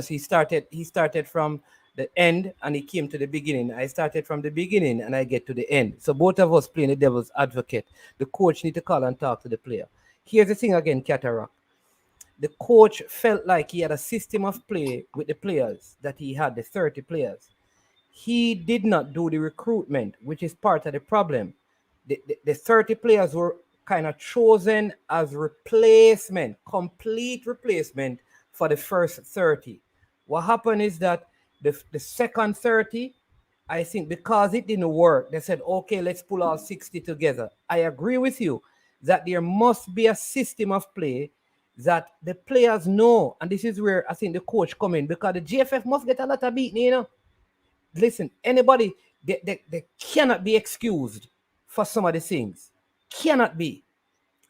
He started from the end and he came to the beginning. I started from the beginning and I get to the end. So both of us playing the devil's advocate. The coach need to call and talk to the player. Here's the thing again, Cataract. The coach felt like he had a system of play with the players, that he had the 30 players. He did not do the recruitment, which is part of the problem. The 30 players were kind of chosen as replacement, complete replacement for the first 30. What happened is that the second 30, I think because it didn't work, they said, okay, let's pull all 60 together. I agree with you that there must be a system of play that the players know. And this is where I think the coach come in, because the GFF must get a lot of beating, you know. Listen, anybody, they cannot be excused for some of the things. Cannot be.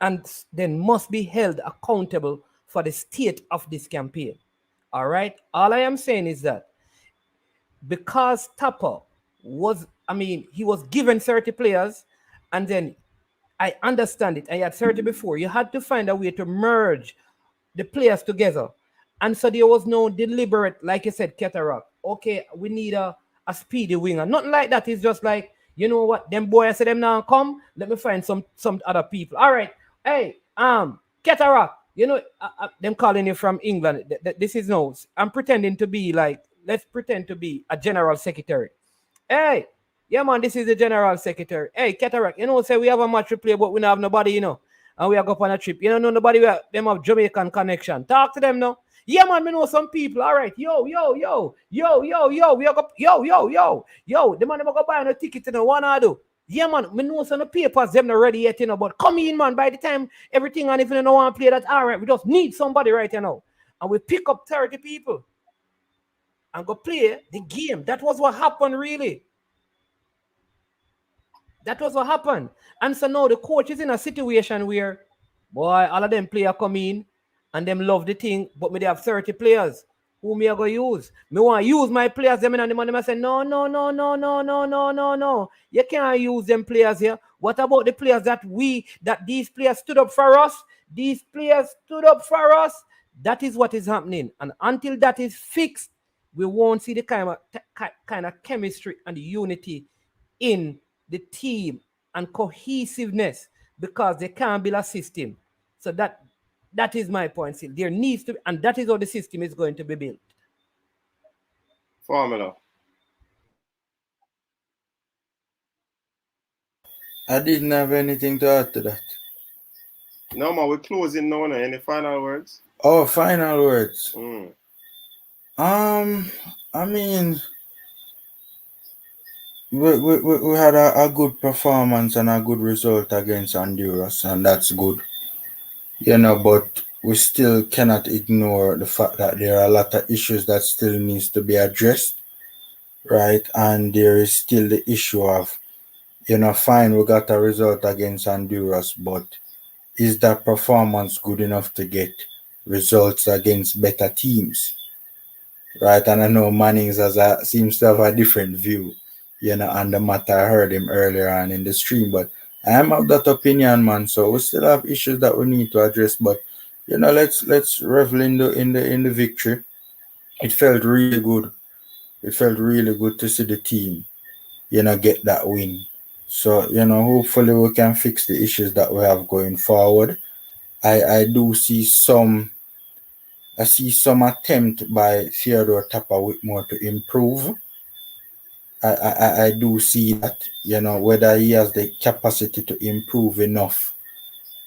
And then must be held accountable for the state of this campaign. All right? All I am saying is that because Tupper he was given 30 players, and then I understand it. I had 30 before. You had to find a way to merge the players together. And so there was no deliberate, like you said, Cataract. Okay, we need a speedy winger. Nothing like that. It's just like, you know what, them boys, I said them now come, let me find some other people. All right. Hey, Cataract, you know, them calling you from England. This is no, I'm pretending to be like, let's pretend to be a general secretary. Hey, yeah, man, this is the general secretary. Hey, Cataract, you know, say we have a match to play, but we don't have nobody, you know. And we are going on a trip. You don't know nobody, them have Jamaican connection. Talk to them now. Yeah, man, we know some people. All right. Yo. We are go, yo. The man never go buy no ticket, you know, one or do. Yeah, man, we know some of the papers, them not ready yet, you know, but come in, man, by the time everything, and if you don't want to play that, all right, we just need somebody right you now. And we pick up 30 people and go play the game. That was what happened, really. That was what happened. And so now the coach is in a situation where, boy, all of them players come in and them love the thing, but me they have 30 players. Who me I go use? Me want to use my players, them and the man, them I say, no. You can't use them players here. What about the players that these players stood up for us? These players stood up for us. That is what is happening. And until that is fixed, we won't see the kind of chemistry and unity in the team and cohesiveness, because they can't build a system. So that is my point. Still, there needs to, and that is how the system is going to be built. Formula. I didn't have anything to add to that. No, man, we're closing now. Any final words? Oh, final words. I mean, we had a good performance and a good result against Honduras, and that's good. You know, but we still cannot ignore the fact that there are a lot of issues that still needs to be addressed, right? And there is still the issue of, you know, fine, we got a result against Honduras, but is that performance good enough to get results against better teams? Right? And I know Mannings seems to have a different view, you know, on the matter. I heard him earlier on in the stream, but I am of that opinion, man. So we still have issues that we need to address, but you know, let's revel in the victory. It felt really good. It felt really good to see the team, you know, get that win. So, you know, hopefully we can fix the issues that we have going forward. I see some attempt by Theodore Tapper Whitmore to improve. I do see that, you know, whether he has the capacity to improve enough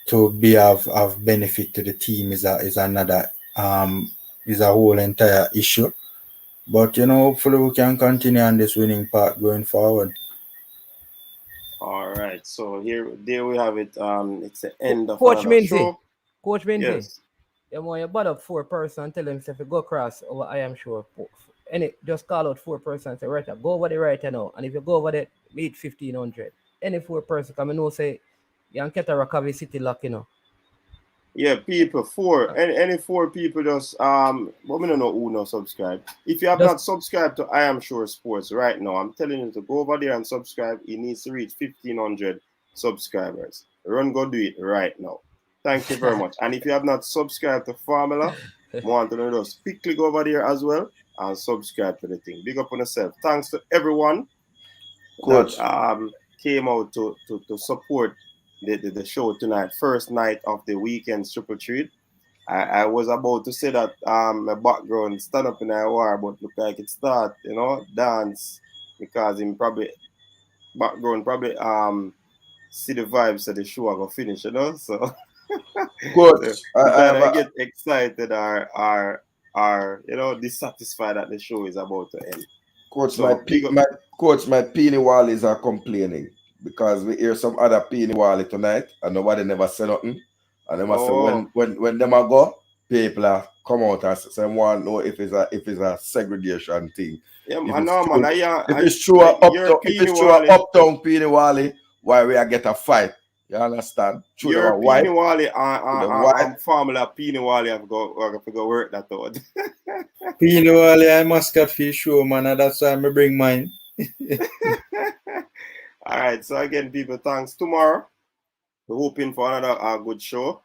to be of benefit to the team is another is a whole entire issue. But you know, hopefully we can continue on this winning path going forward. All right, so there we have it. It's the end of Coach another Minzy. show. Coach Minzy. Yes. You want you bother 4 person and tell them if you go across over I am sure. Just call out 4 person and say, right, go over the right now. And if you go over there, meet 1500. Any 4 person come and know say you can get a Rockaby City lock, you know. Yeah, people, four. Any four people just but we don't know who no subscribe. If you have not subscribed to I Am Sure Sports right now, I'm telling you to go over there and subscribe. It needs to reach 1,500 subscribers. Run, go do it right now. Thank you very much. And if you have not subscribed to Formula, want to know those, quickly go over there as well and subscribe to the thing. Big up on yourself. Thanks to everyone Coach. that came out to support the show tonight. First night of the Weekend TripleTreat. I was about to say that my background stand up in a war, but look like it start, dance, because in probably background probably see the vibes of the show I go finish, so Coach, I get excited or dissatisfied that the show is about to end. Coach, So, my Peony Wallies are complaining because we hear some other Peony Wally tonight and nobody never said nothing. And they must say when them a go, people are come out and say want to know if it's a segregation thing. Yeah, if it's true a uptown Peony Wally, why we are get a fight? You understand? True, you're Peony Wally and Formula Peony Wally have to go work that out. Peony Wally I mascot for show, man, and that's why I bring mine. All right, so again, people, thanks. Tomorrow, we're hoping for another good show.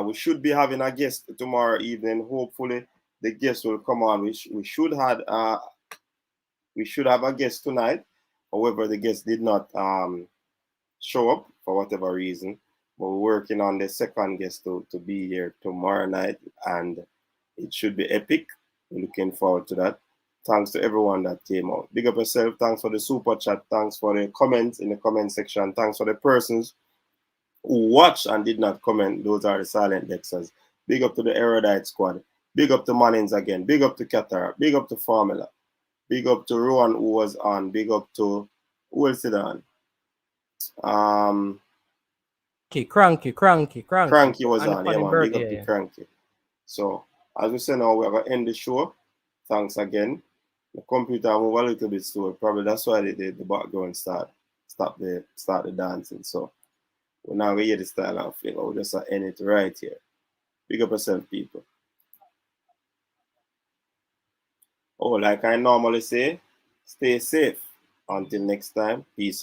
We should be having a guest tomorrow evening. Hopefully, the guest will come on. We should have a guest tonight. However, the guest did not show up for whatever reason. But we're working on the second guest to be here tomorrow night, and it should be epic. We're looking forward to that. Thanks to everyone that came out. Big up yourself. Thanks for the super chat. Thanks for the comments in the comment section. Thanks for the persons who watched and did not comment. Those are the silent Dexers. Big up to the Erudite squad. Big up to Mannings again. Big up to Qatar. Big up to Formula. Big up to Rowan who was on. Big up to who else is on? Cranky was on. Yeah, man. Big up to Cranky. So as we say now, we're gonna end the show. Thanks again. The computer move a little bit slow. Probably that's why the background start the dancing. So we're now gonna hear the style and flavor. We'll just end it right here. Big up yourself, people. Oh, like I normally say, stay safe. Until next time, peace out.